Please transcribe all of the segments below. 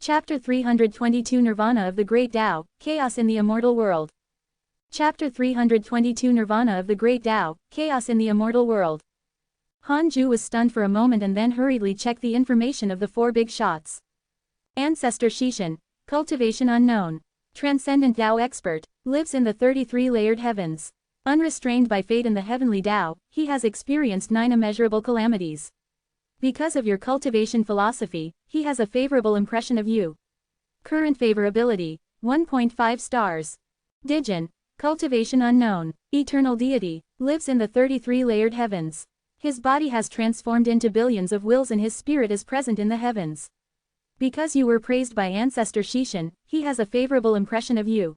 Chapter 322 Nirvana of the Great Tao, Chaos in the Immortal World. Chapter 322 Nirvana of the Great Tao, Chaos in the Immortal World. Han Ju was stunned for a moment and then hurriedly checked the information of the 4 big shots. Ancestor Shishin, cultivation unknown. Transcendent Tao expert, lives in the 33-layered heavens. Unrestrained by fate in the heavenly Tao, he has experienced 9 immeasurable calamities. Because of your cultivation philosophy, he has a favorable impression of you. Current favorability, 1.5 stars. Dijin, cultivation unknown, eternal deity, lives in the 33-layered heavens. His body has transformed into billions of wills and his spirit is present in the heavens. Because you were praised by Ancestor Shishin, he has a favorable impression of you.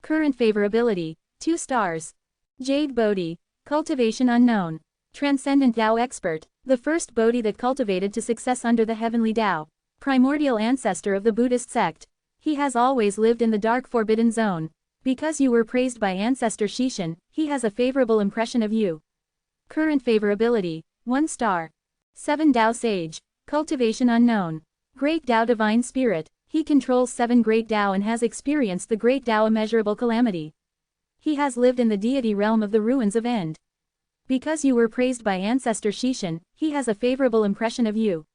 Current favorability, 2 stars. Jade Bodhi, cultivation unknown, transcendent Tao expert, the first Bodhi that cultivated to success under the heavenly Tao, primordial ancestor of the Buddhist sect. He has always lived in the dark forbidden zone. Because you were praised by Ancestor Shishin, he has a favorable impression of you. Current favorability, 1 star. 7 Tao Sage, cultivation unknown, great Tao divine spirit, he controls 7 great Tao and has experienced the great Tao immeasurable calamity. He has lived in the deity realm of the ruins of End. Because you were praised by Ancestor Shishin, he has a favorable impression of you.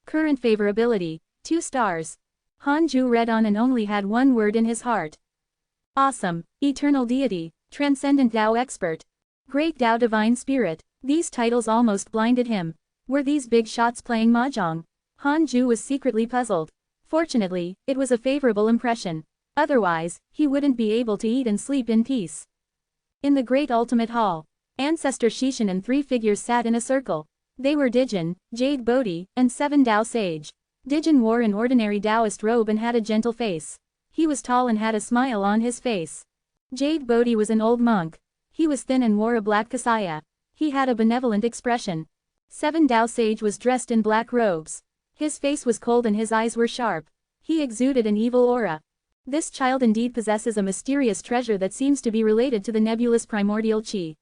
Current favorability, 2 stars. Han Ju read on and only had one word in his heart. Awesome, eternal deity, transcendent Tao expert, great Tao divine spirit. These titles almost blinded him. Were these big shots playing mahjong? Han Ju was secretly puzzled. Fortunately, it was a favorable impression. Otherwise, he wouldn't be able to eat and sleep in peace. In the great ultimate hall, Ancestor Shishin and 3 figures sat in a circle. They were Dijin, Jade Bodhi, and 7 Tao Sage. Dijin wore an ordinary Taoist robe and had a gentle face. He was tall and had a smile on his face. Jade Bodhi was an old monk. He was thin and wore a black kasaya. He had a benevolent expression. 7 Tao Sage was dressed in black robes. His face was cold and his eyes were sharp. He exuded an evil aura. This child indeed possesses a mysterious treasure that seems to be related to the nebulous primordial chi.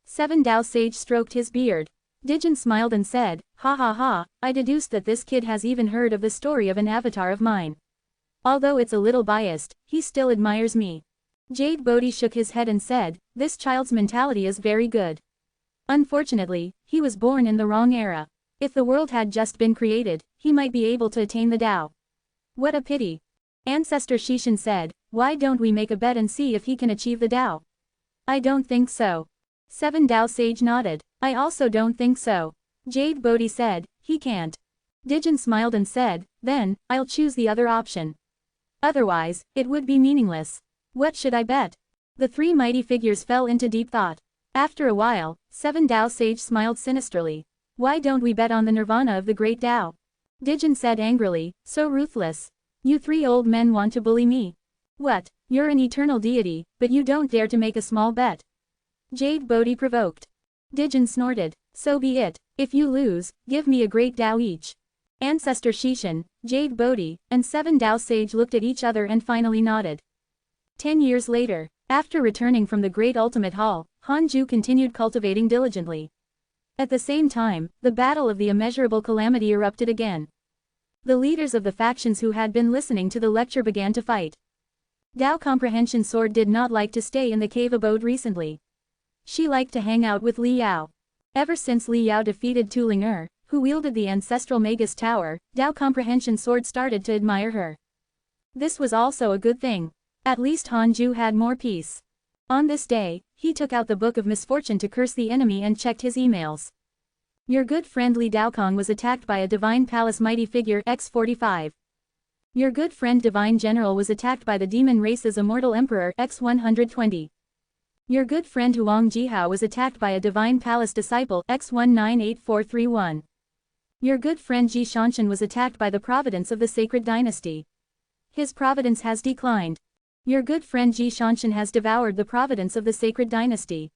7 Tao Sage stroked his beard. Dijin smiled and said, "Ha ha ha, I deduced that this kid has even heard of the story of an avatar of mine. Although it's a little biased, he still admires me." Jade Bodhi shook his head and said, "This child's mentality is very good. Unfortunately, he was born in the wrong era. If the world had just been created, he might be able to attain the Tao." "What a pity." Ancestor Shishin said, "Why don't we make a bet and see if he can achieve the Tao?" "I don't think so." 7 Tao Sage nodded. "I also don't think so." Jade Bodhi said, "He can't." Dijin smiled and said, "Then, I'll choose the other option. Otherwise, it would be meaningless. What should I bet?" The 3 mighty figures fell into deep thought. After a while, 7 Tao Sage smiled sinisterly. "Why don't we bet on the nirvana of the great Tao?" Dijin said angrily, "So ruthless. You 3 old men want to bully me. What, you're an eternal deity, but you don't dare to make a small bet?" Jade Bodhi provoked. Dijin snorted, "So be it. If you lose, give me a great Tao each." Ancestor Shishin, Jade Bodhi, and 7 Tao Sage looked at each other and finally nodded. 10 years later, after returning from the great ultimate hall, Han Ju continued cultivating diligently. At the same time, the battle of the immeasurable calamity erupted again. The leaders of the factions who had been listening to the lecture began to fight. Tao Comprehension Sword did not like to stay in the cave abode recently. She liked to hang out with Li Yao. Ever since Li Yao defeated Tu Ling who wielded the ancestral Magus Tower, Tao Comprehension Sword started to admire her. This was also a good thing. At least Han Ju had more peace. On this day, he took out the Book of Misfortune to curse the enemy and checked his emails. Your good friend Li Daokong was attacked by a Divine Palace mighty figure X45. Your good friend Divine General was attacked by the Demon Race's Immortal Emperor X120. Your good friend Huang Jihao was attacked by a Divine Palace disciple X198431. Your good friend Ji Shanshan was attacked by the Providence of the Sacred Dynasty. His providence has declined. Your good friend Ji Shanshan has devoured the Providence of the Sacred Dynasty.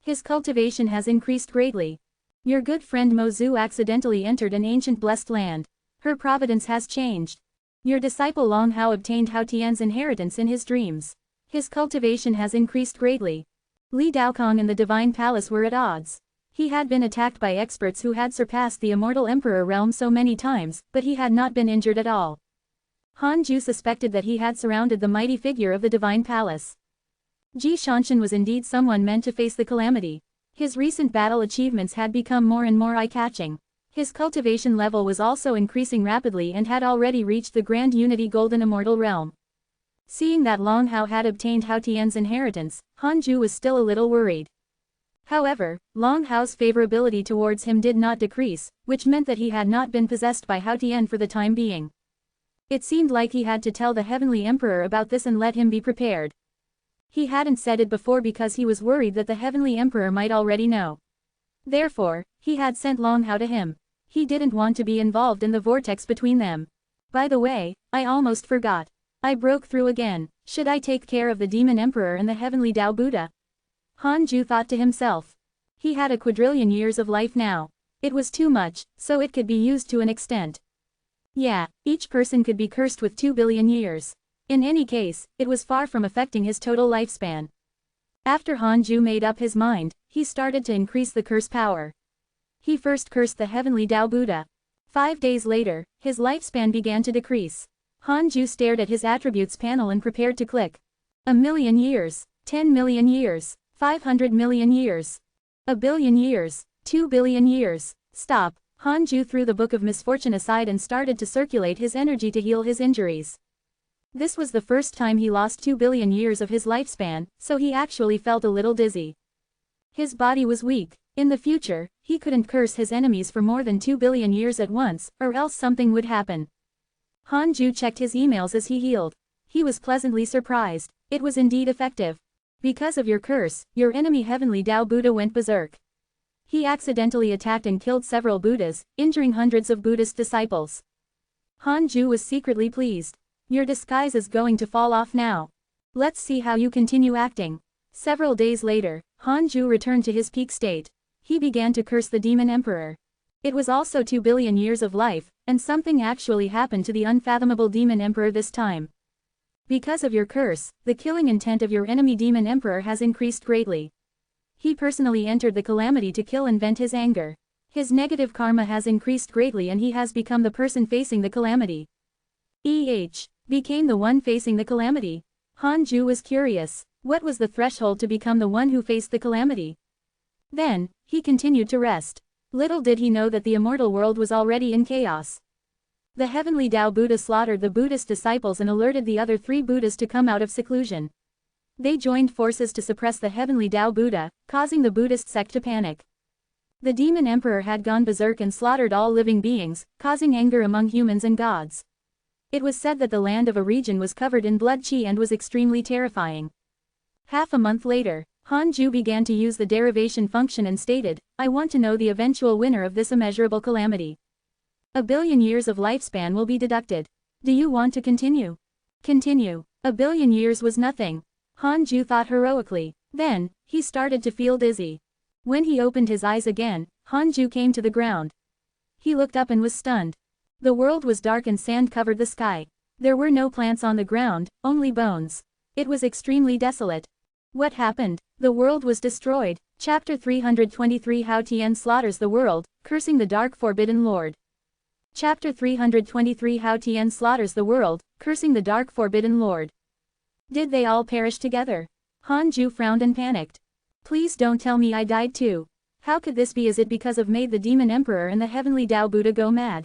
His cultivation has increased greatly. Your good friend Mo Zhu accidentally entered an ancient blessed land. Her providence has changed. Your disciple Long Hao obtained Hao Tian's inheritance in his dreams. His cultivation has increased greatly. Li Daokong and the Divine Palace were at odds. He had been attacked by experts who had surpassed the Immortal Emperor realm so many times, but he had not been injured at all. Han Ju suspected that he had surrounded the mighty figure of the divine palace. Ji Shanshan was indeed someone meant to face the calamity. His recent battle achievements had become more and more eye-catching. His cultivation level was also increasing rapidly and had already reached the Grand Unity Golden Immortal Realm. Seeing that Long Hao had obtained Hao Tian's inheritance, Han Ju was still a little worried. However, Long Hao's favorability towards him did not decrease, which meant that he had not been possessed by Hao Tian for the time being. It seemed like he had to tell the Heavenly Emperor about this and let him be prepared. He hadn't said it before because he was worried that the Heavenly Emperor might already know. Therefore, he had sent Long Hao to him. He didn't want to be involved in the vortex between them. By the way, I almost forgot. I broke through again. Should I take care of the Demon Emperor and the Heavenly Tao Buddha? Han Ju thought to himself. He had a quadrillion years of life now. It was too much, so it could be used to an extent. Yeah, each person could be cursed with 2 billion years. In any case, it was far from affecting his total lifespan. After Han Ju made up his mind, he started to increase the curse power. He first cursed the Heavenly Tao Buddha. 5 days later, his lifespan began to decrease. Han Ju stared at his attributes panel and prepared to click. 1,000,000 years, 10 million years, 500 million years, 1 billion years, 2 billion years. Stop. Han Ju threw the Book of Misfortune aside and started to circulate his energy to heal his injuries. This was the first time he lost 2 billion years of his lifespan, so he actually felt a little dizzy. His body was weak. In the future, he couldn't curse his enemies for more than 2 billion years at once, or else something would happen. Han Ju checked his emails as he healed. He was pleasantly surprised. It was indeed effective. Because of your curse, your enemy Heavenly Tao Buddha went berserk. He accidentally attacked and killed several Buddhas, injuring hundreds of Buddhist disciples. Han Ju was secretly pleased. Your disguise is going to fall off now. Let's see how you continue acting. Several days later, Han Ju returned to his peak state. He began to curse the Demon Emperor. It was also 2 billion years of life, and something actually happened to the unfathomable Demon Emperor this time. Because of your curse, the killing intent of your enemy Demon Emperor has increased greatly. He personally entered the calamity to kill and vent his anger. His negative karma has increased greatly and he has become the person facing the calamity. Became the one facing the calamity. Han Ju was curious. What was the threshold to become the one who faced the calamity? Then, he continued to rest. Little did he know that the immortal world was already in chaos. The Heavenly Tao Buddha slaughtered the Buddhist disciples and alerted the other 3 Buddhas to come out of seclusion. They joined forces to suppress the Heavenly Tao Buddha, causing the Buddhist sect to panic. The Demon Emperor had gone berserk and slaughtered all living beings, causing anger among humans and gods. It was said that the land of a region was covered in blood qi and was extremely terrifying. Half a month later, Han Ju began to use the derivation function and stated, I want to know the eventual winner of this immeasurable calamity. 1 billion years of lifespan will be deducted. Do you want to continue? Continue. 1 billion years was nothing. Han Ju thought heroically. Then, he started to feel dizzy. When he opened his eyes again, Han Ju came to the ground. He looked up and was stunned. The world was dark and sand covered the sky. There were no plants on the ground, only bones. It was extremely desolate. What happened? The world was destroyed. Chapter 323 Hao Tian slaughters the world, cursing the dark forbidden lord. Chapter 323 Hao Tian slaughters the world, cursing the dark forbidden lord. Did they all perish together? Han Ju frowned and panicked. Please don't tell me I died too. How could this be? Is it because of made the Demon Emperor and the Heavenly Tao Buddha go mad?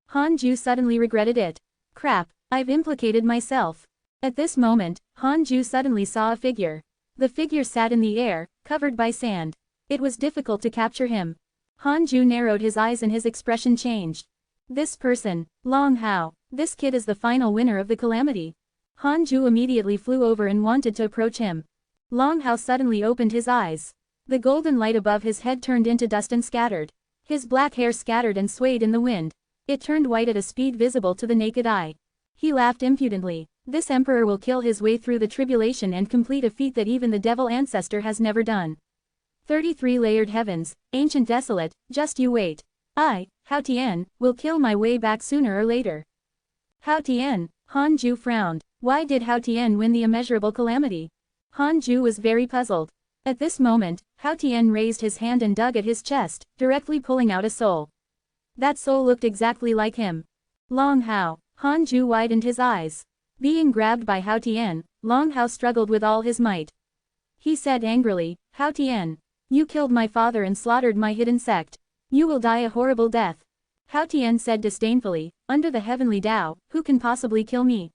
Han Ju suddenly regretted it. Crap, I've implicated myself. At this moment, Han Ju suddenly saw a figure. The figure sat in the air, covered by sand. It was difficult to capture him. Han Ju narrowed his eyes and his expression changed. This person, Long Hao, this kid is the final winner of the calamity. Han Ju immediately flew over and wanted to approach him. Long Hao suddenly opened his eyes. The golden light above his head turned into dust and scattered. His black hair scattered and swayed in the wind. It turned white at a speed visible to the naked eye. He laughed impudently. This emperor will kill his way through the tribulation and complete a feat that even the devil ancestor has never done. 33 layered heavens, ancient desolate, just you wait. I, Hao Tian, will kill my way back sooner or later. Hao Tian, Han Ju frowned. Why did Hao Tian win the immeasurable calamity? Han Ju was very puzzled. At this moment, Hao Tian raised his hand and dug at his chest, directly pulling out a soul. That soul looked exactly like him. Long Hao. Han Ju widened his eyes. Being grabbed by Hao Tian, Long Hao struggled with all his might. He said angrily, Hao Tian, you killed my father and slaughtered my hidden sect. You will die a horrible death. Hao Tian said disdainfully, under the heavenly Tao, who can possibly kill me?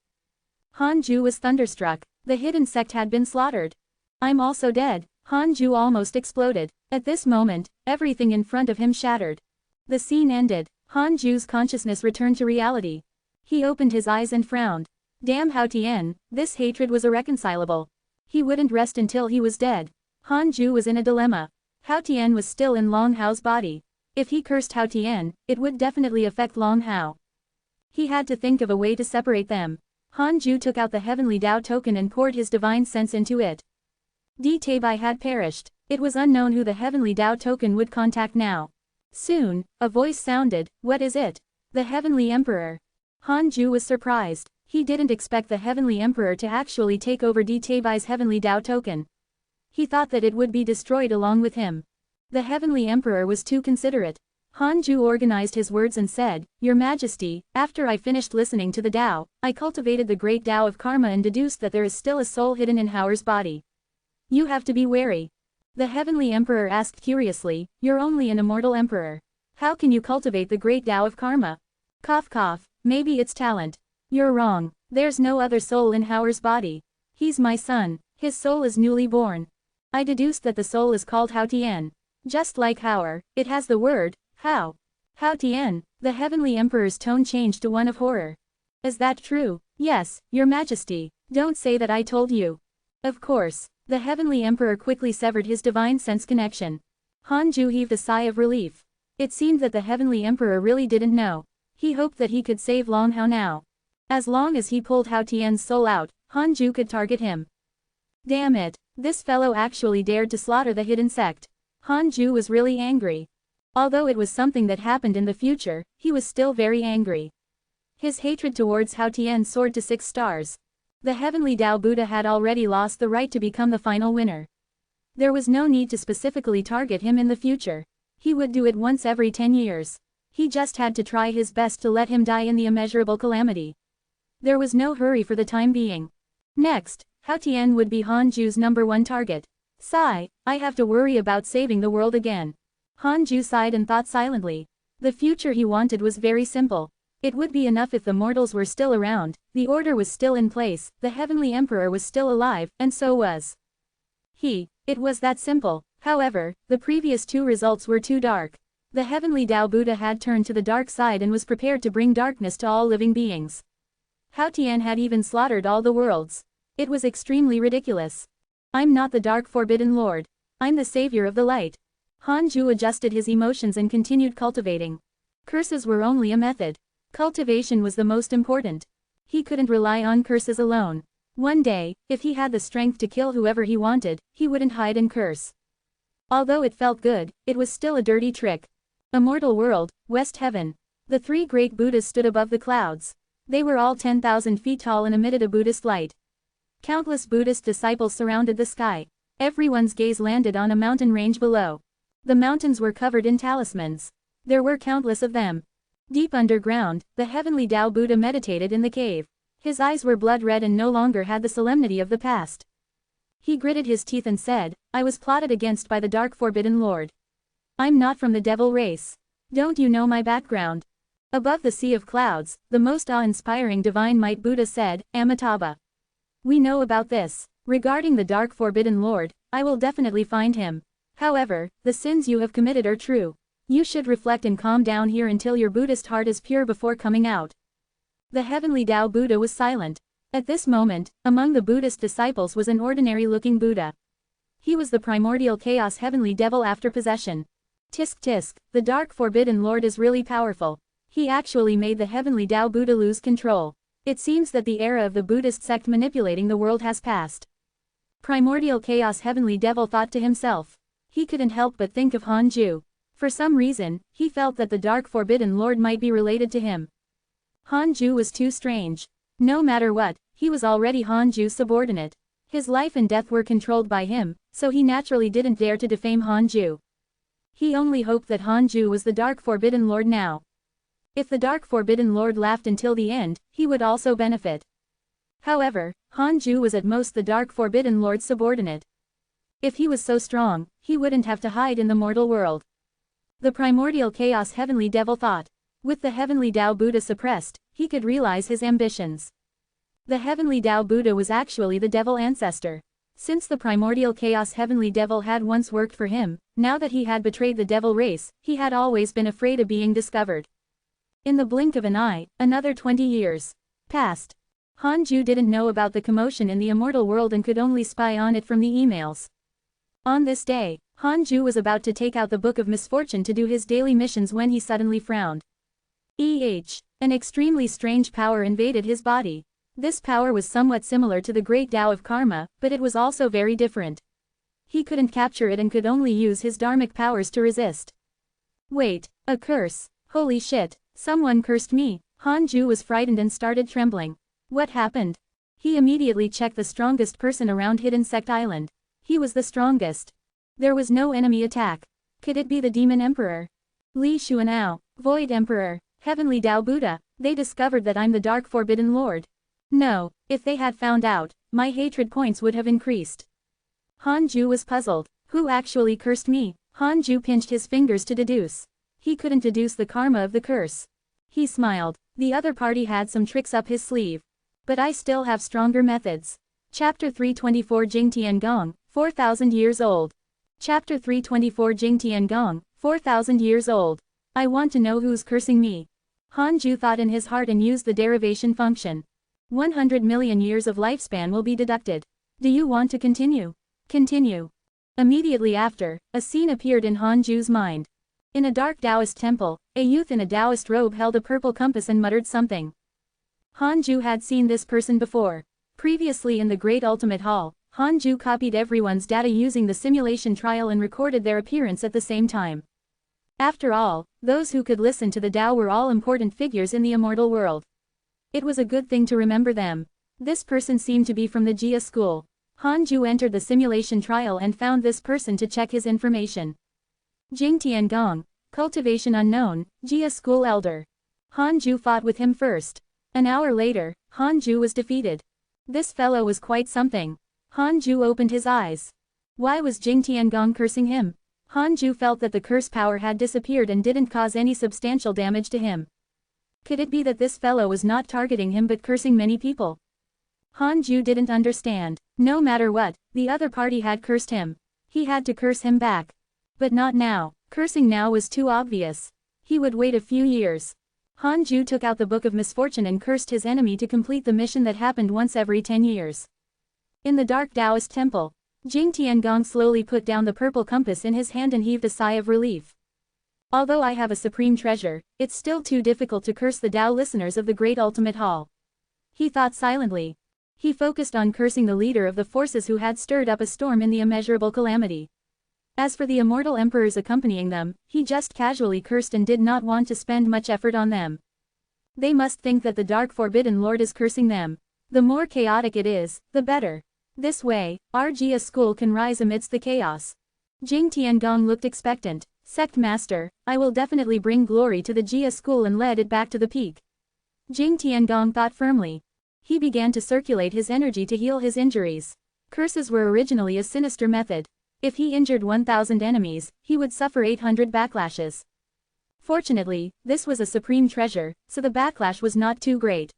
Han Ju was thunderstruck. The hidden sect had been slaughtered. I'm also dead. Han Ju almost exploded. At this moment, everything in front of him shattered. The scene ended. Han Ju's consciousness returned to reality. He opened his eyes and frowned. Damn Hao Tian, this hatred was irreconcilable. He wouldn't rest until he was dead. Han Ju was in a dilemma. Hao Tian was still in Long Hao's body. If he cursed Hao Tian, it would definitely affect Long Hao. He had to think of a way to separate them. Han Ju took out the heavenly Tao token and poured his divine sense into it. Di Tabai had perished. It was unknown who the heavenly Tao token would contact now. Soon, a voice sounded, what is it? The heavenly emperor. Han Ju was surprised. He didn't expect the heavenly emperor to actually take over Di Tabai's heavenly Tao token. He thought that it would be destroyed along with him. The heavenly emperor was too considerate. Han Ju organized his words and said, Your Majesty, after I finished listening to the Tao, I cultivated the great Tao of karma and deduced that there is still a soul hidden in Hao's body. You have to be wary. The heavenly emperor asked curiously, You're only an immortal emperor. How can you cultivate the great Tao of karma? Cough cough, maybe it's talent. You're wrong. There's no other soul in Hao's body. He's my son. His soul is newly born. I deduced that the soul is called Hao Tian. Just like Hao, it has the word, Hao. Hao Tian, the heavenly emperor's tone changed to one of horror. Is that true? Yes, Your Majesty. Don't say that I told you. Of course. The heavenly emperor quickly severed his divine sense connection. Han Ju heaved a sigh of relief. It seemed that the heavenly emperor really didn't know. He hoped that he could save Long Hao now. As long as he pulled Hao Tian's soul out, Han Ju could target him. Damn it, this fellow actually dared to slaughter the hidden sect. Han Ju was really angry. Although it was something that happened in the future, he was still very angry. His hatred towards Hao Tian soared to 6 stars. The heavenly Tao Buddha had already lost the right to become the final winner. There was no need to specifically target him in the future. He would do it once every 10 years. He just had to try his best to let him die in the immeasurable calamity. There was no hurry for the time being. Next, Hao Tian would be Han Ju's #1 target. Sigh, I have to worry about saving the world again. Han Ju sighed and thought silently. The future he wanted was very simple. It would be enough if the mortals were still around, the order was still in place, the heavenly emperor was still alive, and so was he. It was that simple. However, the previous 2 results were too dark. The heavenly Tao Buddha had turned to the dark side and was prepared to bring darkness to all living beings. Hao Tian had even slaughtered all the worlds. It was extremely ridiculous. I'm not the dark forbidden lord. I'm the savior of the light. Han Ju adjusted his emotions and continued cultivating. Curses were only a method. Cultivation was the most important. He couldn't rely on curses alone. One day, if he had the strength to kill whoever he wanted, he wouldn't hide and curse. Although it felt good, it was still a dirty trick. Immortal world, West Heaven. The 3 great Buddhas stood above the clouds. They were all 10,000 feet tall and emitted a Buddhist light. Countless Buddhist disciples surrounded the sky. Everyone's gaze landed on a mountain range below. The mountains were covered in talismans. There were countless of them. Deep underground, the heavenly Tao Buddha meditated in the cave. His eyes were blood red and no longer had the solemnity of the past. He gritted his teeth and said, I was plotted against by the dark forbidden lord. I'm not from the devil race. Don't you know my background? Above the sea of clouds, the most awe-inspiring divine might Buddha said, Amitabha. We know about this. Regarding the dark forbidden lord, I will definitely find him. However, the sins you have committed are true. You should reflect and calm down here until your Buddhist heart is pure before coming out. The heavenly Tao Buddha was silent. At this moment, among the Buddhist disciples was an ordinary-looking Buddha. He was the primordial chaos heavenly devil after possession. Tisk tisk, the dark forbidden lord is really powerful. He actually made the heavenly Tao Buddha lose control. It seems that the era of the Buddhist sect manipulating the world has passed. Primordial chaos heavenly devil thought to himself. He couldn't help but think of Han Ju. For some reason, he felt that the dark forbidden lord might be related to him. Han Ju was too strange. No matter what, he was already Han Ju's subordinate. His life and death were controlled by him, so he naturally didn't dare to defame Han Ju. He only hoped that Han Ju was the dark forbidden lord now. If the Dark Forbidden Lord laughed until the end, he would also benefit. However, Hanju was at most the Dark Forbidden Lord's subordinate. If he was so strong, he wouldn't have to hide in the mortal world. The primordial chaos heavenly devil thought. With the heavenly Tao Buddha suppressed, he could realize his ambitions. The heavenly Tao Buddha was actually the devil ancestor. Since the primordial chaos heavenly devil had once worked for him, now that he had betrayed the devil race, he had always been afraid of being discovered. In the blink of an eye, another 20 years passed. Hanju didn't know about the commotion in the immortal world and could only spy on it from the emails. On this day, Hanju was about to take out the Book of Misfortune to do his daily missions when he suddenly frowned. An extremely strange power invaded his body. This power was somewhat similar to the great Tao of Karma, but it was also very different. He couldn't capture it and could only use his dharmic powers to resist. Wait, a curse. Holy shit, someone cursed me. Hanju was frightened and started trembling. What happened? He immediately checked the strongest person around Hidden Sect Island. He was the strongest. There was no enemy attack. Could it be the Demon Emperor? Li Xuanao, Void Emperor, Heavenly Tao Buddha, they discovered that I'm the Dark Forbidden Lord. No, if they had found out, my hatred points would have increased. Hanju was puzzled. Who actually cursed me? Hanju pinched his fingers to deduce. He couldn't deduce the karma of the curse. He smiled. The other party had some tricks up his sleeve. But I still have stronger methods. Chapter 324 Jingtian Gong, 4,000 years old. Chapter 324 Jingtian Gong, 4,000 years old. I want to know who's cursing me. Hanju thought in his heart and used the derivation function. 100 million years of lifespan will be deducted. Do you want to continue? Continue. Immediately after, a scene appeared in Hanju's mind. In a dark Taoist temple, a youth in a Taoist robe held a purple compass and muttered something. Hanju had seen this person before. Previously in the Great Ultimate Hall, Hanju copied everyone's data using the simulation trial and recorded their appearance at the same time. After all, those who could listen to the Tao were all important figures in the immortal world. It was a good thing to remember them. This person seemed to be from the Jia school. Hanju entered the simulation trial and found this person to check his information. Jingtian Gong, cultivation unknown, Jia school elder. Hanju fought with him first. An hour later, Hanju was defeated. This fellow was quite something. Hanju opened his eyes. Why was Jingtian Gong cursing him? Hanju felt that the curse power had disappeared and didn't cause any substantial damage to him. Could it be that this fellow was not targeting him but cursing many people? Hanju didn't understand. No matter what, the other party had cursed him. He had to curse him back. But not now. Cursing now was too obvious. He would wait a few years. Hanju took out the Book of Misfortune and cursed his enemy to complete the mission that happened once every 10 years. In the dark Taoist temple, Jingtian Gong slowly put down the purple compass in his hand and heaved a sigh of relief. Although I have a supreme treasure, it's still too difficult to curse the Tao listeners of the Great Ultimate Hall. He thought silently. He focused on cursing the leader of the forces who had stirred up a storm in the immeasurable calamity. As for the immortal emperors accompanying them, he just casually cursed and did not want to spend much effort on them. They must think that the Dark Forbidden Lord is cursing them. The more chaotic it is, the better. This way, our Jia school can rise amidst the chaos. Jingtian Gong looked expectant. Sect Master, I will definitely bring glory to the Jia school and lead it back to the peak. Jingtian Gong thought firmly. He began to circulate his energy to heal his injuries. Curses were originally a sinister method. If he injured 1,000 enemies, he would suffer 800 backlashes. Fortunately, this was a supreme treasure, so the backlash was not too great.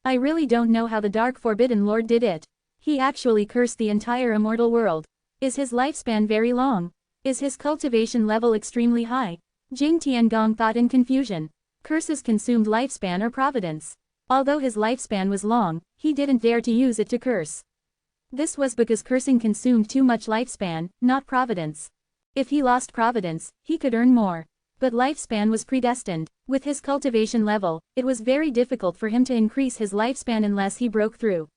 I really don't know how the Dark Forbidden Lord did it. He actually cursed the entire immortal world. Is his lifespan very long? Is his cultivation level extremely high? Jingtian Gong thought in confusion. Curses consumed lifespan or providence. Although his lifespan was long, he didn't dare to use it to curse. This was because cursing consumed too much lifespan, not providence. If he lost providence, he could earn more. But lifespan was predestined. With his cultivation level, it was very difficult for him to increase his lifespan unless he broke through.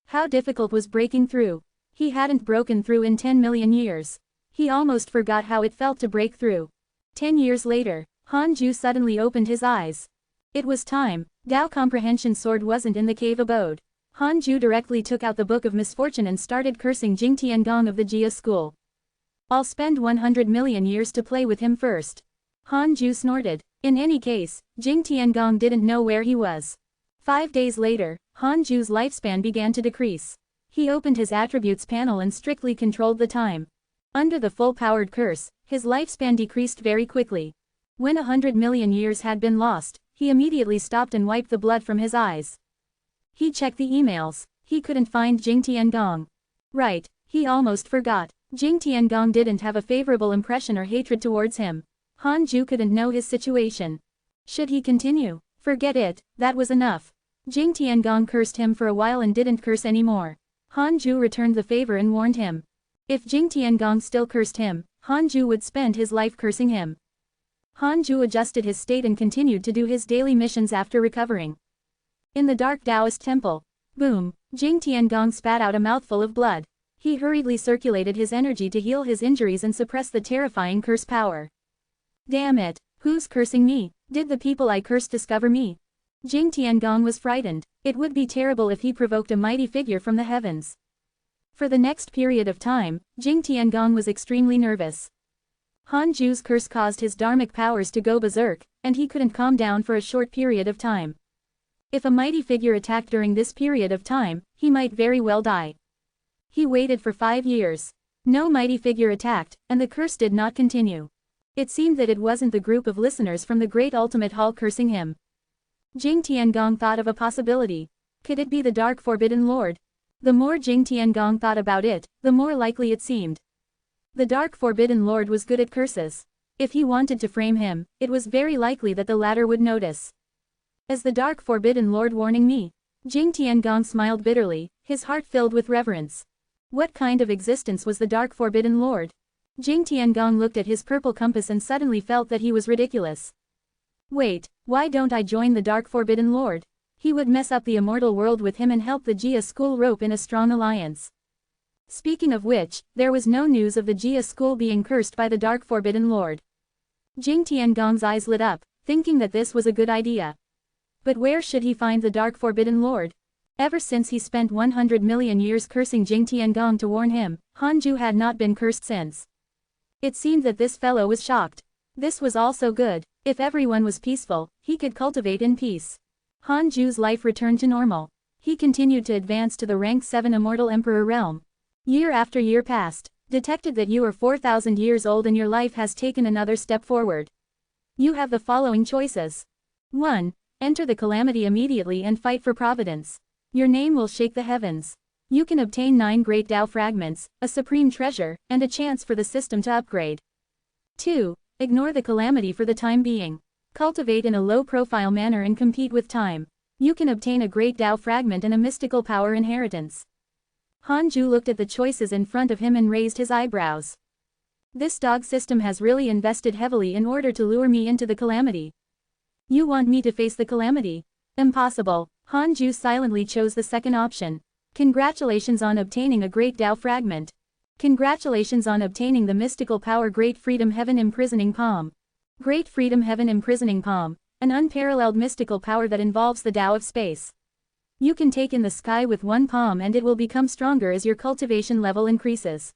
How difficult was breaking through? He hadn't broken through in 10 million years. He almost forgot how it felt to break through. 10 years later, Hanju suddenly opened his eyes. It was time. Tao comprehension sword wasn't in the cave abode. Hanju directly took out the Book of Misfortune and started cursing Jingtian Gong of the Jia school. I'll spend 100 million years to play with him first. Hanju snorted. In any case, Jing Tiangong didn't know where he was. 5 days later, Han Ju's lifespan began to decrease. He opened his attributes panel and strictly controlled the time. Under the full-powered curse, his lifespan decreased very quickly. When 100 million years had been lost, he immediately stopped and wiped the blood from his eyes. He checked the emails. He couldn't find Jing Tiangong. Right, he almost forgot. Jing Tiangong didn't have a favorable impression or hatred towards him. Han Ju couldn't know his situation. Should he continue? Forget it, that was enough. Jing Tiangong cursed him for a while and didn't curse anymore. Han Ju returned the favor and warned him. If Jing Tiangong still cursed him, Han Ju would spend his life cursing him. Han Ju adjusted his state and continued to do his daily missions after recovering. In the dark Taoist temple. Boom, Jing Tiangong spat out a mouthful of blood. He hurriedly circulated his energy to heal his injuries and suppress the terrifying curse power. Damn it, who's cursing me? Did the people I cursed discover me? Jing Tiangong was frightened. It would be terrible if he provoked a mighty figure from the heavens. For the next period of time, Jing Tiangong was extremely nervous. Han Ju's curse caused his dharmic powers to go berserk, and he couldn't calm down for a short period of time. If a mighty figure attacked during this period of time, he might very well die. He waited for 5 years. No mighty figure attacked, and the curse did not continue. It seemed that it wasn't the group of listeners from the Great Ultimate Hall cursing him. Jing Tiangong thought of a possibility. Could it be the Dark Forbidden Lord? The more Jing Tiangong thought about it, the more likely it seemed. The Dark Forbidden Lord was good at curses. If he wanted to frame him, it was very likely that the latter would notice. As the Dark Forbidden Lord warning me? Jing Tiangong smiled bitterly, his heart filled with reverence. What kind of existence was the Dark Forbidden Lord? Jing Tiangong looked at his purple compass and suddenly felt that he was ridiculous. Wait, why don't I join the Dark Forbidden Lord? He would mess up the immortal world with him and help the Jia school rope in a strong alliance. Speaking of which, there was no news of the Jia school being cursed by the Dark Forbidden Lord. Jing Tiangong's eyes lit up, thinking that this was a good idea. But where should he find the Dark Forbidden Lord? Ever since he spent 100 million years cursing Jing Tiangong to warn him, Han Ju had not been cursed since. It seemed that this fellow was shocked. This was all so good. If everyone was peaceful, he could cultivate in peace. Han Ju's life returned to normal. He continued to advance to the rank 7 Immortal Emperor realm. Year after year passed. Detected that you are 4,000 years old and your life has taken another step forward. You have the following choices. 1. Enter the calamity immediately and fight for Providence. Your name will shake the heavens. You can obtain 9 great Tao fragments, a supreme treasure, and a chance for the system to upgrade. 2. Ignore the calamity for the time being. Cultivate in a low-profile manner and compete with time. You can obtain a great Tao fragment and a mystical power inheritance. Han Ju looked at the choices in front of him and raised his eyebrows. This dog system has really invested heavily in order to lure me into the calamity. You want me to face the calamity? Impossible. Han Ju silently chose the second option. Congratulations on obtaining a great Tao fragment. Congratulations on obtaining the mystical power Great Freedom Heaven Imprisoning Palm. Great Freedom Heaven Imprisoning Palm, an unparalleled mystical power that involves the Tao of space. You can take in the sky with one palm and it will become stronger as your cultivation level increases.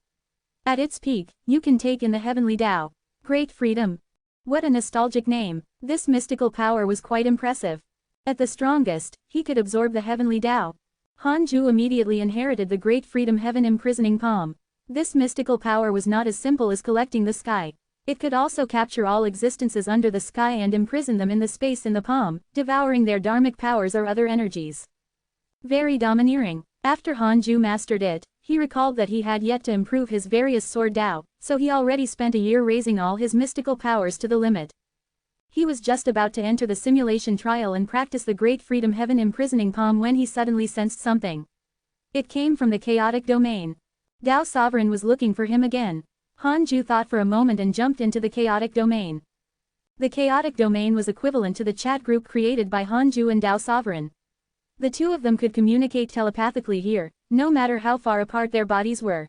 At its peak, you can take in the heavenly Tao. Great Freedom. What a nostalgic name. This mystical power was quite impressive. At the strongest, he could absorb the heavenly Tao. Han Ju immediately inherited the Great Freedom Heaven Imprisoning Palm. This mystical power was not as simple as collecting the sky. It could also capture all existences under the sky and imprison them in the space in the palm, devouring their dharmic powers or other energies. Very domineering. After Han Ju mastered it, he recalled that he had yet to improve his various sword Tao, so he already spent a year raising all his mystical powers to the limit. He was just about to enter the simulation trial and practice the Great Freedom Heaven Imprisoning Palm when he suddenly sensed something. It came from the chaotic domain. Tao Sovereign was looking for him again. Han Ju thought for a moment and jumped into the chaotic domain. The chaotic domain was equivalent to the chat group created by Han Ju and Tao Sovereign. The two of them could communicate telepathically here, no matter how far apart their bodies were.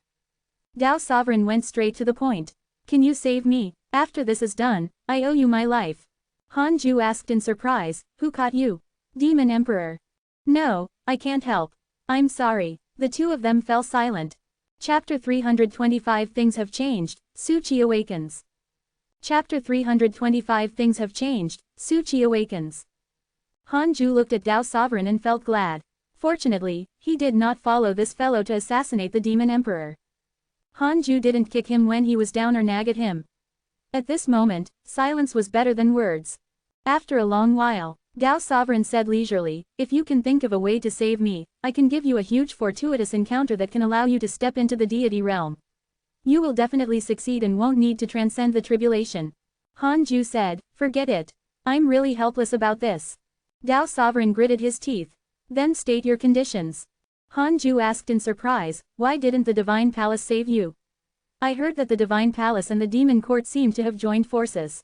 Tao Sovereign went straight to the point. Can you save me? After this is done, I owe you my life. Han Ju asked in surprise, who caught you? Demon Emperor. No, I can't help. I'm sorry. The two of them fell silent. Chapter 325 Things have changed, Su Qi awakens. Chapter 325 Things have changed, Suchi awakens. Hanju looked at Dao Sovereign and felt glad. Fortunately, he did not follow this fellow to assassinate the demon emperor. Hanju didn't kick him when he was down or nag at him. At this moment, silence was better than words. After a long while, Dao Sovereign said leisurely, "If you can think of a way to save me, I can give you a huge fortuitous encounter that can allow you to step into the deity realm. You will definitely succeed and won't need to transcend the tribulation." Hanju said, "Forget it. I'm really helpless about this." Dao Sovereign gritted his teeth. "Then state your conditions." Hanju asked in surprise, "Why didn't the Divine Palace save you? I heard that the Divine Palace and the Demon Court seem to have joined forces.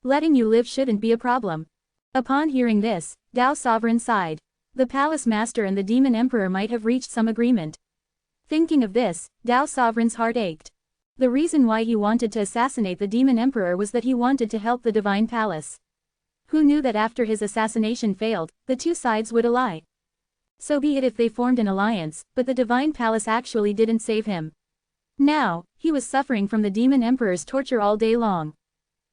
Letting you live shouldn't be a problem." Upon hearing this, Dao Sovereign sighed. The Palace Master and the Demon Emperor might have reached some agreement. Thinking of this, Dao Sovereign's heart ached. The reason why he wanted to assassinate the Demon Emperor was that he wanted to help the Divine Palace. Who knew that after his assassination failed, the two sides would ally? So be it if they formed an alliance, but the Divine Palace actually didn't save him. Now, he was suffering from the Demon Emperor's torture all day long.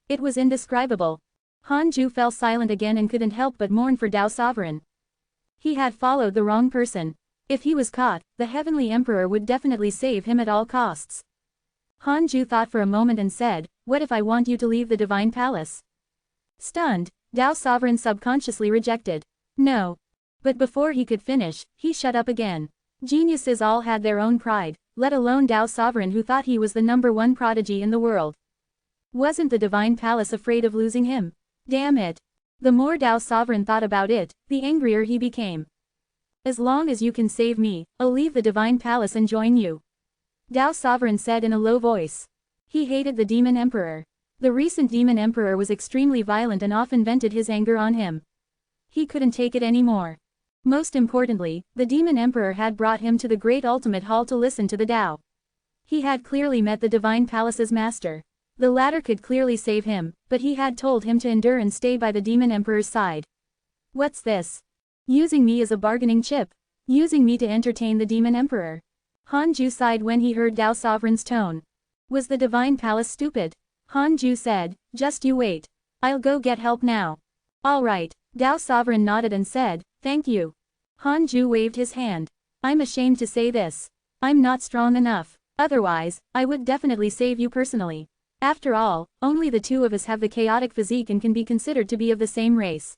It was indescribable. Hanju fell silent again and couldn't help but mourn for Dao Sovereign. He had followed the wrong person. If he was caught, the Heavenly Emperor would definitely save him at all costs. Hanju thought for a moment and said, "What if I want you to leave the Divine Palace?" Stunned, Dao Sovereign subconsciously rejected. "No." But before he could finish, he shut up again. Geniuses all had their own pride, let alone Dao Sovereign who thought he was the #1 prodigy in the world. Wasn't the Divine Palace afraid of losing him? Damn it. The more Dao Sovereign thought about it, the angrier he became. "As long as you can save me, I'll leave the Divine Palace and join you," Dao Sovereign said in a low voice. He hated the Demon Emperor. The recent Demon Emperor was extremely violent and often vented his anger on him. He couldn't take it anymore. Most importantly, the Demon Emperor had brought him to the Great Ultimate Hall to listen to the Tao. He had clearly met the Divine Palace's master. The latter could clearly save him, but he had told him to endure and stay by the Demon Emperor's side. What's this? Using me as a bargaining chip? Using me to entertain the Demon Emperor? Hanju sighed when he heard Dao Sovereign's tone. Was the Divine Palace stupid? Hanju said, "Just you wait. I'll go get help now." "All right." Dao Sovereign nodded and said, "Thank you." Hanju waved his hand. "I'm ashamed to say this. I'm not strong enough. Otherwise, I would definitely save you personally. After all, only the two of us have the chaotic physique and can be considered to be of the same race.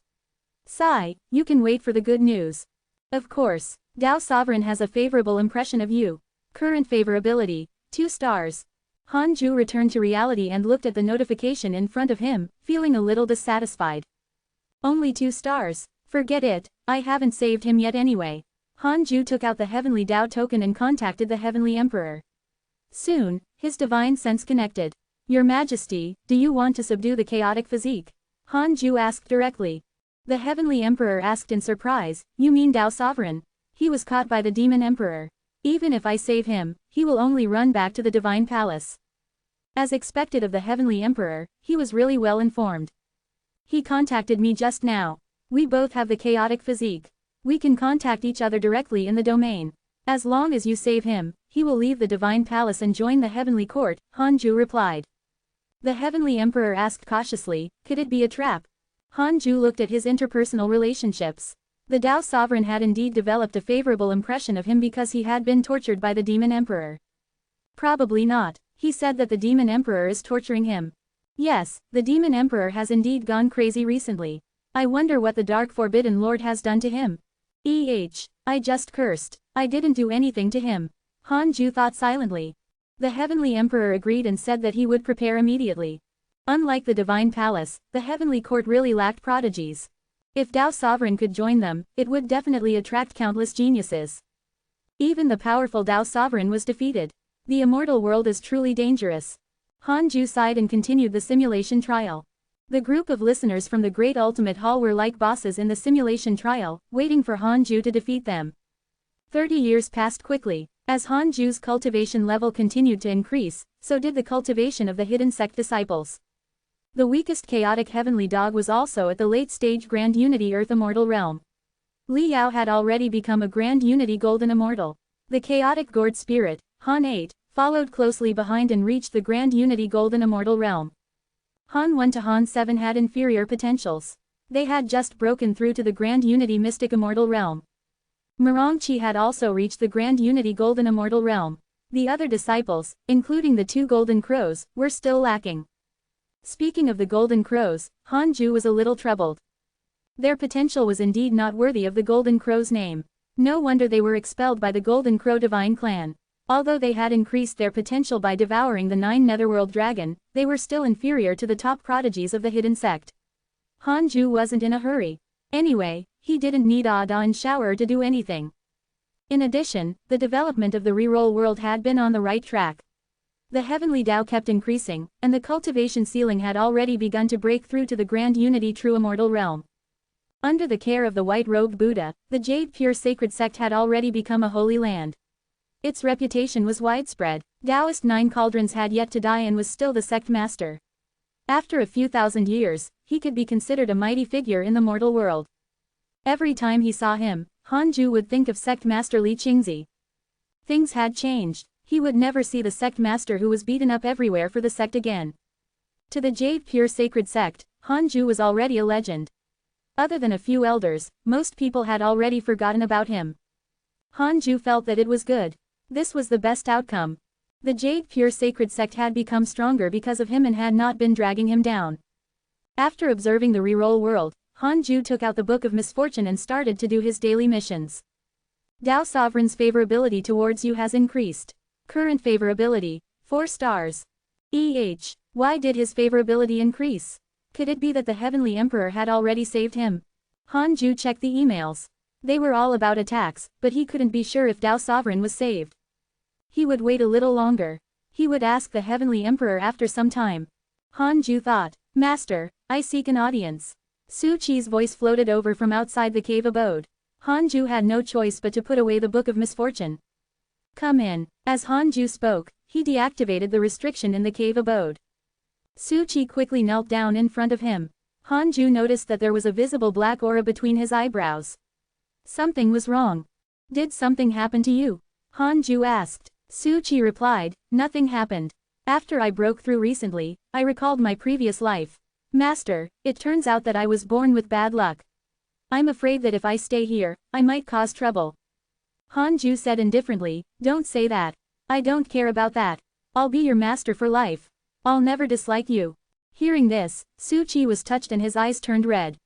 Sigh, you can wait for the good news." "Of course. Dao Sovereign has a favorable impression of you. Current favorability, 2 stars. Hanju returned to reality and looked at the notification in front of him, feeling a little dissatisfied. "Only 2 stars. Forget it, I haven't saved him yet anyway." Hanju took out the Heavenly Dao token and contacted the Heavenly Emperor. Soon, his divine sense connected. "Your Majesty, do you want to subdue the chaotic physique?" Hanju asked directly. The Heavenly Emperor asked in surprise, "You mean Dao Sovereign? He was caught by the Demon Emperor. Even if I save him, he will only run back to the Divine Palace." As expected of the Heavenly Emperor, he was really well informed. "He contacted me just now. We both have the chaotic physique. We can contact each other directly in the domain. As long as you save him, he will leave the Divine Palace and join the Heavenly Court," Hanju replied. The Heavenly Emperor asked cautiously, "Could it be a trap?" Hanju looked at his interpersonal relationships. The Dao Sovereign had indeed developed a favorable impression of him because he had been tortured by the Demon Emperor. Probably not. He said that the Demon Emperor is torturing him. Yes, the Demon Emperor has indeed gone crazy recently. I wonder what the Dark Forbidden Lord has done to him. I just cursed. I didn't do anything to him. Hanju thought silently. The Heavenly Emperor agreed and said that he would prepare immediately. Unlike the Divine Palace, the Heavenly Court really lacked prodigies. If Dao Sovereign could join them, it would definitely attract countless geniuses. Even the powerful Dao Sovereign was defeated. The immortal world is truly dangerous. Hanju sighed and continued the simulation trial. The group of listeners from the Great Ultimate Hall were like bosses in the simulation trial, waiting for Hanju to defeat them. 30 years passed quickly. As Hanju's cultivation level continued to increase, so did the cultivation of the hidden sect disciples. The weakest chaotic heavenly dog was also at the late stage Grand Unity Earth Immortal realm. Li Yao had already become a Grand Unity Golden Immortal. The chaotic gourd spirit, Han 8, followed closely behind and reached the Grand Unity Golden Immortal realm. Han 1 to Han 7 had inferior potentials. They had just broken through to the Grand Unity Mystic Immortal Realm. Marongchi had also reached the Grand Unity Golden Immortal Realm. The other disciples, including the 2 Golden Crows, were still lacking. Speaking of the Golden Crows, Hanju was a little troubled. Their potential was indeed not worthy of the Golden Crow's name. No wonder they were expelled by the Golden Crow Divine Clan. Although they had increased their potential by devouring the 9 Netherworld Dragon, they were still inferior to the top prodigies of the hidden sect. Hanju wasn't in a hurry. Anyway, he didn't need Ada and Shower to do anything. In addition, the development of the reroll world had been on the right track. The heavenly Tao kept increasing, and the cultivation ceiling had already begun to break through to the Grand Unity True Immortal Realm. Under the care of the white-robed Buddha, the Jade Pure Sacred Sect had already become a holy land. Its reputation was widespread. Taoist 9 Cauldrons had yet to die and was still the sect master. After a few thousand years, he could be considered a mighty figure in the mortal world. Every time he saw him, Hanju would think of sect master Li Qingzi. Things had changed. He would never see the sect master who was beaten up everywhere for the sect again. To the Jade Pure Sacred Sect, Hanju was already a legend. Other than a few elders, most people had already forgotten about him. Hanju felt that it was good. This was the best outcome. The Jade Pure Sacred Sect had become stronger because of him and had not been dragging him down. After observing the reroll world, Hanju took out the Book of Misfortune and started to do his daily missions. Tao Sovereign's favorability towards you has increased. Current favorability, 4 stars. Why did his favorability increase? Could it be that the Heavenly Emperor had already saved him? Hanju checked the emails. They were all about attacks, but he couldn't be sure if Tao Sovereign was saved. He would wait a little longer. He would ask the Heavenly Emperor after some time. Hanju thought, Master, I seek an audience. Su Chi's voice floated over from outside the cave abode. Hanju had no choice but to put away the Book of Misfortune. Come in. As Hanju spoke, he deactivated the restriction in the cave abode. Su Chi quickly knelt down in front of him. Hanju noticed that there was a visible black aura between his eyebrows. Something was wrong. Did something happen to you? Hanju asked. Su Chi replied, nothing happened. After I broke through recently, I recalled my previous life. Master, it turns out that I was born with bad luck. I'm afraid that if I stay here, I might cause trouble. Hanju said indifferently, don't say that. I don't care about that. I'll be your master for life. I'll never dislike you. Hearing this, Su Chi was touched and his eyes turned red.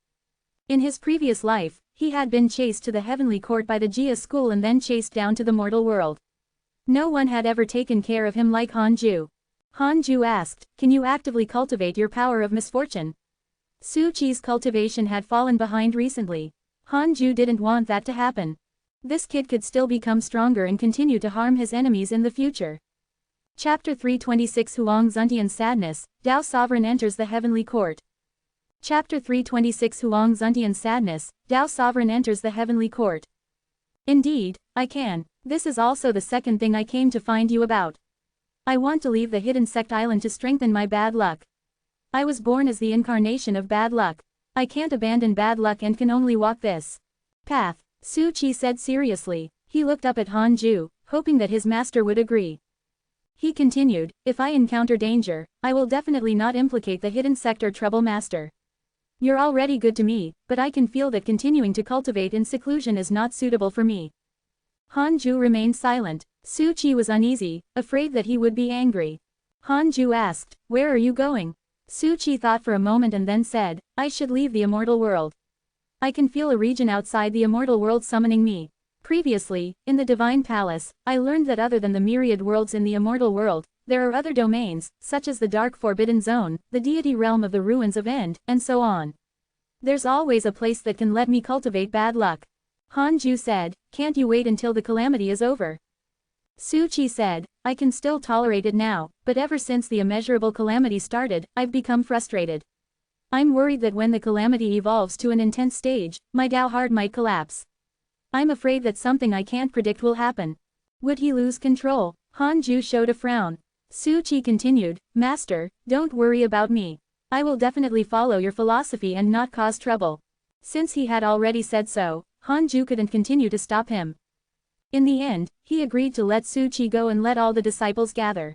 In his previous life, he had been chased to the heavenly court by the Jia school and then chased down to the mortal world. No one had ever taken care of him like Hanju. Hanju asked, can you actively cultivate your power of misfortune? Su Chi's cultivation had fallen behind recently. Hanju didn't want that to happen. This kid could still become stronger and continue to harm his enemies in the future. Chapter 326 Huang Zuntian's Sadness, Tao Sovereign enters the Heavenly Court. Chapter 326 Huang Zuntian's Sadness, Tao Sovereign enters the Heavenly Court. Indeed, I can. This is also the second thing I came to find you about. I want to leave the hidden sect island to strengthen my bad luck. I was born as the incarnation of bad luck. I can't abandon bad luck and can only walk this path, Su Chi said seriously. He looked up at Hanju, hoping that his master would agree. He continued, if I encounter danger, I will definitely not implicate the hidden sect or trouble master. You're already good to me, but I can feel that continuing to cultivate in seclusion is not suitable for me. Hanju remained silent. Su Chi was uneasy, afraid that he would be angry. Hanju asked, where are you going? Su Chi thought for a moment and then said, I should leave the immortal world. I can feel a region outside the immortal world summoning me. Previously, in the Divine Palace, I learned that other than the myriad worlds in the immortal world, there are other domains, such as the Dark Forbidden Zone, the deity realm of the Ruins of End, and so on. There's always a place that can let me cultivate bad luck. Hanju said, can't you wait until the calamity is over? Su Chi said, I can still tolerate it now, but ever since the immeasurable calamity started, I've become frustrated. I'm worried that when the calamity evolves to an intense stage, my Tao heart might collapse. I'm afraid that something I can't predict will happen. Would he lose control? Hanju showed a frown. Su Chi continued, Master, don't worry about me. I will definitely follow your philosophy and not cause trouble. Since he had already said so, Hanju couldn't continue to stop him. In the end, he agreed to let Su Chi go and let all the disciples gather.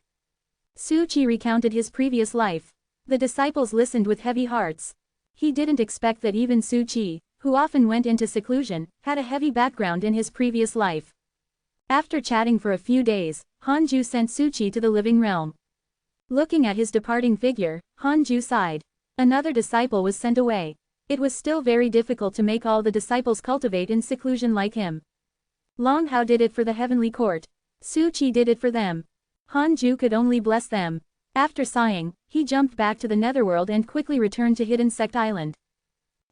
Su Chi recounted his previous life. The disciples listened with heavy hearts. He didn't expect that even Su Qi, who often went into seclusion, had a heavy background in his previous life. After chatting for a few days, Hanju sent Su Qi to the living realm. Looking at his departing figure, Hanju sighed. Another disciple was sent away. It was still very difficult to make all the disciples cultivate in seclusion like him. Long Hao did it for the heavenly court. Su Qi did it for them. Hanju could only bless them. After sighing, he jumped back to the netherworld and quickly returned to Hidden Sect Island.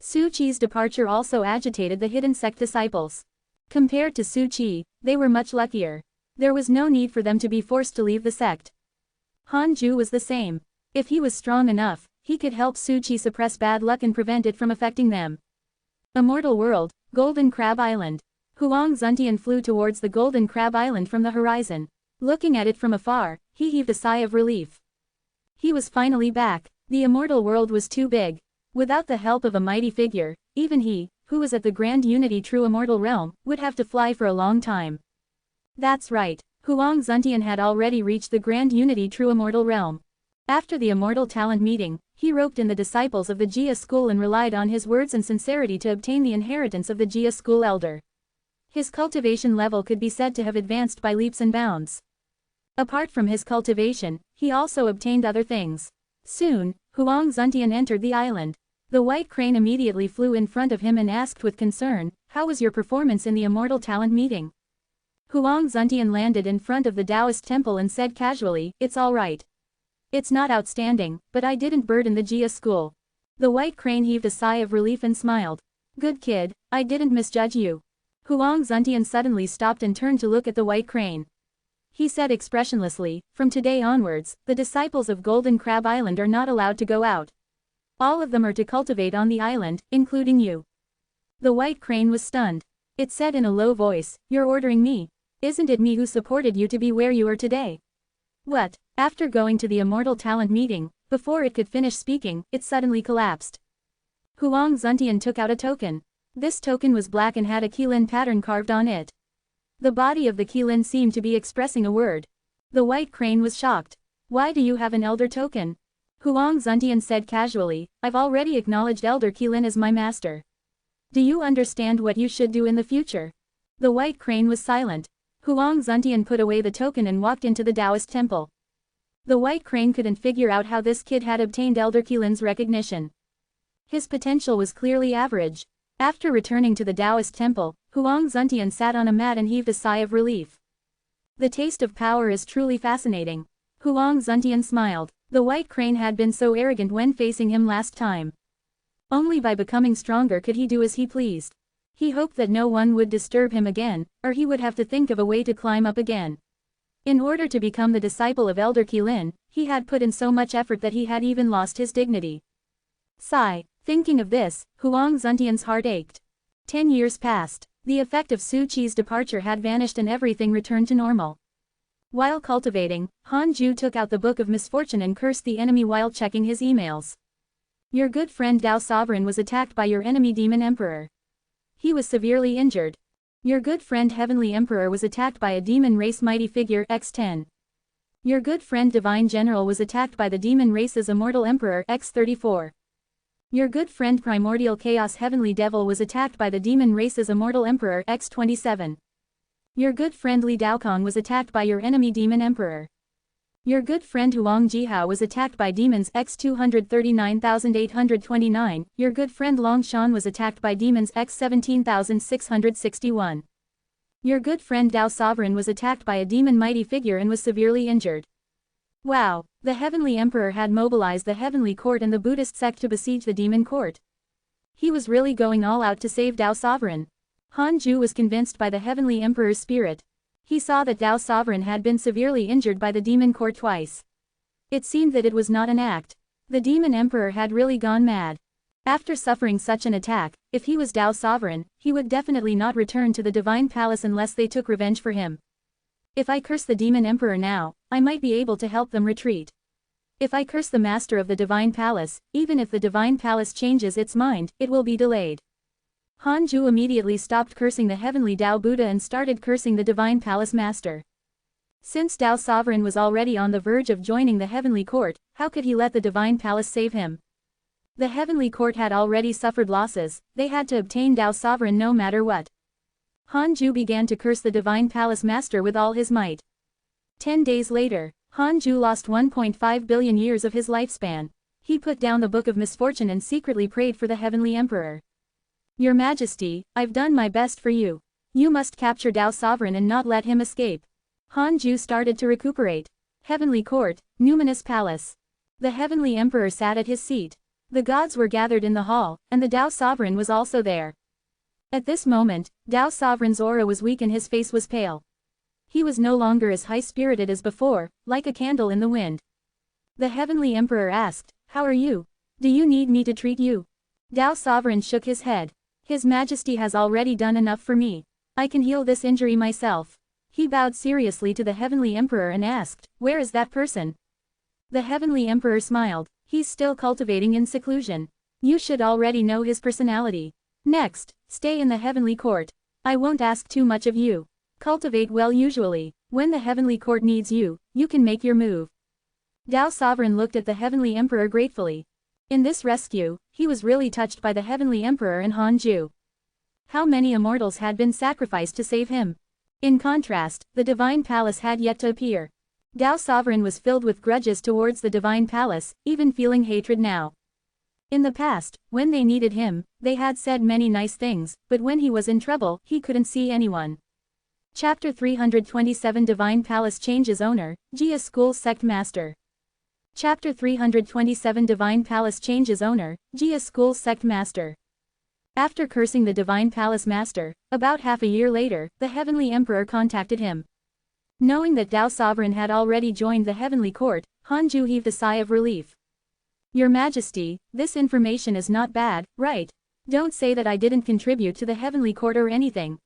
Su Qi's departure also agitated the Hidden Sect disciples. Compared to Su Qi, they were much luckier. There was no need for them to be forced to leave the sect. Hanju was the same. If he was strong enough, he could help Su Qi suppress bad luck and prevent it from affecting them. Immortal World, Golden Crab Island. Huang Zuntian flew towards the Golden Crab Island from the horizon. Looking at it from afar, he heaved a sigh of relief. He was finally back. The immortal world was too big. Without the help of a mighty figure, even he, who was at the Grand Unity True Immortal Realm, would have to fly for a long time. That's right, Huang Zuntian had already reached the Grand Unity True Immortal Realm. After the Immortal Talent meeting, he roped in the disciples of the Jia school and relied on his words and sincerity to obtain the inheritance of the Jia school elder. His cultivation level could be said to have advanced by leaps and bounds. Apart from his cultivation, he also obtained other things. Soon, Huang Zuntian entered the island. The white crane immediately flew in front of him and asked with concern, "How was your performance in the Immortal Talent meeting?" Huang Zuntian landed in front of the Taoist temple and said casually, "It's all right. It's not outstanding, but I didn't burden the Jia school." The white crane heaved a sigh of relief and smiled. "Good kid, I didn't misjudge you." Huang Zuntian suddenly stopped and turned to look at the white crane. He said expressionlessly, "From today onwards, the disciples of Golden Crab Island are not allowed to go out. All of them are to cultivate on the island, including you." The white crane was stunned. It said in a low voice, "You're ordering me? Isn't it me who supported you to be where you are today?" What? After going to the Immortal Talent meeting, before it could finish speaking, it suddenly collapsed. Huang Zuntian took out a token. This token was black and had a Qilin pattern carved on it. The body of the Qilin seemed to be expressing a word. The white crane was shocked. "Why do you have an elder token?" Huang Zuntian said casually, "I've already acknowledged Elder Qilin as my master. Do you understand what you should do in the future?" The white crane was silent. Huang Zuntian put away the token and walked into the Taoist temple. The white crane couldn't figure out how this kid had obtained Elder Qilin's recognition. His potential was clearly average. After returning to the Taoist temple, Huang Zuntian sat on a mat and heaved a sigh of relief. The taste of power is truly fascinating. Huang Zuntian smiled. The white crane had been so arrogant when facing him last time. Only by becoming stronger could he do as he pleased. He hoped that no one would disturb him again, or he would have to think of a way to climb up again. In order to become the disciple of Elder Qilin, he had put in so much effort that he had even lost his dignity. Sigh. Thinking of this, Huang Zuntian's heart ached. 10 years passed. The effect of Su Qi's departure had vanished and everything returned to normal. While cultivating, Hanju took out the Book of Misfortune and cursed the enemy while checking his emails. Your good friend Dao Sovereign was attacked by your enemy Demon Emperor. He was severely injured. Your good friend Heavenly Emperor was attacked by a demon race mighty figure X10. Your good friend Divine General was attacked by the demon race's Immortal Emperor X34. Your good friend Primordial Chaos Heavenly Devil was attacked by the demon race's Immortal Emperor X27. Your good friend Li Daokong was attacked by your enemy Demon Emperor. Your good friend Huang Jihao was attacked by demons X239829. Your good friend Long Shan was attacked by demons X17661. Your good friend Dao Sovereign was attacked by a demon mighty figure and was severely injured. Wow, the Heavenly Emperor had mobilized the Heavenly Court and the Buddhist sect to besiege the Demon Court. He was really going all out to save Dao Sovereign. Hanju was convinced by the Heavenly Emperor's spirit. He saw that Dao Sovereign had been severely injured by the Demon Court twice. It seemed that it was not an act. The Demon Emperor had really gone mad. After suffering such an attack, if he was Dao Sovereign, he would definitely not return to the Divine Palace unless they took revenge for him. If I curse the Demon Emperor now, I might be able to help them retreat. If I curse the Master of the Divine Palace, even if the Divine Palace changes its mind, it will be delayed. Hanju immediately stopped cursing the Heavenly Tao Buddha and started cursing the Divine Palace Master. Since Dao Sovereign was already on the verge of joining the heavenly court, how could he let the divine palace save him? The heavenly court had already suffered losses, they had to obtain Dao Sovereign no matter what. Hanju began to curse the divine palace master with all his might. 10 days later, Hanju lost 1.5 billion years of his lifespan. He put down the Book of Misfortune and secretly prayed for the heavenly emperor. Your Majesty, I've done my best for you. You must capture Dao Sovereign and not let him escape. Hanju started to recuperate. Heavenly Court, Numinous Palace. The heavenly emperor sat at his seat. The gods were gathered in the hall, and the Dao Sovereign was also there. At this moment, Dao Sovereign's aura was weak and his face was pale. He was no longer as high-spirited as before, like a candle in the wind. The heavenly emperor asked, "How are you? Do you need me to treat you?" Dao Sovereign shook his head. His Majesty has already done enough for me. I can heal this injury myself. He bowed seriously to the heavenly emperor and asked, "Where is that person?" The heavenly emperor smiled. He's still cultivating in seclusion. You should already know his personality. Next, stay in the heavenly court. I won't ask too much of you. Cultivate well usually. When the heavenly court needs you, you can make your move. Dao Sovereign looked at the heavenly emperor gratefully. In this rescue, he was really touched by the heavenly emperor and Hanju. How many immortals had been sacrificed to save him? In contrast, the divine palace had yet to appear. Dao Sovereign was filled with grudges towards the divine palace, even feeling hatred now. In the past, when they needed him, they had said many nice things, but when he was in trouble, he couldn't see anyone. Chapter 327 Divine Palace Changes Owner, Jia School Sect Master. Chapter 327 Divine Palace Changes Owner, Jia School Sect Master. After cursing the divine palace master, about half a year later, the heavenly emperor contacted him. Knowing that Dao Sovereign had already joined the heavenly court, Hanju heaved a sigh of relief. Your Majesty, this information is not bad, right? Don't say that I didn't contribute to the heavenly court or anything.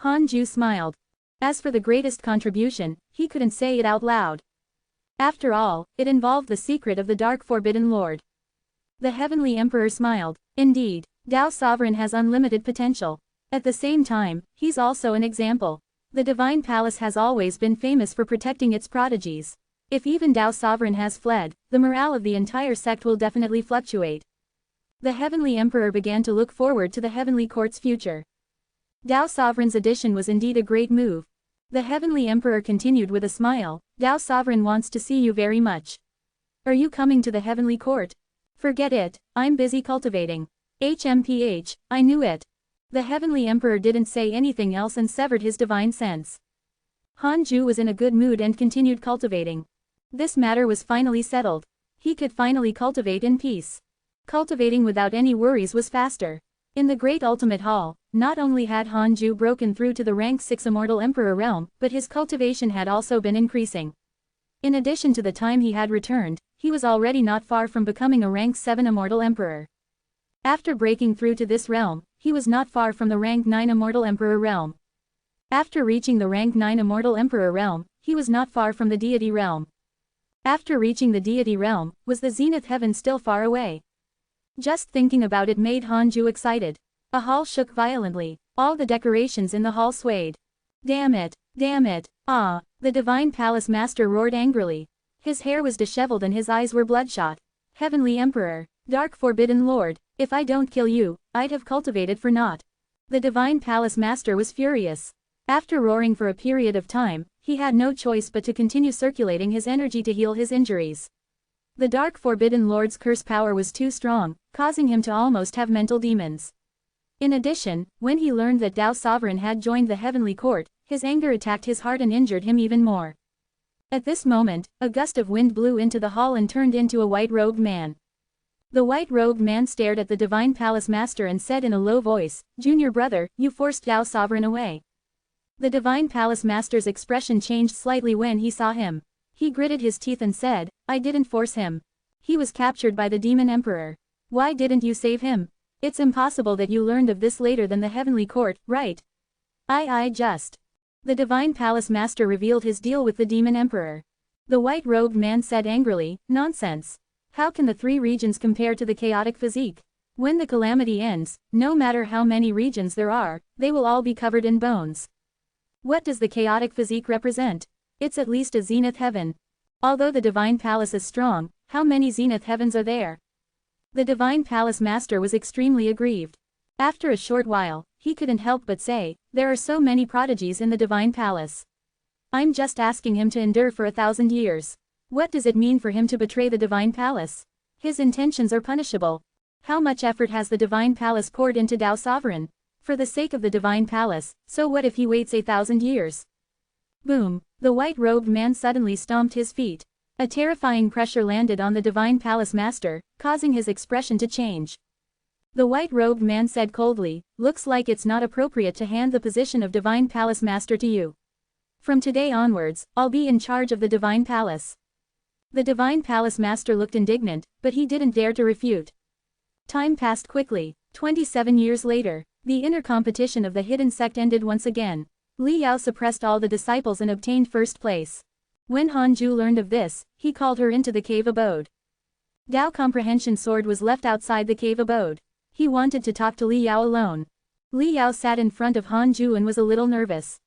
Hanju smiled. As for the greatest contribution, he couldn't say it out loud. After all, it involved the secret of the Dark Forbidden Lord. The heavenly emperor smiled. Indeed, Dao Sovereign has unlimited potential. At the same time, he's also an example. The divine palace has always been famous for protecting its prodigies. If even Dao Sovereign has fled, the morale of the entire sect will definitely fluctuate. The heavenly emperor began to look forward to the heavenly court's future. Dao Sovereign's addition was indeed a great move. The heavenly emperor continued with a smile, Dao Sovereign wants to see you very much. Are you coming to the heavenly court? Forget it, I'm busy cultivating. HMPH, I knew it. The heavenly emperor didn't say anything else and severed his divine sense. Hanju was in a good mood and continued cultivating. This matter was finally settled. He could finally cultivate in peace. Cultivating without any worries was faster. In the Great Ultimate Hall, not only had Hanju broken through to the rank 6 Immortal Emperor realm, but his cultivation had also been increasing. In addition to the time he had returned, he was already not far from becoming a rank 7 Immortal Emperor. After breaking through to this realm, he was not far from the rank 9 Immortal Emperor realm. After reaching the rank 9 Immortal Emperor realm, he was not far from the deity realm. After reaching the deity realm, was the zenith heaven still far away? Just thinking about it made Hanju excited. A hall shook violently. All the decorations in the hall swayed. Damn it! Damn it! Ah! The divine palace master roared angrily. His hair was disheveled and his eyes were bloodshot. Heavenly Emperor, Dark Forbidden Lord, if I don't kill you, I'd have cultivated for naught. The divine palace master was furious. After roaring for a period of time, he had no choice but to continue circulating his energy to heal his injuries. The Dark Forbidden Lord's curse power was too strong, causing him to almost have mental demons. In addition, when he learned that Dao Sovereign had joined the heavenly court, his anger attacked his heart and injured him even more. At this moment, a gust of wind blew into the hall and turned into a white-robed man. The white-robed man stared at the divine palace master and said in a low voice, "Junior brother, you forced Dao Sovereign away." The divine palace master's expression changed slightly when he saw him. He gritted his teeth and said, "I didn't force him. He was captured by the demon emperor. Why didn't you save him? It's impossible that you learned of this later than the heavenly court, right?" I just. The divine palace master revealed his deal with the demon emperor. The white-robed man said angrily, "Nonsense. How can the 3 regions compare to the chaotic physique? When the calamity ends, no matter how many regions there are, they will all be covered in bones. What does the chaotic physique represent? It's at least a zenith heaven. Although the divine palace is strong, how many zenith heavens are there? The divine palace master was extremely aggrieved. After a short while, he couldn't help but say, there are so many prodigies in the divine palace. I'm just asking him to endure for 1,000 years. What does it mean for him to betray the divine palace? His intentions are punishable. How much effort has the divine palace poured into Tao Sovereign? For the sake of the divine palace, so what if he waits 1,000 years? Boom! The white-robed man suddenly stomped his feet. A terrifying pressure landed on the divine palace master, causing his expression to change. The white-robed man said coldly, looks like it's not appropriate to hand the position of divine palace master to you. From today onwards, I'll be in charge of the divine palace. The divine palace master looked indignant, but he didn't dare to refute. Time passed quickly. 27 years later, the inner competition of the hidden sect ended once again. Li Yao suppressed all the disciples and obtained first place. When Hanju learned of this, he called her into the cave abode. Dao comprehension sword was left outside the cave abode. He wanted to talk to Li Yao alone. Li Yao sat in front of Hanju and was a little nervous.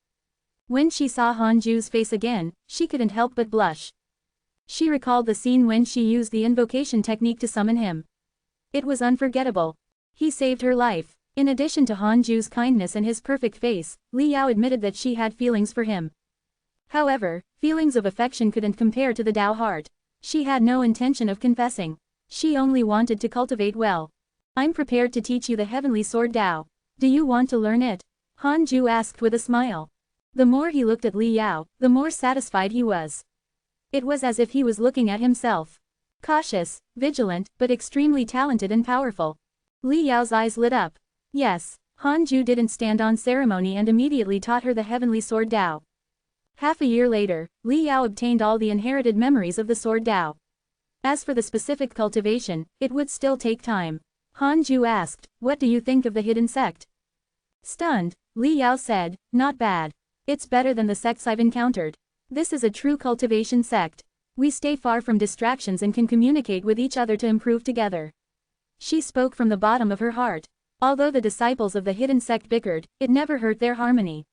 When she saw Hanju's face again, she couldn't help but blush. She recalled the scene when she used the invocation technique to summon him. It was unforgettable. He saved her life. In addition to Hanju's kindness and his perfect face, Li Yao admitted that she had feelings for him. However, feelings of affection couldn't compare to the Tao heart. She had no intention of confessing. She only wanted to cultivate well. I'm prepared to teach you the heavenly sword Tao. Do you want to learn it? Hanju asked with a smile. The more he looked at Li Yao, the more satisfied he was. It was as if he was looking at himself. Cautious, vigilant, but extremely talented and powerful. Li Yao's eyes lit up. Yes, Hanju didn't stand on ceremony and immediately taught her the heavenly sword Tao. Half a year later, Li Yao obtained all the inherited memories of the sword Tao. As for the specific cultivation, it would still take time. Hanju asked, what do you think of the hidden sect? Stunned, Li Yao said, not bad. It's better than the sects I've encountered. This is a true cultivation sect. We stay far from distractions and can communicate with each other to improve together. She spoke from the bottom of her heart. Although the disciples of the hidden sect bickered, it never hurt their harmony.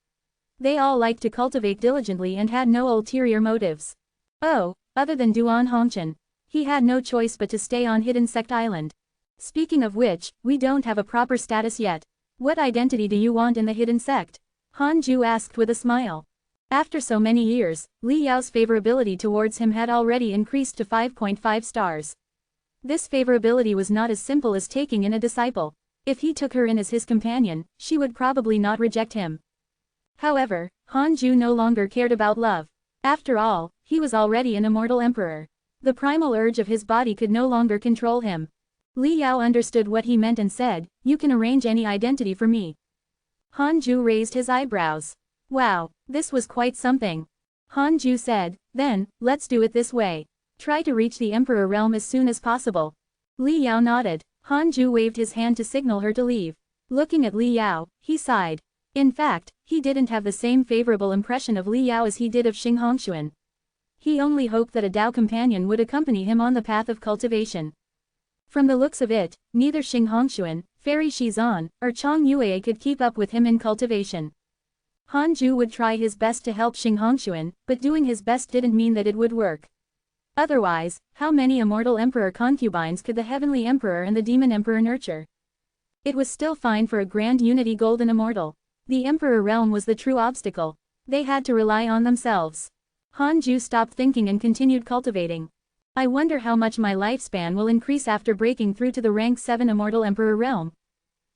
They all liked to cultivate diligently and had no ulterior motives. Oh, other than Duan Hongchen. He had no choice but to stay on Hidden Sect Island. Speaking of which, we don't have a proper status yet. What identity do you want in the hidden sect? Hanju asked with a smile. After so many years, Li Yao's favorability towards him had already increased to 5.5 stars. This favorability was not as simple as taking in a disciple. If he took her in as his companion, she would probably not reject him. However, Hanju no longer cared about love. After all, he was already an immortal emperor. The primal urge of his body could no longer control him. Li Yao understood what he meant and said, you can arrange any identity for me. Hanju raised his eyebrows. Wow, this was quite something. Hanju said, then, let's do it this way. Try to reach the emperor realm as soon as possible. Li Yao nodded. Hanju waved his hand to signal her to leave. Looking at Li Yao, he sighed. In fact, he didn't have the same favorable impression of Li Yao as he did of Xing Hongxuan. He only hoped that a Tao companion would accompany him on the path of cultivation. From the looks of it, neither Xing Hongxuan, Fairy Shizan, or Chang Yue could keep up with him in cultivation. Hanju would try his best to help Xing Hongxuan, but doing his best didn't mean that it would work. Otherwise, how many immortal emperor concubines could the heavenly emperor and the demon emperor nurture? It was still fine for a grand unity golden immortal. The emperor realm was the true obstacle. They had to rely on themselves. Hanju stopped thinking and continued cultivating. I wonder how much my lifespan will increase after breaking through to the rank 7 immortal emperor realm.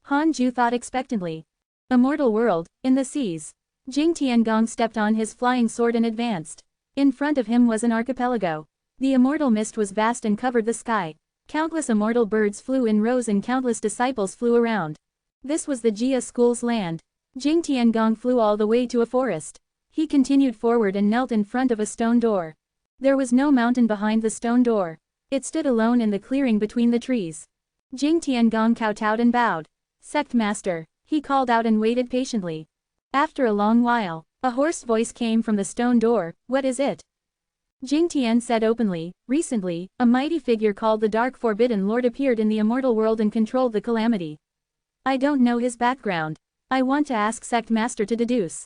Hanju thought expectantly. Immortal world, in the seas. Jing Tiangong stepped on his flying sword and advanced. In front of him was an archipelago. The immortal mist was vast and covered the sky. Countless immortal birds flew in rows and countless disciples flew around. This was the Jia school's land. Jing Tiangong flew all the way to a forest. He continued forward and knelt in front of a stone door. There was no mountain behind the stone door. It stood alone in the clearing between the trees. Jing Tiangong kowtowed and bowed. Sect master, he called out and waited patiently. After a long while, a hoarse voice came from the stone door, what is it? Jing Tian said openly, recently, a mighty figure called the Dark Forbidden Lord appeared in the immortal world and controlled the calamity. I don't know his background. I want to ask Sect Master to deduce.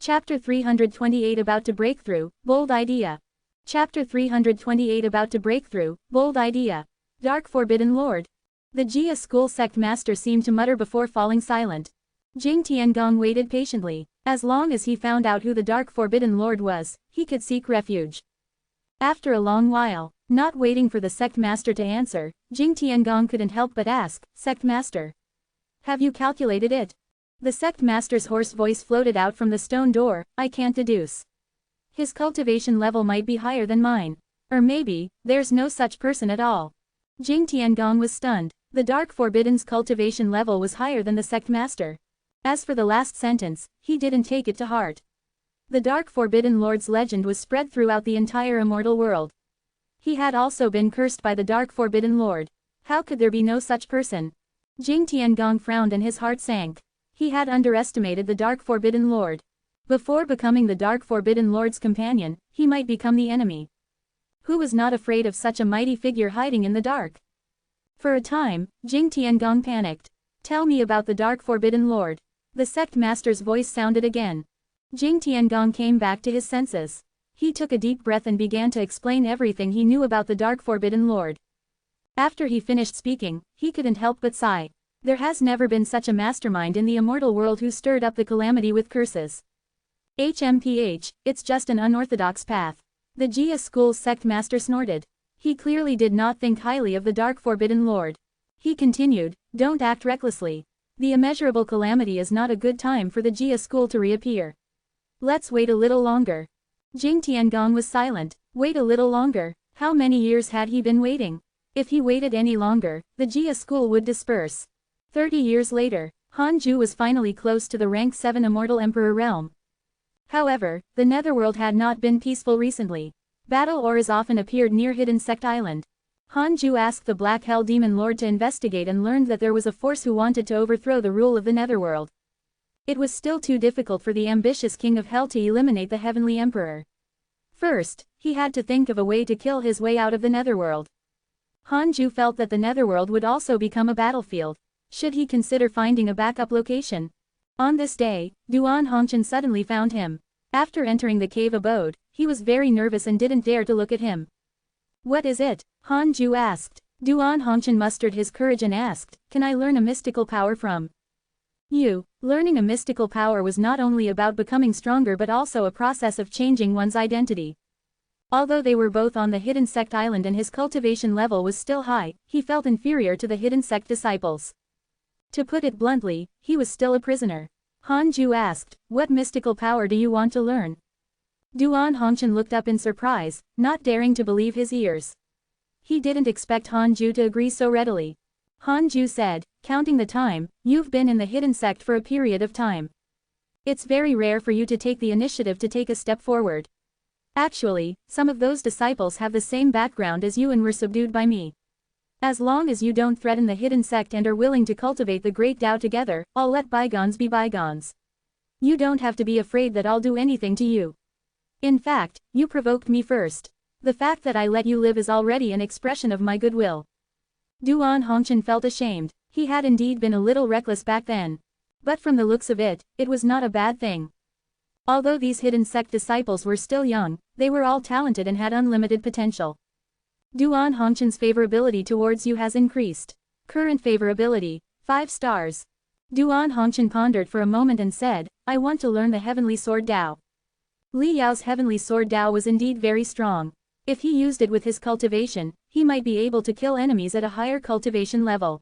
Chapter 328 About to break through, bold idea. Chapter 328 About to break through, bold idea. Dark Forbidden Lord. The Jia school sect master seemed to mutter before falling silent. Jing Tiangong waited patiently. As long as he found out who the Dark Forbidden Lord was, he could seek refuge. After a long while, not waiting for the sect master to answer, Jing Tiangong couldn't help but ask, "Sect master, have you calculated it?" The sect master's hoarse voice floated out from the stone door, "I can't deduce. His cultivation level might be higher than mine. Or maybe, there's no such person at all." Jing Tiangong was stunned. The Dark Forbidden's cultivation level was higher than the sect master. As for the last sentence, he didn't take it to heart. The Dark Forbidden Lord's legend was spread throughout the entire immortal world. He had also been cursed by the Dark Forbidden Lord. How could there be no such person? Jing Tiangong frowned and his heart sank. He had underestimated the Dark Forbidden Lord. Before becoming the Dark Forbidden Lord's companion, he might become the enemy. Who was not afraid of such a mighty figure hiding in the dark? For a time, Jing Tiangong panicked. "Tell me about the Dark Forbidden Lord." The sect master's voice sounded again. Jing Tiangong came back to his senses. He took a deep breath and began to explain everything he knew about the Dark Forbidden Lord. After he finished speaking, he couldn't help but sigh. There has never been such a mastermind in the immortal world who stirred up the calamity with curses. HMPH, it's just an unorthodox path. The Jia school's sect master snorted. He clearly did not think highly of the Dark Forbidden Lord. He continued, "Don't act recklessly. The immeasurable calamity is not a good time for the Jia school to reappear. Let's wait a little longer." Jing Tiangong was silent. Wait a little longer. How many years had he been waiting? If he waited any longer, the Jia school would disperse. 30 years later, Hanju was finally close to the rank 7 immortal emperor realm. However, the netherworld had not been peaceful recently. Battle auras often appeared near Hidden Sect Island. Hanju asked the Black Hell Demon Lord to investigate and learned that there was a force who wanted to overthrow the rule of the netherworld. It was still too difficult for the ambitious King of Hell to eliminate the Heavenly Emperor. First, he had to think of a way to kill his way out of the netherworld. Hanju felt that the netherworld would also become a battlefield. Should he consider finding a backup location? On this day, Duan Hongchen suddenly found him. After entering the cave abode, he was very nervous and didn't dare to look at him. "What is it?" Hanju asked. Duan Hongchen mustered his courage and asked, "Can I learn a mystical power from you?" Learning a mystical power was not only about becoming stronger but also a process of changing one's identity. Although they were both on the Hidden Sect Island and his cultivation level was still high, he felt inferior to the Hidden Sect disciples. To put it bluntly, he was still a prisoner. Hanju asked, "What mystical power do you want to learn?" Duan Hongchen looked up in surprise, not daring to believe his ears. He didn't expect Hanju to agree so readily. Hanju said, "Counting the time, you've been in the Hidden Sect for a period of time. It's very rare for you to take the initiative to take a step forward. Actually, some of those disciples have the same background as you and were subdued by me. As long as you don't threaten the Hidden Sect and are willing to cultivate the Great Tao together, I'll let bygones be bygones. You don't have to be afraid that I'll do anything to you. In fact, you provoked me first. The fact that I let you live is already an expression of my goodwill." Duan Hongchen felt ashamed. He had indeed been a little reckless back then. But from the looks of it, it was not a bad thing. Although these Hidden Sect disciples were still young, they were all talented and had unlimited potential. Duan Hongchen's favorability towards you has increased. Current favorability, 5 stars. Duan Hongchen pondered for a moment and said, "I want to learn the Heavenly Sword Tao." Li Yao's Heavenly Sword Tao was indeed very strong. If he used it with his cultivation, he might be able to kill enemies at a higher cultivation level.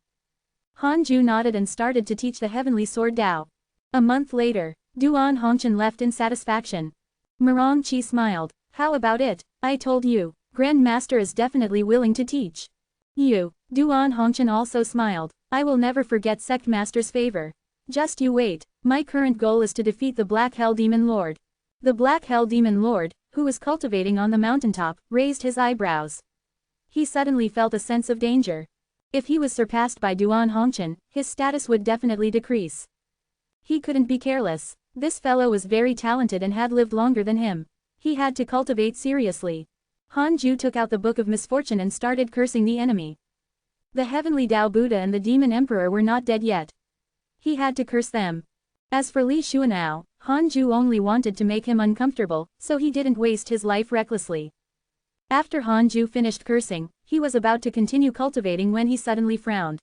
Hanju nodded and started to teach the Heavenly Sword Tao. A month later, Duan Hongchen left in satisfaction. Murong Qi smiled. "How about it? I told you. Grand Master is definitely willing to teach you." Duan Hongchen also smiled. "I will never forget Sect Master's favor. Just you wait. My current goal is to defeat the Black Hell Demon Lord." The Black Hell Demon Lord, who was cultivating on the mountaintop, raised his eyebrows. He suddenly felt a sense of danger. If he was surpassed by Duan Hongchen, his status would definitely decrease. He couldn't be careless. This fellow was very talented and had lived longer than him. He had to cultivate seriously. Hanju took out the Book of Misfortune and started cursing the enemy. The Heavenly Tao Buddha and the Demon Emperor were not dead yet. He had to curse them. As for Li Xuanao, Hanju only wanted to make him uncomfortable, so he didn't waste his life recklessly. After Hanju finished cursing, he was about to continue cultivating when he suddenly frowned.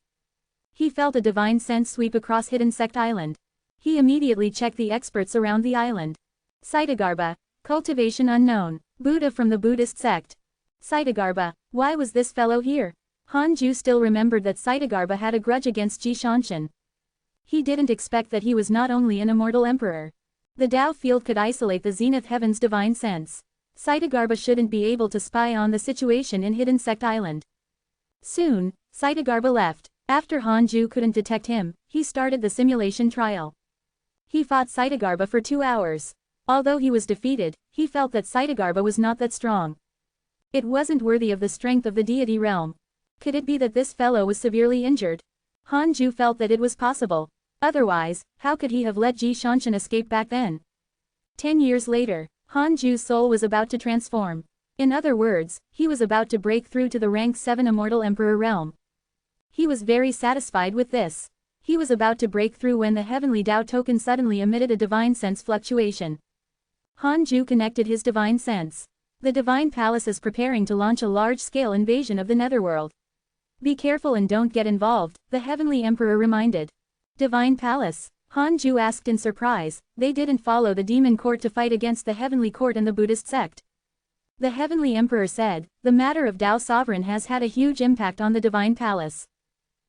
He felt a divine sense sweep across Hidden Sect Island. He immediately checked the experts around the island. Saitagarba, cultivation unknown, Buddha from the Buddhist sect. Saitagarba, why was this fellow here? Hanju still remembered that Saitagarba had a grudge against Ji Shanshan. He didn't expect that he was not only an immortal emperor. The Tao field could isolate the Zenith Heaven's divine sense. Saitagarba shouldn't be able to spy on the situation in Hidden Sect Island. Soon, Saitagarba left. After Hanju couldn't detect him, he started the simulation trial. He fought Saitagarba for 2 hours. Although he was defeated, he felt that Saitagarba was not that strong. It wasn't worthy of the strength of the deity realm. Could it be that this fellow was severely injured? Hanju felt that it was possible. Otherwise, how could he have let Ji Shanshan escape back then? 10 years later, Hanju's soul was about to transform. In other words, he was about to break through to the rank 7 immortal emperor realm. He was very satisfied with this. He was about to break through when the heavenly Tao token suddenly emitted a divine sense fluctuation. Hanju connected his divine sense. The divine palace is preparing to launch a large-scale invasion of the netherworld. Be careful and don't get involved, the heavenly emperor reminded. Divine palace? Hanju asked in surprise. They didn't follow the demon court to fight against the heavenly court and the Buddhist sect. The heavenly emperor said, the matter of Tao sovereign has had a huge impact on the divine palace.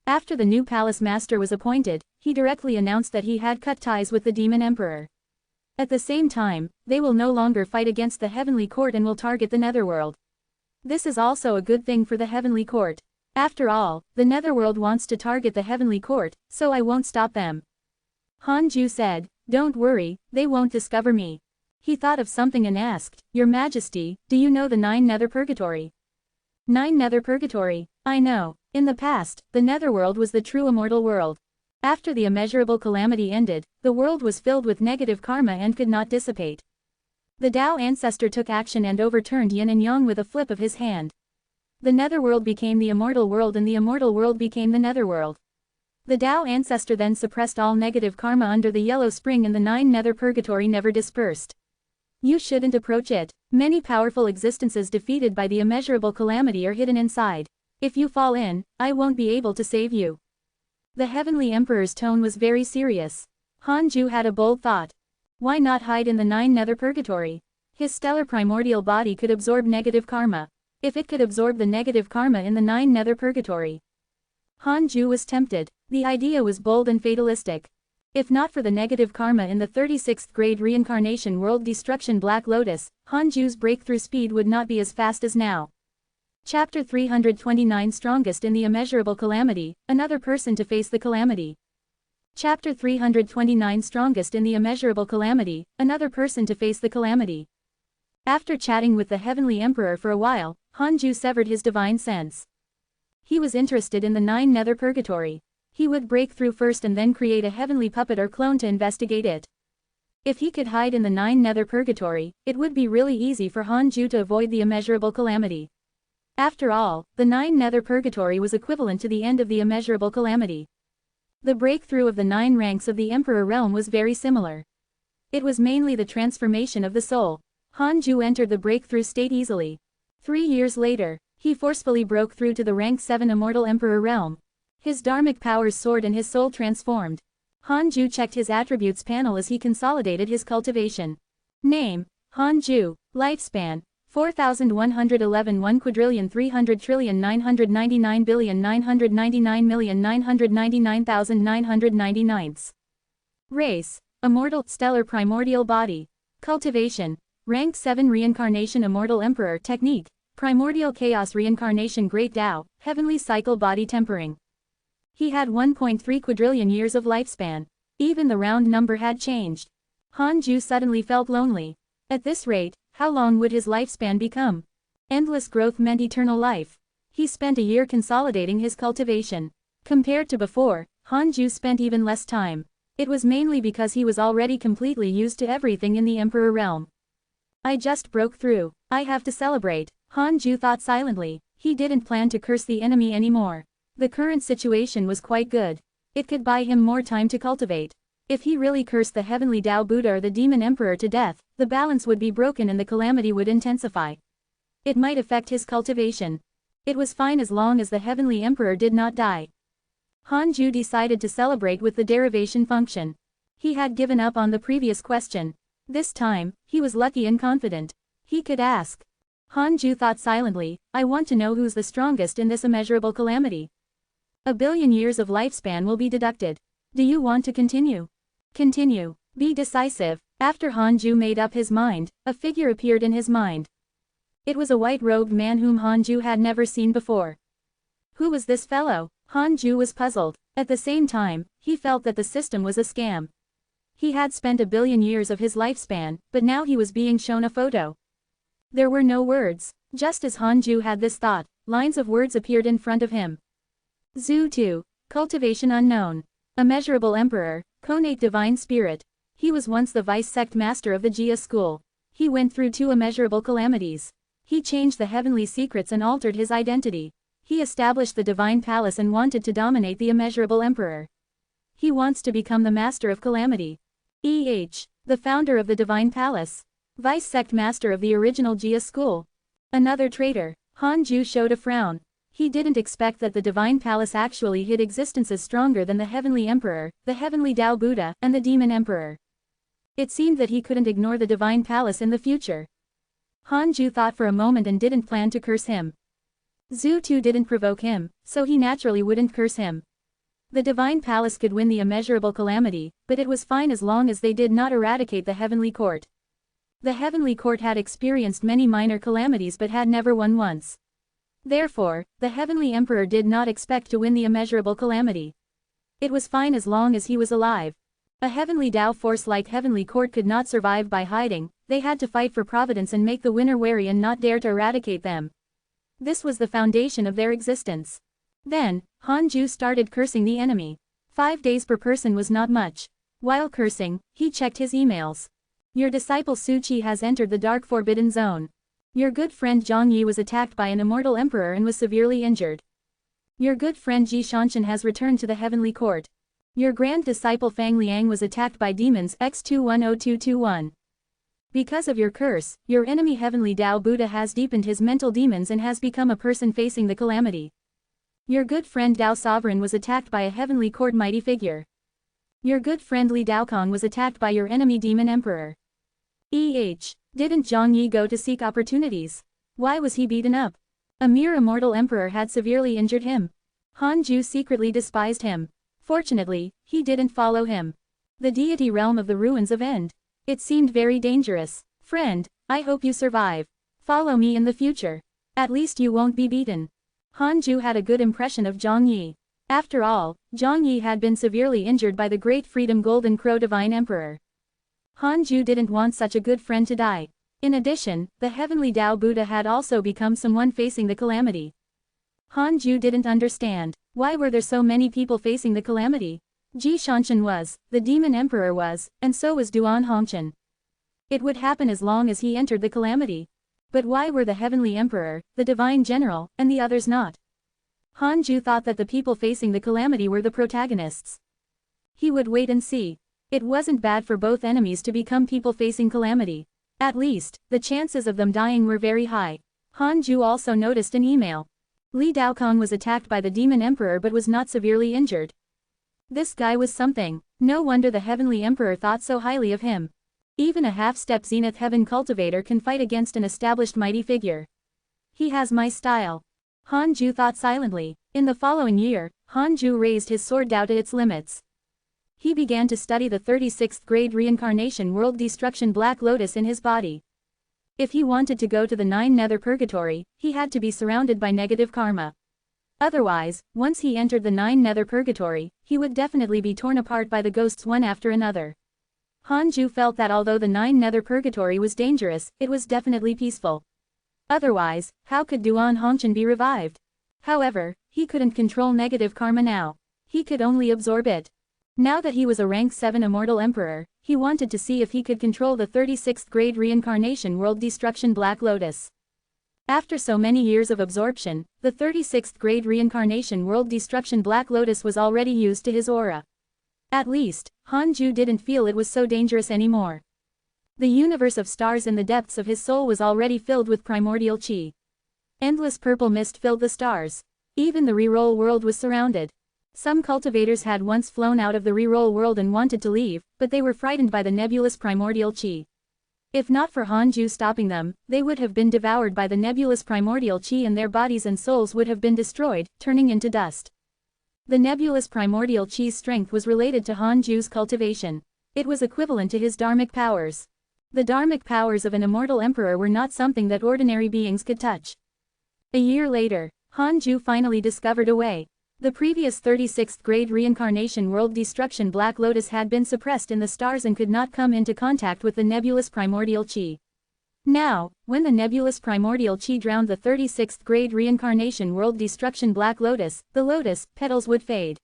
After the new palace master was appointed, he directly announced that he had cut ties with the demon emperor. At the same time, they will no longer fight against the heavenly court and will target the netherworld. This is also a good thing for the heavenly court. After all, the netherworld wants to target the heavenly court, so I won't stop them. Hanju said, don't worry, they won't discover me. He thought of something and asked, Your Majesty, do you know the 9 nether purgatory? 9 nether purgatory, I know. In the past, the netherworld was the true immortal world. After the immeasurable calamity ended, the world was filled with negative karma and could not dissipate. The Tao ancestor took action and overturned yin and yang with a flip of his hand. The netherworld became the immortal world and the immortal world became the netherworld. The Tao ancestor then suppressed all negative karma under the yellow spring and the 9 nether purgatory never dispersed. You shouldn't approach it. Many powerful existences defeated by the immeasurable calamity are hidden inside. If you fall in, I won't be able to save you. The heavenly emperor's tone was very serious. Hanju had a bold thought. Why not hide in the 9 nether purgatory? His stellar primordial body could absorb negative karma. If it could absorb the negative karma in the 9 nether purgatory. Hanju was tempted. The idea was bold and fatalistic. If not for the negative karma in the 36th grade reincarnation world destruction Black Lotus, Hanju's breakthrough speed would not be as fast as now. Chapter 329 Strongest in the Immeasurable Calamity, Another Person to Face the Calamity. Chapter 329 Strongest in the Immeasurable Calamity, Another Person to Face the Calamity. After chatting with the Heavenly Emperor for a while, Hanju severed his divine sense. He was interested in the 9 nether purgatory. He would break through first and then create a heavenly puppet or clone to investigate it. If he could hide in the 9 nether purgatory, it would be really easy for Hanju to avoid the immeasurable calamity. After all, the 9 nether purgatory was equivalent to the end of the immeasurable calamity. The breakthrough of the 9 ranks of the Emperor realm was very similar. It was mainly the transformation of the soul. Hanju entered the breakthrough state easily. 3 years later, he forcefully broke through to the rank 7 immortal Emperor realm. His dharmic powers soared and his soul transformed. Hanju checked his attributes panel as he consolidated his cultivation. Name: Hanju. Lifespan: 4111 1,300,999,999,999,999. Race: Immortal Stellar Primordial Body. Cultivation: Rank 7 Reincarnation Immortal Emperor Technique: Primordial Chaos Reincarnation Great Tao, Heavenly Cycle Body Tempering. He had 1.3 quadrillion years of lifespan. Even the round number had changed. Hanju suddenly felt lonely. At this rate, how long would his lifespan become? Endless growth meant eternal life. He spent a year consolidating his cultivation. Compared to before, Hanju spent even less time. It was mainly because he was already completely used to everything in the Emperor realm. I just broke through. I have to celebrate. Hanju thought silently. He didn't plan to curse the enemy anymore. The current situation was quite good. It could buy him more time to cultivate. If he really cursed the heavenly Tao Buddha or the demon emperor to death, the balance would be broken and the calamity would intensify. It might affect his cultivation. It was fine as long as the heavenly emperor did not die. Hanju decided to celebrate with the derivation function. He had given up on the previous question. This time, he was lucky and confident. He could ask. Hanju thought silently, I want to know who's the strongest in this immeasurable calamity. 1 billion years of lifespan will be deducted. Do you want to continue? Continue. Be decisive. After Hanju made up his mind, a figure appeared in his mind. It was a white-robed man whom Hanju had never seen before. Who was this fellow? Hanju was puzzled. At the same time, he felt that the system was a scam. He had spent 1 billion years of his lifespan, but now he was being shown a photo. There were no words. Just as Hanju had this thought, lines of words appeared in front of him. Zhu 2. Cultivation unknown. Immeasurable Emperor, Connate Divine Spirit. He was once the vice-sect master of the Jia school. He went through 2 immeasurable calamities. He changed the heavenly secrets and altered his identity. He established the divine palace and wanted to dominate the immeasurable emperor. He wants to become the master of calamity. The founder of the divine palace. Vice-sect master of the original Jia school. Another traitor. Hanju showed a frown. He didn't expect that the divine palace actually hid existences stronger than the heavenly emperor, the heavenly Tao Buddha, and the demon emperor. It seemed that he couldn't ignore the divine palace in the future. Hanju thought for a moment and didn't plan to curse him. Zhu 2 didn't provoke him, so he naturally wouldn't curse him. The divine palace could win the immeasurable calamity, but it was fine as long as they did not eradicate the heavenly court. The heavenly court had experienced many minor calamities but had never won once. Therefore, the heavenly emperor did not expect to win the immeasurable calamity. It was fine as long as he was alive. A heavenly Tao force like heavenly court could not survive by hiding, they had to fight for Providence and make the winner wary and not dare to eradicate them. This was the foundation of their existence. Then, Hanju started cursing the enemy. 5 days per person was not much. While cursing, he checked his emails. Your disciple Su Qi has entered the dark forbidden zone. Your good friend Zhang Yi was attacked by an immortal emperor and was severely injured. Your good friend Ji Shanshan has returned to the heavenly court. Your grand disciple Fang Liang was attacked by demons X210221. Because of your curse, your enemy heavenly Tao Buddha has deepened his mental demons and has become a person facing the calamity. Your good friend Tao Sovereign was attacked by a heavenly court mighty figure. Your good friend Li Daokong was attacked by your enemy demon emperor. Didn't Zhang Yi go to seek opportunities? Why was he beaten up? A mere immortal emperor had severely injured him. Hanju secretly despised him. Fortunately, he didn't follow him. The deity realm of the ruins of End. It seemed very dangerous. Friend, I hope you survive. Follow me in the future. At least you won't be beaten. Hanju had a good impression of Zhang Yi. After all, Zhang Yi had been severely injured by the Great Freedom Golden Crow Divine Emperor. Hanju didn't want such a good friend to die. In addition, the heavenly Tao Buddha had also become someone facing the calamity. Hanju didn't understand. Why were there so many people facing the calamity? Ji Shanshan was, the demon emperor was, and so was Duan Hongchen. It would happen as long as he entered the calamity. But why were the heavenly emperor, the divine general, and the others not? Hanju thought that the people facing the calamity were the protagonists. He would wait and see. It wasn't bad for both enemies to become people facing calamity. At least, the chances of them dying were very high. Hanju also noticed an email. Li Daokong was attacked by the demon emperor but was not severely injured. This guy was something. No wonder the heavenly emperor thought so highly of him. Even a half-step zenith heaven cultivator can fight against an established mighty figure. He has my style. Hanju thought silently. In the following year, Hanju raised his sword Dao to its limits. He began to study the 36th grade reincarnation world destruction Black Lotus in his body. If he wanted to go to the 9 nether purgatory, he had to be surrounded by negative karma. Otherwise, once he entered the 9 nether purgatory, he would definitely be torn apart by the ghosts one after another. Hanju felt that although the 9 nether purgatory was dangerous, it was definitely peaceful. Otherwise, how could Duan Hongchen be revived? However, he couldn't control negative karma now. He could only absorb it. Now that he was a rank 7 immortal emperor, he wanted to see if he could control the 36th grade reincarnation world destruction Black Lotus. After so many years of absorption, the 36th grade reincarnation world destruction Black Lotus was already used to his aura. At least, Hanju didn't feel it was so dangerous anymore. The universe of stars in the depths of his soul was already filled with primordial chi. Endless purple mist filled the stars. Even the reroll world was surrounded. Some cultivators had once flown out of the reroll world and wanted to leave, but they were frightened by the nebulous primordial chi. If not for Hanju stopping them, they would have been devoured by the nebulous primordial chi and their bodies and souls would have been destroyed, turning into dust. The nebulous primordial chi's strength was related to Hanju's cultivation. It was equivalent to his dharmic powers. The dharmic powers of an immortal emperor were not something that ordinary beings could touch. A year later, Hanju finally discovered a way. The previous 36th grade reincarnation world destruction Black Lotus had been suppressed in the stars and could not come into contact with the nebulous primordial chi. Now, when the nebulous primordial chi drowned the 36th grade reincarnation world destruction Black Lotus, the lotus petals would fade.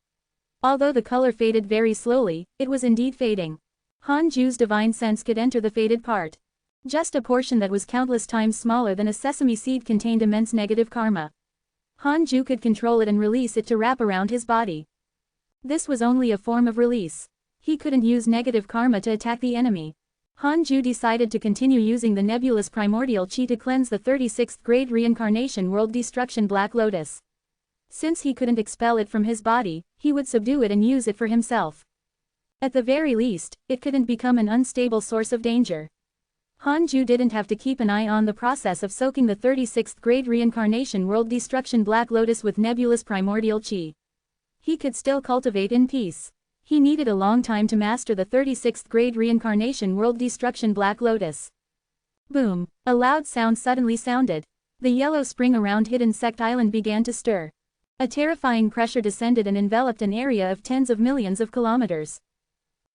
Although the color faded very slowly, it was indeed fading. Hanju's divine sense could enter the faded part. Just a portion that was countless times smaller than a sesame seed contained immense negative karma. Hanju could control it and release it to wrap around his body. This was only a form of release. He couldn't use negative karma to attack the enemy. Hanju decided to continue using the nebulous primordial chi to cleanse the 36th grade reincarnation world destruction Black Lotus. Since he couldn't expel it from his body, he would subdue it and use it for himself. At the very least, it couldn't become an unstable source of danger. Hanju didn't have to keep an eye on the process of soaking the 36th grade reincarnation world destruction Black Lotus with nebulous primordial chi. He could still cultivate in peace. He needed a long time to master the 36th grade reincarnation world destruction Black Lotus. Boom! A loud sound suddenly sounded. The yellow spring around Hidden Sect Island began to stir. A terrifying pressure descended and enveloped an area of tens of millions of kilometers.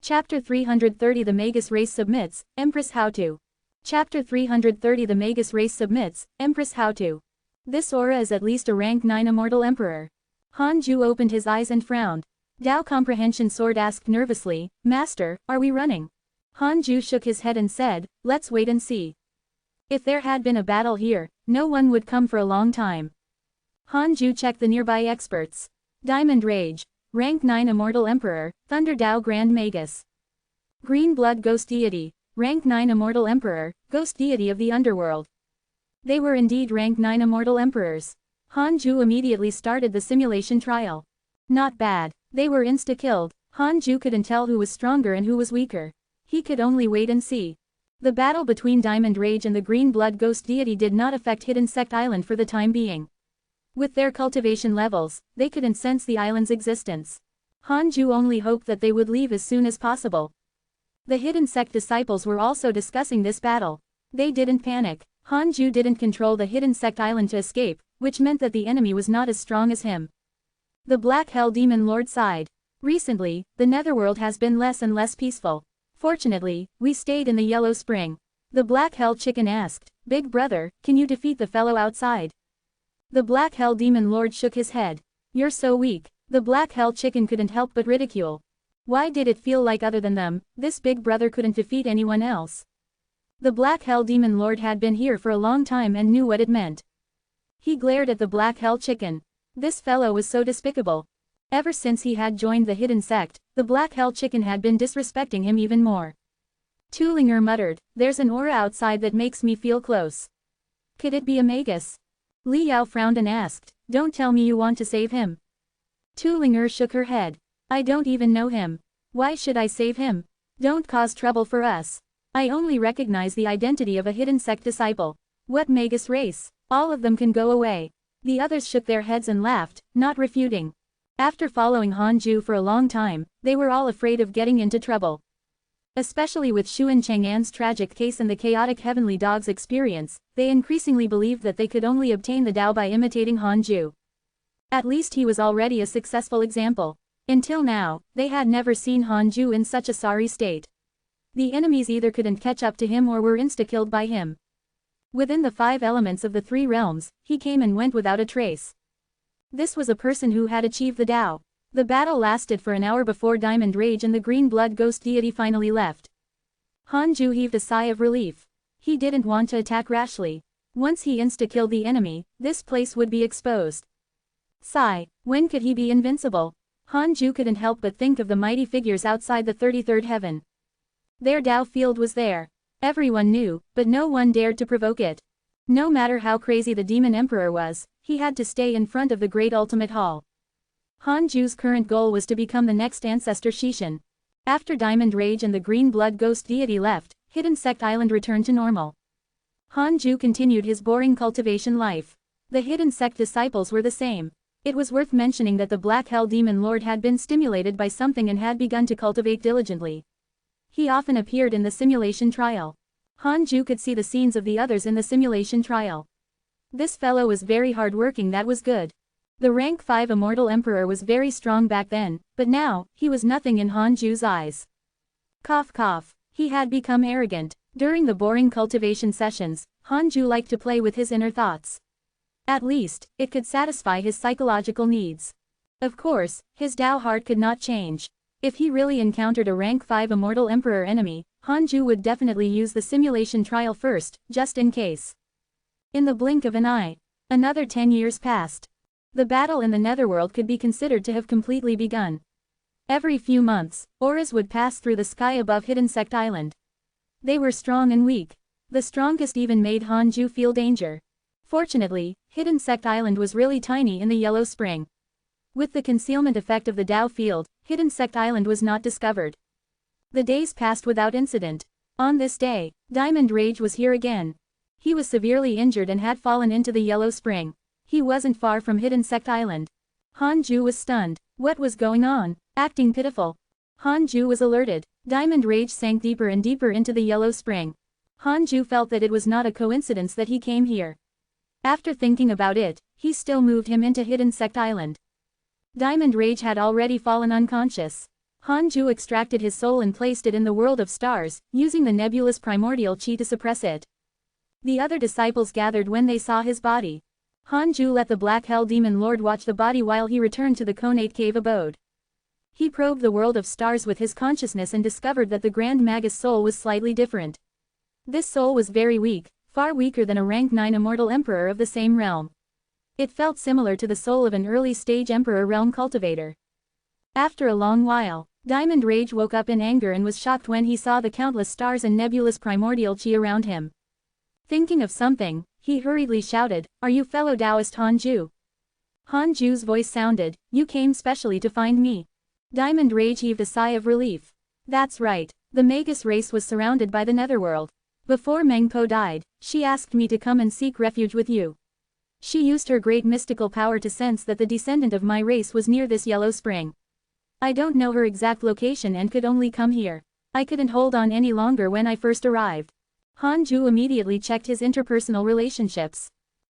Chapter 330 The Magus Race Submits, Empress How To. Chapter 330 The Magus Race Submits, Empress How To. This aura is at least a rank 9 immortal emperor. Hanju opened his eyes and frowned. Dao Comprehension Sword asked nervously, Master, are we running? Hanju shook his head and said, let's wait and see. If there had been a battle here, no one would come for a long time. Hanju checked the nearby experts. Diamond Rage, rank 9 immortal emperor, Thunder Dao Grand Magus. Green Blood Ghost Deity, rank 9 immortal emperor, ghost deity of the underworld. They were indeed rank 9 immortal emperors. Hanju immediately started the simulation trial. Not bad. They were insta-killed. Hanju couldn't tell who was stronger and who was weaker. He could only wait and see. The battle between Diamond Rage and the Green Blood Ghost Deity did not affect Hidden Sect Island for the time being. With their cultivation levels, they couldn't sense the island's existence. Hanju only hoped that they would leave as soon as possible. The Hidden Sect disciples were also discussing this battle. They didn't panic. Hanju didn't control the Hidden Sect Island to escape, which meant that the enemy was not as strong as him. The Black Hell Demon Lord sighed. Recently, the Netherworld has been less and less peaceful. Fortunately, we stayed in the Yellow Spring. The Black Hell Chicken asked, Big Brother, can you defeat the fellow outside? The Black Hell Demon Lord shook his head. You're so weak. The Black Hell Chicken couldn't help but ridicule. Why did it feel like other than them, this Big Brother couldn't defeat anyone else? The Black Hell Demon Lord had been here for a long time and knew what it meant. He glared at the Black Hell Chicken. This fellow was so despicable. Ever since he had joined the Hidden Sect, the Black Hell Chicken had been disrespecting him even more. Tulinger muttered, there's an aura outside that makes me feel close. Could it be a magus? Li Yao frowned and asked, don't tell me you want to save him. Tulinger shook her head. I don't even know him. Why should I save him? Don't cause trouble for us. I only recognize the identity of a Hidden Sect disciple. What magus race? All of them can go away. The others shook their heads and laughed, not refuting. After following Hanju for a long time, they were all afraid of getting into trouble. Especially with Xuan Chang'an's tragic case and the chaotic Heavenly Dog's experience, they increasingly believed that they could only obtain the Dao by imitating Hanju. At least he was already a successful example. Until now, they had never seen Hanju in such a sorry state. The enemies either couldn't catch up to him or were insta-killed by him. Within the 5 elements of the 3 realms, he came and went without a trace. This was a person who had achieved the Dao. The battle lasted for an hour before Diamond Rage and the Green Blood Ghost Deity finally left. Hanju heaved a sigh of relief. He didn't want to attack rashly. Once he insta-killed the enemy, this place would be exposed. Sigh, when could he be invincible? Hanju couldn't help but think of the mighty figures outside the 33rd heaven. Their Tao field was there. Everyone knew, but no one dared to provoke it. No matter how crazy the demon emperor was, he had to stay in front of the great ultimate hall. Hanju's current goal was to become the next ancestor Shishin. After Diamond Rage and the green blood ghost deity left, Hidden Sect Island returned to normal. Hanju continued his boring cultivation life. The Hidden Sect disciples were the same. It was worth mentioning that the Black Hell Demon Lord had been stimulated by something and had begun to cultivate diligently. He often appeared in the simulation trial. Hanju could see the scenes of the others in the simulation trial. This fellow was very hard-working, that was good. The rank 5 immortal emperor was very strong back then, but now, he was nothing in Hanju's eyes. Cough cough. He had become arrogant. During the boring cultivation sessions, Hanju liked to play with his inner thoughts. At least, it could satisfy his psychological needs. Of course, his Tao heart could not change. If he really encountered a rank 5 immortal emperor enemy, Hanju would definitely use the simulation trial first, just in case. In the blink of an eye, another 10 years passed. The battle in the netherworld could be considered to have completely begun. Every few months, auras would pass through the sky above Hidden Sect Island. They were strong and weak. The strongest even made Hanju feel danger. Fortunately, Hidden Sect Island was really tiny in the Yellow Spring. With the concealment effect of the Tao field, Hidden Sect Island was not discovered. The days passed without incident. On this day, Diamond Rage was here again. He was severely injured and had fallen into the Yellow Spring. He wasn't far from Hidden Sect Island. Hanju was stunned. What was going on? Acting pitiful. Hanju was alerted. Diamond Rage sank deeper and deeper into the Yellow Spring. Hanju felt that it was not a coincidence that he came here. After thinking about it, he still moved him into Hidden Sect Island. Diamond Rage had already fallen unconscious. Hanju extracted his soul and placed it in the world of stars, using the nebulous primordial chi to suppress it. The other disciples gathered when they saw his body. Hanju let the Black Hell Demon Lord watch the body while he returned to the Konate Cave abode. He probed the world of stars with his consciousness and discovered that the Grand Magus soul was slightly different. This soul was very weak, far weaker than a rank 9 immortal emperor of the same realm. It felt similar to the soul of an early-stage emperor realm cultivator. After a long while, Diamond Rage woke up in anger and was shocked when he saw the countless stars and nebulous primordial chi around him. Thinking of something, he hurriedly shouted, "Are you fellow Taoist Hanju?" Hanju's voice sounded, "You came specially to find me." Diamond Rage heaved a sigh of relief. That's right, the Magus race was surrounded by the netherworld. Before Mengpo died, she asked me to come and seek refuge with you. She used her great mystical power to sense that the descendant of my race was near this Yellow Spring. I don't know her exact location and could only come here. I couldn't hold on any longer when I first arrived. Hanju immediately checked his interpersonal relationships.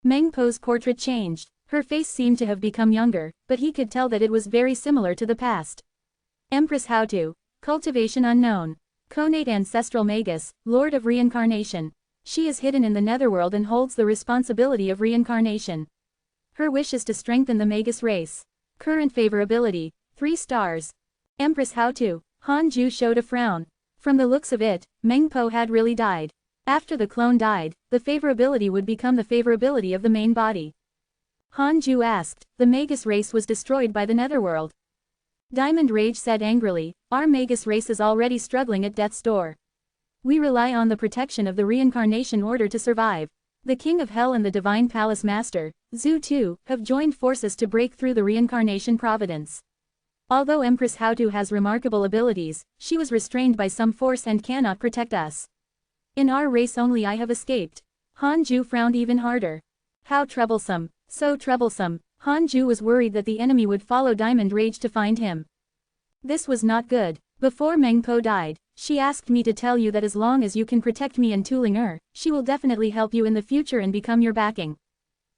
Mengpo's portrait changed. Her face seemed to have become younger, but he could tell that it was very similar to the past. Empress How to. Cultivation unknown. Konate Ancestral Magus, Lord of Reincarnation. She is hidden in the netherworld and holds the responsibility of reincarnation. Her wish is to strengthen the Magus race. Current favorability, 3 stars. Empress How to. Hanju showed a frown. From the looks of it, Mengpo had really died. After the clone died, the favorability would become the favorability of the main body. Hanju asked, the Magus race was destroyed by the netherworld. Diamond Rage said angrily, our Magus race is already struggling at death's door. We rely on the protection of the reincarnation order to survive. The King of Hell and the Divine Palace Master, Zhu Tu, have joined forces to break through the reincarnation Providence. Although Empress How to has remarkable abilities, she was restrained by some force and cannot protect us. In our race only I have escaped. Hanju frowned even harder. How troublesome, so troublesome. Hanju was worried that the enemy would follow Diamond Rage to find him. This was not good. Before Mengpo died, she asked me to tell you that as long as you can protect me and Tulinger, she will definitely help you in the future and become your backing.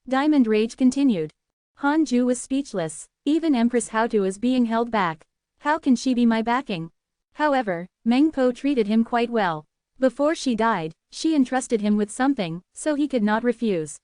Diamond Rage continued. Hanju was speechless. Even Empress How to is being held back. How can she be my backing? However, Mengpo treated him quite well. Before she died, she entrusted him with something, so he could not refuse.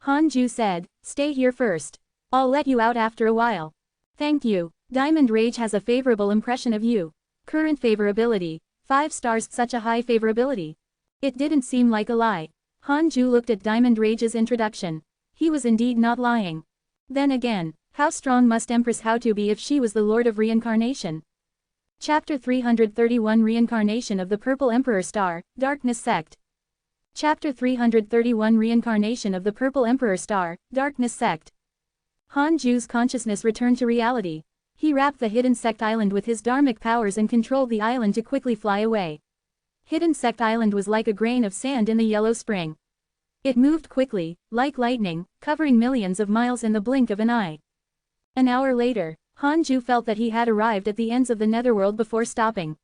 Hanju said, stay here first. I'll let you out after a while. Thank you. Diamond Rage has a favorable impression of you. Current favorability, 5 stars. Such a high favorability. It didn't seem like a lie. Hanju looked at Diamond Rage's introduction. He was indeed not lying. Then again, How strong must Empress Houtu be if she was the Lord of Reincarnation? Chapter 331 Reincarnation of the Purple Emperor Star, Darkness Sect. Chapter 331 Reincarnation of the Purple Emperor Star, Darkness Sect. Han Ju's consciousness returned to reality. He wrapped the Hidden Sect Island with his dharmic powers and controlled the island to quickly fly away. Hidden Sect Island was like a grain of sand in the yellow spring. It moved quickly, like lightning, covering millions of miles in the blink of an eye. An hour later, Han Ju felt that he had arrived at the ends of the netherworld before stopping.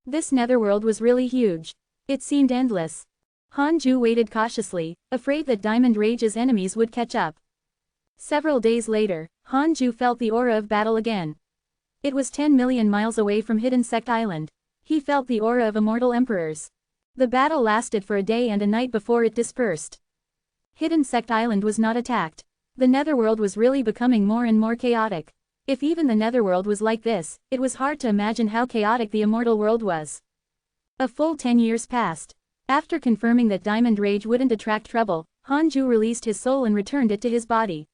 This netherworld was really huge. It seemed endless. Han Ju waited cautiously, afraid that Diamond Rage's enemies would catch up. Several days later, Han Ju felt the aura of battle again. It was 10 million miles away from Hidden Sect Island. He felt the aura of immortal emperors. The battle lasted for a day and a night before it dispersed. Hidden Sect Island was not attacked. The netherworld was really becoming more and more chaotic. If even the netherworld was like this, it was hard to imagine how chaotic the immortal world was. A full 10 years passed. After confirming that Diamond Rage wouldn't attract trouble, Han Ju released his soul and returned it to his body.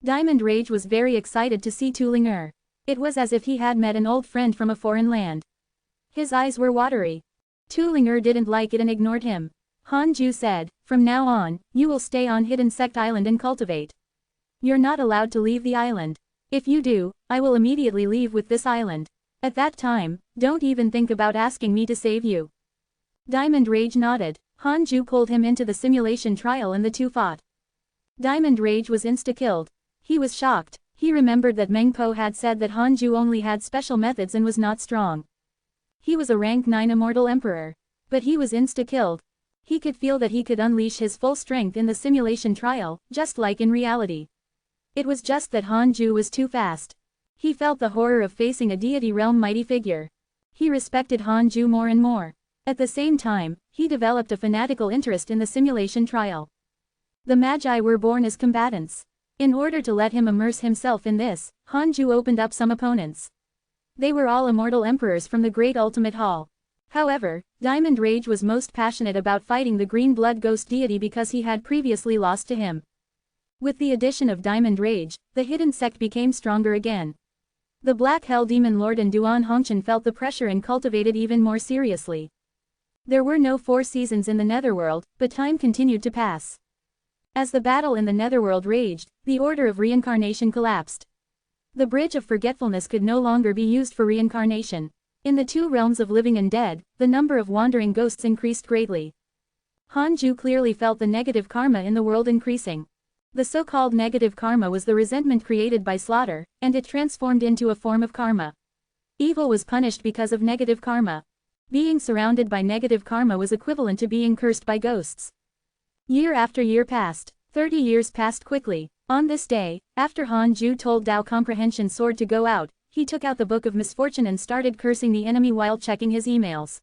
Diamond Rage was very excited to see Tu Ling. It was as if he had met an old friend from a foreign land. His eyes were watery. Tu Ling didn't like it and ignored him. Han Ju said, "From now on, you will stay on Hidden Sect Island and cultivate. You're not allowed to leave the island. If you do, I will immediately leave with this island. At that time, don't even think about asking me to save you." Diamond Rage nodded. Han Ju pulled him into the simulation trial and the two fought. Diamond Rage was insta-killed. He was shocked. He remembered that Meng Po had said that Han Ju only had special methods and was not strong. He was a rank 9 immortal emperor. But he was insta-killed. He could feel that he could unleash his full strength in the simulation trial, just like in reality. It was just that Han Ju was too fast. He felt the horror of facing a deity realm mighty figure. He respected Han Ju more and more. At the same time, he developed a fanatical interest in the simulation trial. The Magi were born as combatants. In order to let him immerse himself in this, Han Ju opened up some opponents. They were all immortal emperors from the Great Ultimate Hall. However, Diamond Rage was most passionate about fighting the Green Blood Ghost deity because he had previously lost to him. With the addition of Diamond Rage, the Hidden Sect became stronger again. The Black Hell Demon Lord and Duan Hongchen felt the pressure and cultivated even more seriously. There were no 4 seasons in the Netherworld, but time continued to pass. As the battle in the Netherworld raged, the order of reincarnation collapsed. The Bridge of Forgetfulness could no longer be used for reincarnation. In the 2 realms of living and dead, the number of wandering ghosts increased greatly. Han Ju clearly felt the negative karma in the world increasing. The so-called negative karma was the resentment created by slaughter, and it transformed into a form of karma. Evil was punished because of negative karma. Being surrounded by negative karma was equivalent to being cursed by ghosts. Year after year passed. 30 years passed quickly. On this day, after Han Ju told Dao Comprehension Sword to go out, he took out the Book of Misfortune and started cursing the enemy while checking his emails.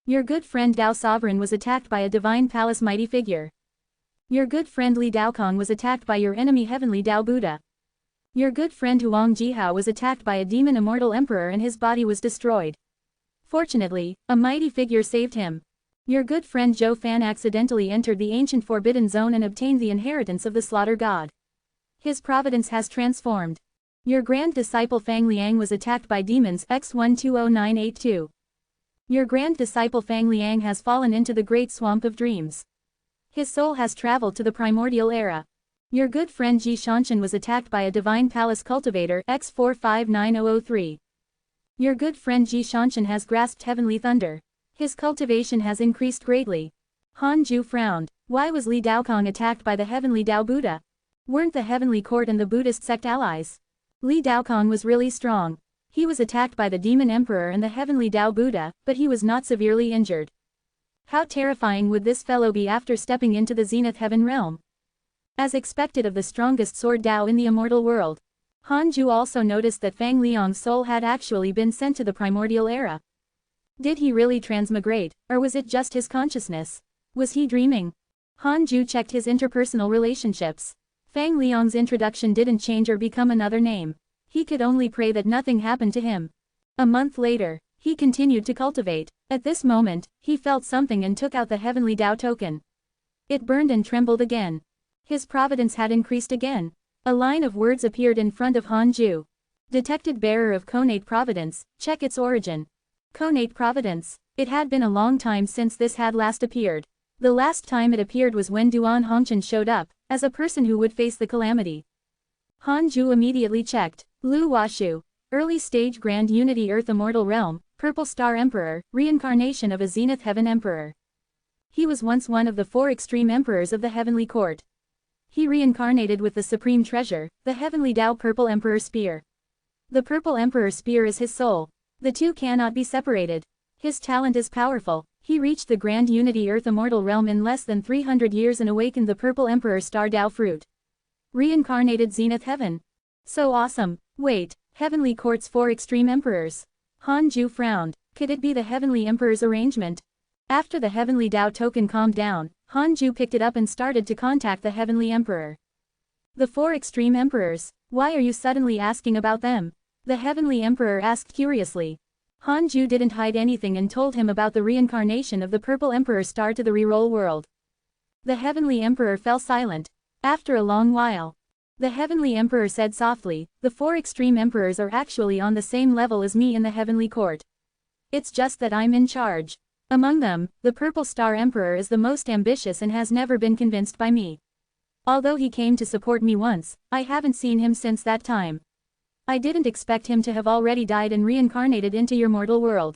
Your good friend Dao Sovereign was attacked by a divine palace mighty figure. Your good friend Li Daokong was attacked by your enemy Heavenly Dao Buddha. Your good friend Huang Jihao was attacked by a demon immortal emperor and his body was destroyed. Fortunately, a mighty figure saved him. Your good friend Zhou Fan accidentally entered the ancient forbidden zone and obtained the inheritance of the slaughter god. His providence has transformed. Your grand disciple Fang Liang was attacked by demons X120982. Your grand disciple Fang Liang has fallen into the great swamp of dreams. His soul has traveled to the primordial era. Your good friend Ji Shanshan was attacked by a divine palace cultivator X459003. Your good friend Ji Shanshan has grasped heavenly thunder. His cultivation has increased greatly. Han Ju frowned. Why was Li Daokong attacked by the heavenly Dao Buddha? Weren't the heavenly court and the Buddhist sect allies? Li Daokong was really strong. He was attacked by the demon emperor and the heavenly Dao Buddha, but he was not severely injured. How terrifying would this fellow be after stepping into the Zenith Heaven realm? As expected of the strongest sword Dao in the immortal world, Han Ju also noticed that Fang Liang's soul had actually been sent to the primordial era. Did he really transmigrate, or was it just his consciousness? Was he dreaming? Han Ju checked his interpersonal relationships. Fang Liang's introduction didn't change or become another name. He could only pray that nothing happened to him. A month later, he continued to cultivate. At this moment, he felt something and took out the heavenly Dao token. It burned and trembled again. His providence had increased again. A line of words appeared in front of Hanju. Detected bearer of Connate Providence, check its origin. Connate Providence. It had been a long time since this had last appeared. The last time it appeared was when Duan Hongchen showed up, as a person who would face the calamity. Hanju immediately checked. Lu Washu. Early stage Grand Unity Earth Immortal Realm, Purple Star Emperor, reincarnation of a Zenith Heaven Emperor. He was once one of the 4 extreme emperors of the Heavenly Court. He reincarnated with the supreme treasure, the Heavenly Tao Purple Emperor Spear. The Purple Emperor Spear is his soul. The two cannot be separated. His talent is powerful. He reached the Grand Unity Earth Immortal Realm in less than 300 years and awakened the Purple Emperor Star Tao Fruit. Reincarnated Zenith Heaven. So awesome. Wait, Heavenly Court's 4 extreme emperors. Hanju frowned. Could it be the Heavenly Emperor's arrangement? After the Heavenly Tao token calmed down, Hanju picked it up and started to contact the Heavenly Emperor. The 4 extreme emperors. Why are you suddenly asking about them? The Heavenly Emperor asked curiously. Hanju didn't hide anything and told him about the reincarnation of the Purple Emperor Star to the reroll world. The Heavenly Emperor fell silent. After a long while, the Heavenly Emperor said softly, the 4 extreme emperors are actually on the same level as me in the Heavenly Court. It's just that I'm in charge. Among them, the Purple Star Emperor is the most ambitious and has never been convinced by me. Although he came to support me once, I haven't seen him since that time. I didn't expect him to have already died and reincarnated into your mortal world.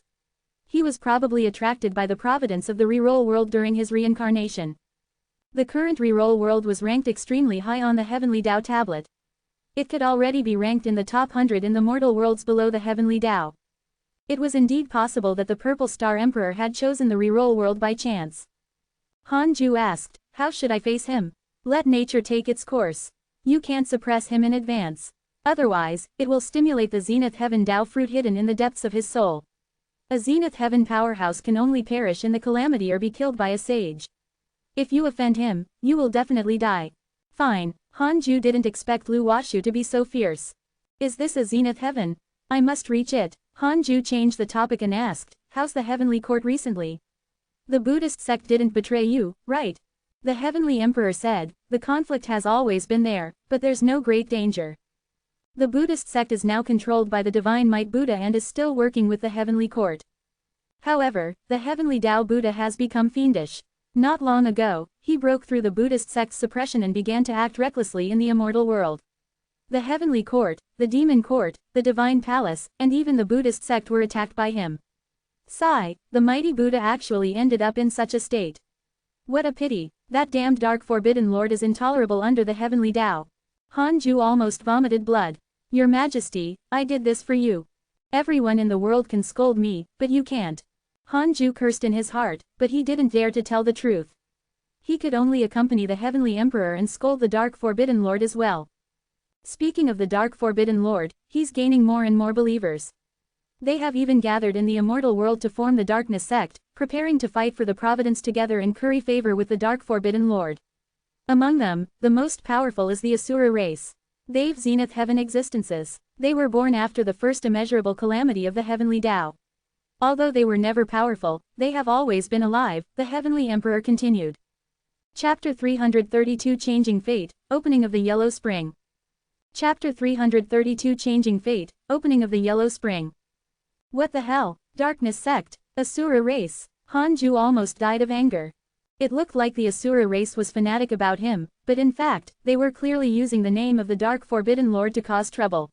He was probably attracted by the providence of the reroll world during his reincarnation. The current reroll world was ranked extremely high on the Heavenly Tao tablet. It could already be ranked in the top 100 in the mortal worlds below the Heavenly Tao. It was indeed possible that the Purple Star Emperor had chosen the reroll world by chance. Hanju asked, how should I face him? Let nature take its course. You can't suppress him in advance. Otherwise, it will stimulate the Zenith Heaven Tao fruit hidden in the depths of his soul. A Zenith Heaven powerhouse can only perish in the calamity or be killed by a sage. If you offend him, you will definitely die. Fine. Hanju didn't expect Lu Washu to be so fierce. Is this a Zenith Heaven? I must reach it. Hanju changed the topic and asked, how's the Heavenly Court recently? The Buddhist sect didn't betray you, right? The Heavenly Emperor said, the conflict has always been there, but there's no great danger. The Buddhist sect is now controlled by the Divine Might Buddha and is still working with the Heavenly Court. However, the Heavenly Tao Buddha has become fiendish. Not long ago, he broke through the Buddhist sect's suppression and began to act recklessly in the immortal world. The Heavenly Court, the Demon Court, the Divine Palace, and even the Buddhist sect were attacked by him. Sigh, the mighty Buddha actually ended up in such a state. What a pity, that damned dark forbidden lord is intolerable under the Heavenly Tao. Hanju almost vomited blood. Your Majesty, I did this for you. Everyone in the world can scold me, but you can't. Hanju cursed in his heart, but he didn't dare to tell the truth. He could only accompany the Heavenly Emperor and scold the Dark Forbidden Lord as well. Speaking of the Dark Forbidden Lord, he's gaining more and more believers. They have even gathered in the immortal world to form the Darkness sect, preparing to fight for the Providence together and curry favor with the Dark Forbidden Lord. Among them, the most powerful is the Asura race. They've Zenith Heaven existences. They were born after the first immeasurable calamity of the Heavenly Tao. Although they were never powerful, they have always been alive, the Heavenly Emperor continued. Chapter 332 Changing Fate, Opening of the Yellow Spring. Chapter 332 Changing Fate, Opening of the Yellow Spring. What the hell? Darkness sect, Asura race. Hanju almost died of anger. It looked like the Asura race was fanatic about him, but in fact, they were clearly using the name of the Dark Forbidden Lord to cause trouble.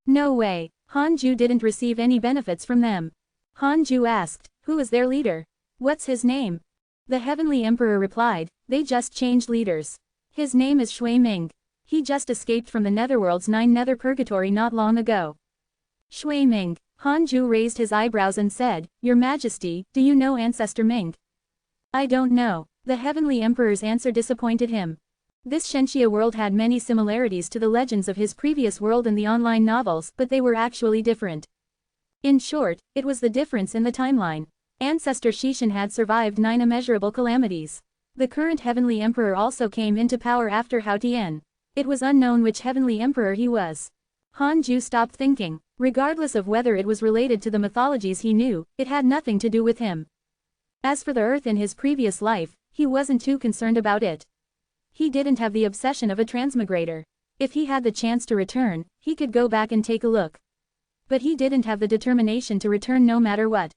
No way, Hanju didn't receive any benefits from them. Hanju asked, who is their leader? What's his name? The Heavenly Emperor replied, they just changed leaders. His name is Shui Ming. He just escaped from the Netherworld's 9 Nether Purgatory not long ago. Shui Ming. Hanju raised his eyebrows and said, Your Majesty, do you know Ancestor Ming? I don't know. The Heavenly Emperor's answer disappointed him. This Shenxia world had many similarities to the legends of his previous world in the online novels, but they were actually different. In short, it was the difference in the timeline. Ancestor Shishan had survived 9 immeasurable calamities. The current Heavenly Emperor also came into power after Hao Tian. It was unknown which Heavenly Emperor he was. Hanju stopped thinking. Regardless of whether it was related to the mythologies he knew, it had nothing to do with him. As for the Earth in his previous life, he wasn't too concerned about it. He didn't have the obsession of a transmigrator. If he had the chance to return, he could go back and take a look. But he didn't have the determination to return no matter what.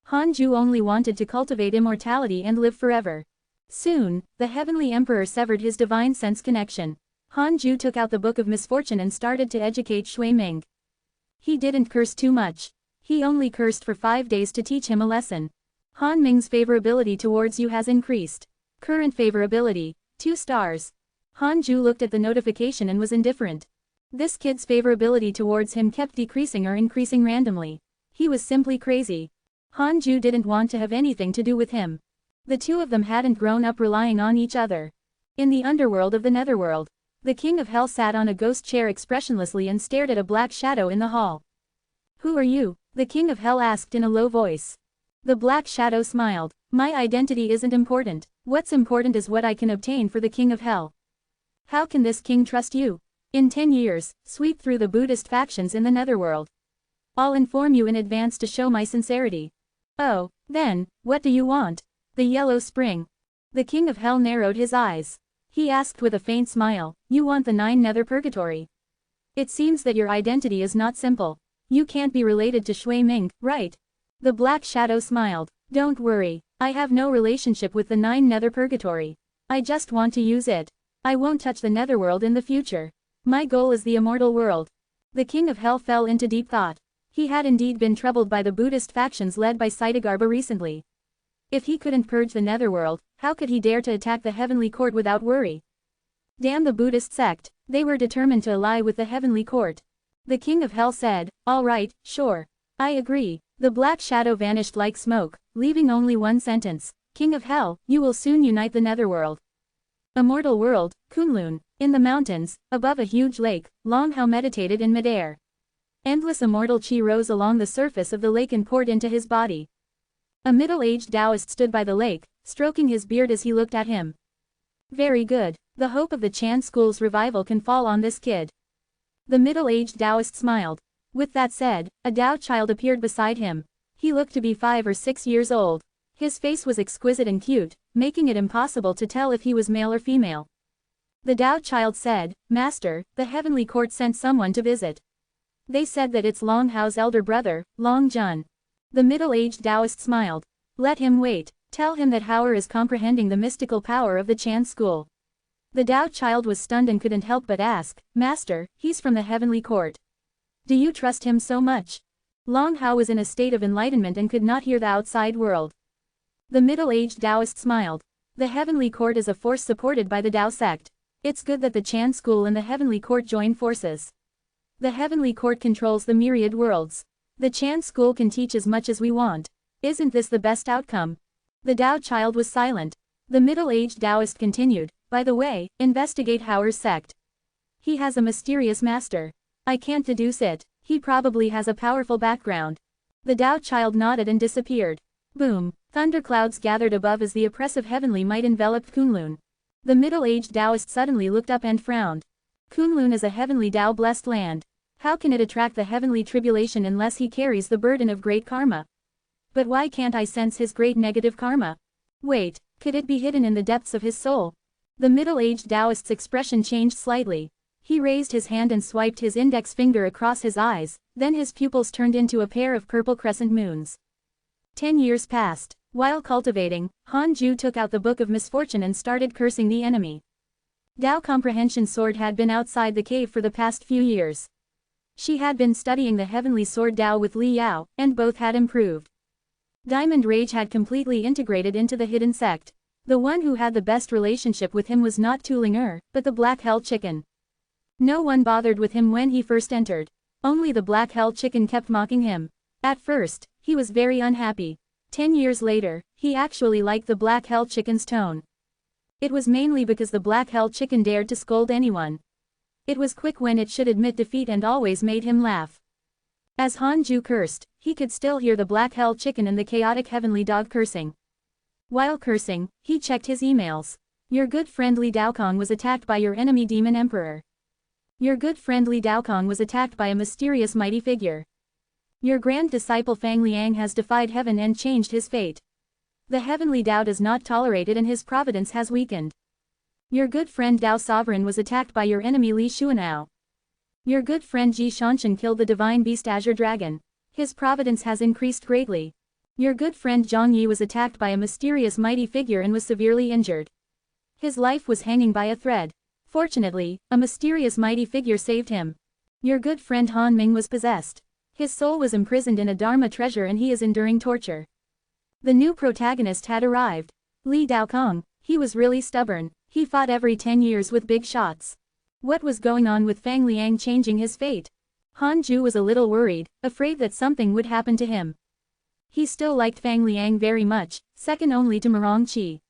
Hanju only wanted to cultivate immortality and live forever. Soon, the Heavenly Emperor severed his divine sense connection. Hanju took out the Book of Misfortune and started to educate Shui Ming. He didn't curse too much. He only cursed for 5 days to teach him a lesson. Han Ming's favorability towards you has increased. Current favorability, 2 stars. Hanju looked at the notification and was indifferent. This kid's favorability towards him kept decreasing or increasing randomly. He was simply crazy. Hanju didn't want to have anything to do with him. The two of them hadn't grown up relying on each other. In the underworld of the netherworld, the King of Hell sat on a ghost chair expressionlessly and stared at a black shadow in the hall. "Who are you?" the King of Hell asked in a low voice. The black shadow smiled. "My identity isn't important. What's important is what I can obtain for the King of Hell." "How can this king trust you?" "In 10 years, sweep through the Buddhist factions in the netherworld. I'll inform you in advance to show my sincerity." "Oh, then, what do you want?" "The Yellow Spring." The King of Hell narrowed his eyes. He asked with a faint smile, "You want the 9 nether purgatory? It seems that your identity is not simple. You can't be related to Shui Ming, right?" The black shadow smiled. "Don't worry, I have no relationship with the 9 nether purgatory. I just want to use it. I won't touch the netherworld in the future. My goal is the immortal world." The King of Hell fell into deep thought. He had indeed been troubled by the Buddhist factions led by Saitagarba recently. If he couldn't purge the netherworld, how could he dare to attack the heavenly court without worry? Damn the Buddhist sect, they were determined to ally with the heavenly court. The King of Hell said, "All right, sure. I agree." The black shadow vanished like smoke, leaving only one sentence. "King of Hell, you will soon unite the netherworld." Immortal world, Kunlun. In the mountains, above a huge lake, Long Hao meditated in midair. Endless immortal chi rose along the surface of the lake and poured into his body. A middle-aged Taoist stood by the lake, stroking his beard as he looked at him. "Very good. The hope of the Chan school's revival can fall on this kid." The middle-aged Taoist smiled. With that said, a Tao child appeared beside him. He looked to be 5 or 6 years old. His face was exquisite and cute, making it impossible to tell if he was male or female. The Tao child said, "Master, the heavenly court sent someone to visit. They said that it's Long Hao's elder brother, Long Jun." The middle-aged Taoist smiled. "Let him wait. Tell him that Hauer is comprehending the mystical power of the Chan school." The Tao child was stunned and couldn't help but ask, "Master, he's from the heavenly court. Do you trust him so much?" Long Hao was in a state of enlightenment and could not hear the outside world. The middle-aged Taoist smiled. "The heavenly court is a force supported by the Tao sect. It's good that the Chan school and the heavenly court join forces. The heavenly court controls the myriad worlds. The Chan school can teach as much as we want. Isn't this the best outcome?" The Tao child was silent. The middle-aged Taoist continued, "By the way, investigate Hauer's sect. He has a mysterious master. I can't deduce it. He probably has a powerful background." The Tao child nodded and disappeared. Boom! Thunderclouds gathered above as the oppressive heavenly might enveloped Kunlun. The middle-aged Taoist suddenly looked up and frowned. Kunlun is a heavenly Tao-blessed land. How can it attract the heavenly tribulation unless he carries the burden of great karma? But why can't I sense his great negative karma? Wait, could it be hidden in the depths of his soul? The middle-aged Taoist's expression changed slightly. He raised his hand and swiped his index finger across his eyes, then his pupils turned into a pair of purple crescent moons. 10 years passed. While cultivating, Hanju took out the Book of Misfortune and started cursing the enemy. Tao Comprehension Sword had been outside the cave for the past few years. She had been studying the heavenly sword Tao with Li Yao, and both had improved. Diamond Rage had completely integrated into the hidden sect. The one who had the best relationship with him was not Tulinger, but the Black Hell Chicken. No one bothered with him when he first entered. Only the Black Hell Chicken kept mocking him. At first, he was very unhappy. 10 years later, he actually liked the Black Hell Chicken's tone. It was mainly because the Black Hell Chicken dared to scold anyone. It was quick when it should admit defeat and always made him laugh. As Hanju cursed, he could still hear the Black Hell Chicken and the chaotic heavenly dog cursing. While cursing, he checked his emails. Your good friend Li Daokong was attacked by your enemy Demon Emperor. Your good friend Li Daokong was attacked by a mysterious mighty figure. Your grand disciple Fang Liang has defied heaven and changed his fate. The heavenly Tao does not tolerate it and his providence has weakened. Your good friend Dao Sovereign was attacked by your enemy Li Xuanao. Your good friend Ji Shanshan killed the divine beast Azure Dragon. His providence has increased greatly. Your good friend Zhang Yi was attacked by a mysterious mighty figure and was severely injured. His life was hanging by a thread. Fortunately, a mysterious mighty figure saved him. Your good friend Han Ming was possessed. His soul was imprisoned in a Dharma treasure and he is enduring torture. The new protagonist had arrived. Li Daokong. He was really stubborn. He fought every 10 years with big shots. What was going on with Fang Liang changing his fate? Han Ju was a little worried, afraid that something would happen to him. He still liked Fang Liang very much, second only to Marong Qi.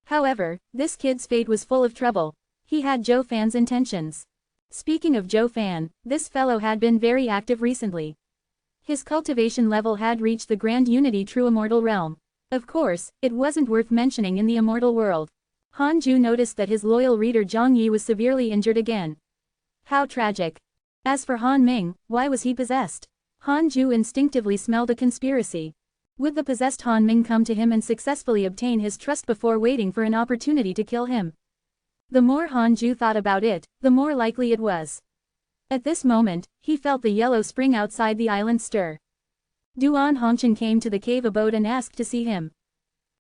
However, this kid's fate was full of trouble. He had Zhou Fan's intentions. Speaking of Zhou Fan, this fellow had been very active recently. His cultivation level had reached the Grand Unity True Immortal Realm. Of course, it wasn't worth mentioning in the immortal world. Han Ju noticed that his loyal reader Zhang Yi was severely injured again. How tragic. As for Han Ming, why was he possessed? Han Ju instinctively smelled a conspiracy. Would the possessed Han Ming come to him and successfully obtain his trust before waiting for an opportunity to kill him? The more Han Ju thought about it, the more likely it was. At this moment, he felt the yellow spring outside the island stir. Duan Hongchen came to the cave abode and asked to see him.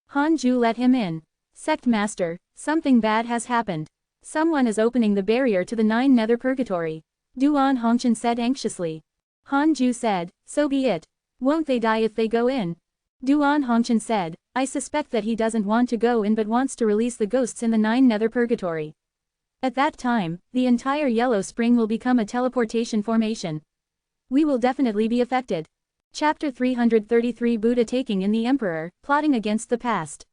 Han Ju let him in. Sect Master, something bad has happened. Someone is opening the barrier to the 9 nether purgatory. Duan Hongchen said anxiously. Han Ju said, so be it. Won't they die if they go in? Duan Hongchen said, I suspect that he doesn't want to go in but wants to release the ghosts in the 9 nether purgatory. At that time, the entire yellow spring will become a teleportation formation. We will definitely be affected. Chapter 333 Buddha taking in the Emperor, plotting against the past.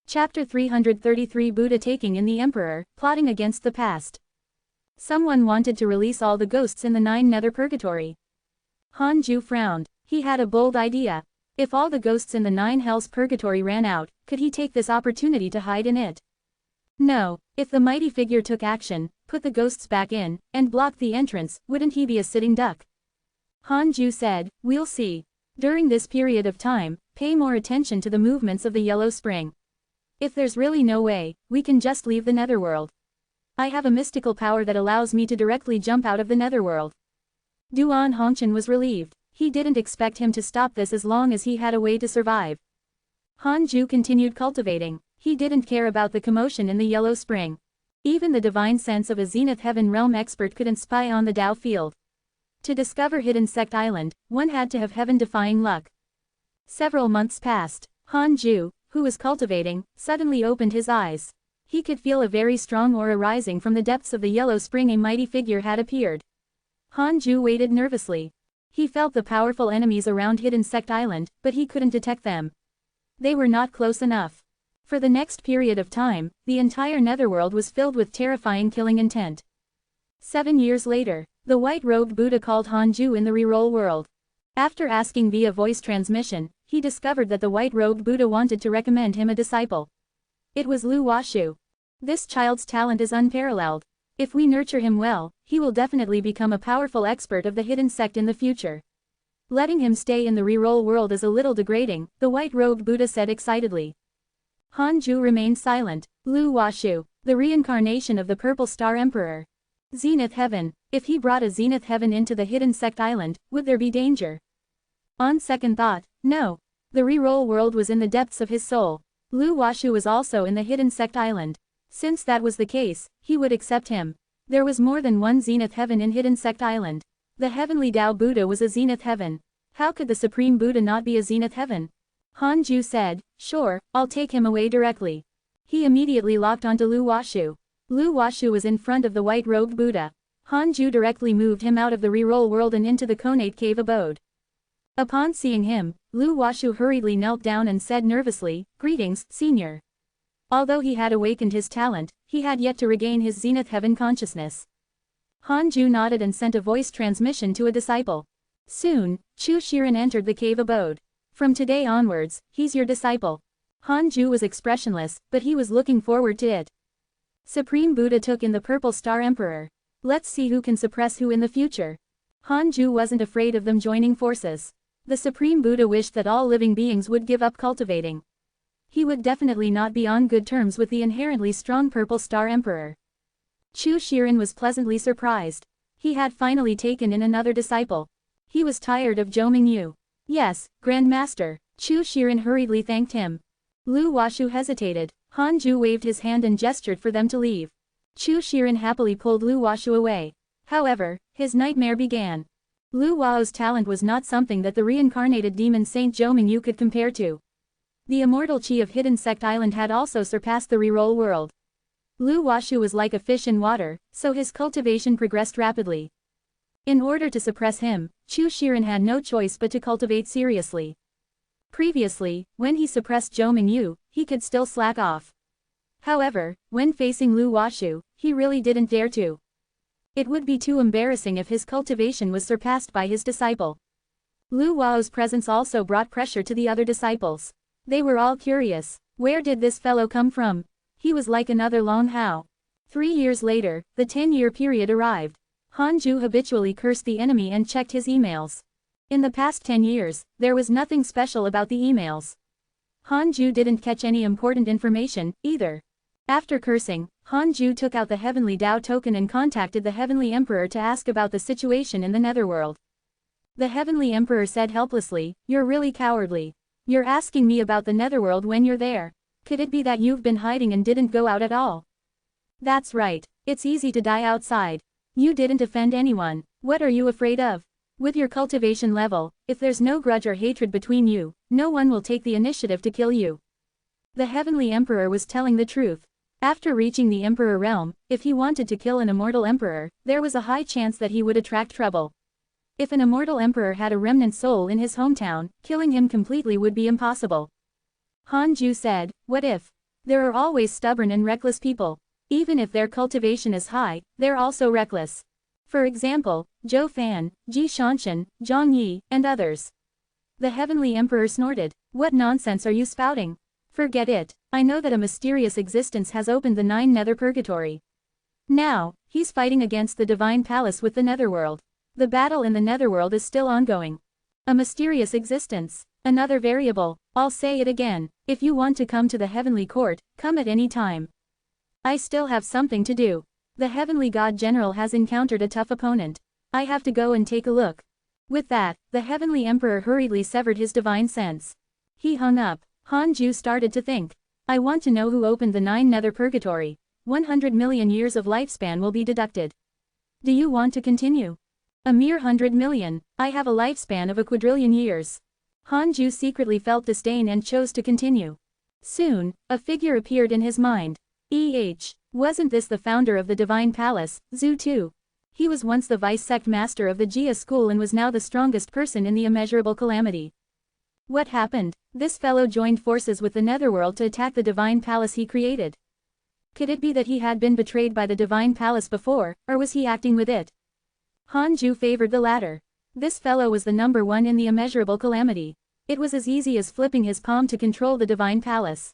Chapter 333 Buddha taking in the Emperor, plotting against the past. Someone wanted to release all the ghosts in the 9 nether purgatory. Han Ju frowned. He had a bold idea. If all the ghosts in the 9 hells purgatory ran out, could he take this opportunity to hide in it? No, if the mighty figure took action, put the ghosts back in, and blocked the entrance, wouldn't he be a sitting duck? Han Ju said, we'll see. During this period of time, pay more attention to the movements of the yellow spring. If there's really no way, we can just leave the netherworld. I have a mystical power that allows me to directly jump out of the netherworld. Duan Hongchen was relieved. He didn't expect him to stop this as long as he had a way to survive. Han Ju continued cultivating. He didn't care about the commotion in the yellow spring. Even the divine sense of a Zenith Heaven realm expert couldn't spy on the Dao field. To discover Hidden Sect Island, one had to have heaven-defying luck. Several months passed. Han Ju, who was cultivating, suddenly opened his eyes. He could feel a very strong aura rising from the depths of the yellow spring. A mighty figure had appeared. Han Ju waited nervously. He felt the powerful enemies around Hidden Sect Island, but he couldn't detect them. They were not close enough. For the next period of time, the entire netherworld was filled with terrifying killing intent. 7 years later, the white-robed Buddha called Han Ju in the reroll world. After asking via voice transmission, he discovered that the white-robed Buddha wanted to recommend him a disciple. It was Lu Washu. This child's talent is unparalleled. If we nurture him well, he will definitely become a powerful expert of the hidden sect in the future. Letting him stay in the reroll world is a little degrading, the white-robed Buddha said excitedly. Han Ju remained silent. Lu Washu, the reincarnation of the Purple Star Emperor. Zenith Heaven. If he brought a Zenith Heaven into the Hidden Sect Island, would there be danger? On second thought, no. The reroll world was in the depths of his soul. Lu Washu was also in the Hidden Sect Island. Since that was the case, he would accept him. There was more than one Zenith Heaven in Hidden Sect Island. The Heavenly Dao Buddha was a Zenith Heaven. How could the Supreme Buddha not be a Zenith Heaven? Han Ju said, sure, I'll take him away directly. He immediately locked onto Lu Washu. Lu Washu was in front of the white-robed Buddha. Han Ju directly moved him out of the reroll world and into the Conate cave abode. Upon seeing him, Lu Washu hurriedly knelt down and said nervously, greetings, senior. Although he had awakened his talent, he had yet to regain his Zenith Heaven consciousness. Han Ju nodded and sent a voice transmission to a disciple. Soon, Chu Shiren entered the cave abode. From today onwards, he's your disciple. Han Ju was expressionless, but he was looking forward to it. Supreme Buddha took in the Purple Star Emperor. Let's see who can suppress who in the future. Han Ju wasn't afraid of them joining forces. The Supreme Buddha wished that all living beings would give up cultivating. He would definitely not be on good terms with the inherently strong Purple Star Emperor. Chu Shiren was pleasantly surprised. He had finally taken in another disciple. He was tired of Zhou Mingyu. Yes, Grand Master. Chu Shiren hurriedly thanked him. Lu Washu hesitated. Han Ju waved his hand and gestured for them to leave. Chu Shiren happily pulled Lu Washu away. However, his nightmare began. Lu Wao's talent was not something that the reincarnated demon Saint Zhou Mingyu could compare to. The immortal chi of Hidden Sect Island had also surpassed the reroll world. Lu Washu was like a fish in water, so his cultivation progressed rapidly. In order to suppress him, Chu Shiren had no choice but to cultivate seriously. Previously, when he suppressed Zhou Mingyu, he could still slack off. However, when facing Lu Washu, he really didn't dare to. It would be too embarrassing if his cultivation was surpassed by his disciple. Lu Wao's presence also brought pressure to the other disciples. They were all curious. Where did this fellow come from? He was like another Long Hao. 3 years later, the 10-year period arrived. Han Ju habitually cursed the enemy and checked his emails. In the past 10 years, there was nothing special about the emails. Han Ju didn't catch any important information, either. After cursing, Han Ju took out the Heavenly Dao token and contacted the Heavenly Emperor to ask about the situation in the Netherworld. The Heavenly Emperor said helplessly, "You're really cowardly. You're asking me about the Netherworld when you're there. Could it be that you've been hiding and didn't go out at all?" "That's right. It's easy to die outside. You didn't offend anyone. What are you afraid of? With your cultivation level, if there's no grudge or hatred between you, no one will take the initiative to kill you." The Heavenly Emperor was telling the truth. After reaching the Emperor realm, if he wanted to kill an immortal emperor, there was a high chance that he would attract trouble. If an immortal emperor had a remnant soul in his hometown, killing him completely would be impossible. Han Ju said, "What if? There are always stubborn and reckless people. Even if their cultivation is high, they're also reckless. For example, Zhou Fan, Ji Shanshan, Zhang Yi, and others." The Heavenly Emperor snorted. "What nonsense are you spouting? Forget it. I know that a mysterious existence has opened the 9 nether purgatory. Now, he's fighting against the Divine Palace with the Netherworld. The battle in the Netherworld is still ongoing. A mysterious existence. Another variable. I'll say it again. If you want to come to the Heavenly Court, come at any time. I still have something to do. The Heavenly God General has encountered a tough opponent. I have to go and take a look." With that, the Heavenly Emperor hurriedly severed his divine sense. He hung up. Han Ju started to think. "I want to know who opened the 9 nether purgatory. 100 million years of lifespan will be deducted. Do you want to continue?" "A mere 100 million. I have a lifespan of a quadrillion years." Han Ju secretly felt disdain and chose to continue. Soon, a figure appeared in his mind. Wasn't this the founder of the Divine Palace, Zhu Tu? He was once the vice sect master of the Jia school and was now the strongest person in the immeasurable calamity. What happened? This fellow joined forces with the Netherworld to attack the Divine Palace he created. Could it be that he had been betrayed by the Divine Palace before, or was he acting with it? Han Ju favored the latter. This fellow was the number 1 in the immeasurable calamity. It was as easy as flipping his palm to control the Divine Palace.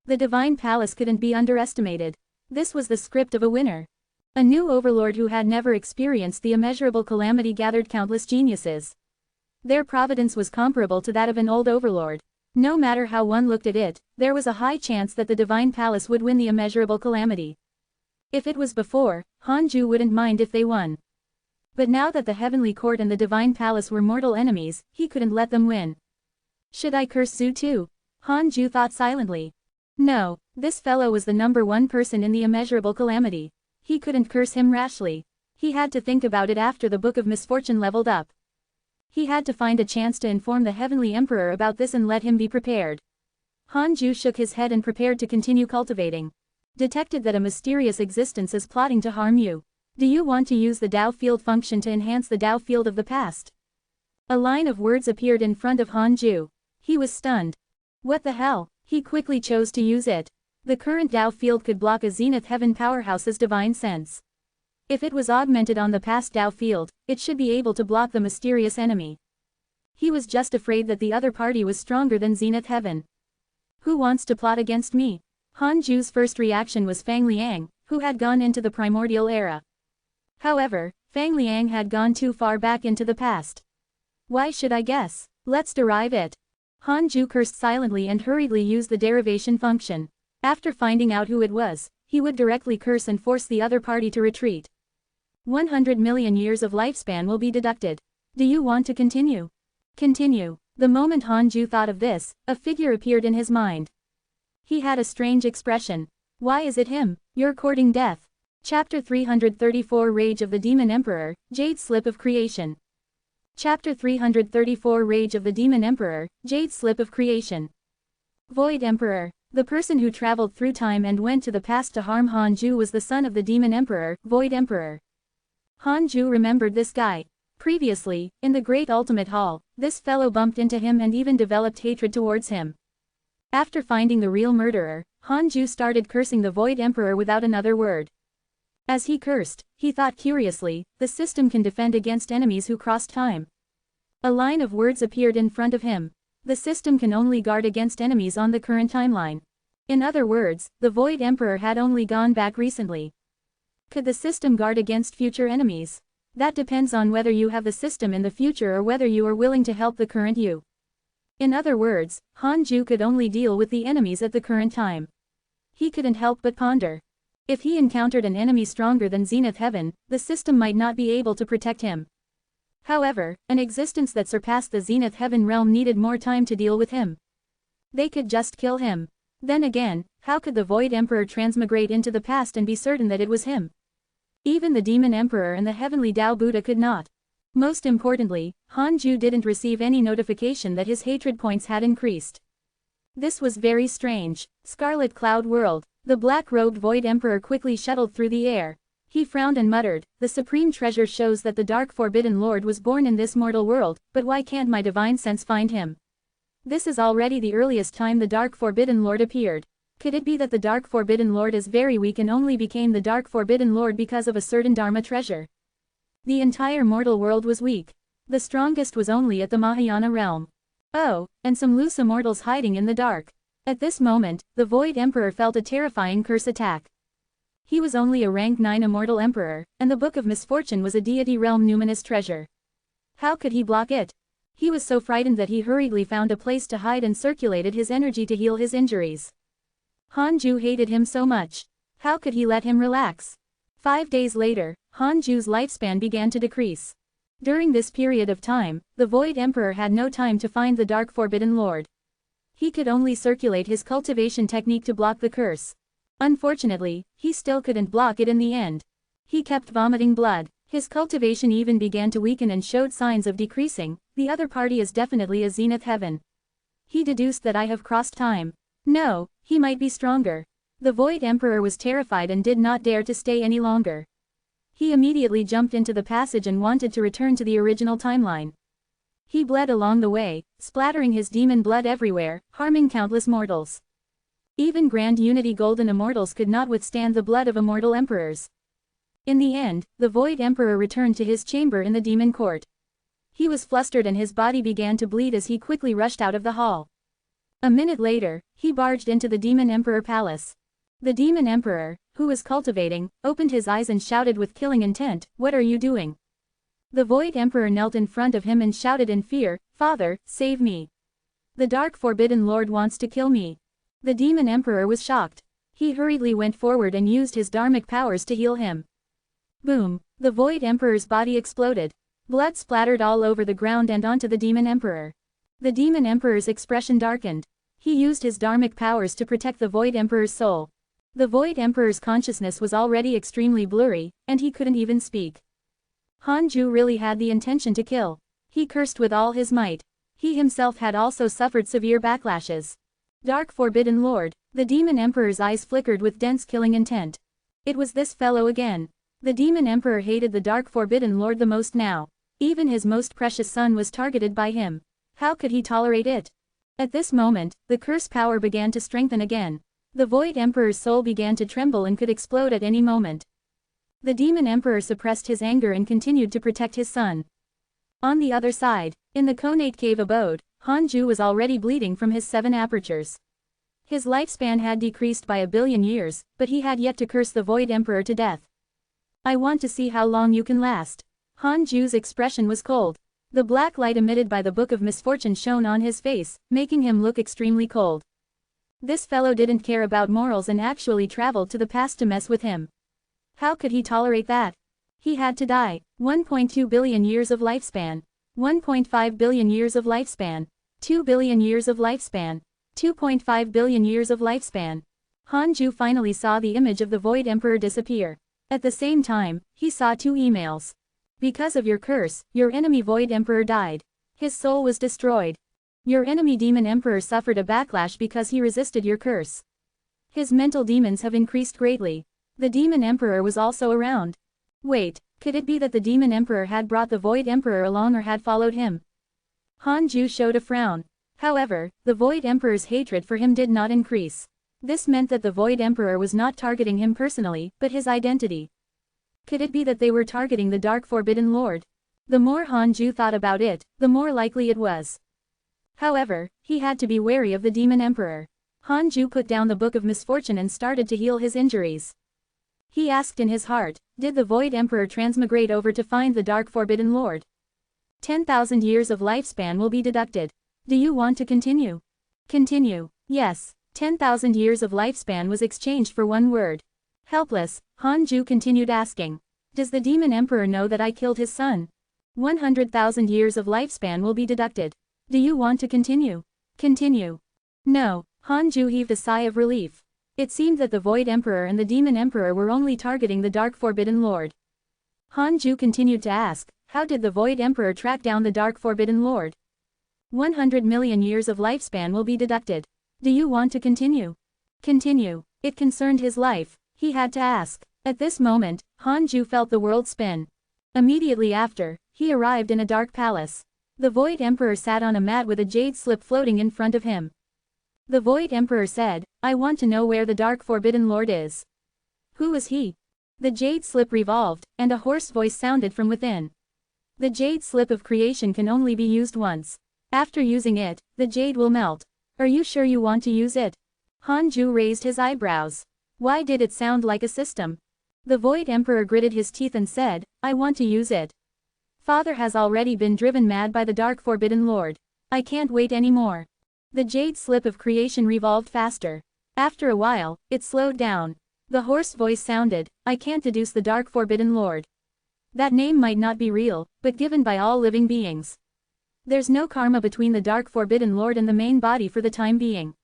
The Divine Palace couldn't be underestimated. This was the script of a winner. A new overlord who had never experienced the immeasurable calamity gathered countless geniuses. Their providence was comparable to that of an old overlord. No matter how one looked at it, there was a high chance that the Divine Palace would win the immeasurable calamity. If it was before, Han Ju wouldn't mind if they won. But now that the Heavenly Court and the Divine Palace were mortal enemies, he couldn't let them win. Should I curse Zhu too? Han Ju thought silently. No, this fellow was the number 1 person in the immeasurable calamity. He couldn't curse him rashly. He had to think about it after the Book of Misfortune leveled up. He had to find a chance to inform the Heavenly Emperor about this and let him be prepared. Han Ju shook his head and prepared to continue cultivating. Detected that a mysterious existence is plotting to harm you. Do you want to use the Dao field function to enhance the Dao field of the past? A line of words appeared in front of Han Ju. He was stunned. What the hell? He quickly chose to use it. The current Dao field could block a Zenith Heaven powerhouse's divine sense. If it was augmented on the past Dao field, it should be able to block the mysterious enemy. He was just afraid that the other party was stronger than Zenith Heaven. Who wants to plot against me? Han Ju's first reaction was Fang Liang, who had gone into the primordial era. However, Fang Liang had gone too far back into the past. Why should I guess? Let's derive it. Hanju cursed silently and hurriedly used the derivation function. After finding out who it was, he would directly curse and force the other party to retreat. 100 million years of lifespan will be deducted. Do you want to continue? Continue. The moment Hanju thought of this, a figure appeared in his mind. He had a strange expression. Why is it him? You're courting death. Chapter 334 Rage of the Demon Emperor, Jade Slip of Creation. Chapter 334 Rage of the Demon Emperor, Jade Slip of Creation. Void Emperor. The person who traveled through time and went to the past to harm Hanju was the son of the Demon Emperor, Void Emperor. Hanju remembered this guy. Previously, in the Great Ultimate Hall, this fellow bumped into him and even developed hatred towards him. After finding the real murderer, Hanju started cursing the Void Emperor without another word. As he cursed, he thought curiously, the system can defend against enemies who cross time. A line of words appeared in front of him. The system can only guard against enemies on the current timeline. In other words, the Void Emperor had only gone back recently. Could the system guard against future enemies? That depends on whether you have the system in the future or whether you are willing to help the current you. In other words, Hanju could only deal with the enemies at the current time. He couldn't help but ponder. If he encountered an enemy stronger than Zenith Heaven, the system might not be able to protect him. However, an existence that surpassed the Zenith Heaven realm needed more time to deal with him. They could just kill him. Then again, how could the Void Emperor transmigrate into the past and be certain that it was him? Even the Demon Emperor and the Heavenly Tao Buddha could not. Most importantly, Hanju didn't receive any notification that his hatred points had increased. This was very strange. Scarlet Cloud World. The black-robed Void Emperor quickly shuttled through the air. He frowned and muttered, "The supreme treasure shows that the Dark Forbidden Lord was born in this mortal world, but why can't my divine sense find him? This is already the earliest time the Dark Forbidden Lord appeared. Could it be that the Dark Forbidden Lord is very weak and only became the Dark Forbidden Lord because of a certain Dharma treasure? The entire mortal world was weak. The strongest was only at the Mahayana realm. Oh, and some loose immortals hiding in the dark." At this moment, the Void Emperor felt a terrifying curse attack. He was only a rank 9 immortal emperor, and the Book of Misfortune was a deity realm numinous treasure. How could he block it? He was so frightened that he hurriedly found a place to hide and circulated his energy to heal his injuries. Hanju hated him so much. How could he let him relax? 5 days later, Hanju's lifespan began to decrease. During this period of time, the Void Emperor had no time to find the Dark Forbidden Lord. He could only circulate his cultivation technique to block the curse. Unfortunately, he still couldn't block it in the end. He kept vomiting blood. His cultivation even began to weaken and showed signs of decreasing. The other party is definitely a Zenith Heaven. He deduced that I have crossed time. No, he might be stronger. The Void Emperor was terrified and did not dare to stay any longer. He immediately jumped into the passage and wanted to return to the original timeline. He bled along the way, splattering his demon blood everywhere, harming countless mortals. Even Grand Unity Golden Immortals could not withstand the blood of immortal emperors. In the end, the Void Emperor returned to his chamber in the demon court. He was flustered and his body began to bleed as he quickly rushed out of the hall. A minute later, he barged into the Demon Emperor Palace. The Demon Emperor, who was cultivating, opened his eyes and shouted with killing intent, "What are you doing?" The Void Emperor knelt in front of him and shouted in fear, "Father, save me. The Dark Forbidden Lord wants to kill me." The Demon Emperor was shocked. He hurriedly went forward and used his dharmic powers to heal him. Boom! The Void Emperor's body exploded. Blood splattered all over the ground and onto the Demon Emperor. The Demon Emperor's expression darkened. He used his dharmic powers to protect the Void Emperor's soul. The Void Emperor's consciousness was already extremely blurry, and he couldn't even speak. Hanju really had the intention to kill. He cursed with all his might. He himself had also suffered severe backlashes. Dark Forbidden Lord. The Demon Emperor's eyes flickered with dense killing intent. It was this fellow again. The Demon Emperor hated the Dark Forbidden Lord the most now. Even his most precious son was targeted by him. How could he tolerate it? At this moment, the curse power began to strengthen again. The Void Emperor's soul began to tremble and could explode at any moment. The Demon Emperor suppressed his anger and continued to protect his son. On the other side, in the Conate Cave abode, Hanju was already bleeding from his 7 apertures. His lifespan had decreased by 1 billion years, but he had yet to curse the Void Emperor to death. "I want to see how long you can last." Hanju's expression was cold. The black light emitted by the Book of Misfortune shone on his face, making him look extremely cold. This fellow didn't care about morals and actually traveled to the past to mess with him. How could he tolerate that? He had to die. 1.2 billion years of lifespan. 1.5 billion years of lifespan. 2 billion years of lifespan. 2.5 billion years of lifespan. Hanju finally saw the image of the Void Emperor disappear. At the same time, he saw 2 emails. Because of your curse, your enemy Void Emperor died. His soul was destroyed. Your enemy Demon Emperor suffered a backlash because he resisted your curse. His mental demons have increased greatly. The Demon Emperor was also around. Wait, could it be that the Demon Emperor had brought the Void Emperor along or had followed him? Hanju showed a frown. However, the Void Emperor's hatred for him did not increase. This meant that the Void Emperor was not targeting him personally, but his identity. Could it be that they were targeting the Dark Forbidden Lord? The more Hanju thought about it, the more likely it was. However, he had to be wary of the Demon Emperor. Hanju put down the Book of Misfortune and started to heal his injuries. He asked in his heart, did the Void Emperor transmigrate over to find the Dark Forbidden Lord? 10,000 years of lifespan will be deducted. Do you want to continue? Continue. Yes. 10,000 years of lifespan was exchanged for one word. Helpless, Hanju continued asking. Does the Demon Emperor know that I killed his son? 100,000 years of lifespan will be deducted. Do you want to continue? Continue. No. Hanju heaved a sigh of relief. It seemed that the Void Emperor and the Demon Emperor were only targeting the Dark Forbidden Lord. Hanju continued to ask, how did the Void Emperor track down the Dark Forbidden Lord? 100 million years of lifespan will be deducted. Do you want to continue? Continue. It concerned his life. He had to ask. At this moment, Hanju felt the world spin. Immediately after, he arrived in a dark palace. The Void Emperor sat on a mat with a jade slip floating in front of him. The Void Emperor said, I want to know where the Dark Forbidden Lord is. Who is he? The jade slip revolved, and a hoarse voice sounded from within. The jade slip of creation can only be used once. After using it, the jade will melt. Are you sure you want to use it? Hanju raised his eyebrows. Why did it sound like a system? The Void Emperor gritted his teeth and said, I want to use it. Father has already been driven mad by the Dark Forbidden Lord. I can't wait anymore. The jade slip of creation revolved faster. After a while, it slowed down. The hoarse voice sounded, I can't deduce the Dark Forbidden Lord. That name might not be real, but given by all living beings. There's no karma between the Dark Forbidden Lord and the main body for the time being.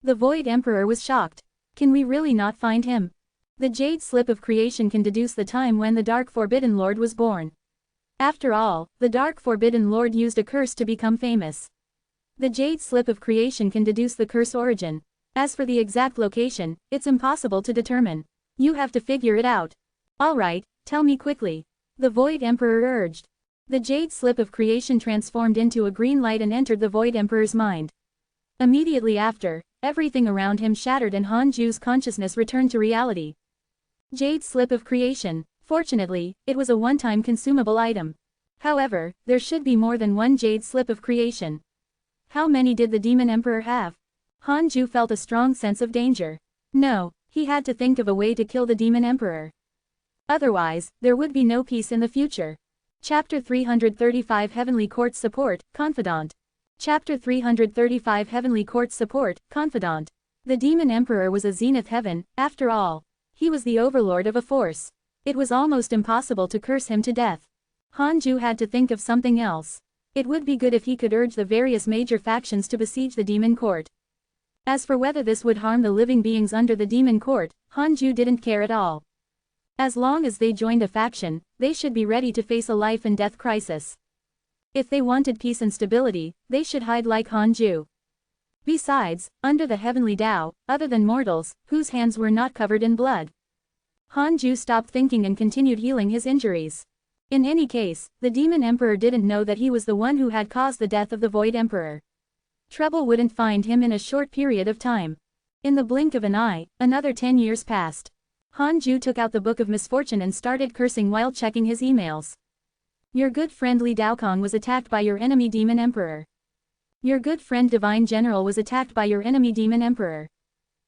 The Void Emperor was shocked. Can we really not find him? The jade slip of creation can deduce the time when the Dark Forbidden Lord was born. After all, the Dark Forbidden Lord used a curse to become famous. The jade slip of creation can deduce the curse origin. As for the exact location, it's impossible to determine. You have to figure it out. Alright, tell me quickly. The Void Emperor urged. The jade slip of creation transformed into a green light and entered the Void Emperor's mind. Immediately after, everything around him shattered and Hanju's consciousness returned to reality. Jade slip of creation. Fortunately, it was a one-time consumable item. However, there should be more than one jade slip of creation. How many did the Demon Emperor have? Hanju felt a strong sense of danger. No, he had to think of a way to kill the Demon Emperor. Otherwise, there would be no peace in the future. Chapter 335 Heavenly Court Support, Confidant. Chapter 335 Heavenly Court Support, Confidant. The Demon Emperor was a zenith heaven, after all. He was the overlord of a force. It was almost impossible to curse him to death. Hanju had to think of something else. It would be good if he could urge the various major factions to besiege the Demon Court. As for whether this would harm the living beings under the Demon Court, Hanju didn't care at all. As long as they joined a faction, they should be ready to face a life and death crisis. If they wanted peace and stability, they should hide like Hanju. Besides, under the heavenly Tao, other than mortals, whose hands were not covered in blood. Hanju stopped thinking and continued healing his injuries. In any case, the Demon Emperor didn't know that he was the one who had caused the death of the Void Emperor. Trouble wouldn't find him in a short period of time. In the blink of an eye, another 10 years passed. Hanju took out the Book of Misfortune and started cursing while checking his emails. Your good friend Li Daokong was attacked by your enemy Demon Emperor. Your good friend Divine General was attacked by your enemy Demon Emperor.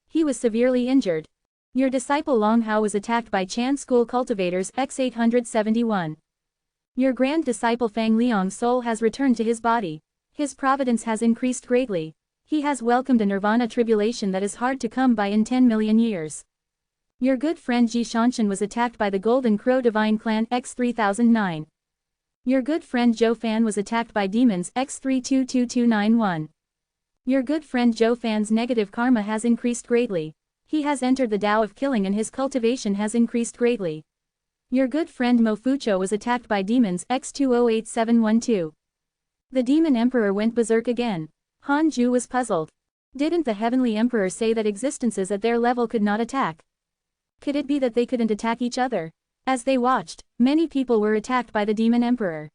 He was severely injured. Your disciple Long Hao was attacked by Chan School Cultivators X871. Your grand disciple Fang Liang's soul has returned to his body. His providence has increased greatly. He has welcomed a nirvana tribulation that is hard to come by in 10 million years. Your good friend Ji Shanshan was attacked by the Golden Crow Divine Clan X3009. Your good friend Zhou Fan was attacked by demons X322291. Your good friend Zhou Fan's negative karma has increased greatly. He has entered the Tao of killing and his cultivation has increased greatly. Your good friend Mo Fucho was attacked by demons X208712. The demon emperor went berserk again. Han Ju was puzzled. Didn't the heavenly emperor say that existences at their level could not attack? Could it be that they couldn't attack each other? As they watched, many people were attacked by the demon emperor.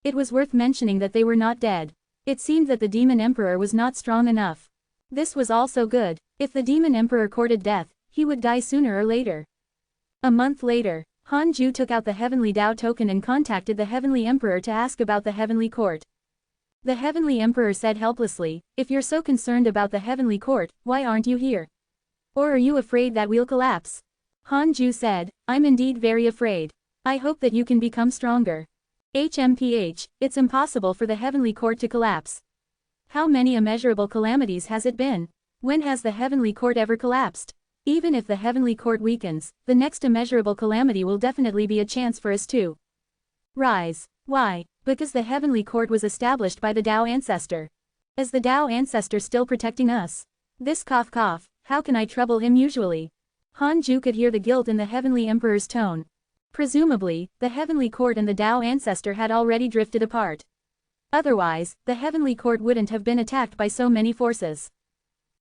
It was worth mentioning that they were not dead. It seemed that the demon emperor was not strong enough. This was also good. If the demon emperor courted death, he would die sooner or later. A month later, Han Ju took out the heavenly Tao token and contacted the heavenly emperor to ask about the heavenly court. The heavenly emperor said helplessly, "If you're so concerned about the heavenly court, why aren't you here? Or are you afraid that we'll collapse?" Han Ju said, "I'm indeed very afraid. I hope that you can become stronger. HMPH, it's impossible for the heavenly court to collapse. How many immeasurable calamities has it been? When has the heavenly court ever collapsed? Even if the heavenly court weakens, the next immeasurable calamity will definitely be a chance for us to rise. Why? Because the heavenly court was established by the Tao ancestor. Is the Tao ancestor still protecting us? This cough cough, how can I trouble him usually?" Han Ju could hear the guilt in the heavenly emperor's tone. Presumably, the heavenly court and the Tao ancestor had already drifted apart. Otherwise, the heavenly court wouldn't have been attacked by so many forces.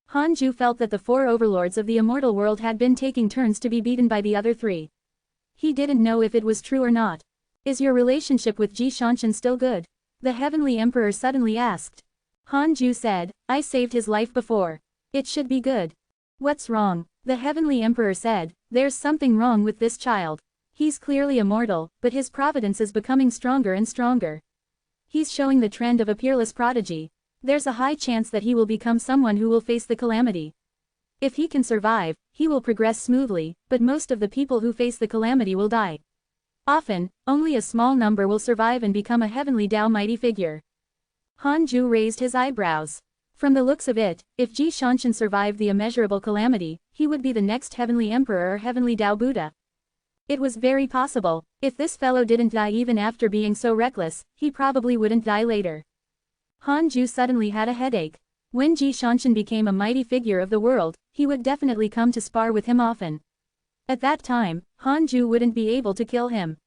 Han Ju felt that the four overlords of the immortal world had been taking turns to be beaten by the other three. He didn't know if it was true or not. "Is your relationship with Ji Shanshan still good?" the heavenly emperor suddenly asked. Han Ju said, "I saved his life before. It should be good." "What's wrong?" the heavenly emperor said. "There's something wrong with this child. He's clearly immortal, but his providence is becoming stronger and stronger. He's showing the trend of a peerless prodigy. There's a high chance that he will become someone who will face the calamity. If he can survive, he will progress smoothly, but most of the people who face the calamity will die. Often, only a small number will survive and become a heavenly Tao mighty figure." Han Ju raised his eyebrows. From the looks of it, if Ji Shanshan survived the immeasurable calamity, he would be the next heavenly emperor or heavenly Tao Buddha. It was very possible. If this fellow didn't die even after being so reckless, he probably wouldn't die later. Han Ju suddenly had a headache. When Ji Shanshan became a mighty figure of the world, he would definitely come to spar with him often. At that time, Han Ju wouldn't be able to kill him.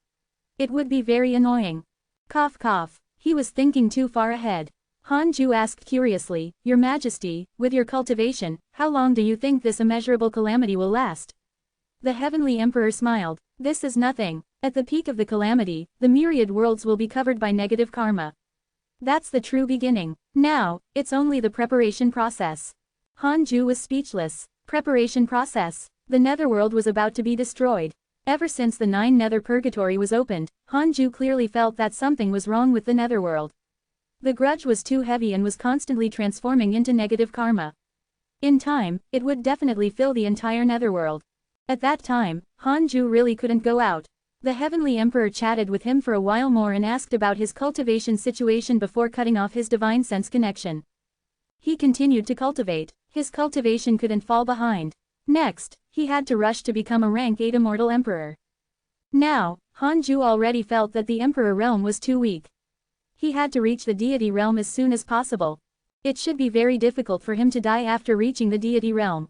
It would be very annoying. Cough cough. He was thinking too far ahead. Han Ju asked curiously, "Your Majesty, with your cultivation, how long do you think this immeasurable calamity will last?" The heavenly emperor smiled. "This is nothing. At the peak of the calamity, the myriad worlds will be covered by negative karma. That's the true beginning. Now, it's only the preparation process." Han Ju was speechless. Preparation process. The netherworld was about to be destroyed. Ever since the 9 nether purgatory was opened, Han Ju clearly felt that something was wrong with the netherworld. The grudge was too heavy and was constantly transforming into negative karma. In time, it would definitely fill the entire netherworld. At that time, Han Ju really couldn't go out. The heavenly emperor chatted with him for a while more and asked about his cultivation situation before cutting off his divine sense connection. He continued to cultivate. His cultivation couldn't fall behind. Next, he had to rush to become a rank 8 immortal emperor. Now, Han Ju already felt that the emperor realm was too weak. He had to reach the deity realm as soon as possible. It should be very difficult for him to die after reaching the deity realm.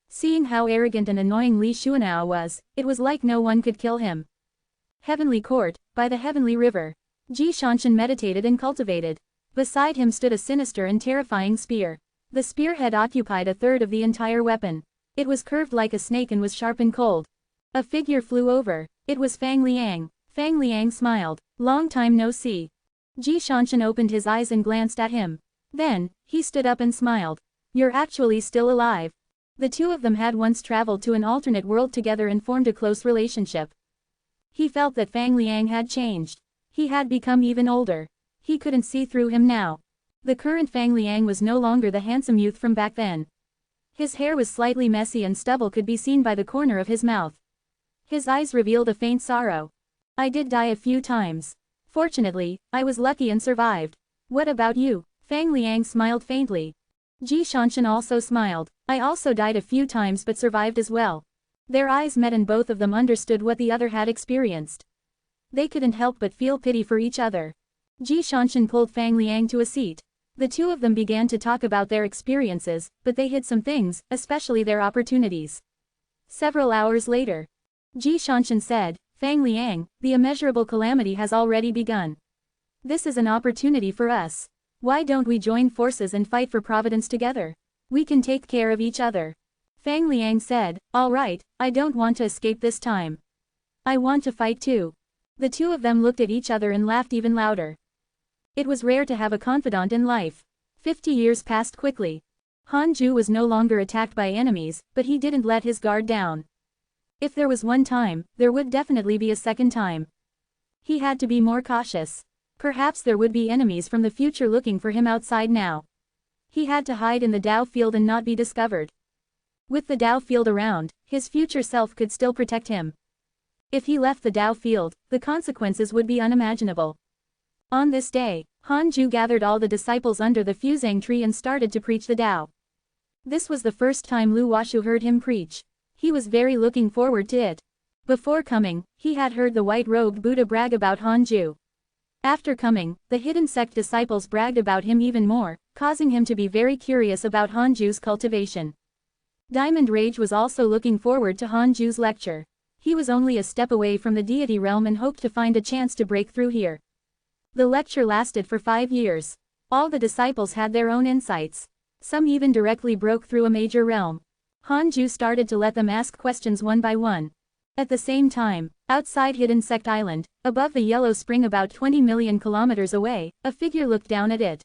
Seeing how arrogant and annoying Li Xuanao was, it was like no one could kill him. Heavenly Court, by the heavenly river. Ji Shanshan meditated and cultivated. Beside him stood a sinister and terrifying spear. The spearhead occupied a third of the entire weapon. It was curved like a snake and was sharp and cold. A figure flew over. It was Fang Liang. Fang Liang smiled. "Long time no see." Ji Shanshan opened his eyes and glanced at him. Then, he stood up and smiled. "You're actually still alive." The two of them had once traveled to an alternate world together and formed a close relationship. He felt that Fang Liang had changed. He had become even older. He couldn't see through him now. The current Fang Liang was no longer the handsome youth from back then. His hair was slightly messy and stubble could be seen by the corner of his mouth. His eyes revealed a faint sorrow. "I did die a few times. Fortunately, I was lucky and survived. What about you? Fang Liang smiled faintly. Ji Shanshan also smiled. I also died a few times but survived as well. Their eyes met and both of them understood what the other had experienced. They couldn't help but feel pity for each other. Ji Shanshan pulled Fang Liang to a seat. The two of them began to talk about their experiences, but they hid some things, especially their opportunities. Several hours later, Ji Shanshan said, Fang Liang, the immeasurable calamity has already begun. This is an opportunity for us. Why don't we join forces and fight for Providence together? We can take care of each other. Fang Liang said, all right, I don't want to escape this time. I want to fight too. The two of them looked at each other and laughed even louder. It was rare to have a confidant in life. 50 years passed quickly. Han Ju was no longer attacked by enemies, but he didn't let his guard down. If there was one time, there would definitely be a second time. He had to be more cautious. Perhaps there would be enemies from the future looking for him outside now. He had to hide in the Dao field and not be discovered. With the Dao field around, his future self could still protect him. If he left the Dao field, the consequences would be unimaginable. On this day, Han Ju gathered all the disciples under the fusang tree and started to preach the Dao. This was the first time Lu Washu heard him preach. He was very looking forward to it. Before coming, he had heard the white-robed Buddha brag about Han Ju. After coming, the hidden sect disciples bragged about him even more, causing him to be very curious about Han Ju's cultivation. Diamond Rage was also looking forward to Han Ju's lecture. He was only a step away from the deity realm and hoped to find a chance to break through here. The lecture lasted for 5 years. All the disciples had their own insights. Some even directly broke through a major realm. Han Ju started to let them ask questions one by one. At the same time, outside Hidden Sect Island, above the yellow spring about 20 million kilometers away, a figure looked down at it.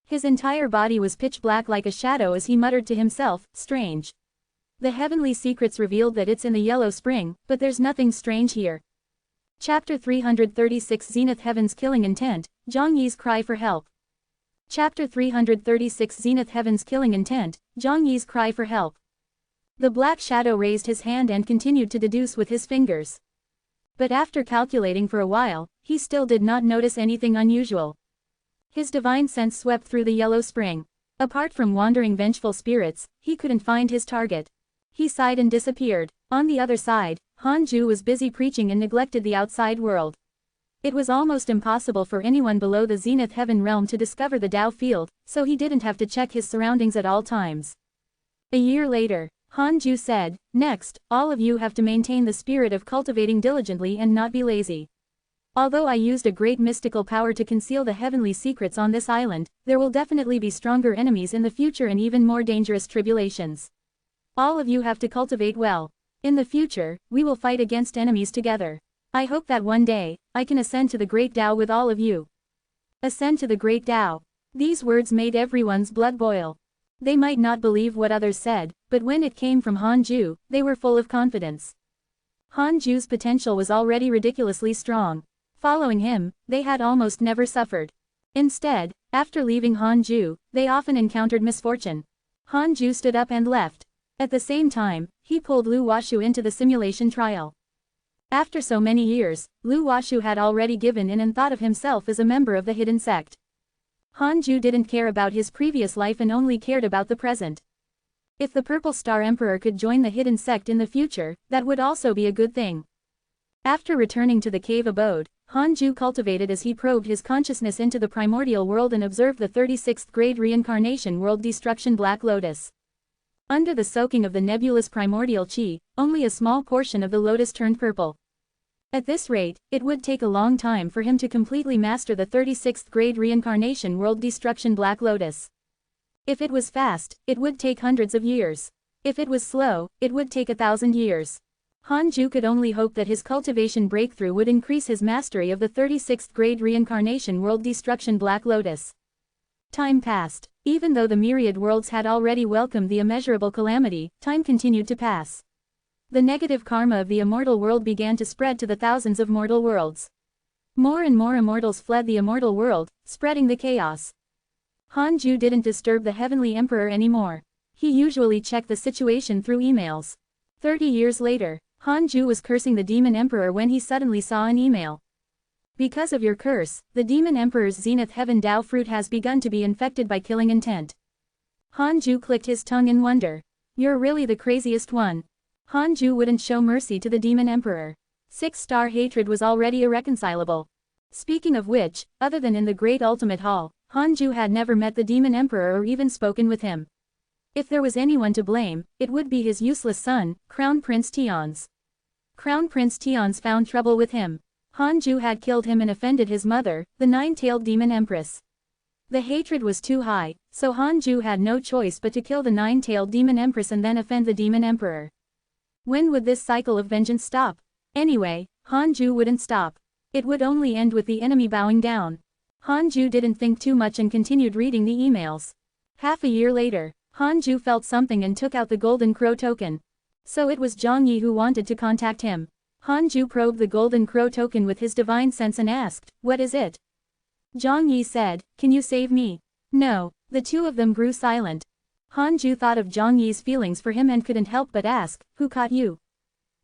His entire body was pitch black like a shadow as he muttered to himself, strange. The heavenly secrets revealed that it's in the yellow spring, but there's nothing strange here. Chapter 336 Zenith Heaven's Killing Intent, Zhang Yi's Cry for Help. Chapter 336 Zenith Heaven's Killing Intent, Zhang Yi's Cry for Help. The black shadow raised his hand and continued to deduce with his fingers. But after calculating for a while, he still did not notice anything unusual. His divine sense swept through the yellow spring. Apart from wandering vengeful spirits, he couldn't find his target. He sighed and disappeared. On the other side, Han Ju was busy preaching and neglected the outside world. It was almost impossible for anyone below the Zenith Heaven realm to discover the Dao field, so he didn't have to check his surroundings at all times. A year later, Han Ju said, next, all of you have to maintain the spirit of cultivating diligently and not be lazy. Although I used a great mystical power to conceal the heavenly secrets on this island, there will definitely be stronger enemies in the future and even more dangerous tribulations. All of you have to cultivate well. In the future, we will fight against enemies together. I hope that one day, I can ascend to the Great Tao with all of you. Ascend to the Great Tao. These words made everyone's blood boil. They might not believe what others said, but when it came from Han Ju, they were full of confidence. Han Ju's potential was already ridiculously strong. Following him, they had almost never suffered. Instead, after leaving Han Ju, they often encountered misfortune. Han Ju stood up and left. At the same time, he pulled Lu Washu into the simulation trial. After so many years, Lu Washu had already given in and thought of himself as a member of the hidden sect. Han Ju didn't care about his previous life and only cared about the present. If the Purple Star Emperor could join the hidden sect in the future, that would also be a good thing. After returning to the cave abode, Han Ju cultivated as he probed his consciousness into the primordial world and observed the 36th grade reincarnation world destruction Black Lotus. Under the soaking of the nebulous primordial chi, only a small portion of the lotus turned purple. At this rate, it would take a long time for him to completely master the 36th grade reincarnation world destruction Black Lotus. If it was fast, it would take hundreds of years. If it was slow, it would take 1,000 years. Han Ju could only hope that his cultivation breakthrough would increase his mastery of the 36th grade reincarnation world destruction Black Lotus. Time passed. Even though the myriad worlds had already welcomed the immeasurable calamity, time continued to pass. The negative karma of the immortal world began to spread to the thousands of mortal worlds. More and more immortals fled the immortal world, spreading the chaos. Han Ju didn't disturb the heavenly emperor anymore. He usually checked the situation through emails. 30 years later, Han Ju was cursing the demon emperor when he suddenly saw an email. Because of your curse, the demon emperor's zenith heaven Tao fruit has begun to be infected by killing intent. Hanju clicked his tongue in wonder. You're really the craziest one. Hanju wouldn't show mercy to the demon emperor. 6-star hatred was already irreconcilable. Speaking of which, other than in the Great Ultimate Hall, Hanju had never met the demon emperor or even spoken with him. If there was anyone to blame, it would be his useless son, Crown Prince Tian's. Crown Prince Tian's found trouble with him. Hanju had killed him and offended his mother, the nine-tailed demon empress. The hatred was too high, so Hanju had no choice but to kill the nine-tailed demon empress and then offend the demon emperor. When would this cycle of vengeance stop? Anyway, Hanju wouldn't stop. It would only end with the enemy bowing down. Hanju didn't think too much and continued reading the emails. Half a year later, Hanju felt something and took out the Golden Crow token. So it was Zhang Yi who wanted to contact him. Hanju probed the Golden Crow token with his divine sense and asked, "What is it?" Zhang Yi said, "Can you save me?" No. The two of them grew silent. Hanju thought of Zhang Yi's feelings for him and couldn't help but ask, "Who caught you?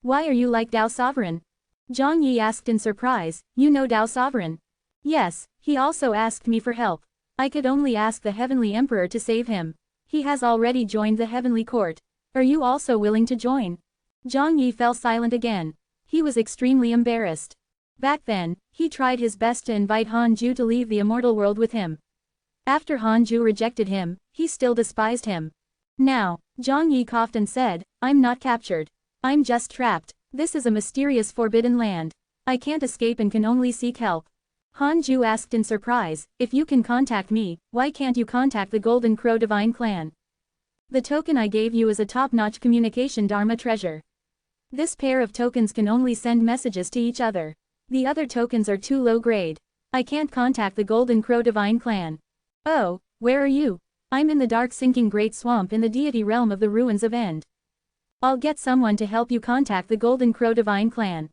Why are you like Tao Sovereign?" Zhang Yi asked in surprise, "You know Tao Sovereign?" "Yes, he also asked me for help. I could only ask the Heavenly Emperor to save him. He has already joined the Heavenly Court. Are you also willing to join?" Zhang Yi fell silent again. He was extremely embarrassed. Back then, he tried his best to invite Hanju to leave the immortal world with him. After Hanju rejected him, he still despised him. Now, Zhang Yi coughed and said, "I'm not captured. I'm just trapped. This is a mysterious forbidden land. I can't escape and can only seek help." Hanju asked in surprise, "If you can contact me, why can't you contact the Golden Crow Divine Clan? The token I gave you is a top-notch communication Dharma treasure. This pair of tokens can only send messages to each other. The other tokens are too low grade. I can't contact the Golden Crow Divine Clan." "Oh, where are you?" "I'm in the dark sinking great swamp in the deity realm of the ruins of End. I'll get someone to help you contact the Golden Crow Divine Clan.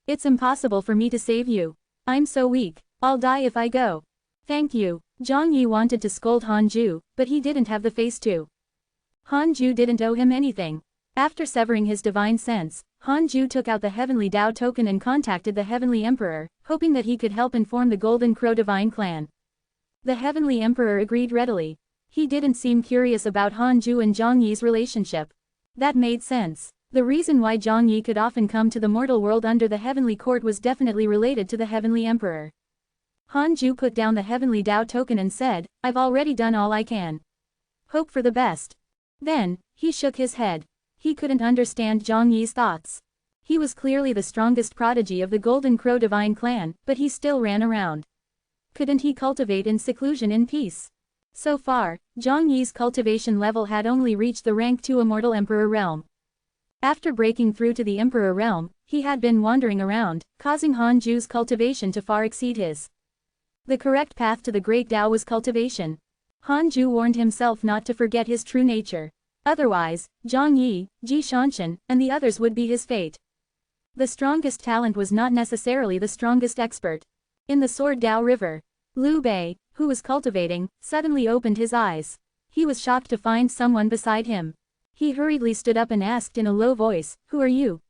It's impossible for me to save you. I'm so weak, I'll die if I go." "Thank you." Zhang Yi wanted to scold Hanju, but he didn't have the face to. Hanju didn't owe him anything. After severing his divine sense, Hanju took out the Heavenly Tao token and contacted the Heavenly Emperor, hoping that he could help inform the Golden Crow Divine Clan. The Heavenly Emperor agreed readily. He didn't seem curious about Hanju and Zhang Yi's relationship. That made sense. The reason why Zhang Yi could often come to the mortal world under the Heavenly Court was definitely related to the Heavenly Emperor. Hanju put down the Heavenly Tao token and said, "I've already done all I can. Hope for the best." Then, he shook his head. He couldn't understand Zhang Yi's thoughts. He was clearly the strongest prodigy of the Golden Crow Divine Clan, but he still ran around. Couldn't he cultivate in seclusion in peace? So far, Zhang Yi's cultivation level had only reached the rank 2 Immortal Emperor realm. After breaking through to the Emperor realm, he had been wandering around, causing Hanju's cultivation to far exceed his. The correct path to the Great Tao was cultivation. Hanju warned himself not to forget his true nature. Otherwise, Zhang Yi, Ji Shanshan, and the others would be his fate. The strongest talent was not necessarily the strongest expert. In the Sword Dao River, Liu Bei, who was cultivating, suddenly opened his eyes. He was shocked to find someone beside him. He hurriedly stood up and asked in a low voice, "Who are you?"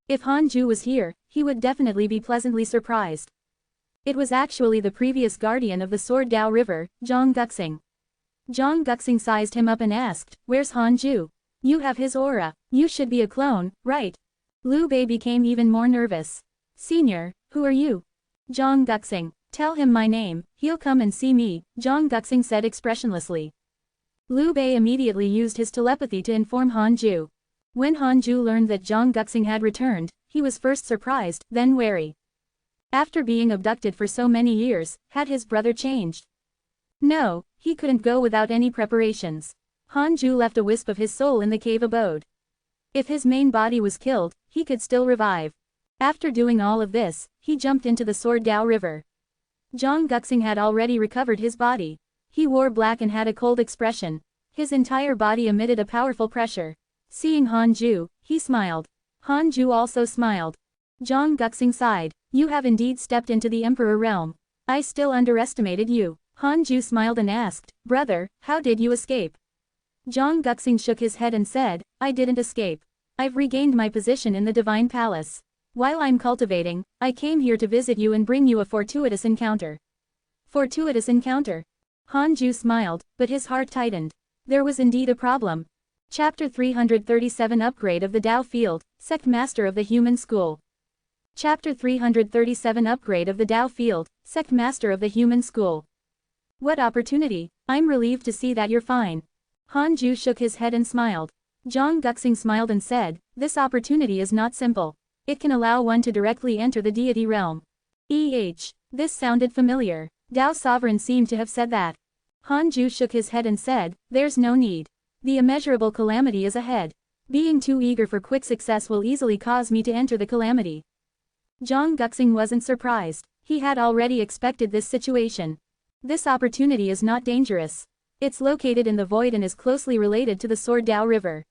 If Hanju was here, he would definitely be pleasantly surprised. It was actually the previous guardian of the Sword Dao River, Zhang Guxing. Zhang Guxing sized him up and asked, "Where's Hanju? You have his aura. You should be a clone, right?" Liu Bei became even more nervous. "Senior, who are you?" "Zhang Guxing. Tell him my name, he'll come and see me," Zhang Guxing said expressionlessly. Liu Bei immediately used his telepathy to inform Hanju. When Hanju learned that Zhang Guxing had returned, he was first surprised, then wary. After being abducted for so many years, had his brother changed? No, he couldn't go without any preparations. Hanju left a wisp of his soul in the cave abode. If his main body was killed, he could still revive. After doing all of this, he jumped into the Sword Dao River. Zhang Guxing had already recovered his body. He wore black and had a cold expression. His entire body emitted a powerful pressure. Seeing Hanju, he smiled. Hanju also smiled. Zhang Guxing sighed. "You have indeed stepped into the Emperor realm. I still underestimated you." Hanju smiled and asked, "Brother, how did you escape?" Zhang Guxing shook his head and said, "I didn't escape. I've regained my position in the Divine Palace. While I'm cultivating, I came here to visit you and bring you a fortuitous encounter. Fortuitous encounter? Hanju smiled, but his heart tightened. There was indeed a problem. Chapter 337 Upgrade of the Tao Field, Sect Master of the Human School. Chapter 337 Upgrade of the Tao Field, Sect Master of the Human School. What opportunity? I'm relieved to see that you're fine. Hanju shook his head and smiled. Zhang Guxing smiled and said, this opportunity is not simple. It can allow one to directly enter the deity realm. This sounded familiar. Tao Sovereign seemed to have said that. Hanju shook his head and said, there's no need. The immeasurable calamity is ahead. Being too eager for quick success will easily cause me to enter the calamity. Zhang Guxing wasn't surprised. He had already expected this situation. This opportunity is not dangerous. It's located in the void and is closely related to the Sword Tao River.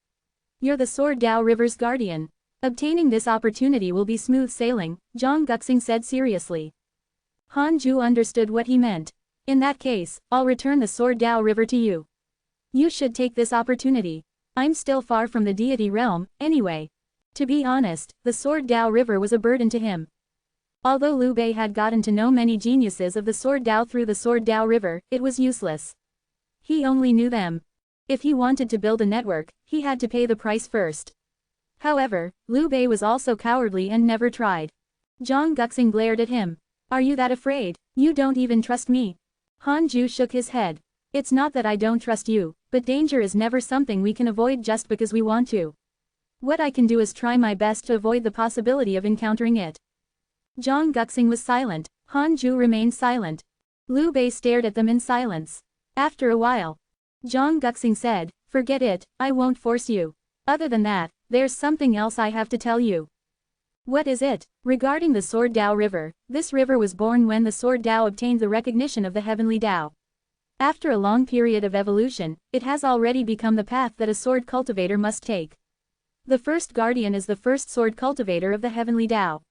You're the Sword Tao River's guardian. Obtaining this opportunity will be smooth sailing, Zhang Guxing said seriously. Hanju understood what he meant. In that case, I'll return the Sword Tao River to you. You should take this opportunity. I'm still far from the deity realm, anyway. To be honest, the Sword Tao River was a burden to him. Although Liu Bei had gotten to know many geniuses of the Sword Tao through the Sword Tao River, it was useless. He only knew them. If he wanted to build a network, he had to pay the price first. However, Liu Bei was also cowardly and never tried. Zhang Guxing glared at him. Are you that afraid? You don't even trust me. Hanju shook his head. It's not that I don't trust you, but danger is never something we can avoid just because we want to. What I can do is try my best to avoid the possibility of encountering it. Zhang Guxing was silent. Hanju remained silent. Liu Bei stared at them in silence. After a while, Zhang Guxing said, forget it, I won't force you. Other than that, there's something else I have to tell you. What is it? Regarding the Sword Tao River, this river was born when the Sword Tao obtained the recognition of the Heavenly Tao. After a long period of evolution, it has already become the path that a sword cultivator must take. The first guardian is the first sword cultivator of the Heavenly Tao.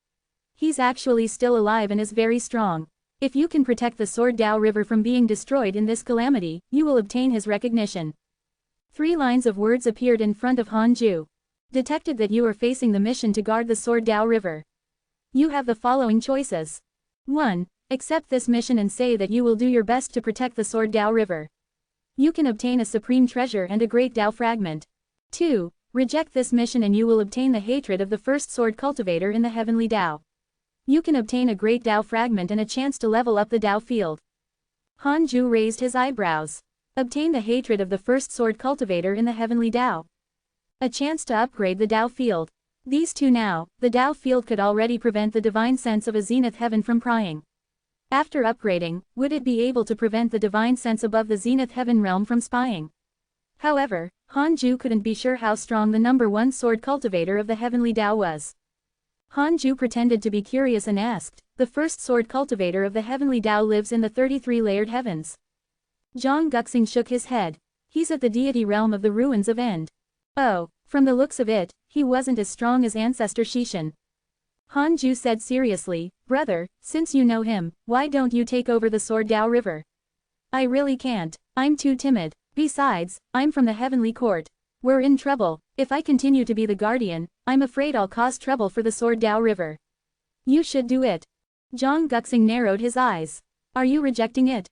He's actually still alive and is very strong. If you can protect the Sword Tao River from being destroyed in this calamity, you will obtain his recognition. 3 lines of words appeared in front of Hanju. Detected that you are facing the mission to guard the Sword Tao River. You have the following choices. 1. Accept this mission and say that you will do your best to protect the Sword Tao River. You can obtain a supreme treasure and a great Tao fragment. 2. Reject this mission and you will obtain the hatred of the first sword cultivator in the Heavenly Tao. You can obtain a great Tao fragment and a chance to level up the Tao field. Hanju raised his eyebrows. Obtain the hatred of the first sword cultivator in the Heavenly Tao. A chance to upgrade the Tao field. These two now, the Tao field could already prevent the divine sense of a zenith heaven from prying. After upgrading, would it be able to prevent the divine sense above the zenith heaven realm from spying? However, Hanju couldn't be sure how strong the number 1 sword cultivator of the Heavenly Tao was. Hanju pretended to be curious and asked, the first sword cultivator of the Heavenly Tao lives in the 33-layered heavens. Zhang Guxing shook his head. He's at the deity realm of the ruins of End. Oh, from the looks of it, he wasn't as strong as Ancestor Shishan. Hanju said seriously, brother, since you know him, why don't you take over the Sword Tao River? I really can't. I'm too timid. Besides, I'm from the Heavenly Court. We're in trouble. If I continue to be the guardian, I'm afraid I'll cause trouble for the Sword Tao River. You should do it. Zhang Guxing narrowed his eyes. Are you rejecting it?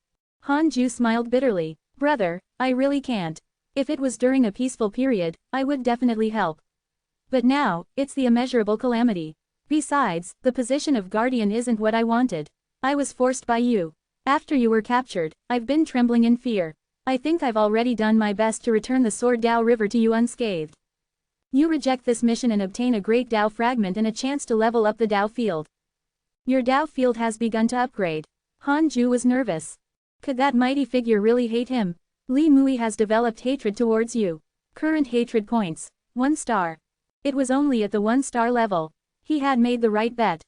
Hanju smiled bitterly. Brother, I really can't. If it was during a peaceful period, I would definitely help. But now, it's the immeasurable calamity. Besides, the position of guardian isn't what I wanted. I was forced by you. After you were captured, I've been trembling in fear. I think I've already done my best to return the Sword Tao River to you unscathed. You reject this mission and obtain a great Tao fragment and a chance to level up the Tao field. Your Tao field has begun to upgrade. Hanju was nervous. Could that mighty figure really hate him? Li Mui has developed hatred towards you. Current hatred points, 1 star. It was only at the 1-star level. He had made the right bet.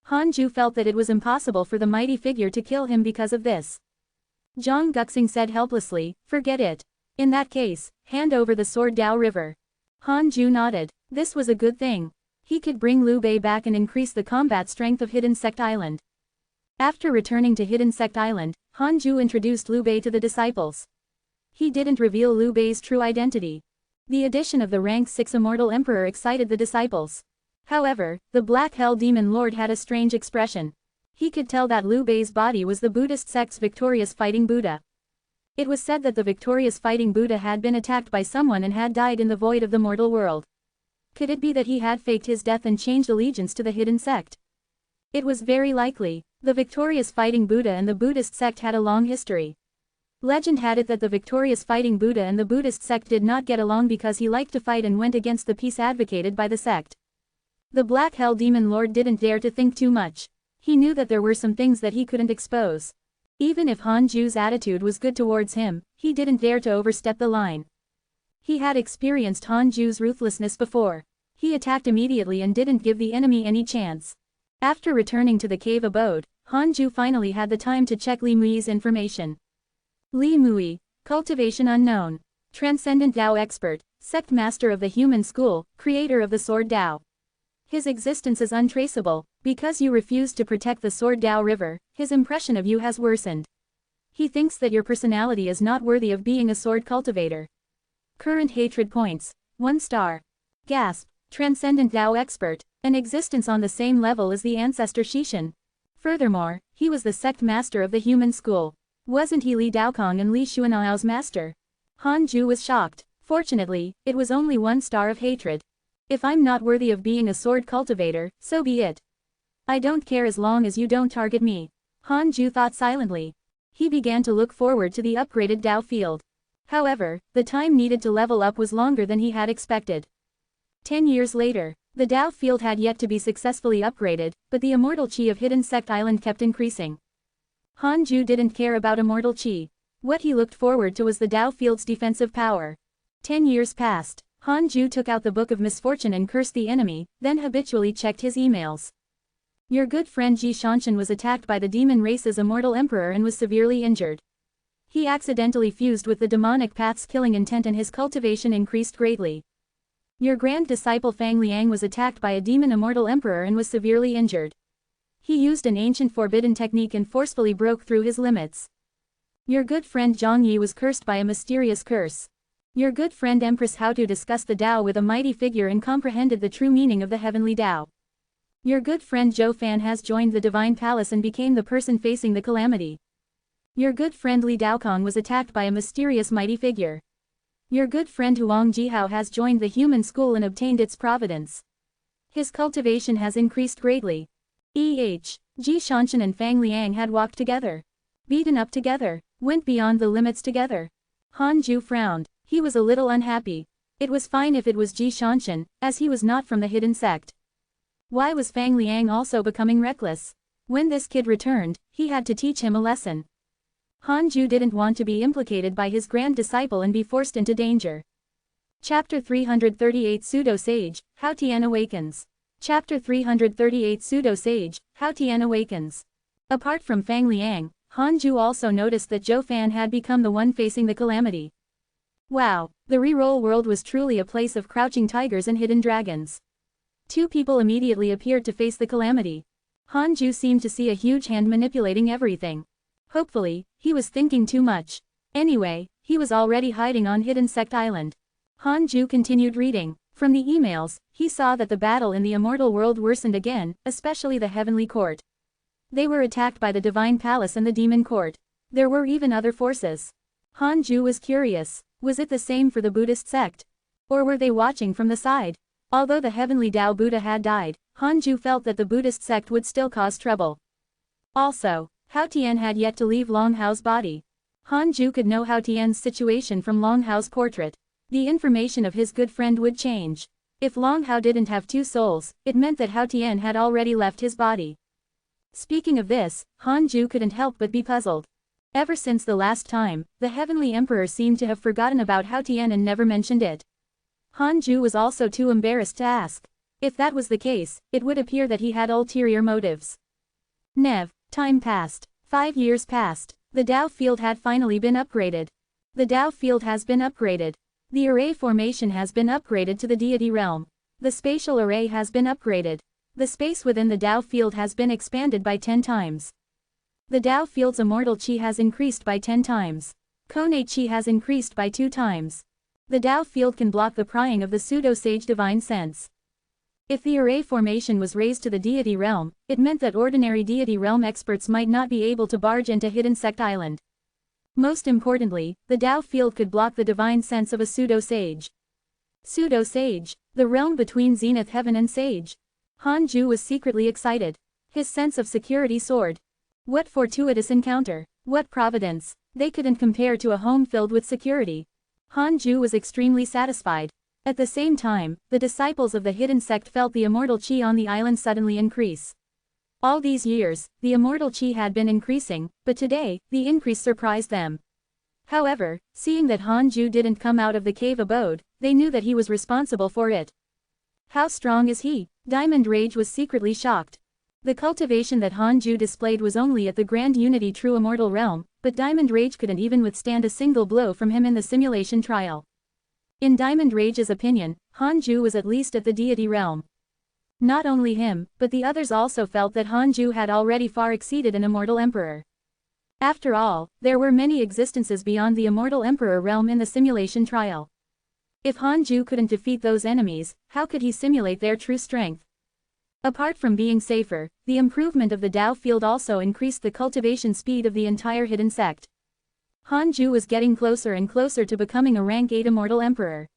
Hanju felt that it was impossible for the mighty figure to kill him because of this. Zhang Guxing said helplessly, forget it. In that case, hand over the Sword Tao River. Hanju nodded. This was a good thing. He could bring Liu Bei back and increase the combat strength of Hidden Sect Island. After returning to Hidden Sect Island, Hanju introduced Liu Bei to the disciples. He didn't reveal Liu Bei's true identity. The addition of the rank 6 Immortal Emperor excited the disciples. However, the Black Hell Demon Lord had a strange expression. He could tell that Liu Bei's body was the Buddhist sect's victorious fighting Buddha. It was said that the victorious fighting Buddha had been attacked by someone and had died in the void of the mortal world. Could it be that he had faked his death and changed allegiance to the hidden sect? It was very likely. The victorious fighting Buddha and the Buddhist sect had a long history. Legend had it that the victorious fighting Buddha and the Buddhist sect did not get along because he liked to fight and went against the peace advocated by the sect. The Black Hell Demon Lord didn't dare to think too much. He knew that there were some things that he couldn't expose. Even if Han Ju's attitude was good towards him, he didn't dare to overstep the line. He had experienced Han Ju's ruthlessness before. He attacked immediately and didn't give the enemy any chance. After returning to the cave abode, Han Ju finally had the time to check Li Mui's information. Li Mui, cultivation unknown. Transcendent Dao expert, sect master of the human school, creator of the sword Dao. His existence is untraceable. Because you refused to protect the sword Dao river, his impression of you has worsened. He thinks that your personality is not worthy of being a sword cultivator. Current hatred points, 1 star. Gasp, transcendent Dao expert, an existence on the same level as the ancestor Shishan. Furthermore, he was the sect master of the human school. Wasn't he Li Daokong and Li Xuanao's master? Han Ju was shocked. Fortunately, it was only 1 star of hatred. If I'm not worthy of being a sword cultivator, so be it. I don't care as long as you don't target me. Han Ju thought silently. He began to look forward to the upgraded Dao field. However, the time needed to level up was longer than he had expected. 10 years later, the Dao field had yet to be successfully upgraded, but the immortal chi of Hidden Sect Island kept increasing. Han Ju didn't care about immortal chi. What he looked forward to was the Dao field's defensive power. 10 years passed. Han Ju took out the Book of Misfortune and cursed the enemy, then habitually checked his emails. Your good friend Ji Shanshan was attacked by the demon race's immortal emperor and was severely injured. He accidentally fused with the demonic path's killing intent and his cultivation increased greatly. Your grand disciple Fang Liang was attacked by a demon immortal emperor and was severely injured. He used an ancient forbidden technique and forcefully broke through his limits. Your good friend Zhang Yi was cursed by a mysterious curse. Your good friend Empress Haotu discussed the Tao with a mighty figure and comprehended the true meaning of the heavenly Tao. Your good friend Zhou Fan has joined the divine palace and became the person facing the calamity. Your good friend Li Daokong was attacked by a mysterious mighty figure. Your good friend Huang Jihao has joined the human school and obtained its providence. His cultivation has increased greatly. Ji Shanshan and Fang Liang had walked together. Beaten up together. Went beyond the limits together. Han Ju frowned. He was a little unhappy. It was fine if it was Ji Shanshan, as he was not from the hidden sect. Why was Fang Liang also becoming reckless? When this kid returned, he had to teach him a lesson. Han Ju didn't want to be implicated by his grand disciple and be forced into danger. Chapter 338 Pseudo-Sage, How Tian Awakens. Chapter 338 Pseudo-Sage, How Tian Awakens. Apart from Fang Liang, Han Ju also noticed that Zhou Fan had become the one facing the calamity. Wow, the reroll world was truly a place of crouching tigers and hidden dragons. 2 people immediately appeared to face the calamity. Han Ju seemed to see a huge hand manipulating everything. Hopefully, he was thinking too much. Anyway, he was already hiding on Hidden Sect Island. Han Ju continued reading. From the emails, he saw that the battle in the immortal world worsened again, especially the heavenly court. They were attacked by the divine palace and the demon court. There were even other forces. Han Ju was curious. Was it the same for the Buddhist sect? Or were they watching from the side? Although the heavenly Tao Buddha had died, Han Ju felt that the Buddhist sect would still cause trouble. Also, Hao Tian had yet to leave Long Hao's body. Han Ju could know Hao Tian's situation from Long Hao's portrait. The information of his good friend would change. If Long Hao didn't have 2 souls, it meant that Hao Tian had already left his body. Speaking of this, Han Ju couldn't help but be puzzled. Ever since the last time, the heavenly emperor seemed to have forgotten about Hao Tian and never mentioned it. Han Ju was also too embarrassed to ask. If that was the case, it would appear that he had ulterior motives. Time passed. 5 years passed. The Dao field had finally been upgraded. The Dao field has been upgraded. The array formation has been upgraded to the deity realm. The spatial array has been upgraded. The space within the Dao field has been expanded by 10 times. The Dao field's immortal chi has increased by 10 times. Konei chi has increased by 2 times. The Dao field can block the prying of the pseudo-sage divine sense. If the array formation was raised to the deity realm, it meant that ordinary deity realm experts might not be able to barge into Hidden Sect Island. Most importantly, the Tao field could block the divine sense of a pseudo-sage. Pseudo-sage, the realm between Zenith Heaven and Sage. Hanju was secretly excited. His sense of security soared. What fortuitous encounter! What providence! They couldn't compare to a home filled with security. Hanju was extremely satisfied. At the same time, the disciples of the hidden sect felt the immortal chi on the island suddenly increase. All these years, the immortal chi had been increasing, but today, the increase surprised them. However, seeing that Hanju didn't come out of the cave abode, they knew that he was responsible for it. How strong is he? Diamond Rage was secretly shocked. The cultivation that Hanju displayed was only at the Grand Unity True Immortal Realm, but Diamond Rage couldn't even withstand a single blow from him in the simulation trial. In Diamond Rage's opinion, Hanju was at least at the deity realm. Not only him, but the others also felt that Hanju had already far exceeded an immortal emperor. After all, there were many existences beyond the immortal emperor realm in the simulation trial. If Hanju couldn't defeat those enemies, how could he simulate their true strength? Apart from being safer, the improvement of the Tao field also increased the cultivation speed of the entire hidden sect. Hanju was getting closer and closer to becoming a rank 8 immortal emperor.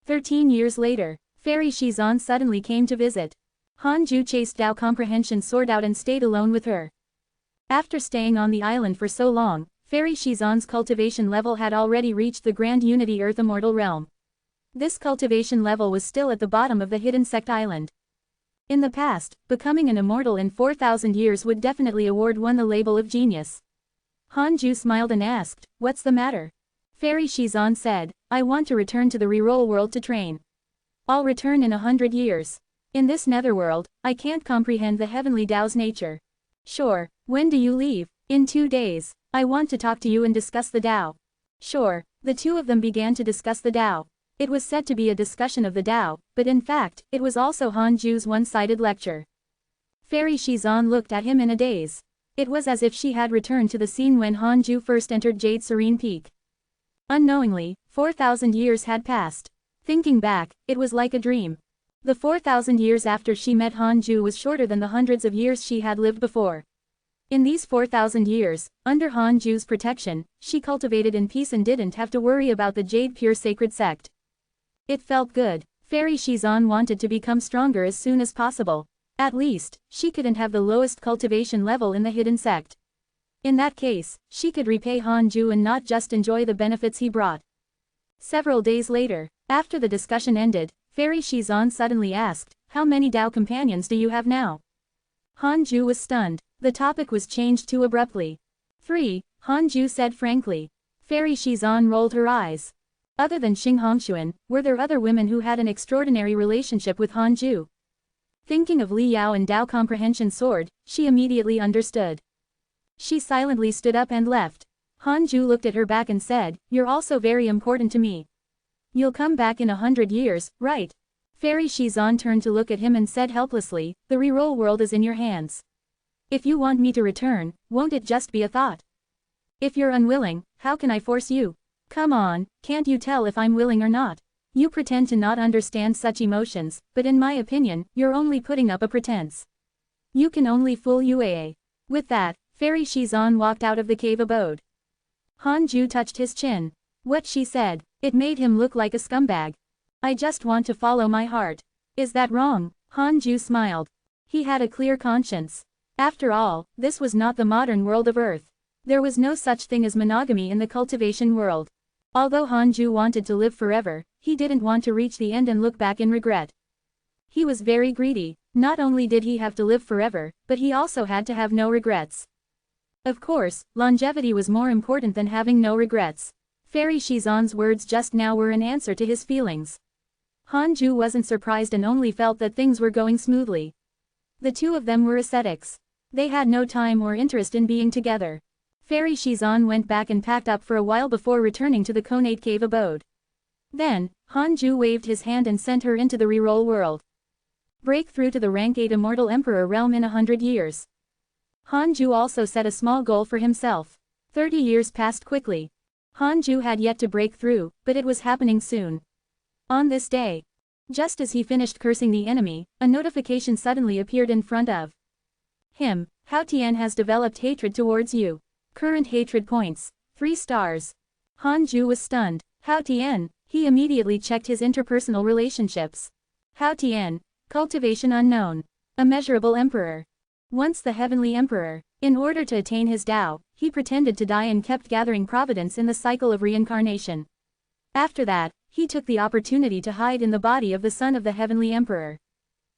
13 years later, Fairy Shizan suddenly came to visit. Hanju chased Tao Comprehension Sword out and stayed alone with her. After staying on the island for so long, Fairy Shizan's cultivation level had already reached the Grand Unity Earth Immortal Realm. This cultivation level was still at the bottom of the Hidden Sect Island. In the past, becoming an immortal in 4,000 years would definitely award one the label of genius. Hanju smiled and asked, "What's the matter?" Fairy Shizan said, "I want to return to the reroll world to train. I'll return in 100 years. In this netherworld, I can't comprehend the heavenly Tao's nature." "Sure, when do you leave?" "In 2 days. I want to talk to you and discuss the Tao." "Sure." The two of them began to discuss the Tao. It was said to be a discussion of the Tao, but in fact, it was also Hanju's one-sided lecture. Fairy Shizan looked at him in a daze. It was as if she had returned to the scene when Hanju first entered Jade Serene Peak. Unknowingly, 4,000 years had passed. Thinking back, it was like a dream. The 4,000 years after she met Hanju was shorter than the hundreds of years she had lived before. In these 4,000 years, under Hanju's protection, she cultivated in peace and didn't have to worry about the Jade Pure Sacred Sect. It felt good. Fairy Shizan wanted to become stronger as soon as possible. At least, she couldn't have the lowest cultivation level in the hidden sect. In that case, she could repay Hanju and not just enjoy the benefits he brought. Several days later, after the discussion ended, Fairy Shizan suddenly asked, "How many Tao companions do you have now?" Hanju was stunned. The topic was changed too abruptly. 3, Hanju said frankly. Fairy Shizan rolled her eyes. Other than Xing Hongshuan, were there other women who had an extraordinary relationship with Hanju? Thinking of Li Yao and Tao Comprehension Sword, she immediately understood. She silently stood up and left. Hanju looked at her back and said, "You're also very important to me. You'll come back in 100 years, right?" Fairy Shizan turned to look at him and said helplessly, "The reroll world is in your hands. If you want me to return, won't it just be a thought? If you're unwilling, how can I force you? Come on, can't you tell if I'm willing or not? You pretend to not understand such emotions, but in my opinion, you're only putting up a pretense. You can only fool UAA." With that, Fairy Shizan walked out of the cave abode. Hanju touched his chin. What she said, it made him look like a scumbag. "I just want to follow my heart. Is that wrong?" Hanju smiled. He had a clear conscience. After all, this was not the modern world of Earth. There was no such thing as monogamy in the cultivation world. Although Hanju wanted to live forever, he didn't want to reach the end and look back in regret. He was very greedy. Not only did he have to live forever, but he also had to have no regrets. Of course, longevity was more important than having no regrets. Fairy Shizan's words just now were an answer to his feelings. Hanju wasn't surprised and only felt that things were going smoothly. The two of them were ascetics. They had no time or interest in being together. Fairy Shizan went back and packed up for a while before returning to the Conate Cave abode. Then, Hanju waved his hand and sent her into the reroll world. Break through to the rank 8 Immortal Emperor realm in 100 years. Hanju also set a small goal for himself. 30 years passed quickly. Hanju had yet to break through, but it was happening soon. On this day, Just as he finished cursing the enemy, a notification suddenly appeared in front of him. Hao Tian has developed hatred towards you. Current hatred points, 3 stars. Han Ju was stunned. Hao Tian, he immediately checked his interpersonal relationships. Hao Tian, cultivation unknown. Immeasurable emperor. Once the heavenly emperor. In order to attain his Tao, he pretended to die and kept gathering providence in the cycle of reincarnation. After that, he took the opportunity to hide in the body of the son of the heavenly emperor.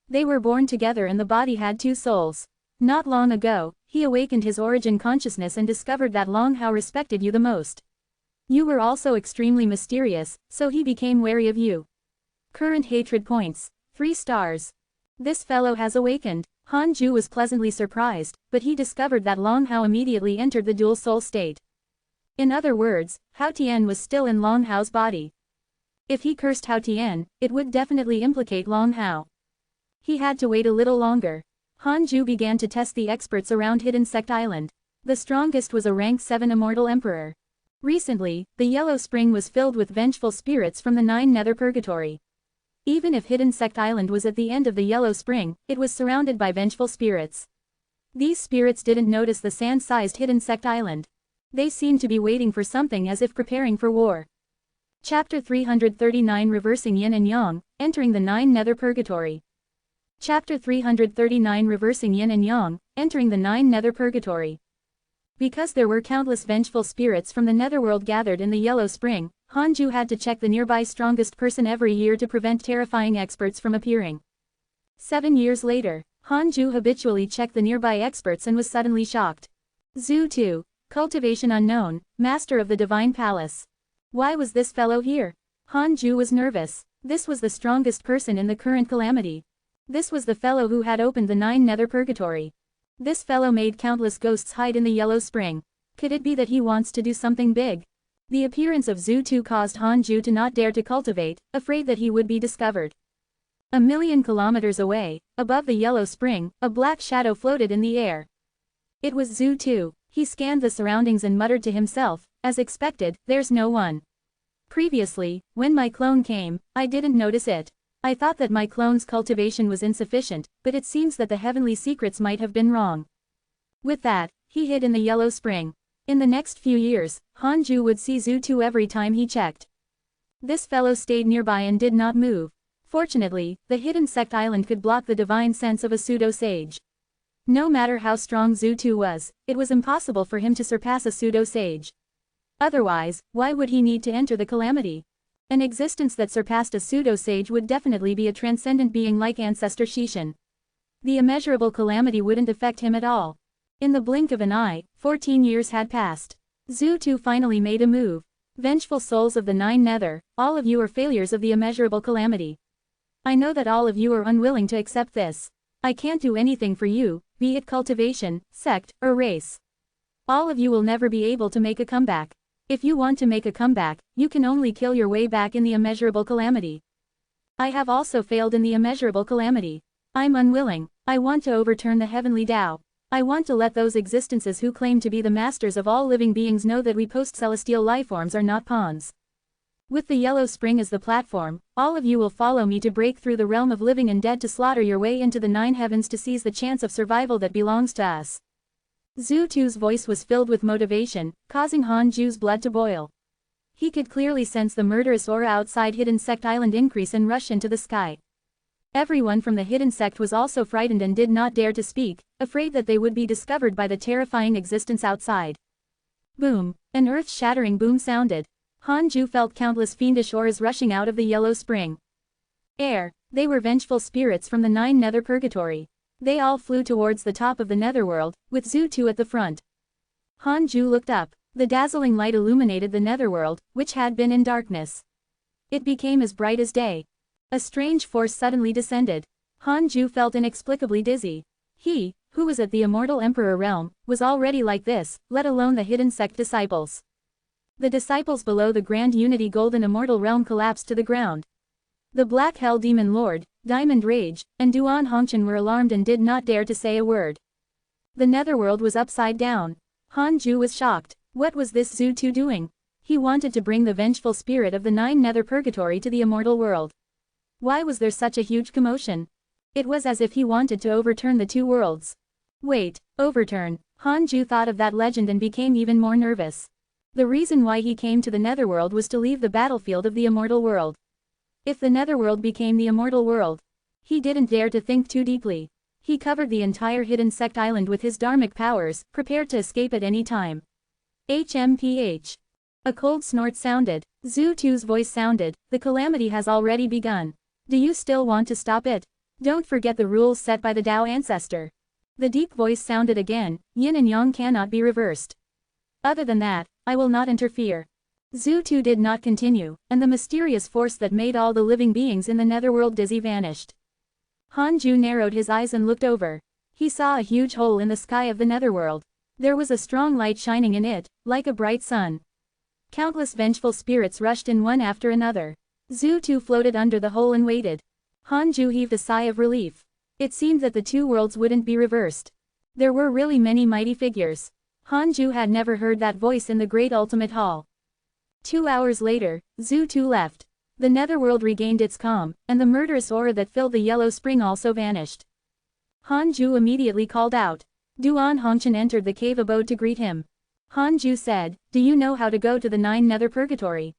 They were born together and the body had 2 souls. Not long ago, he awakened his origin consciousness and discovered that Long Hao respected you the most. You were also extremely mysterious, so he became wary of you. Current hatred points, 3 stars. This fellow has awakened. Han Ju was pleasantly surprised, but he discovered that Long Hao immediately entered the dual soul state. In other words, Hao Tian was still in Long Hao's body. If he cursed Hao Tian, it would definitely implicate Long Hao. He had to wait a little longer. Han Ju began to test the experts around Hidden Sect Island. The strongest was a rank 7 immortal emperor. Recently, the Yellow Spring was filled with vengeful spirits from the 9 nether purgatory. Even if Hidden Sect Island was at the end of the Yellow Spring, it was surrounded by vengeful spirits. These spirits didn't notice the sand-sized Hidden Sect Island. They seemed to be waiting for something as if preparing for war. Chapter 339 Reversing Yin and Yang, Entering the 9 Nether Purgatory. Chapter 339 Reversing Yin and Yang, Entering the 9 Nether Purgatory. Because there were countless vengeful spirits from the netherworld gathered in the Yellow Spring, Han Ju had to check the nearby strongest person every year to prevent terrifying experts from appearing. 7 years later, Han Ju habitually checked the nearby experts and was suddenly shocked. Zhu Tu, cultivation unknown, master of the Divine Palace. Why was this fellow here? Han Ju was nervous. This was the strongest person in the current calamity. This was the fellow who had opened the 9 nether purgatory. This fellow made countless ghosts hide in the Yellow Spring. Could it be that he wants to do something big? The appearance of Zhu Tu caused Han Ju to not dare to cultivate, afraid that he would be discovered. A million kilometers away, above the Yellow Spring, a black shadow floated in the air. It was Zhu Tu. He scanned the surroundings and muttered to himself, as expected, there's no one. Previously, when my clone came, I didn't notice it. I thought that my clone's cultivation was insufficient, but it seems that the heavenly secrets might have been wrong. With that, he hid in the Yellow Spring. In the next few years, Han Ju would see Zhu Tu every time he checked. This fellow stayed nearby and did not move. Fortunately, the Hidden Sect Island could block the divine sense of a pseudo-sage. No matter how strong Zhu Tu was, it was impossible for him to surpass a pseudo-sage. Otherwise, why would he need to enter the calamity? An existence that surpassed a pseudo-sage would definitely be a transcendent being like Ancestor Shishan. The immeasurable calamity wouldn't affect him at all. In the blink of an eye, 14 years had passed. Zhu Tu finally made a move. Vengeful souls of the 9 nether, all of you are failures of the immeasurable calamity. I know that all of you are unwilling to accept this. I can't do anything for you, be it cultivation, sect, or race. All of you will never be able to make a comeback. If you want to make a comeback, you can only kill your way back in the immeasurable calamity. I have also failed in the immeasurable calamity. I'm unwilling. I want to overturn the heavenly Tao. I want to let those existences who claim to be the masters of all living beings know that we post-celestial lifeforms are not pawns. With the Yellow Spring as the platform, all of you will follow me to break through the realm of living and dead to slaughter your way into the 9 heavens to seize the chance of survival that belongs to us. Zhu Tu's voice was filled with motivation, causing Han Ju's blood to boil. He could clearly sense the murderous aura outside Hidden Sect Island increase and rush into the sky. Everyone from the Hidden Sect was also frightened and did not dare to speak, afraid that they would be discovered by the terrifying existence outside. Boom! An earth-shattering boom sounded. Han Ju felt countless fiendish auras rushing out of the Yellow Spring. Air! They were vengeful spirits from the 9 nether purgatory. They all flew towards the top of the netherworld, with Zhu Tu at the front. Han Ju looked up. The dazzling light illuminated the netherworld, which had been in darkness. It became as bright as day. A strange force suddenly descended. Han Ju felt inexplicably dizzy. He, who was at the Immortal Emperor realm, was already like this, let alone the Hidden Sect disciples. The disciples below the Grand Unity Golden Immortal realm collapsed to the ground. The Black Hell Demon Lord, Diamond Rage, and Duan Hongchen were alarmed and did not dare to say a word. The netherworld was upside down. Han Ju was shocked. What was this Zhu Tu doing? He wanted to bring the vengeful spirit of the 9 nether purgatory to the immortal world. Why was there such a huge commotion? It was as if he wanted to overturn the two worlds. Wait, overturn. Hanju thought of that legend and became even more nervous. The reason why he came to the netherworld was to leave the battlefield of the immortal world. If the netherworld became the immortal world, he didn't dare to think too deeply. He covered the entire hidden sect island with his dharmic powers, prepared to escape at any time. HMPH. A cold snort sounded. Zhu Tu's voice sounded. The calamity has already begun. Do you still want to stop it? Don't forget the rules set by the Tao ancestor. The deep voice sounded again. Yin and Yang cannot be reversed. Other than that, I will not interfere. Zhu Tu did not continue, and the mysterious force that made all the living beings in the netherworld dizzy vanished. Hanju narrowed his eyes and looked over. He saw a huge hole in the sky of the netherworld. There was a strong light shining in it, like a bright sun. Countless vengeful spirits rushed in one after another. Zhu Tu floated under the hole and waited. Hanju heaved a sigh of relief. It seemed that the two worlds wouldn't be reversed. There were really many mighty figures. Hanju had never heard that voice in the Great Ultimate Hall. 2 hours later, Zhu Tu left. The netherworld regained its calm, and the murderous aura that filled the yellow spring also vanished. Hanju immediately called out. Duan Hongchen entered the cave abode to greet him. Hanju said, "Do you know how to go to the 9 nether purgatory?"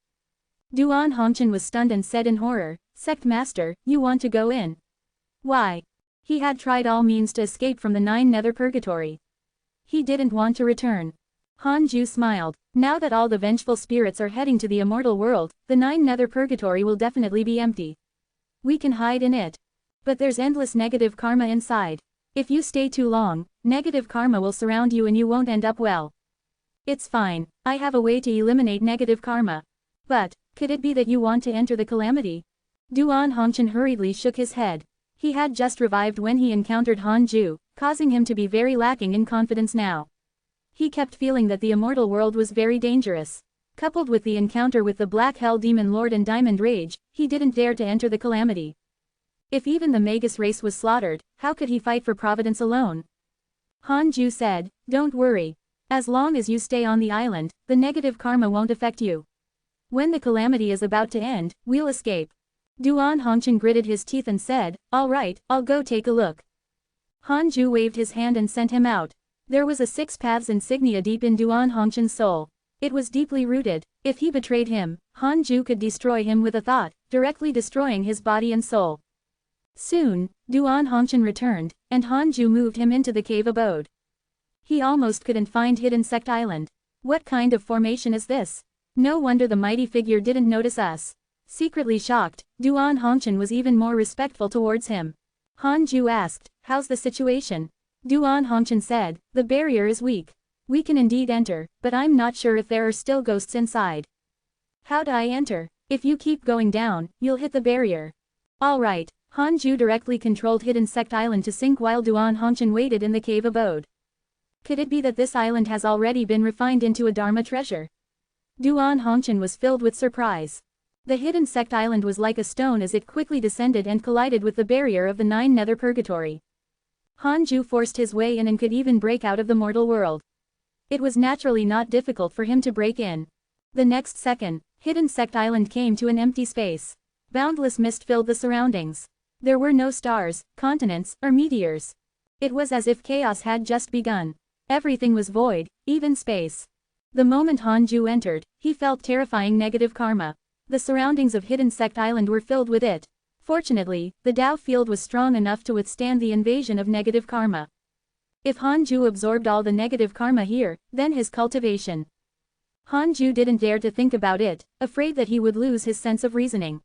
Duan Hongchen was stunned and said in horror, "Sect Master, you want to go in?" Why? He had tried all means to escape from the 9 nether purgatory. He didn't want to return. Hanju smiled. Now that all the vengeful spirits are heading to the immortal world, the 9 nether purgatory will definitely be empty. We can hide in it. But there's endless negative karma inside. If you stay too long, negative karma will surround you and you won't end up well. It's fine, I have a way to eliminate negative karma. But, could it be that you want to enter the calamity? Duan Hongchen hurriedly shook his head. He had just revived when he encountered Hanju, causing him to be very lacking in confidence now. He kept feeling that the immortal world was very dangerous. Coupled with the encounter with the Black Hell Demon Lord and Diamond Rage, he didn't dare to enter the calamity. If even the Magus race was slaughtered, how could he fight for Providence alone? Hanju said, "Don't worry. As long as you stay on the island, the negative karma won't affect you. When the calamity is about to end, we'll escape." Duan Hongchen gritted his teeth and said, "All right, I'll go take a look." Hanju waved his hand and sent him out. There was a 6 paths insignia deep in Duan Hongchen's soul. It was deeply rooted. If he betrayed him, Hanju could destroy him with a thought, directly destroying his body and soul. Soon, Duan Hongchen returned, and Hanju moved him into the cave abode. He almost couldn't find Hidden Sect Island. What kind of formation is this? No wonder the mighty figure didn't notice us. Secretly shocked, Duan Hongchen was even more respectful towards him. Hanju asked, "How's the situation?" Duan Hongchen said, "The barrier is weak. We can indeed enter, but I'm not sure if there are still ghosts inside." "How do I enter? If you keep going down, you'll hit the barrier." "All right." Hanju directly controlled Hidden Sect Island to sink while Duan Hongchen waited in the cave abode. Could it be that this island has already been refined into a Dharma treasure? Duan Hongchen was filled with surprise. The Hidden Sect Island was like a stone as it quickly descended and collided with the barrier of the 9 nether purgatory. Hanju forced his way in and could even break out of the mortal world. It was naturally not difficult for him to break in. The next second, Hidden Sect Island came to an empty space. Boundless mist filled the surroundings. There were no stars, continents, or meteors. It was as if chaos had just begun. Everything was void, even space. The moment Hanju entered, he felt terrifying negative karma. The surroundings of Hidden Sect Island were filled with it. Fortunately, the Tao field was strong enough to withstand the invasion of negative karma. If Hanju absorbed all the negative karma here, then his cultivation. Hanju didn't dare to think about it, afraid that he would lose his sense of reasoning.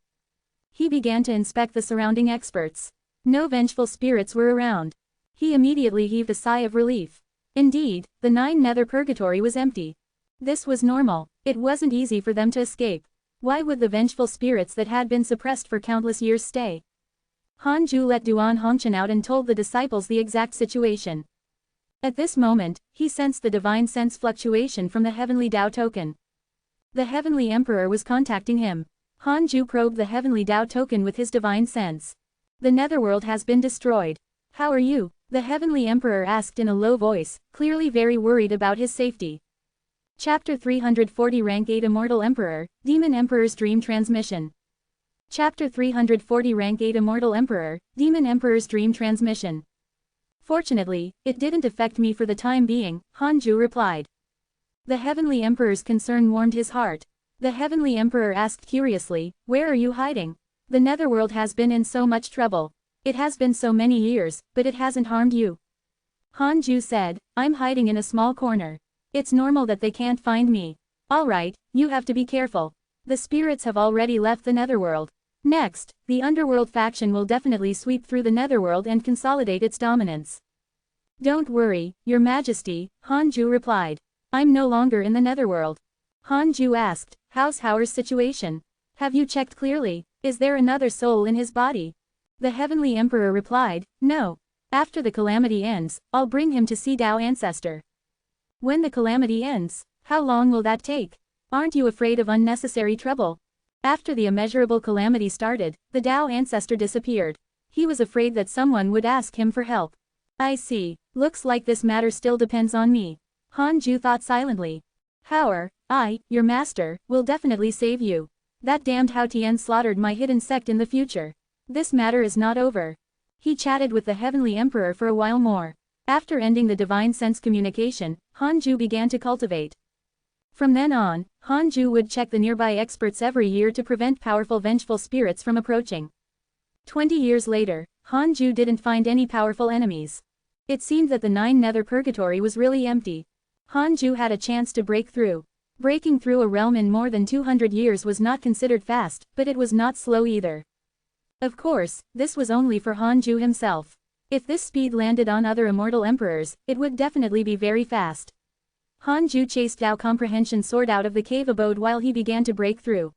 He began to inspect the surrounding experts. No vengeful spirits were around. He immediately heaved a sigh of relief. Indeed, the 9 nether purgatory was empty. This was normal. It wasn't easy for them to escape. Why would the vengeful spirits that had been suppressed for countless years stay? Hanju let Duan Hongchen out and told the disciples the exact situation. At this moment, he sensed the divine sense fluctuation from the heavenly Tao token. The heavenly emperor was contacting him. Hanju probed the heavenly Tao token with his divine sense. "The netherworld has been destroyed. How are you?" the heavenly emperor asked in a low voice, clearly very worried about his safety. Chapter 340 Rank 8 Immortal Emperor, Demon Emperor's Dream Transmission. Chapter 340 Rank 8 Immortal Emperor, Demon Emperor's Dream Transmission. Fortunately, it didn't affect me for the time being, Hanju replied. The Heavenly Emperor's concern warmed his heart. The Heavenly Emperor asked curiously, "Where are you hiding? The Netherworld has been in so much trouble. It has been so many years, but it hasn't harmed you." Hanju said, "I'm hiding in a small corner. It's normal that they can't find me. Alright, you have to be careful. The spirits have already left the Netherworld. Next, the Underworld faction will definitely sweep through the Netherworld and consolidate its dominance." "Don't worry, Your Majesty," Hanju replied. "I'm no longer in the Netherworld." Hanju asked, "How's Howard's situation? Have you checked clearly? Is there another soul in his body?" The Heavenly Emperor replied, "No. After the calamity ends, I'll bring him to see Tao Ancestor." "When the calamity ends, how long will that take? Aren't you afraid of unnecessary trouble?" After the immeasurable calamity started, the Tao Ancestor disappeared. He was afraid that someone would ask him for help. "I see. Looks like this matter still depends on me." Hanju thought silently. "Howard, your master, will definitely save you. That damned Hao Tian slaughtered my hidden sect in the future. This matter is not over." He chatted with the Heavenly Emperor for a while more. After ending the divine sense communication, Hanju began to cultivate. From then on, Hanju would check the nearby experts every year to prevent powerful vengeful spirits from approaching. 20 years later, Hanju didn't find any powerful enemies. It seemed that the 9 Nether Purgatory was really empty. Hanju had a chance to break through. Breaking through a realm in more than 200 years was not considered fast, but it was not slow either. Of course, this was only for Hanju himself. If this speed landed on other immortal emperors, it would definitely be very fast. Hanju chased Tao Comprehension sword out of the cave abode while he began to break through.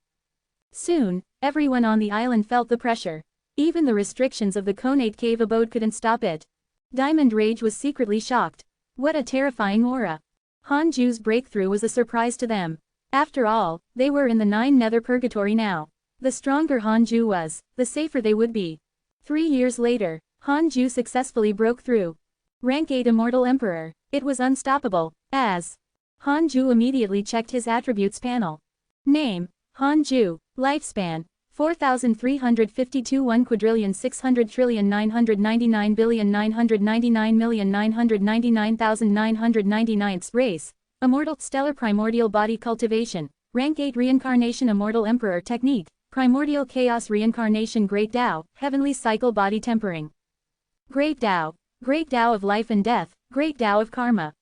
Soon, everyone on the island felt the pressure. Even the restrictions of the Conate cave abode couldn't stop it. Diamond Rage was secretly shocked. What a terrifying aura. Hanju's breakthrough was a surprise to them. After all, they were in the 9 Nether Purgatory now. The stronger Hanju was, the safer they would be. 3 years later, Hanju successfully broke through. Rank 8 Immortal Emperor. It was unstoppable, as Hanju immediately checked his attributes panel. Name, Hanju. Lifespan, 4,352 1,600,999,999,999,999,999. Race, Immortal Stellar Primordial Body Cultivation, Rank 8 Reincarnation Immortal Emperor Technique, Primordial Chaos Reincarnation Great Tao, Heavenly Cycle Body Tempering. Great Tao of Life and Death, Great Tao of Karma.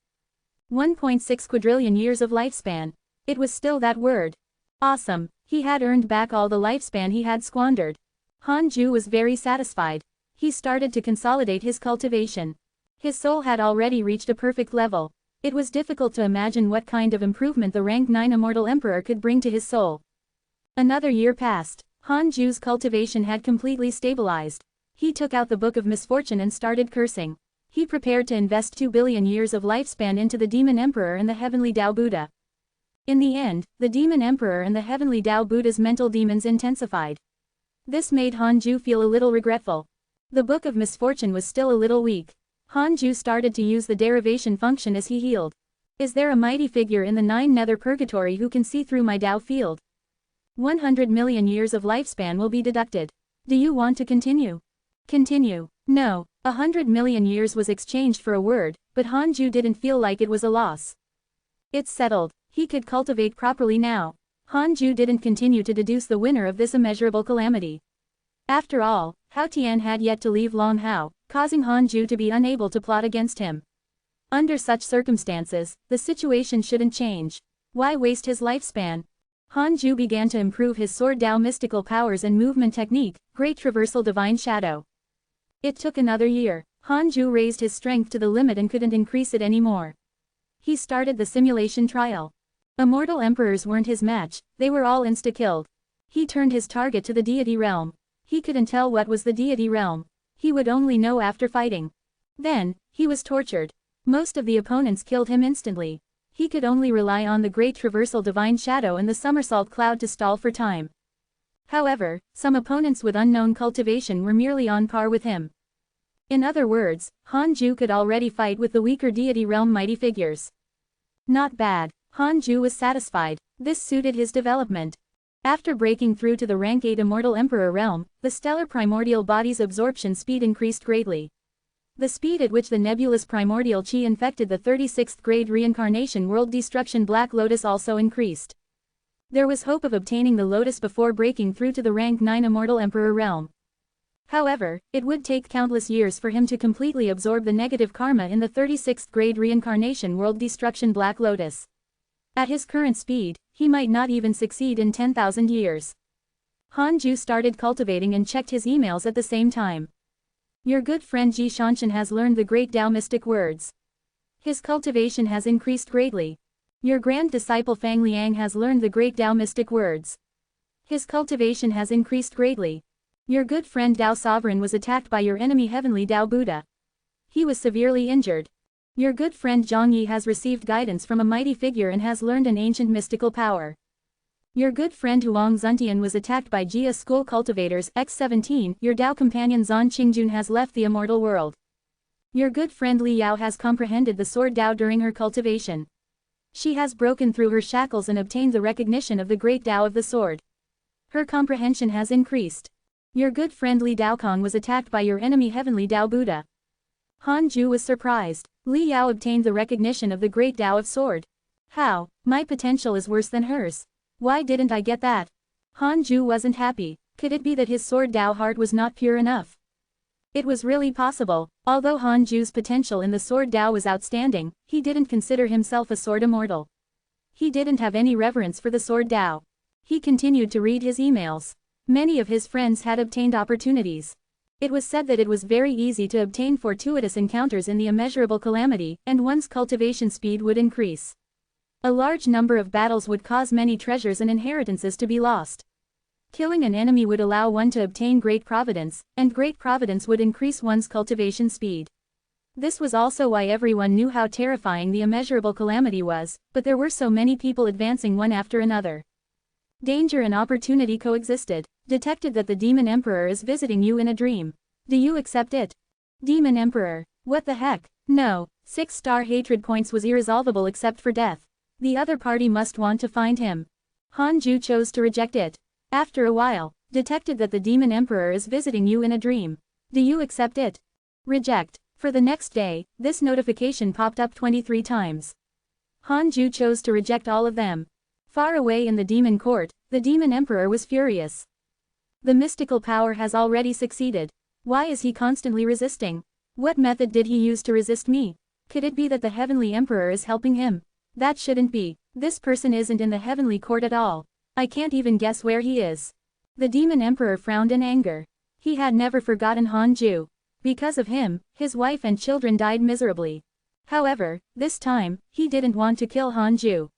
1.6 quadrillion years of lifespan. It was still that word. Awesome, he had earned back all the lifespan he had squandered. Hanju was very satisfied. He started to consolidate his cultivation. His soul had already reached a perfect level. It was difficult to imagine what kind of improvement the rank 9 Immortal Emperor could bring to his soul. Another year passed. Hanju's cultivation had completely stabilized. He took out the Book of Misfortune and started cursing. He prepared to invest 2 billion years of lifespan into the Demon Emperor and the Heavenly Tao Buddha. In the end, the Demon Emperor and the Heavenly Tao Buddha's mental demons intensified. This made Hanju feel a little regretful. The Book of Misfortune was still a little weak. Hanju started to use the derivation function as he healed. Is there a mighty figure in the 9 Nether Purgatory who can see through my Tao field? 100 million years of lifespan will be deducted. Do you want to continue? Continue. No, 100 million years was exchanged for a word, but Hanju didn't feel like it was a loss. It's settled. He could cultivate properly now. Hanju didn't continue to deduce the winner of this immeasurable calamity. After all, Hao Tian had yet to leave Long Hao, causing Hanju to be unable to plot against him. Under such circumstances, the situation shouldn't change. Why waste his lifespan? Hanju began to improve his Sword Tao mystical powers and movement technique, Great Traversal Divine Shadow. It took another year. Hanju raised his strength to the limit and couldn't increase it anymore. He started the simulation trial. Immortal emperors weren't his match, they were all insta-killed. He turned his target to the deity realm. He couldn't tell what was the deity realm. He would only know after fighting. Then, he was tortured. Most of the opponents killed him instantly. He could only rely on the Great Traversal Divine Shadow and the Somersault Cloud to stall for time. However, some opponents with unknown cultivation were merely on par with him. In other words, Hanju could already fight with the weaker deity realm mighty figures. Not bad. Hanju was satisfied. This suited his development. After breaking through to the rank 8 Immortal Emperor realm, the stellar primordial body's absorption speed increased greatly. The speed at which the nebulous primordial chi infected the 36th grade reincarnation world destruction Black Lotus also increased. There was hope of obtaining the Lotus before breaking through to the rank 9 Immortal Emperor realm. However, it would take countless years for him to completely absorb the negative karma in the 36th grade reincarnation world destruction Black Lotus. At his current speed, he might not even succeed in 10,000 years. Hanju started cultivating and checked his emails at the same time. Your good friend Ji Shanshan has learned the great Tao mystic words. His cultivation has increased greatly. Your grand disciple Fang Liang has learned the great Tao mystic words. His cultivation has increased greatly. Your good friend Tao Sovereign was attacked by your enemy Heavenly Tao Buddha. He was severely injured. Your good friend Zhang Yi has received guidance from a mighty figure and has learned an ancient mystical power. Your good friend Huang Zuntian was attacked by Jia School Cultivators X17. Your Tao companion Zan Qingjun has left the immortal world. Your good friend Li Yao has comprehended the sword Tao during her cultivation. She has broken through her shackles and obtained the recognition of the great Tao of the sword. Her comprehension has increased. Your good friend Li Daokong was attacked by your enemy Heavenly Tao Buddha. Hanju was surprised. Li Yao obtained the recognition of the great Tao of sword. How? My potential is worse than hers. Why didn't I get that? Hanju wasn't happy. Could it be that his sword Tao heart was not pure enough? It was really possible. Although Hanju's potential in the sword Tao was outstanding, he didn't consider himself a sword immortal. He didn't have any reverence for the sword Tao. He continued to read his emails. Many of his friends had obtained opportunities. It was said that it was very easy to obtain fortuitous encounters in the immeasurable calamity, and one's cultivation speed would increase. A large number of battles would cause many treasures and inheritances to be lost. Killing an enemy would allow one to obtain great providence, and great providence would increase one's cultivation speed. This was also why everyone knew how terrifying the immeasurable calamity was, but there were so many people advancing one after another. Danger and opportunity coexisted. Detected that the Demon Emperor is visiting you in a dream. Do you accept it? Demon Emperor. What the heck? No. 6-star hatred points was irresolvable except for death. The other party must want to find him. Hanju chose to reject it. After a while, detected that the Demon Emperor is visiting you in a dream. Do you accept it? Reject. For the next day, this notification popped up 23 times. Hanju chose to reject all of them. Far away in the demon court, the Demon Emperor was furious. The mystical power has already succeeded. Why is he constantly resisting? What method did he use to resist me? Could it be that the Heavenly Emperor is helping him? That shouldn't be. This person isn't in the heavenly court at all. I can't even guess where he is. The Demon Emperor frowned in anger. He had never forgotten Hanju. Because of him, his wife and children died miserably. However, this time, he didn't want to kill Hanju.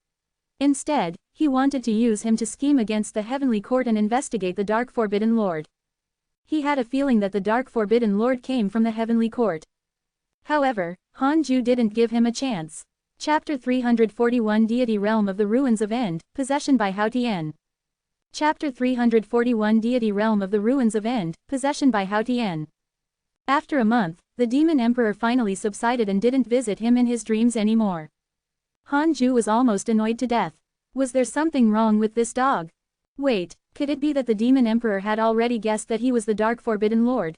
Instead, he wanted to use him to scheme against the heavenly court and investigate the Dark Forbidden Lord. He had a feeling that the Dark Forbidden Lord came from the heavenly court. However, Hanju didn't give him a chance. Chapter 341 Deity Realm of the Ruins of End, Possession by Hao Tian. Chapter 341 Deity Realm of the Ruins of End, Possession by Hao Tian. After a month, the Demon Emperor finally subsided and didn't visit him in his dreams anymore. Hanju was almost annoyed to death. Was there something wrong with this dog? Wait, could it be that the Demon Emperor had already guessed that he was the Dark Forbidden Lord?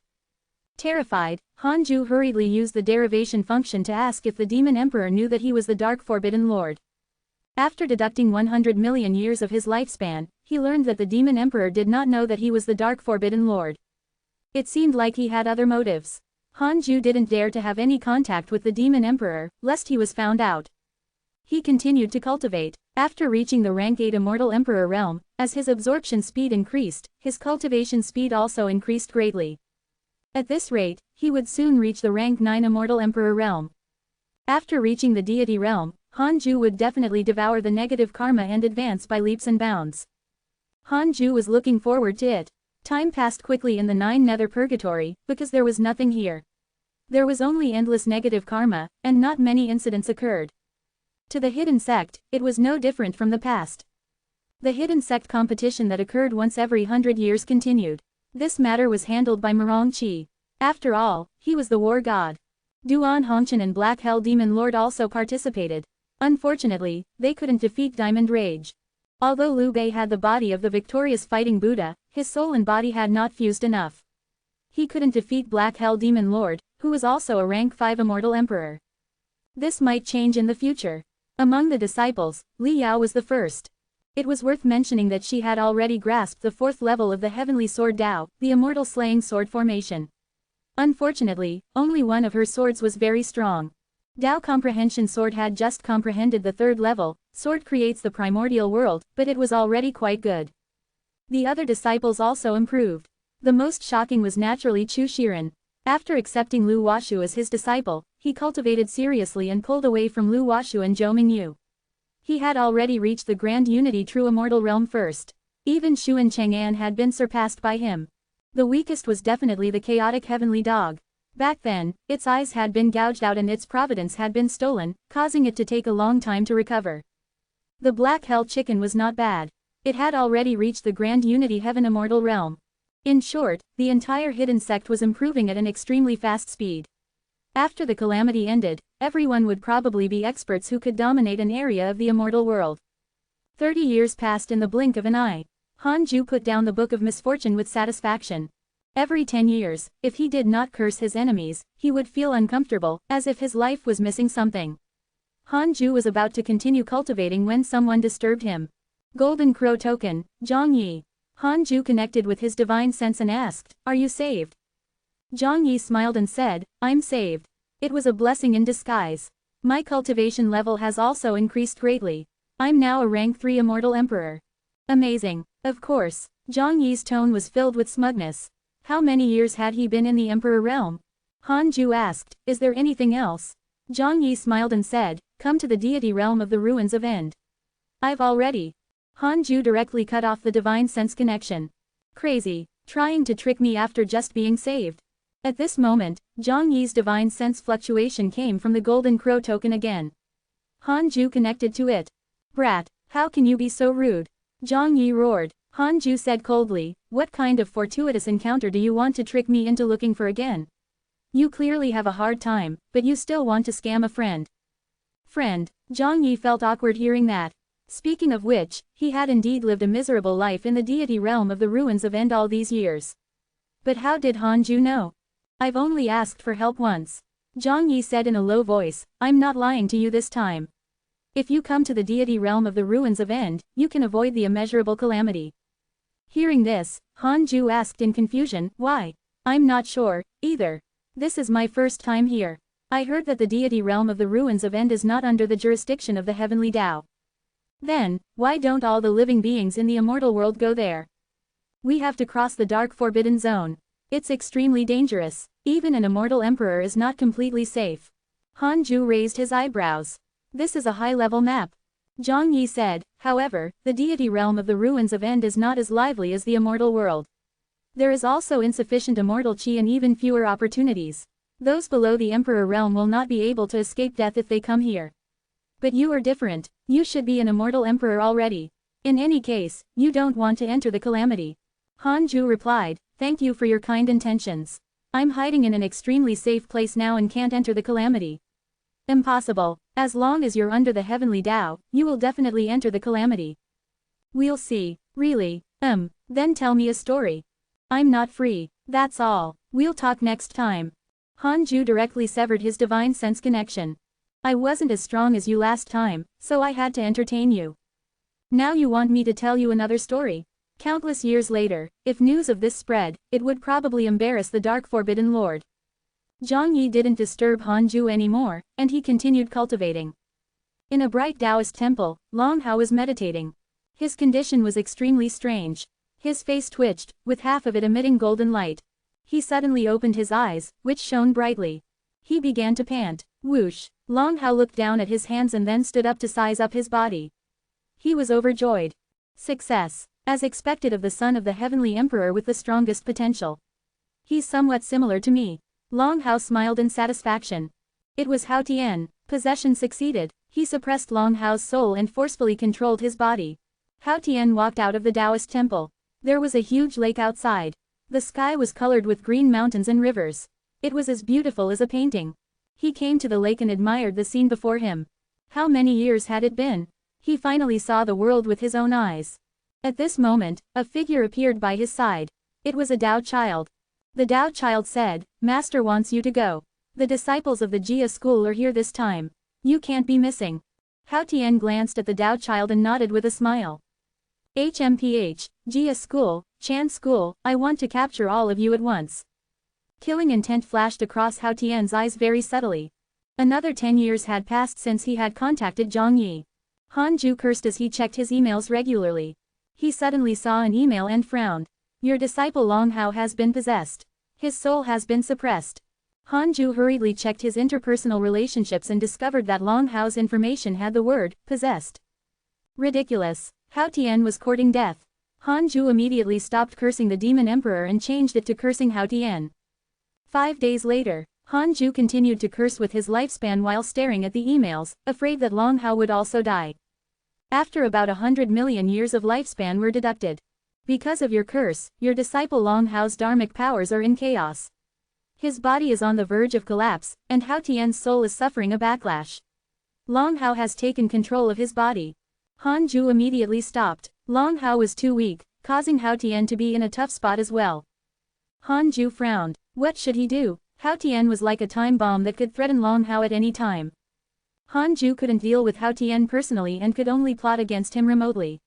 Terrified, Hanju hurriedly used the derivation function to ask if the Demon Emperor knew that he was the Dark Forbidden Lord. After deducting 100 million years of his lifespan, he learned that the Demon Emperor did not know that he was the Dark Forbidden Lord. It seemed like he had other motives. Hanju didn't dare to have any contact with the Demon Emperor, lest he was found out. He continued to cultivate. After reaching the rank 8 Immortal Emperor realm, as his absorption speed increased, his cultivation speed also increased greatly. At this rate, he would soon reach the rank 9 Immortal Emperor realm. After reaching the deity realm, Hanju would definitely devour the negative karma and advance by leaps and bounds. Hanju was looking forward to it. Time passed quickly in the 9 nether purgatory, because there was nothing here. There was only endless negative karma, and not many incidents occurred. To the hidden sect, it was no different from the past. The hidden sect competition that occurred once every 100 years continued. This matter was handled by Murong Qi. After all, he was the war god. Duan Hongchen and Black Hell Demon Lord also participated. Unfortunately, they couldn't defeat Diamond Rage. Although Liu Bei had the body of the victorious fighting Buddha, his soul and body had not fused enough. He couldn't defeat Black Hell Demon Lord, who was also a rank 5 immortal emperor. This might change in the future. Among the disciples, Li Yao was the first. It was worth mentioning that she had already grasped the 4th level of the Heavenly Sword Dao, the immortal slaying sword formation. Unfortunately, only one of her swords was very strong. Dao Comprehension Sword had just comprehended the 3rd level. Sword creates the primordial world, but it was already quite good. The other disciples also improved. The most shocking was naturally Chu Shiren. After accepting Lu Washu as his disciple, he cultivated seriously and pulled away from Lu Washu and Zhou Mingyu. He had already reached the Grand Unity True Immortal Realm first. Even Shu and Chang'an had been surpassed by him. The weakest was definitely the chaotic heavenly dog. Back then, its eyes had been gouged out and its providence had been stolen, causing it to take a long time to recover. The Black Hell Chicken was not bad. It had already reached the Grand Unity Heaven Immortal Realm. In short, the entire hidden sect was improving at an extremely fast speed. After the calamity ended, everyone would probably be experts who could dominate an area of the immortal world. 30 years passed in the blink of an eye. Han Ju put down the Book of Misfortune with satisfaction. Every 10 years, if he did not curse his enemies, he would feel uncomfortable, as if his life was missing something. Han Ju was about to continue cultivating when someone disturbed him. Golden Crow Token, Zhang Yi. Han Ju connected with his divine sense and asked, "Are you saved?" Zhang Yi smiled and said, "I'm saved." It was a blessing in disguise. My cultivation level has also increased greatly. I'm now a rank 3 immortal emperor. Amazing. Of course, Zhang Yi's tone was filled with smugness. How many years had he been in the emperor realm? Han Ju asked, "Is there anything else?" Zhang Yi smiled and said, "Come to the deity realm of the ruins of End." "I've already." Han Ju directly cut off the divine sense connection. Crazy. Trying to trick me after just being saved. At this moment, Zhang Yi's divine sense fluctuation came from the Golden Crow token again. Han Ju connected to it. "Brat, how can you be so rude?" Zhang Yi roared. Han Ju said coldly, "What kind of fortuitous encounter do you want to trick me into looking for again? You clearly have a hard time, but you still want to scam a friend." Friend. Zhang Yi felt awkward hearing that. Speaking of which, he had indeed lived a miserable life in the deity realm of the ruins of End all these years. But how did Han Ju know? "I've only asked for help once." Zhang Yi said in a low voice, "I'm not lying to you this time. If you come to the deity realm of the ruins of End, you can avoid the immeasurable calamity." Hearing this, Han Ju asked in confusion, "Why?" "I'm not sure, either. This is my first time here. I heard that the deity realm of the ruins of End is not under the jurisdiction of the heavenly Tao. Then, why don't all the living beings in the immortal world go there? We have to cross the dark forbidden zone. It's extremely dangerous. Even an immortal emperor is not completely safe." Han Ju raised his eyebrows. "This is a high-level map." Zhang Yi said, "However, the deity realm of the ruins of End is not as lively as the immortal world. There is also insufficient immortal chi and even fewer opportunities. Those below the emperor realm will not be able to escape death if they come here. But you are different. You should be an immortal emperor already. In any case, you don't want to enter the calamity." Han Ju replied, "Thank you for your kind intentions. I'm hiding in an extremely safe place now and can't enter the calamity." "Impossible. As long as you're under the heavenly Tao, you will definitely enter the calamity." "We'll see." "Really? Then tell me a story." "I'm not free. That's all. We'll talk next time." Han Ju directly severed his divine sense connection. "I wasn't as strong as you last time, so I had to entertain you. Now you want me to tell you another story?" Countless years later, if news of this spread, it would probably embarrass the Dark Forbidden Lord. Zhang Yi didn't disturb Han Ju anymore, and he continued cultivating. In a bright Taoist temple, Long Hao was meditating. His condition was extremely strange. His face twitched, with half of it emitting golden light. He suddenly opened his eyes, which shone brightly. He began to pant. Whoosh! Long Hao looked down at his hands and then stood up to size up his body. He was overjoyed. Success. As expected of the son of the heavenly emperor with the strongest potential. He's somewhat similar to me. Long Hao smiled in satisfaction. It was Hao Tian. Possession succeeded. He suppressed Long Hao's soul and forcefully controlled his body. Hao Tian walked out of the Taoist temple. There was a huge lake outside. The sky was colored with green mountains and rivers. It was as beautiful as a painting. He came to the lake and admired the scene before him. How many years had it been? He finally saw the world with his own eyes. At this moment, a figure appeared by his side. It was a Tao child. The Tao child said, "Master wants you to go. The disciples of the Jia school are here this time. You can't be missing." Hao Tian glanced at the Tao child and nodded with a smile. "HMPH, Jia school, Chan school, I want to capture all of you at once." Killing intent flashed across Hao Tian's eyes very subtly. Another 10 years had passed since he had contacted Zhang Yi. Han Ju cursed as he checked his emails regularly. He suddenly saw an email and frowned. "Your disciple Long Hao has been possessed. His soul has been suppressed." Han Ju hurriedly checked his interpersonal relationships and discovered that Long Hao's information had the word, possessed. Ridiculous. Hao Tian was courting death. Han Ju immediately stopped cursing the demon emperor and changed it to cursing Hao Tian. 5 days later, Han Ju continued to curse with his lifespan while staring at the emails, afraid that Long Hao would also die. After about 100 million years of lifespan were deducted. Because of your curse, your disciple Long Hao's dharmic powers are in chaos. His body is on the verge of collapse, and Hao Tian's soul is suffering a backlash. Long Hao has taken control of his body. Han Ju immediately stopped. Long Hao was too weak, causing Hao Tian to be in a tough spot as well. Han Ju frowned. What should he do? Hao Tian was like a time bomb that could threaten Long Hao at any time. Han Ju couldn't deal with Hao Tian personally and could only plot against him remotely.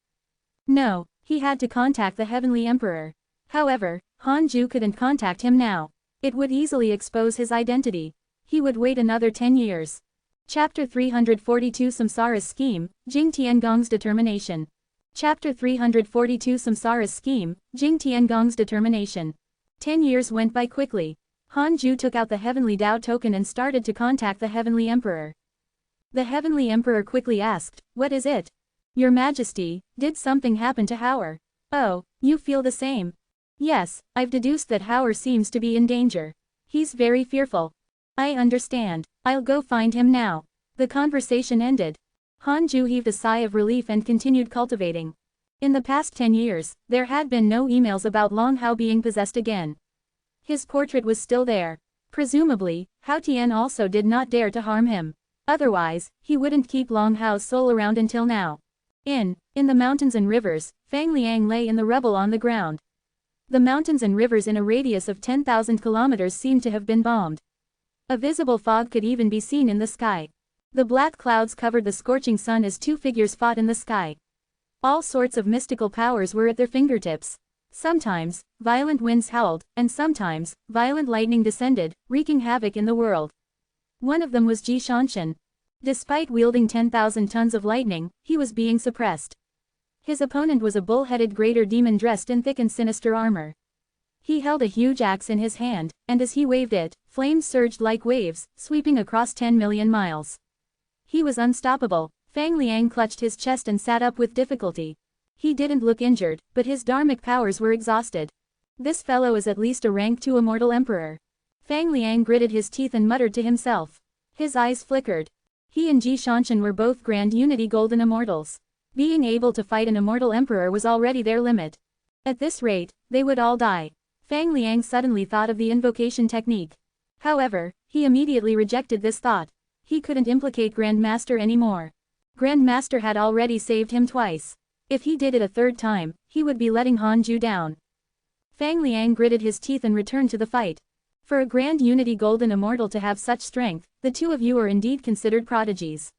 No, he had to contact the Heavenly Emperor. However, Han Ju couldn't contact him now. It would easily expose his identity. He would wait another 10 years. Chapter 342 Samsara's Scheme, Jing Tiangong's Determination. Chapter 342 Samsara's Scheme, Jing Tiangong's Determination. 10 years went by quickly. Han Ju took out the Heavenly Tao token and started to contact the Heavenly Emperor. The Heavenly Emperor quickly asked, "What is it? Your Majesty, did something happen to Hauer?" "Oh, you feel the same?" "Yes, I've deduced that Hauer seems to be in danger. He's very fearful." "I understand. I'll go find him now." The conversation ended. Han Ju heaved a sigh of relief and continued cultivating. In the past 10 years, there had been no emails about Long Hao being possessed again. His portrait was still there. Presumably, Hao Tian also did not dare to harm him. Otherwise, he wouldn't keep Long Hao's soul around until now. In the mountains and rivers, Fang Liang lay in the rubble on the ground. The mountains and rivers in a radius of 10,000 kilometers seemed to have been bombed. A visible fog could even be seen in the sky. The black clouds covered the scorching sun as two figures fought in the sky. All sorts of mystical powers were at their fingertips. Sometimes, violent winds howled, and sometimes, violent lightning descended, wreaking havoc in the world. One of them was Ji Shanshan. Despite wielding 10,000 tons of lightning, he was being suppressed. His opponent was a bull-headed greater demon dressed in thick and sinister armor. He held a huge axe in his hand, and as he waved it, flames surged like waves, sweeping across 10 million miles. He was unstoppable. Fang Liang clutched his chest and sat up with difficulty. He didn't look injured, but his dharmic powers were exhausted. This fellow is at least a rank 2 immortal emperor. Fang Liang gritted his teeth and muttered to himself. His eyes flickered. He and Ji Shanshan were both Grand Unity Golden Immortals. Being able to fight an immortal emperor was already their limit. At this rate, they would all die. Fang Liang suddenly thought of the invocation technique. However, he immediately rejected this thought. He couldn't implicate Grandmaster anymore. Grandmaster had already saved him twice. If he did it a third time, he would be letting Han Ju down. Fang Liang gritted his teeth and returned to the fight. For a Grand Unity Golden Immortal to have such strength, the two of you are indeed considered prodigies.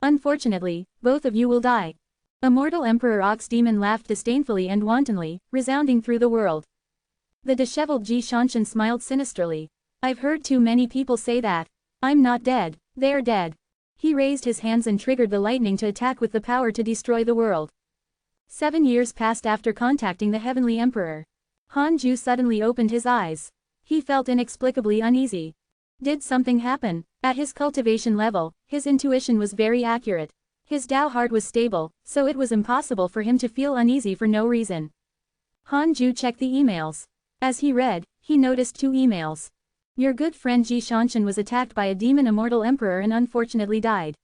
Unfortunately, both of you will die. Immortal Emperor Ox Demon laughed disdainfully and wantonly, resounding through the world. The disheveled Ji Shanshan smiled sinisterly. I've heard too many people say that. I'm not dead, they're dead. He raised his hands and triggered the lightning to attack with the power to destroy the world. 7 years passed after contacting the Heavenly Emperor. Han Ju suddenly opened his eyes. He felt inexplicably uneasy. Did something happen? At his cultivation level, his intuition was very accurate. His Tao heart was stable, so it was impossible for him to feel uneasy for no reason. Han Ju checked the emails. As he read, he noticed 2 emails. Your good friend Ji Shanshan was attacked by a demon immortal emperor and unfortunately died.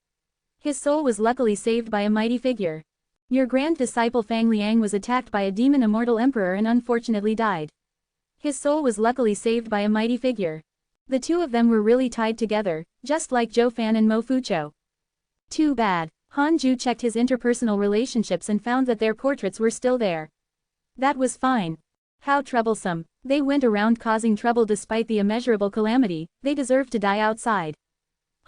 His soul was luckily saved by a mighty figure. Your grand disciple Fang Liang was attacked by a demon immortal emperor and unfortunately died. His soul was luckily saved by a mighty figure. The two of them were really tied together, just like Zhou Fan and Mo Fucho. Too bad. Hanju checked his interpersonal relationships and found that their portraits were still there. That was fine. How troublesome. They went around causing trouble despite the immeasurable calamity, they deserved to die outside.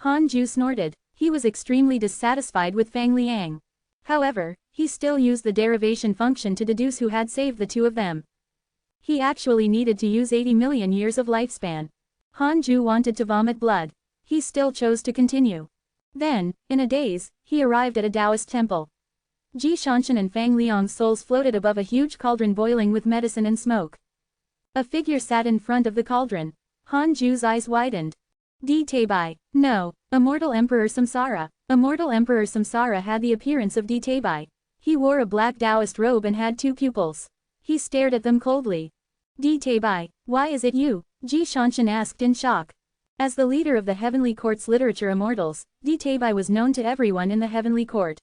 Hanju snorted. He was extremely dissatisfied with Fang Liang. However, he still used the derivation function to deduce who had saved the two of them. He actually needed to use 80 million years of lifespan. Hanju wanted to vomit blood. He still chose to continue. Then, in a daze, he arrived at a Taoist temple. Ji Shanshan and Fang Liang's souls floated above a huge cauldron boiling with medicine and smoke. A figure sat in front of the cauldron. Hanju's eyes widened. Di Teibai. No, Immortal Emperor Samsara. Immortal Emperor Samsara had the appearance of Di Teibai. He wore a black Taoist robe and had two pupils. He stared at them coldly. Di Teibai, why is it you? Ji Shanshan asked in shock. As the leader of the Heavenly Court's literature immortals, Di Teibai was known to everyone in the Heavenly Court.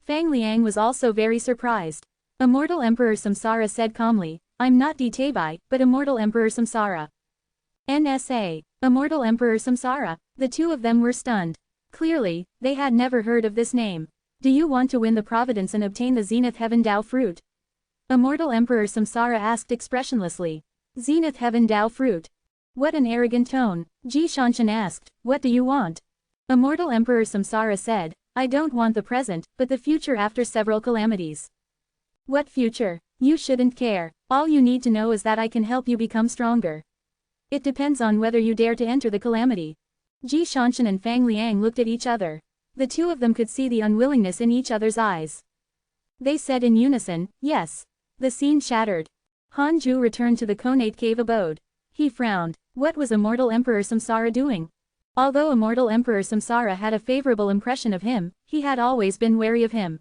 Fang Liang was also very surprised. Immortal Emperor Samsara said calmly, I'm not Di Teibai, but Immortal Emperor Samsara. NSA. Immortal Emperor Samsara. The two of them were stunned. Clearly, they had never heard of this name. Do you want to win the Providence and obtain the Zenith Heaven Tao fruit? Immortal Emperor Samsara asked expressionlessly. Zenith Heaven Tao fruit. What an arrogant tone. Ji Shanshan asked, what do you want? Immortal Emperor Samsara said, I don't want the present, but the future after several calamities. What future? You shouldn't care. All you need to know is that I can help you become stronger. It depends on whether you dare to enter the calamity. Ji Shanshan and Fang Liang looked at each other. The two of them could see the unwillingness in each other's eyes. They said in unison, yes. The scene shattered. Hanju returned to the Conate cave abode. He frowned. What was Immortal Emperor Samsara doing? Although Immortal Emperor Samsara had a favorable impression of him, he had always been wary of him.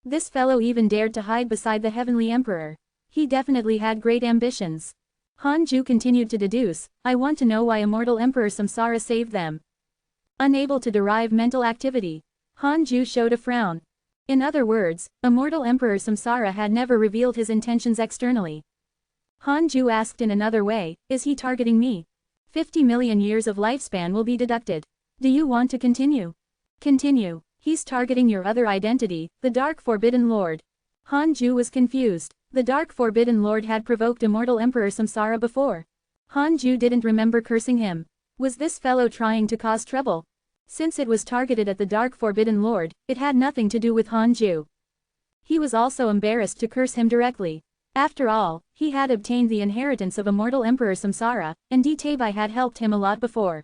This fellow even dared to hide beside the Heavenly Emperor. He definitely had great ambitions. Hanju continued to deduce, I want to know why Immortal Emperor Samsara saved them. Unable to derive mental activity. Hanju showed a frown. In other words, Immortal Emperor Samsara had never revealed his intentions externally. Hanju asked in another way, is he targeting me? 50 million years of lifespan will be deducted. Do you want to continue? Continue. He's targeting your other identity, the Dark Forbidden Lord. Hanju was confused. The Dark Forbidden Lord had provoked Immortal Emperor Samsara before. Hanju didn't remember cursing him. Was this fellow trying to cause trouble? Since it was targeted at the Dark Forbidden Lord, it had nothing to do with Hanju. He was also embarrassed to curse him directly. After all, he had obtained the inheritance of Immortal Emperor Samsara, and Di Teibai had helped him a lot before.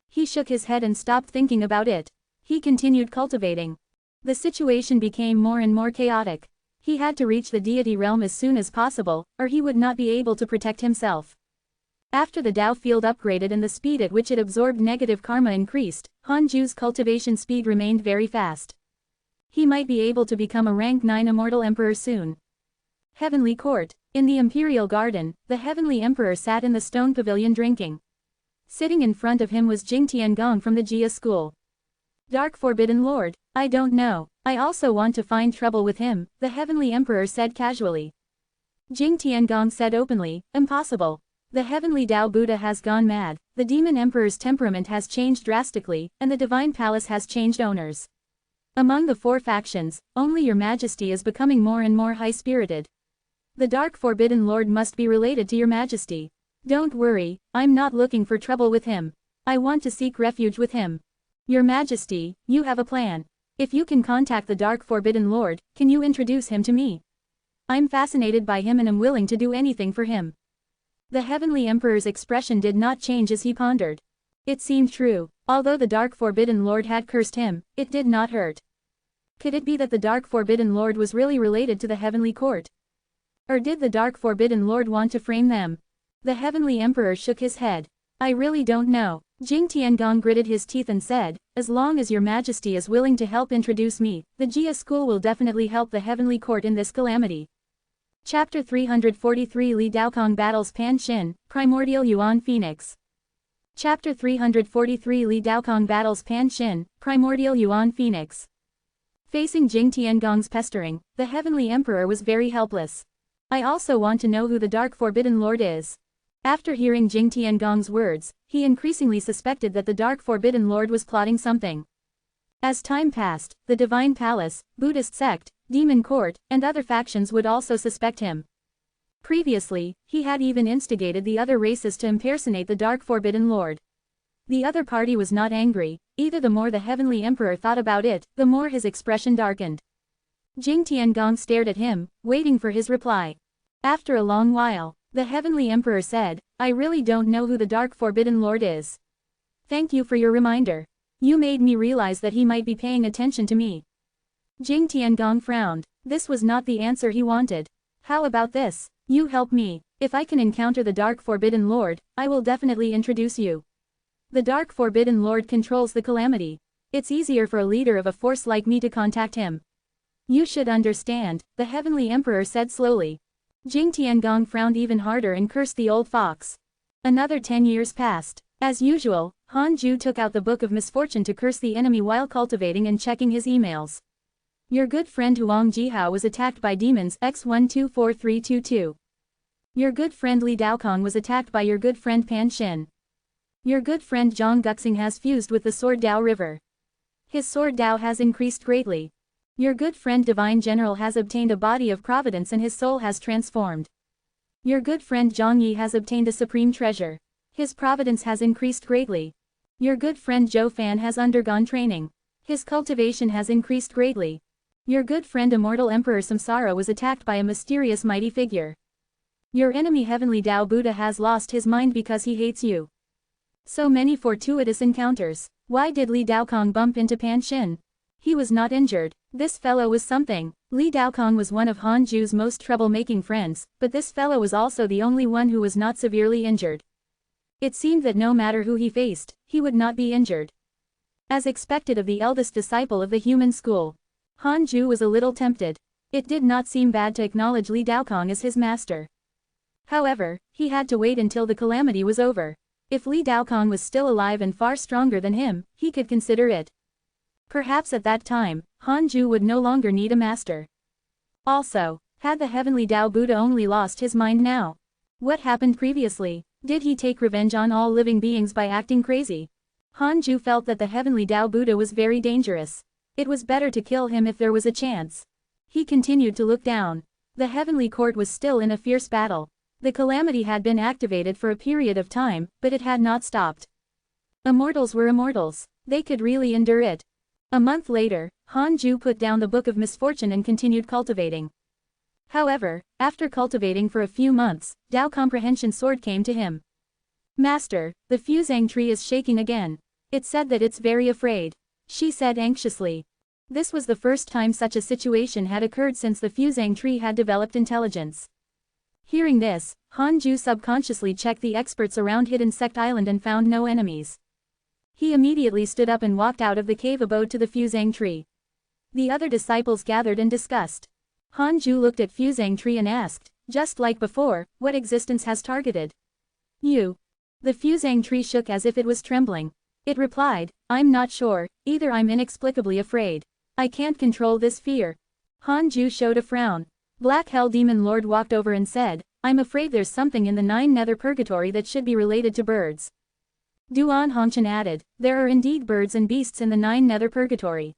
He shook his head and stopped thinking about it. He continued cultivating. The situation became more and more chaotic. He had to reach the deity realm as soon as possible, or he would not be able to protect himself. After the Tao field upgraded and the speed at which it absorbed negative karma increased, Hanju's cultivation speed remained very fast. He might be able to become a rank 9 Immortal Emperor soon. Heavenly Court. In the Imperial Garden, the Heavenly Emperor sat in the stone pavilion drinking. Sitting in front of him was Jing Tiangong from the Jia school. Dark Forbidden Lord. I don't know. I also want to find trouble with him, the Heavenly Emperor said casually. Jing Tiangong said openly, impossible. The Heavenly Tao Buddha has gone mad, the Demon Emperor's temperament has changed drastically, and the Divine Palace has changed owners. Among the 4 factions, only Your Majesty is becoming more and more high-spirited. The Dark Forbidden Lord must be related to Your Majesty. Don't worry, I'm not looking for trouble with him. I want to seek refuge with him. Your Majesty, you have a plan. If you can contact the Dark Forbidden Lord, can you introduce him to me? I'm fascinated by him and am willing to do anything for him. The Heavenly Emperor's expression did not change as he pondered. It seemed true. Although the Dark Forbidden Lord had cursed him, it did not hurt. Could it be that the Dark Forbidden Lord was really related to the Heavenly Court? Or did the Dark Forbidden Lord want to frame them? The Heavenly Emperor shook his head. I really don't know. Jing Tiangong gritted his teeth and said, as long as Your Majesty is willing to help introduce me, the Jia school will definitely help the Heavenly Court in this calamity. Chapter 343 Li Daokong battles Pan Xin, Primordial Yuan Phoenix. Chapter 343 Li Daokong battles Pan Xin, Primordial Yuan Phoenix. Facing Jing Tiangong's pestering, the Heavenly Emperor was very helpless. I also want to know who the Dark Forbidden Lord is. After hearing Jing Tiangong's words, he increasingly suspected that the Dark Forbidden Lord was plotting something. As time passed, the Divine Palace, Buddhist sect, Demon Court, and other factions would also suspect him. Previously, he had even instigated the other races to impersonate the Dark Forbidden Lord. The other party was not angry, either. The more the Heavenly Emperor thought about it, the more his expression darkened. Jing Tiangong stared at him, waiting for his reply. After a long while, the Heavenly Emperor said, I really don't know who the Dark Forbidden Lord is. Thank you for your reminder. You made me realize that he might be paying attention to me. Jing Tiangong frowned. This was not the answer he wanted. How about this? You help me. If I can encounter the Dark Forbidden Lord, I will definitely introduce you. The Dark Forbidden Lord controls the calamity. It's easier for a leader of a force like me to contact him. You should understand, the Heavenly Emperor said slowly. Jing Tiangong frowned even harder and cursed the old fox. Another 10 years passed. As usual, Han Ju took out the Book of Misfortune to curse the enemy while cultivating and checking his emails. Your good friend Huang Jihao was attacked by demons X124322. Your good friend Li Daokong was attacked by your good friend Pan Xin. Your good friend Zhang Guxing has fused with the Sword Dao River. His Sword Dao has increased greatly. Your good friend Divine General has obtained a body of Providence and his soul has transformed. Your good friend Zhang Yi has obtained a supreme treasure. His providence has increased greatly. Your good friend Zhou Fan has undergone training. His cultivation has increased greatly. Your good friend Immortal Emperor Samsara was attacked by a mysterious mighty figure. Your enemy Heavenly Tao Buddha has lost his mind because he hates you. So many fortuitous encounters. Why did Li Daokong bump into Pan Xin? He was not injured. This fellow was something. Li Daokong was one of Han Ju's most trouble-making friends, but this fellow was also the only one who was not severely injured. It seemed that no matter who he faced, he would not be injured. As expected of the eldest disciple of the human school, Han Ju was a little tempted. It did not seem bad to acknowledge Li Daokong as his master. However, he had to wait until the calamity was over. If Li Daokong was still alive and far stronger than him, he could consider it. Perhaps at that time, Han Ju would no longer need a master. Also, had the Heavenly Tao Buddha only lost his mind now? What happened previously? Did he take revenge on all living beings by acting crazy? Han Ju felt that the Heavenly Tao Buddha was very dangerous. It was better to kill him if there was a chance. He continued to look down. The Heavenly Court was still in a fierce battle. The calamity had been activated for a period of time, but it had not stopped. Immortals were immortals. They could really endure it. A month later, Han Ju put down the Book of Misfortune and continued cultivating. However, after cultivating for a few months, Dao Comprehension Sword came to him. Master, the fusang tree is shaking again. It said that it's very afraid. She said anxiously. This was the first time such a situation had occurred since the fusang tree had developed intelligence. Hearing this, Han Ju subconsciously checked the experts around Hidden Sect Island and found no enemies. He immediately stood up and walked out of the cave abode to the fusang tree. The other disciples gathered and discussed. Han Ju looked at fusang tree and asked, just like before, what existence has targeted you? The fusang tree shook as if it was trembling. It replied, I'm not sure, either I'm inexplicably afraid. I can't control this fear. Han Ju showed a frown. Black Hell Demon Lord walked over and said, I'm afraid there's something in the 9 nether purgatory that should be related to birds. Duan Hongchen added, there are indeed birds and beasts in the 9 nether purgatory.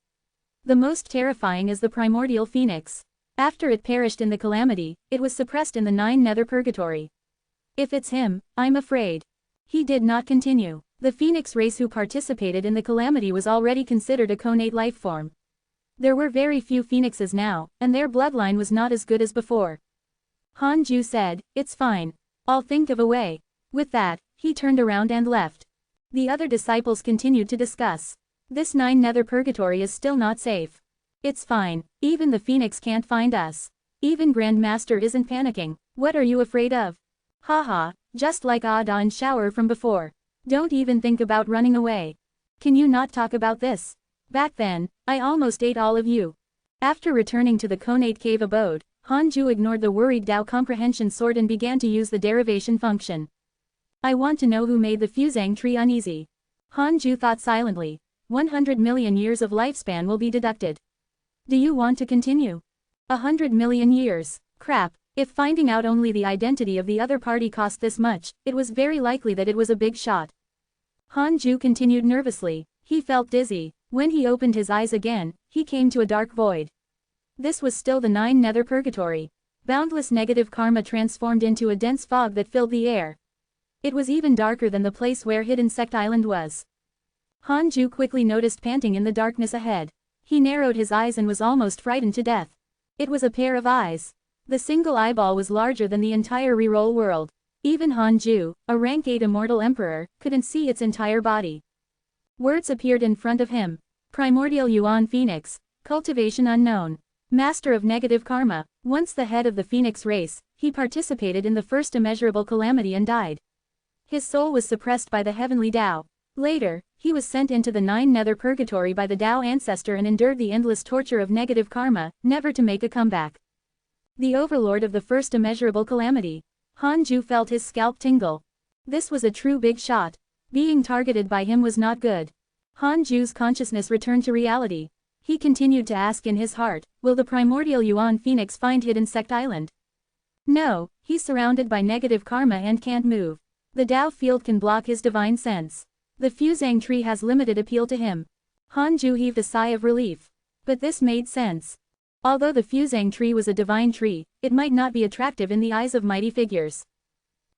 The most terrifying is the primordial phoenix. After it perished in the calamity, it was suppressed in the 9 nether purgatory. If it's him, I'm afraid. He did not continue. The phoenix race who participated in the calamity was already considered a connate life form. There were very few phoenixes now, and their bloodline was not as good as before. Han Ju said, it's fine. I'll think of a way. With that, he turned around and left. The other disciples continued to discuss. This 9 nether purgatory is still not safe. It's fine. Even the phoenix can't find us. Even Grand Master isn't panicking. What are you afraid of? Haha, just like Ada and Shower from before. Don't even think about running away. Can you not talk about this? Back then, I almost ate all of you. After returning to the connate cave abode, Han Ju ignored the worried Dao Comprehension Sword and began to use the derivation function. I want to know who made the fusang tree uneasy. Han Ju thought silently. 100 million years of lifespan will be deducted. Do you want to continue? 100 million years. Crap. If finding out only the identity of the other party cost this much, it was very likely that it was a big shot. Han Ju continued nervously. He felt dizzy. When he opened his eyes again, he came to a dark void. This was still the 9 nether purgatory. Boundless negative karma transformed into a dense fog that filled the air. It was even darker than the place where Hidden Sect Island was. Hanju quickly noticed panting in the darkness ahead. He narrowed his eyes and was almost frightened to death. It was a pair of eyes. The single eyeball was larger than the entire reroll world. Even Hanju, a rank 8 immortal emperor, couldn't see its entire body. Words appeared in front of him. Primordial Yuan Phoenix, cultivation unknown. Master of negative karma, once the head of the Phoenix race, he participated in the first immeasurable calamity and died. His soul was suppressed by the heavenly Tao. Later, he was sent into the 9 nether purgatory by the Tao ancestor and endured the endless torture of negative karma, never to make a comeback. The overlord of the first immeasurable calamity. Hanju felt his scalp tingle. This was a true big shot. Being targeted by him was not good. Hanju's consciousness returned to reality. He continued to ask in his heart, will the primordial Yuan Phoenix find Hidden Sect Island? No, he's surrounded by negative karma and can't move. The Tao field can block his divine sense. The Fuzang tree has limited appeal to him. Hanju heaved a sigh of relief. But this made sense. Although the Fuzang tree was a divine tree, it might not be attractive in the eyes of mighty figures.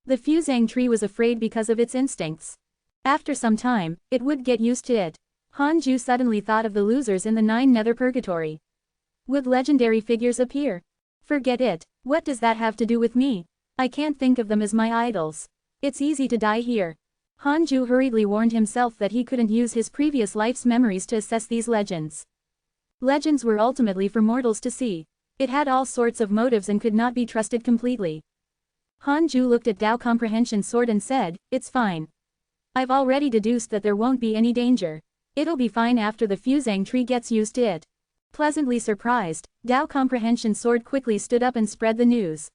The Fuzang tree was afraid because of its instincts. After some time, it would get used to it. Hanju suddenly thought of the losers in the 9 nether purgatory. Would legendary figures appear? Forget it. What does that have to do with me? I can't think of them as my idols. It's easy to die here. Hanju hurriedly warned himself that he couldn't use his previous life's memories to assess these legends. Legends were ultimately for mortals to see. It had all sorts of motives and could not be trusted completely. Hanju looked at Tao Comprehension Sword and said, it's fine. I've already deduced that there won't be any danger. It'll be fine after the Fuzang tree gets used to it. Pleasantly surprised, Tao Comprehension Sword quickly stood up and spread the news.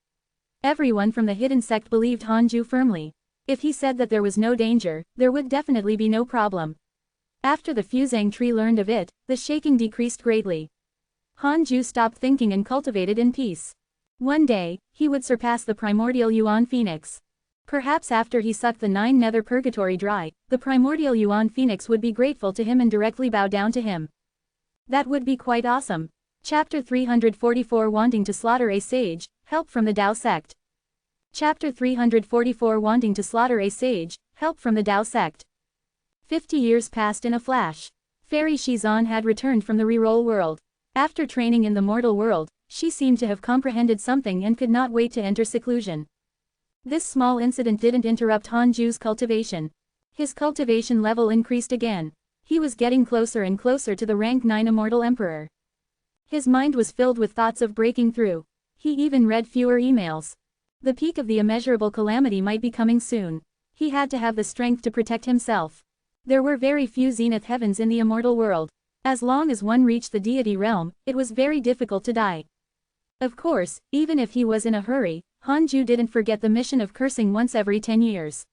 Everyone from the Hidden Sect believed Hanju firmly. If he said that there was no danger, there would definitely be no problem. After the Fuzang tree learned of it, the shaking decreased greatly. Hanju stopped thinking and cultivated in peace. One day, he would surpass the primordial Yuan Phoenix. Perhaps after he sucked the 9 nether purgatory dry, the primordial Yuan Phoenix would be grateful to him and directly bow down to him. That would be quite awesome. Chapter 344 Wanting to slaughter a sage, help from the Tao sect. Chapter 344 Wanting to slaughter a sage, help from the Tao sect. 50 years passed in a flash. Fairy Shizan had returned from the reroll world. After training in the mortal world, she seemed to have comprehended something and could not wait to enter seclusion. This small incident didn't interrupt Hanju's cultivation. His cultivation level increased again. He was getting closer and closer to the rank 9 immortal emperor. His mind was filled with thoughts of breaking through. He even read fewer emails. The peak of the immeasurable calamity might be coming soon. He had to have the strength to protect himself. There were very few zenith heavens in the immortal world. As long as one reached the deity realm, it was very difficult to die. Of course, even if he was in a hurry, Hanju didn't forget the mission of cursing once every 10 years.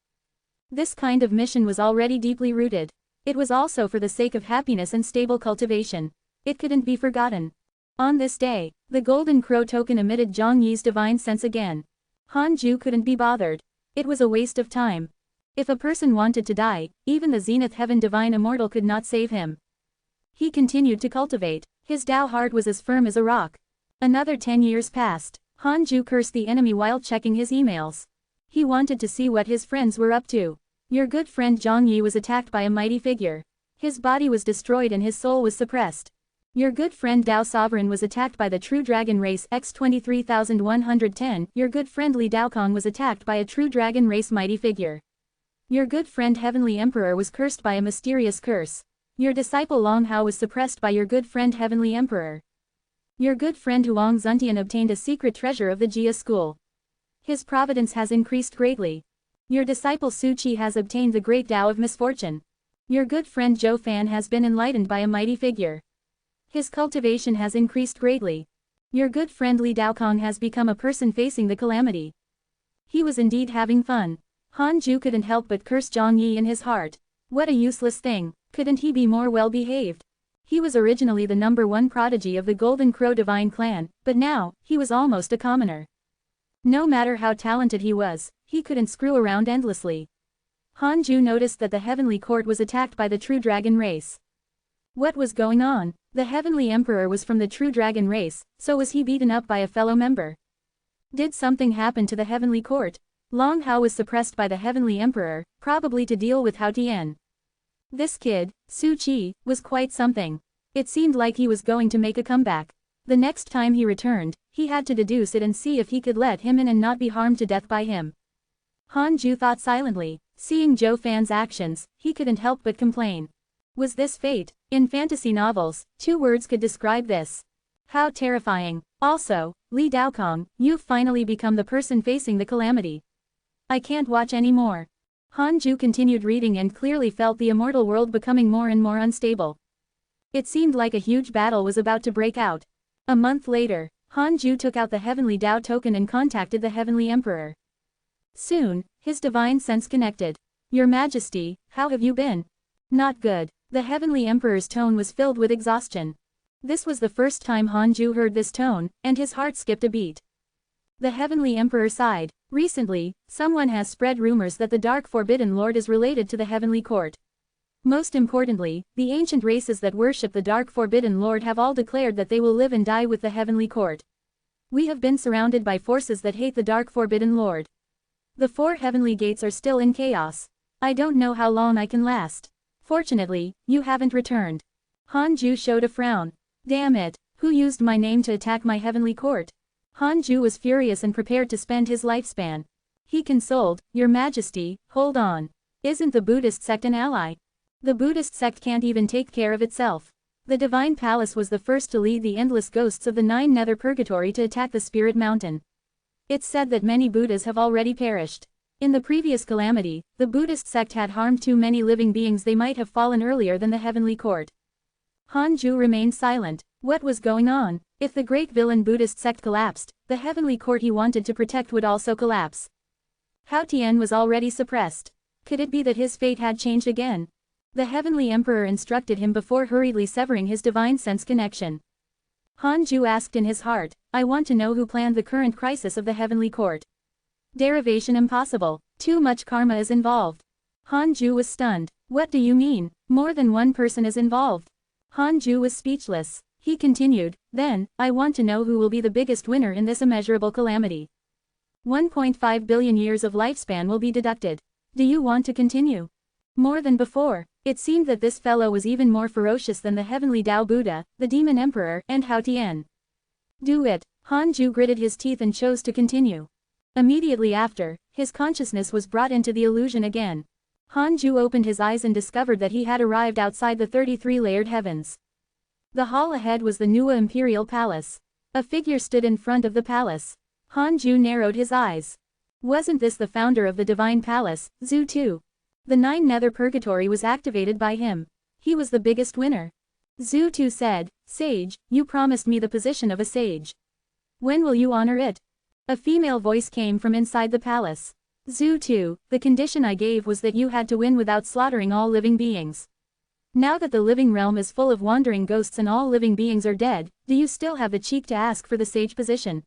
This kind of mission was already deeply rooted. It was also for the sake of happiness and stable cultivation. It couldn't be forgotten. On this day, the golden crow token emitted Zhang Yi's divine sense again. Hanju couldn't be bothered. It was a waste of time. If a person wanted to die, even the zenith heaven divine immortal could not save him. He continued to cultivate. His Tao heart was as firm as a rock. Another 10 years passed. Hanju cursed the enemy while checking his emails. He wanted to see what his friends were up to. Your good friend Zhang Yi was attacked by a mighty figure. His body was destroyed and his soul was suppressed. Your good friend Tao Sovereign was attacked by the true dragon race X23110. Your good friend Li Daokong was attacked by a true dragon race mighty figure. Your good friend Heavenly Emperor was cursed by a mysterious curse. Your disciple Long Hao was suppressed by your good friend Heavenly Emperor. Your good friend Huang Zuntian obtained a secret treasure of the Jia school. His providence has increased greatly. Your disciple Su Qi has obtained the great Tao of misfortune. Your good friend Zhou Fan has been enlightened by a mighty figure. His cultivation has increased greatly. Your good friend Li Daokong has become a person facing the calamity. He was indeed having fun. Hanju couldn't help but curse Zhang Yi in his heart. What a useless thing, couldn't he be more well behaved? He was originally the #1 prodigy of the Golden Crow Divine Clan, but now, he was almost a commoner. No matter how talented he was, he couldn't screw around endlessly. Hanju noticed that the heavenly court was attacked by the true dragon race. What was going on? The Heavenly Emperor was from the true dragon race, so was he beaten up by a fellow member? Did something happen to the Heavenly Court? Long Hao was suppressed by the Heavenly Emperor, probably to deal with Hao Tian. This kid, Su Qi, was quite something. It seemed like he was going to make a comeback. The next time he returned, he had to deduce it and see if he could let him in and not be harmed to death by him. Han Ju thought silently. Seeing Zhou Fan's actions, he couldn't help but complain. Was this fate? In fantasy novels, 2 words could describe this. How terrifying. Also, Li Daokong, you've finally become the person facing the calamity. I can't watch anymore. Han Ju continued reading and clearly felt the immortal world becoming more and more unstable. It seemed like a huge battle was about to break out. A month later, Han Ju took out the Heavenly Dao token and contacted the Heavenly Emperor. Soon, his divine sense connected. Your Majesty, how have you been? Not good. The Heavenly Emperor's tone was filled with exhaustion. This was the first time Han Ju heard this tone, and his heart skipped a beat. The Heavenly Emperor sighed. Recently, someone has spread rumors that the Dark Forbidden Lord is related to the Heavenly Court. Most importantly, the ancient races that worship the Dark Forbidden Lord have all declared that they will live and die with the Heavenly Court. We have been surrounded by forces that hate the Dark Forbidden Lord. The 4 heavenly gates are still in chaos. I don't know how long I can last. Fortunately, you haven't returned. Han Ju showed a frown. Damn it, who used my name to attack my Heavenly Court? Han Ju was furious and prepared to spend his lifespan. He consoled, Your Majesty, hold on. Isn't the Buddhist sect an ally? The Buddhist sect can't even take care of itself. The Divine Palace was the first to lead the endless ghosts of the 9 nether purgatory to attack the Spirit Mountain. It's said that many Buddhas have already perished. In the previous calamity, the Buddhist sect had harmed too many living beings, they might have fallen earlier than the Heavenly Court. Han Ju remained silent. What was going on? If the great villain Buddhist sect collapsed, the Heavenly Court he wanted to protect would also collapse. Hao Tian was already suppressed. Could it be that his fate had changed again? The Heavenly Emperor instructed him before hurriedly severing his divine sense connection. Han Ju asked in his heart, I want to know who planned the current crisis of the Heavenly Court. Derivation impossible. Too much karma is involved. Han Ju was stunned. What do you mean? More than one person is involved. Han Ju was speechless. He continued, then, I want to know who will be the biggest winner in this immeasurable calamity. 1.5 billion years of lifespan will be deducted. Do you want to continue? More than before. It seemed that this fellow was even more ferocious than the Heavenly Tao Buddha, the Demon Emperor, and Hao Tian. Do it. Han Ju gritted his teeth and chose to continue. Immediately after, his consciousness was brought into the illusion again. Han Ju opened his eyes and discovered that he had arrived outside the 33-layered heavens. The hall ahead was the Nuwa Imperial Palace. A figure stood in front of the palace. Han Ju narrowed his eyes. Wasn't this the founder of the Divine Palace, Zhu Tu? The 9 nether purgatory was activated by him. He was the biggest winner. Zhu Tu said, Sage, you promised me the position of a sage. When will you honor it? A female voice came from inside the palace. Zhu Tu, the condition I gave was that you had to win without slaughtering all living beings. Now that the living realm is full of wandering ghosts and all living beings are dead, do you still have the cheek to ask for the sage position?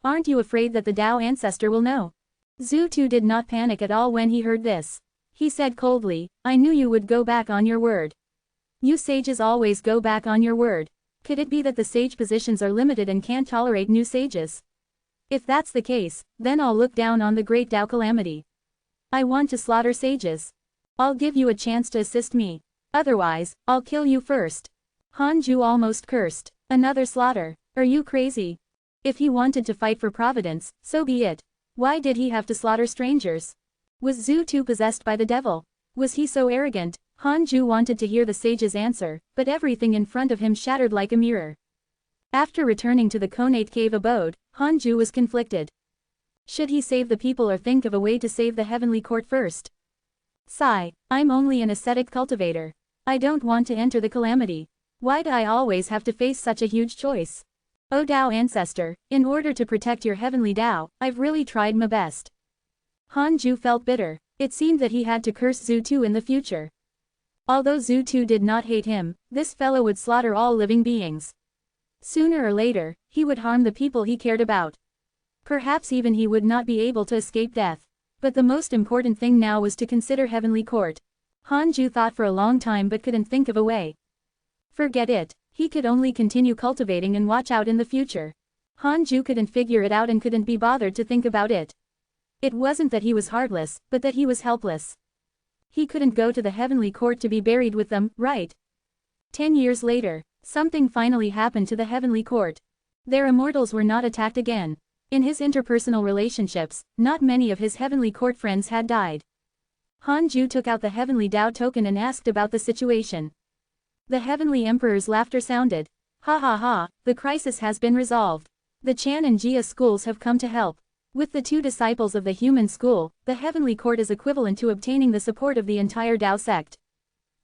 Aren't you afraid that the Tao ancestor will know? Zhu Tu did not panic at all when he heard this. He said coldly, I knew you would go back on your word. You sages always go back on your word. Could it be that the sage positions are limited and can't tolerate new sages? If that's the case, then I'll look down on the great Tao calamity. I want to slaughter sages. I'll give you a chance to assist me. Otherwise, I'll kill you first. Han Ju almost cursed. Another slaughter. Are you crazy? If he wanted to fight for Providence, so be it. Why did he have to slaughter strangers? Was Zhu Tu possessed by the devil? Was he so arrogant? Han Ju wanted to hear the sage's answer, but everything in front of him shattered like a mirror. After returning to the Conate Cave abode, Han Ju was conflicted. Should he save the people or think of a way to save the Heavenly Court first? Sigh, I'm only an ascetic cultivator. I don't want to enter the calamity. Why do I always have to face such a huge choice? O Tao ancestor, in order to protect your heavenly Tao, I've really tried my best. Han Ju felt bitter. It seemed that he had to curse Zhu Tu in the future. Although Zhu Tu did not hate him, this fellow would slaughter all living beings. Sooner or later, he would harm the people he cared about. Perhaps even he would not be able to escape death. But the most important thing now was to consider Heavenly Court. Han Ju thought for a long time but couldn't think of a way. Forget it. He could only continue cultivating and watch out in the future. Hanju couldn't figure it out and couldn't be bothered to think about it. It wasn't that he was heartless, but that he was helpless. He couldn't go to the heavenly court to be buried with them, right? 10 years later, something finally happened to the heavenly court. Their immortals were not attacked again. In his interpersonal relationships, not many of his heavenly court friends had died. Hanju took out the heavenly Tao token and asked about the situation. The heavenly emperor's laughter sounded. Ha ha ha, the crisis has been resolved. The Chan and Jia schools have come to help. With the 2 disciples of the human school, the heavenly court is equivalent to obtaining the support of the entire Tao sect.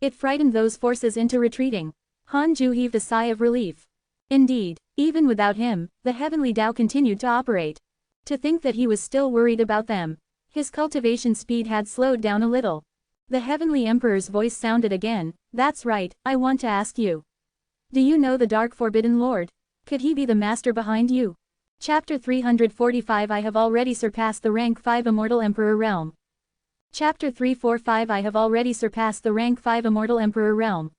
It frightened those forces into retreating. Hanju heaved a sigh of relief. Indeed, even without him, the heavenly Tao continued to operate. To think that he was still worried about them. His cultivation speed had slowed down a little. The heavenly emperor's voice sounded again. That's right, I want to ask you. Do you know the Dark Forbidden Lord? Could he be the master behind you? Chapter 345 I have already surpassed the rank 5 Immortal Emperor Realm. Chapter 345 I have already surpassed the rank 5 Immortal Emperor Realm.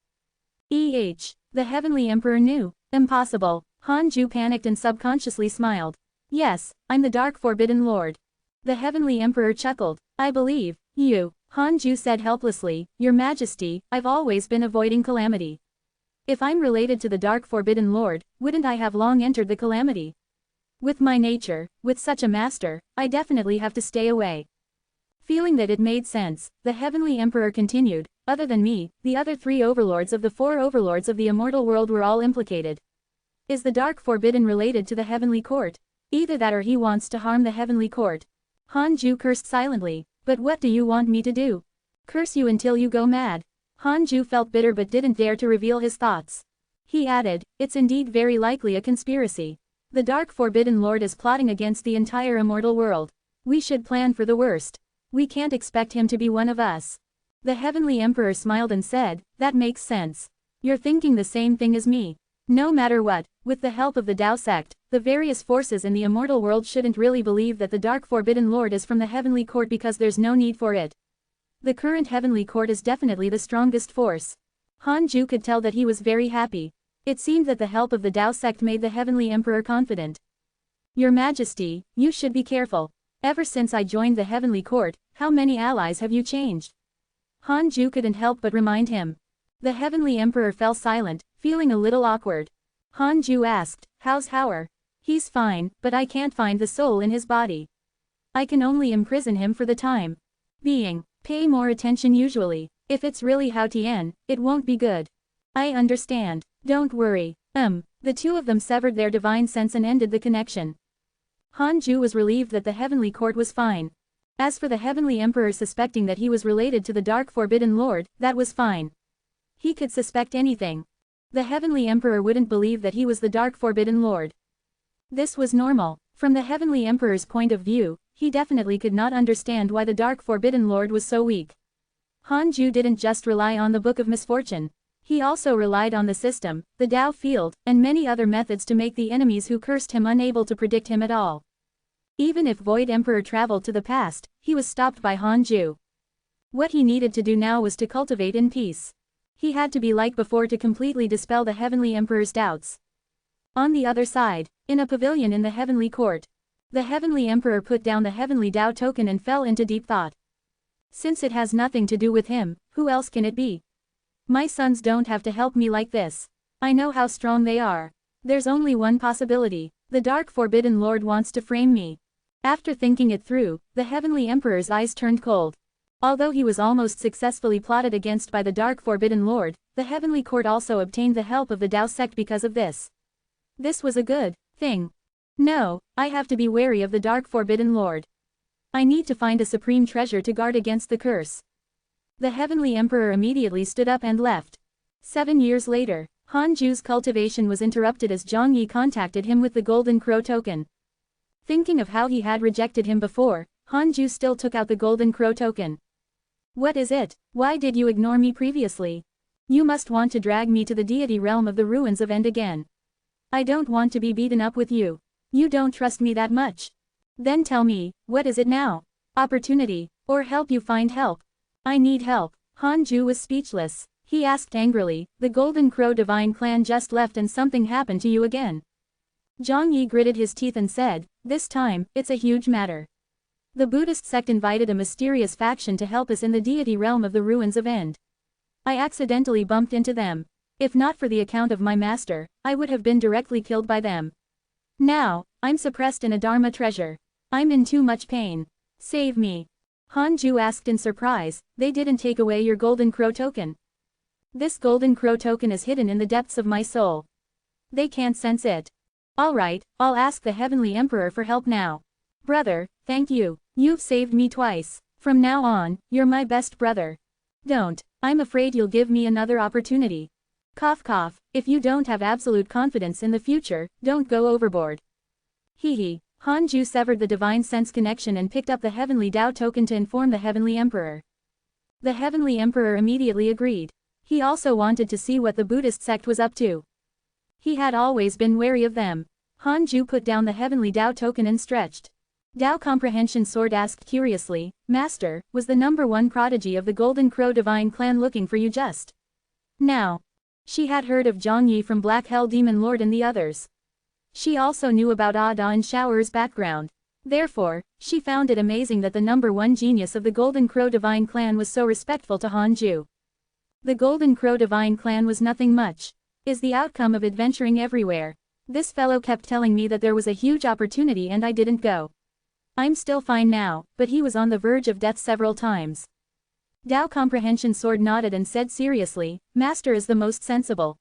The heavenly emperor knew. Impossible. Hanju panicked and subconsciously smiled. Yes, I'm the Dark Forbidden Lord. The heavenly emperor chuckled. I believe you. Hanju said helplessly, Your Majesty, I've always been avoiding calamity. If I'm related to the Dark Forbidden Lord, wouldn't I have long entered the calamity? With my nature, with such a master, I definitely have to stay away. Feeling that it made sense, the heavenly emperor continued, Other than me, the other 3 overlords of the 4 overlords of the immortal world were all implicated. Is the Dark Forbidden related to the heavenly court? Either that or he wants to harm the heavenly court. Hanju cursed silently. But what do you want me to do? Curse you until you go mad. Hanju felt bitter but didn't dare to reveal his thoughts. He added, It's indeed very likely a conspiracy. The Dark Forbidden Lord is plotting against the entire immortal world. We should plan for the worst. We can't expect him to be one of us. The heavenly emperor smiled and said, That makes sense. You're thinking the same thing as me. No matter what, with the help of the Tao sect, the various forces in the immortal world shouldn't really believe that the Dark Forbidden Lord is from the heavenly court because there's no need for it. The current heavenly court is definitely the strongest force. Hanju could tell that he was very happy. It seemed that the help of the Tao sect made the heavenly emperor confident. Your Majesty, you should be careful. Ever since I joined the heavenly court, how many allies have you changed? Hanju couldn't help but remind him. The heavenly emperor fell silent, feeling a little awkward. Hanju asked, How's Howard? He's fine, but I can't find the soul in his body. I can only imprison him for the time being. Pay more attention usually. If it's really Hao Tian, it won't be good. I understand. Don't worry. The 2 of them severed their divine sense and ended the connection. Hanju was relieved that the heavenly court was fine. As for the heavenly emperor suspecting that he was related to the Dark Forbidden Lord, that was fine. He could suspect anything. The heavenly emperor wouldn't believe that he was the Dark Forbidden Lord. This was normal. From the heavenly emperor's point of view, he definitely could not understand why the Dark Forbidden Lord was so weak. Hanju didn't just rely on the Book of Misfortune. He also relied on the system, the Tao field, and many other methods to make the enemies who cursed him unable to predict him at all. Even if Void Emperor traveled to the past, he was stopped by Hanju. What he needed to do now was to cultivate in peace. He had to be like before to completely dispel the heavenly emperor's doubts. On the other side, in a pavilion in the heavenly court, the heavenly emperor put down the heavenly Tao token and fell into deep thought. Since it has nothing to do with him, who else can it be? My sons don't have to help me like this. I know how strong they are. There's only one possibility. The Dark Forbidden Lord wants to frame me. After thinking it through, the heavenly emperor's eyes turned cold. Although he was almost successfully plotted against by the Dark Forbidden Lord, the heavenly court also obtained the help of the Tao sect because of this. This was a good thing. No, I have to be wary of the Dark Forbidden Lord. I need to find a supreme treasure to guard against the curse. The heavenly emperor immediately stood up and left. 7 years later, Hanju's cultivation was interrupted as Zhang Yi contacted him with the Golden Crow token. Thinking of how he had rejected him before, Hanju still took out the Golden Crow token. What is it? Why did you ignore me previously? You must want to drag me to the deity realm of the ruins of End again. I don't want to be beaten up with you. You don't trust me that much. Then tell me, what is it now? Opportunity, or help you find help? I need help. Hanju was speechless. He asked angrily, the Golden Crow divine clan just left and something happened to you again. Zhang Yi gritted his teeth and said, this time, it's a huge matter. The Buddhist sect invited a mysterious faction to help us in the deity realm of the ruins of End. I accidentally bumped into them. If not for the account of my master, I would have been directly killed by them. Now, I'm suppressed in a Dharma treasure. I'm in too much pain. Save me. Han Ju asked in surprise, they didn't take away your Golden Crow token. This Golden Crow token is hidden in the depths of my soul. They can't sense it. Alright, I'll ask the Heavenly Emperor for help now. Brother, thank you. You've saved me twice. From now on, you're my best brother. Don't. I'm afraid you'll give me another opportunity. Cough cough, if you don't have absolute confidence in the future, don't go overboard. Hee. Han Ju severed the divine sense connection and picked up the Heavenly Tao token to inform the Heavenly Emperor. The Heavenly Emperor immediately agreed. He also wanted to see what the Buddhist sect was up to. He had always been wary of them. Han Ju put down the Heavenly Tao token and stretched. Tao Comprehension Sword asked curiously, Master, was the #1 prodigy of the Golden Crow divine clan looking for you just now? She had heard of Zhang Yi from Black Hell Demon Lord and the others. She also knew about Ada and Shower's background. Therefore, she found it amazing that the #1 genius of the Golden Crow divine clan was so respectful to Han Ju. The Golden Crow divine clan was nothing much. Is the outcome of adventuring everywhere. This fellow kept telling me that there was a huge opportunity and I didn't go. I'm still fine now, but he was on the verge of death several times. Tao Comprehension Sword nodded and said seriously, Master is the most sensible.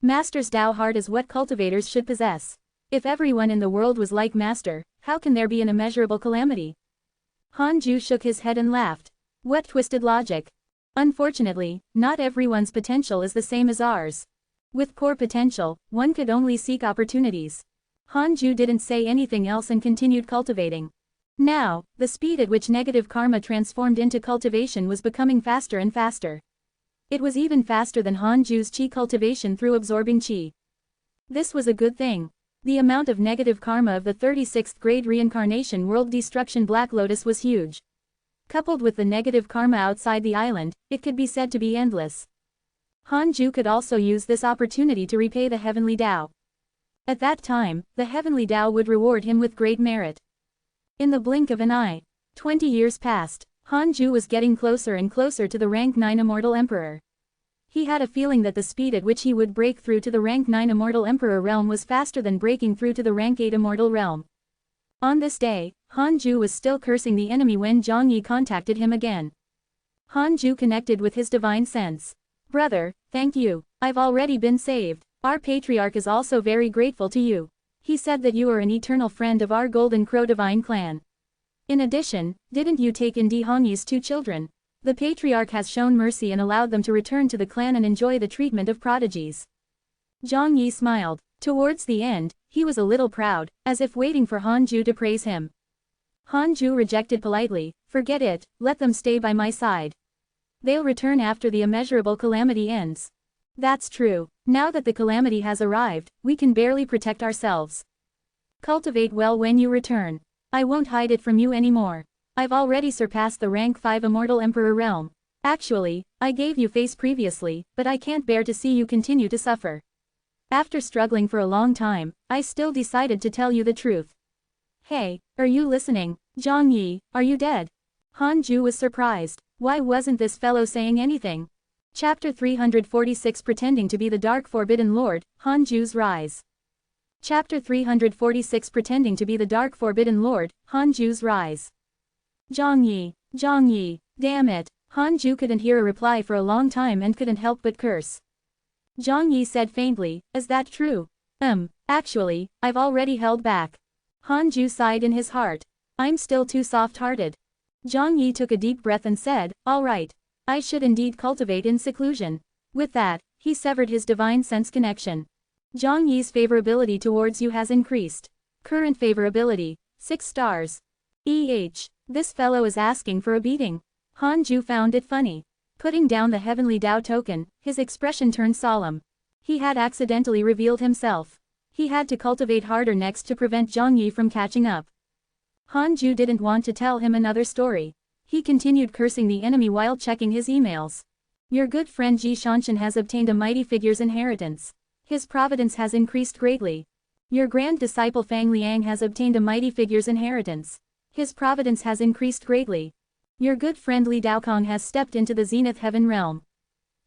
Master's Tao heart is what cultivators should possess. If everyone in the world was like Master, how can there be an immeasurable calamity? Han Ju shook his head and laughed. What twisted logic. Unfortunately, not everyone's potential is the same as ours. With poor potential, one could only seek opportunities. Han Ju didn't say anything else and continued cultivating. Now, the speed at which negative karma transformed into cultivation was becoming faster and faster. It was even faster than Han Ju's chi cultivation through absorbing chi. This was a good thing. The amount of negative karma of the 36th grade reincarnation world destruction Black Lotus was huge. Coupled with the negative karma outside the island, it could be said to be endless. Han Ju could also use this opportunity to repay the Heavenly Tao. At that time, the Heavenly Tao would reward him with great merit. In the blink of an eye, 20 years passed. Han Ju was getting closer and closer to the rank 9 Immortal Emperor. He had a feeling that the speed at which he would break through to the rank 9 Immortal Emperor realm was faster than breaking through to the rank 8 Immortal realm. On this day, Han Ju was still cursing the enemy when Zhang Yi contacted him again. Han Ju connected with his divine sense. Brother, thank you. I've already been saved. Our patriarch is also very grateful to you. He said that you are an eternal friend of our Golden Crow divine clan. In addition, didn't you take in Di Hongyi's 2 children? The patriarch has shown mercy and allowed them to return to the clan and enjoy the treatment of prodigies. Zhang Yi smiled. Towards the end, he was a little proud, as if waiting for Han Ju to praise him. Han Ju rejected politely, forget it, let them stay by my side. They'll return after the immeasurable calamity ends. That's true. Now that the calamity has arrived, we can barely protect ourselves. Cultivate well when you return. I won't hide it from you anymore. I've already surpassed the rank 5 Immortal Emperor realm. Actually, I gave you face previously, but I can't bear to see you continue to suffer. After struggling for a long time, I still decided to tell you the truth. Hey, are you listening? Zhang Yi, are you dead? Han Ju was surprised. Why wasn't this fellow saying anything? Chapter 346 Pretending to be the Dark Forbidden Lord, Han Ju's Rise. Chapter 346 Pretending to be the Dark Forbidden Lord, Han Ju's Rise. Zhang Yi, damn it. Han Ju couldn't hear a reply for a long time and couldn't help but curse. Zhang Yi said faintly, is that true? Actually, I've already held back. Han Ju sighed in his heart. I'm still too soft-hearted. Zhang Yi took a deep breath and said, all right. I should indeed cultivate in seclusion. With that, he severed his divine sense connection. Zhang Yi's favorability towards you has increased. Current favorability, 6 stars. This fellow is asking for a beating. Han Ju found it funny. Putting down the Heavenly Tao token, his expression turned solemn. He had accidentally revealed himself. He had to cultivate harder next to prevent Zhang Yi from catching up. Han Ju didn't want to tell him another story. He continued cursing the enemy while checking his emails. Your good friend Ji Shanshan has obtained a mighty figure's inheritance. His providence has increased greatly. Your grand disciple Fang Liang has obtained a mighty figure's inheritance. His providence has increased greatly. Your good friend Li Daokong has stepped into the zenith heaven realm.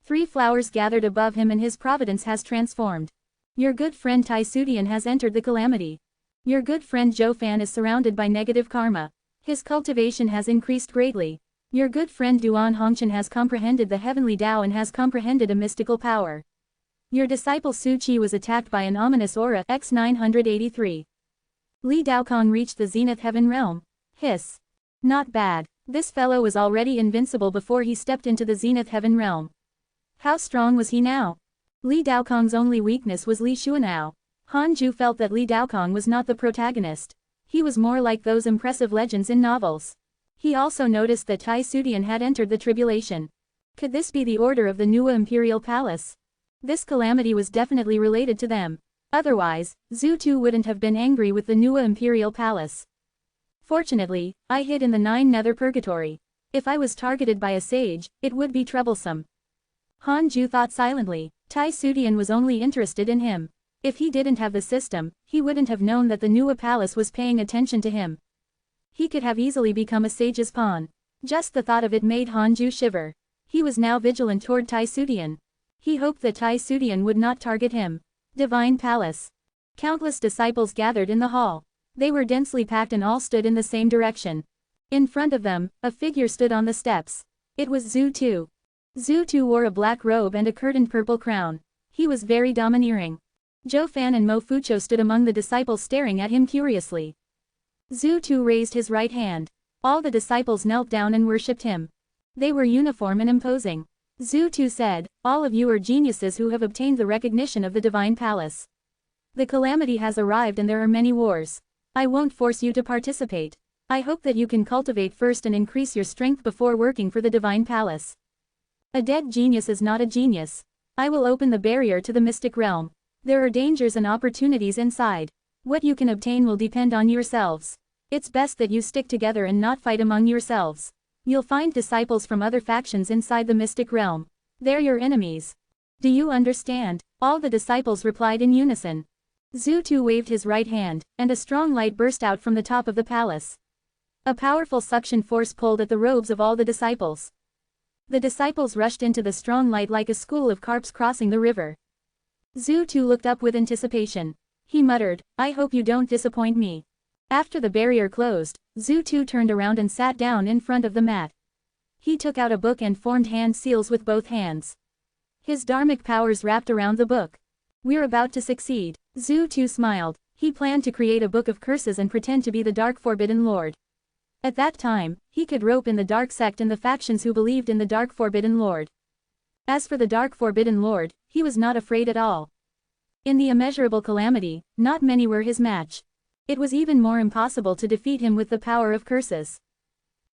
3 flowers gathered above him and his providence has transformed. Your good friend Tai Sudian has entered the calamity. Your good friend Zhou Fan is surrounded by negative karma. His cultivation has increased greatly. Your good friend Duan Hongchen has comprehended the heavenly Tao and has comprehended a mystical power. Your disciple Su Qi was attacked by an ominous aura X983. Li Daokong reached the zenith heaven realm. Hiss. Not bad. This fellow was already invincible before he stepped into the zenith heaven realm. How strong was he now? Li Daokong's only weakness was Li Xuanao. Han Ju felt that Li Daokong was not the protagonist. He was more like those impressive legends in novels. He also noticed that Tai Sudian had entered the tribulation. Could this be the order of the Nuwa Imperial Palace? This calamity was definitely related to them. Otherwise, Zhu Tu wouldn't have been angry with the Nuwa Imperial Palace. Fortunately, I hid in the 9 nether purgatory. If I was targeted by a sage, it would be troublesome. Han Ju thought silently. Tai Sudian was only interested in him. If he didn't have the system, he wouldn't have known that the Nuwa Palace was paying attention to him. He could have easily become a sage's pawn. Just the thought of it made Han Ju shiver. He was now vigilant toward Tai Sudian. He hoped that Tai Sudian would not target him. Divine Palace. Countless disciples gathered in the hall. They were densely packed and all stood in the same direction. In front of them, a figure stood on the steps. It was Zhu Tu. Zhu Tu wore a black robe and a curtained purple crown. He was very domineering. Zhou Fan and Mo Fucho stood among the disciples staring at him curiously. Zhu Tu raised his right hand. All the disciples knelt down and worshipped him. They were uniform and imposing. Zhu Tu said, "All of you are geniuses who have obtained the recognition of the Divine Palace. The calamity has arrived and there are many wars. I won't force you to participate. I hope that you can cultivate first and increase your strength before working for the Divine Palace. A dead genius is not a genius. I will open the barrier to the mystic realm. There are dangers and opportunities inside. What you can obtain will depend on yourselves. It's best that you stick together and not fight among yourselves. You'll find disciples from other factions inside the mystic realm. They're your enemies. Do you understand?" All the disciples replied in unison. Zhu Tu waved his right hand, and a strong light burst out from the top of the palace. A powerful suction force pulled at the robes of all the disciples. The disciples rushed into the strong light like a school of carps crossing the river. Zhu Tu looked up with anticipation. He muttered, "I hope you don't disappoint me." After the barrier closed, Zhu Tu turned around and sat down in front of the mat. He took out a book and formed hand seals with both hands. His dharmic powers wrapped around the book. "We're about to succeed." Zhu Tu smiled. He planned to create a book of curses and pretend to be the Dark Forbidden Lord. At that time, he could rope in the Dark Sect and the factions who believed in the Dark Forbidden Lord. As for the Dark Forbidden Lord, he was not afraid at all. In the immeasurable calamity, not many were his match. It was even more impossible to defeat him with the power of curses.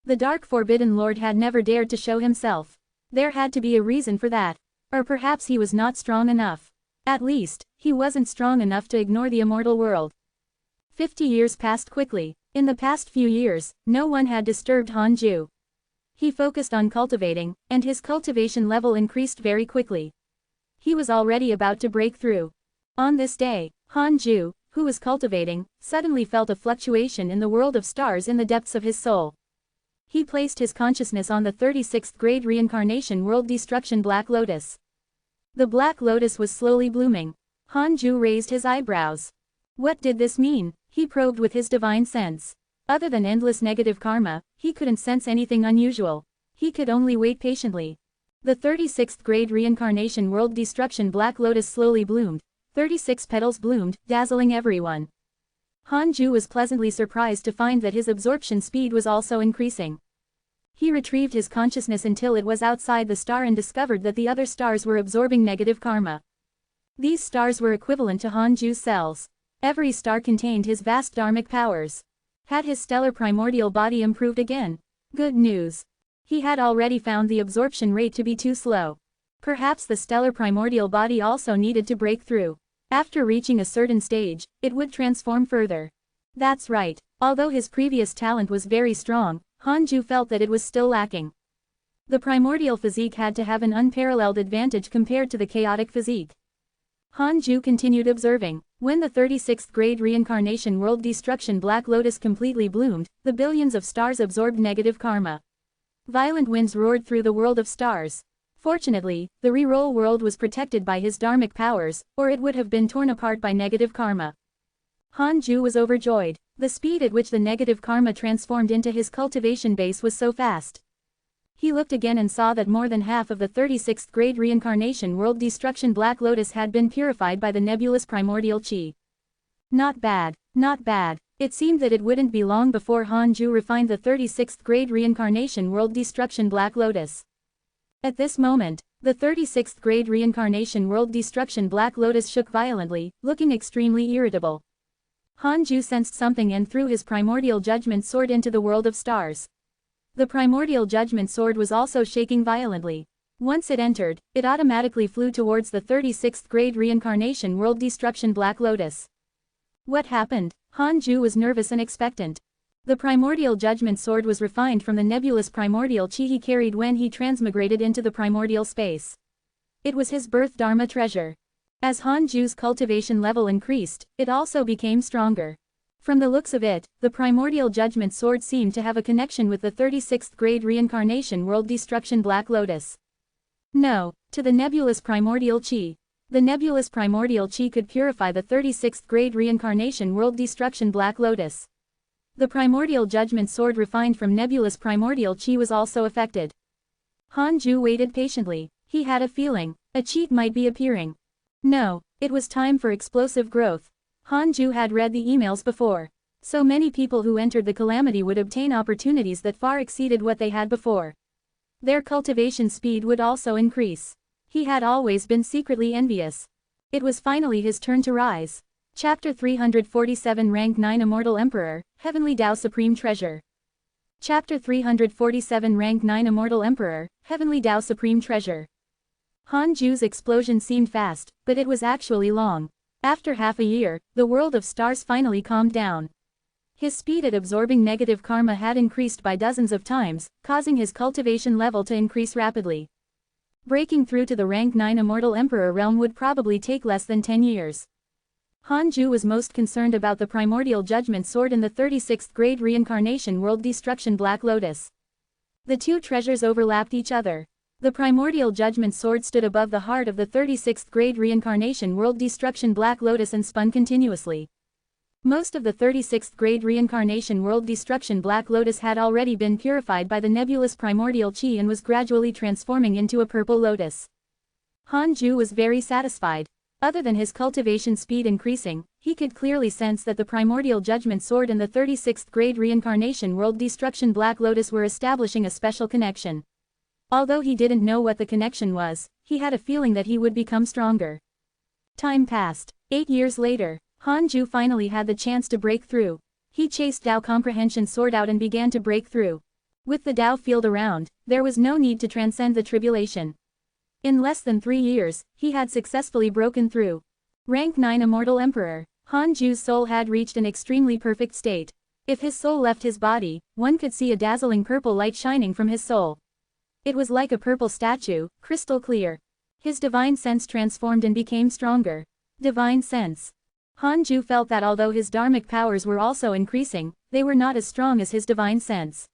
The Dark Forbidden Lord had never dared to show himself. There had to be a reason for that. Or perhaps he was not strong enough. At least, he wasn't strong enough to ignore the immortal world. 50 years passed quickly. In the past few years, no one had disturbed Han Ju. He focused on cultivating, and his cultivation level increased very quickly. He was already about to break through. On this day, Han Ju, who was cultivating, suddenly felt a fluctuation in the world of stars in the depths of his soul. He placed his consciousness on the 36th grade reincarnation world destruction Black Lotus. The Black Lotus was slowly blooming. Han Ju raised his eyebrows. What did this mean? He probed with his divine sense. Other than endless negative karma, he couldn't sense anything unusual. He could only wait patiently. The 36th grade reincarnation world destruction Black Lotus slowly bloomed. 36 petals bloomed, dazzling everyone. Han Ju was pleasantly surprised to find that his absorption speed was also increasing. He retrieved his consciousness until it was outside the star and discovered that the other stars were absorbing negative karma. These stars were equivalent to Han Ju's cells. Every star contained his vast dharmic powers. Had his stellar primordial body improved again? Good news. He had already found the absorption rate to be too slow. Perhaps the stellar primordial body also needed to break through. After reaching a certain stage, it would transform further. That's right. Although his previous talent was very strong, Han Ju felt that it was still lacking. The primordial physique had to have an unparalleled advantage compared to the chaotic physique. Hanju continued observing. When the 36th grade reincarnation world destruction Black Lotus completely bloomed, the billions of stars absorbed negative karma. Violent winds roared through the world of stars. Fortunately, the re-roll world was protected by his dharmic powers, or it would have been torn apart by negative karma. Hanju was overjoyed. The speed at which the negative karma transformed into his cultivation base was so fast. He looked again and saw that more than half of the 36th grade reincarnation world destruction Black Lotus had been purified by the nebulous primordial chi. Not bad, not bad. It seemed that it wouldn't be long before Hanju refined the 36th grade reincarnation world destruction Black Lotus. At this moment, the 36th grade reincarnation world destruction Black Lotus shook violently, looking extremely irritable. Hanju sensed something and threw his primordial judgment sword into the world of stars. The primordial judgment sword was also shaking violently. Once it entered, it automatically flew towards the 36th grade reincarnation world destruction Black Lotus. What happened? Hanju was nervous and expectant. The primordial judgment sword was refined from the nebulous primordial chi he carried when he transmigrated into the primordial space. It was his birth dharma treasure. As Hanju's cultivation level increased, it also became stronger. From the looks of it, the primordial judgment sword seemed to have a connection with the 36th grade reincarnation world destruction Black Lotus. No, to the nebulous primordial chi. The nebulous primordial chi could purify the 36th grade reincarnation world destruction Black Lotus. The primordial judgment sword refined from nebulous primordial chi was also affected. Hanju waited patiently. He had a feeling a cheat might be appearing. No, it was time for explosive growth. Hanju had read the emails before. So many people who entered the calamity would obtain opportunities that far exceeded what they had before. Their cultivation speed would also increase. He had always been secretly envious. It was finally his turn to rise. Chapter 347 Rank 9 Immortal Emperor, Heavenly Tao Supreme Treasure. Chapter 347 Rank 9 Immortal Emperor, Heavenly Tao Supreme Treasure. Hanju's explosion seemed fast, but it was actually long. After half a year, the world of stars finally calmed down. His speed at absorbing negative karma had increased by dozens of times, causing his cultivation level to increase rapidly. Breaking through to the rank 9 Immortal Emperor realm would probably take less than 10 years. Hanju was most concerned about the primordial judgment sword and the 36th grade reincarnation world destruction Black Lotus. The two treasures overlapped each other. The primordial judgment sword stood above the heart of the 36th grade reincarnation world destruction Black Lotus and spun continuously. Most of the 36th grade reincarnation world destruction Black Lotus had already been purified by the nebulous primordial chi and was gradually transforming into a purple lotus. Hanju was very satisfied. Other than his cultivation speed increasing, he could clearly sense that the primordial judgment sword and the 36th grade reincarnation world destruction Black Lotus were establishing a special connection. Although he didn't know what the connection was, he had a feeling that he would become stronger. Time passed. 8 years later, Hanju finally had the chance to break through. He chased Tao comprehension sword out and began to break through. With the Tao field around, there was no need to transcend the tribulation. In less than 3 years, he had successfully broken through. Rank 9 Immortal Emperor. Hanju's soul had reached an extremely perfect state. If his soul left his body, one could see a dazzling purple light shining from his soul. It was like a purple statue, crystal clear. His divine sense transformed and became stronger. Divine sense. Hanju felt that although his dharmic powers were also increasing, they were not as strong as his divine sense.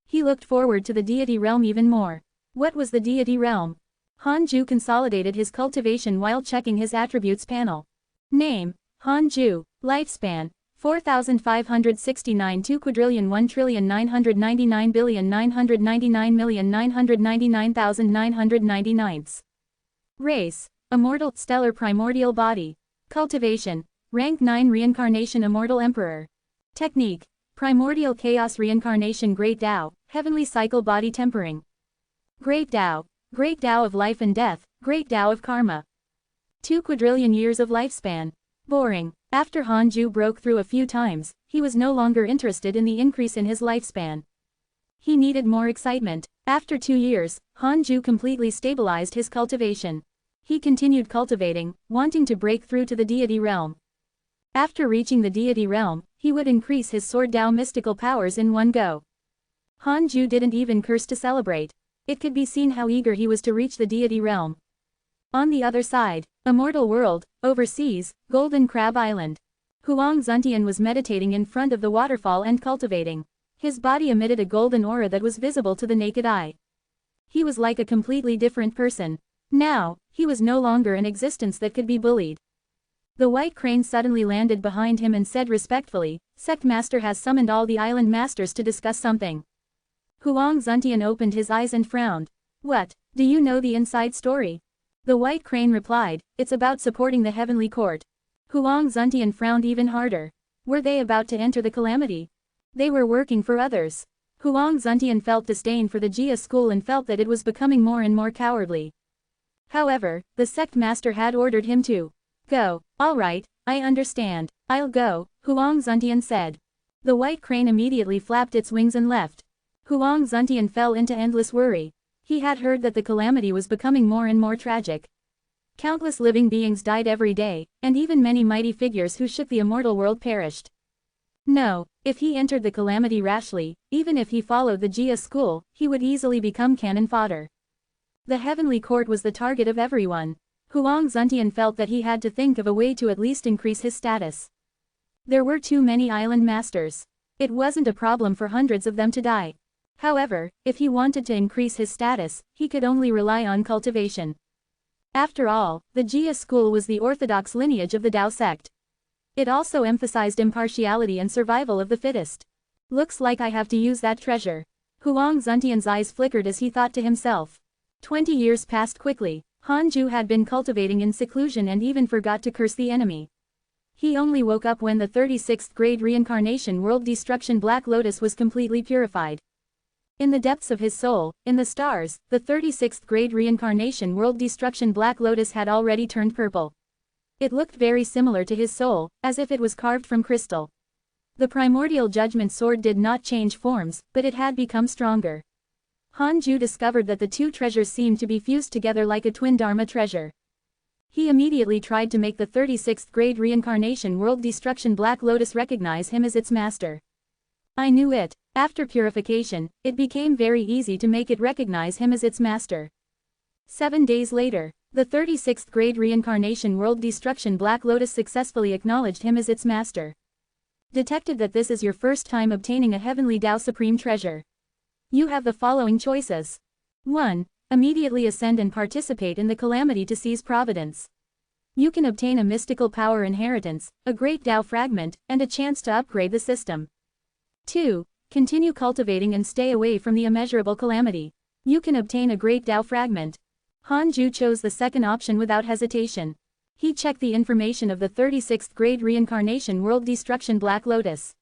He looked forward to the deity realm even more. What was the deity realm? Hanju consolidated his cultivation while checking his attributes panel. Name: Hanju. Lifespan: 4,569 2,1,999,999,999,999. Race: Immortal, Stellar Primordial Body. Cultivation: Rank 9 Reincarnation Immortal Emperor. Technique: Primordial Chaos Reincarnation Great Tao, Heavenly Cycle Body Tempering. Great Tao: Great Tao of Life and Death, Great Tao of Karma. 2 quadrillion years of lifespan. Boring. After Hanju broke through a few times, he was no longer interested in the increase in his lifespan. He needed more excitement. After 2 years, Hanju completely stabilized his cultivation. He continued cultivating, wanting to break through to the deity realm. After reaching the deity realm, he would increase his sword Tao mystical powers in one go. Hanju didn't even curse to celebrate. It could be seen how eager he was to reach the deity realm. On the other side, immortal world, overseas, Golden Crab Island. Huang Zuntian was meditating in front of the waterfall and cultivating. His body emitted a golden aura that was visible to the naked eye. He was like a completely different person. Now, he was no longer an existence that could be bullied. The white crane suddenly landed behind him and said respectfully, "Sect Master has summoned all the island masters to discuss something." Huang Zuntian opened his eyes and frowned. "What, do you know the inside story?" The white crane replied, "It's about supporting the heavenly court." Huang Zuntian frowned even harder. Were they about to enter the calamity? They were working for others. Huang Zuntian felt disdain for the Jia school and felt that it was becoming more and more cowardly. However, the sect master had ordered him to go. "All right, I understand. I'll go," Huang Zuntian said. The white crane immediately flapped its wings and left. Huang Zuntian fell into endless worry. He had heard that the calamity was becoming more and more tragic. Countless living beings died every day, and even many mighty figures who shook the immortal world perished. No, if he entered the calamity rashly, even if he followed the Jia school, he would easily become cannon fodder. The heavenly court was the target of everyone. Huang Zuntian felt that he had to think of a way to at least increase his status. There were too many island masters. It wasn't a problem for hundreds of them to die. However, if he wanted to increase his status, he could only rely on cultivation. After all, the Jia school was the orthodox lineage of the Tao sect. It also emphasized impartiality and survival of the fittest. Looks like I have to use that treasure. Huang Zuntian's eyes flickered as he thought to himself. 20 years passed quickly. Hanju had been cultivating in seclusion and even forgot to curse the enemy. He only woke up when the 36th grade reincarnation world destruction Black Lotus was completely purified. In the depths of his soul, in the stars, the 36th grade reincarnation world destruction Black Lotus had already turned purple. It looked very similar to his soul, as if it was carved from crystal. The primordial judgment sword did not change forms, but it had become stronger. Hanju discovered that the two treasures seemed to be fused together like a twin Dharma treasure. He immediately tried to make the 36th grade reincarnation world destruction Black Lotus recognize him as its master. I knew it. After purification, it became very easy to make it recognize him as its master. 7 days later, the 36th grade reincarnation world destruction Black Lotus successfully acknowledged him as its master. Detected that this is your first time obtaining a heavenly Tao Supreme treasure. You have the following choices. 1. Immediately ascend and participate in the calamity to seize Providence. You can obtain a mystical power inheritance, a great Tao fragment, and a chance to upgrade the system. 2. Continue cultivating and stay away from the immeasurable calamity. You can obtain a great Tao fragment. Hanju chose the second option without hesitation. He checked the information of the 36th grade reincarnation world destruction Black Lotus.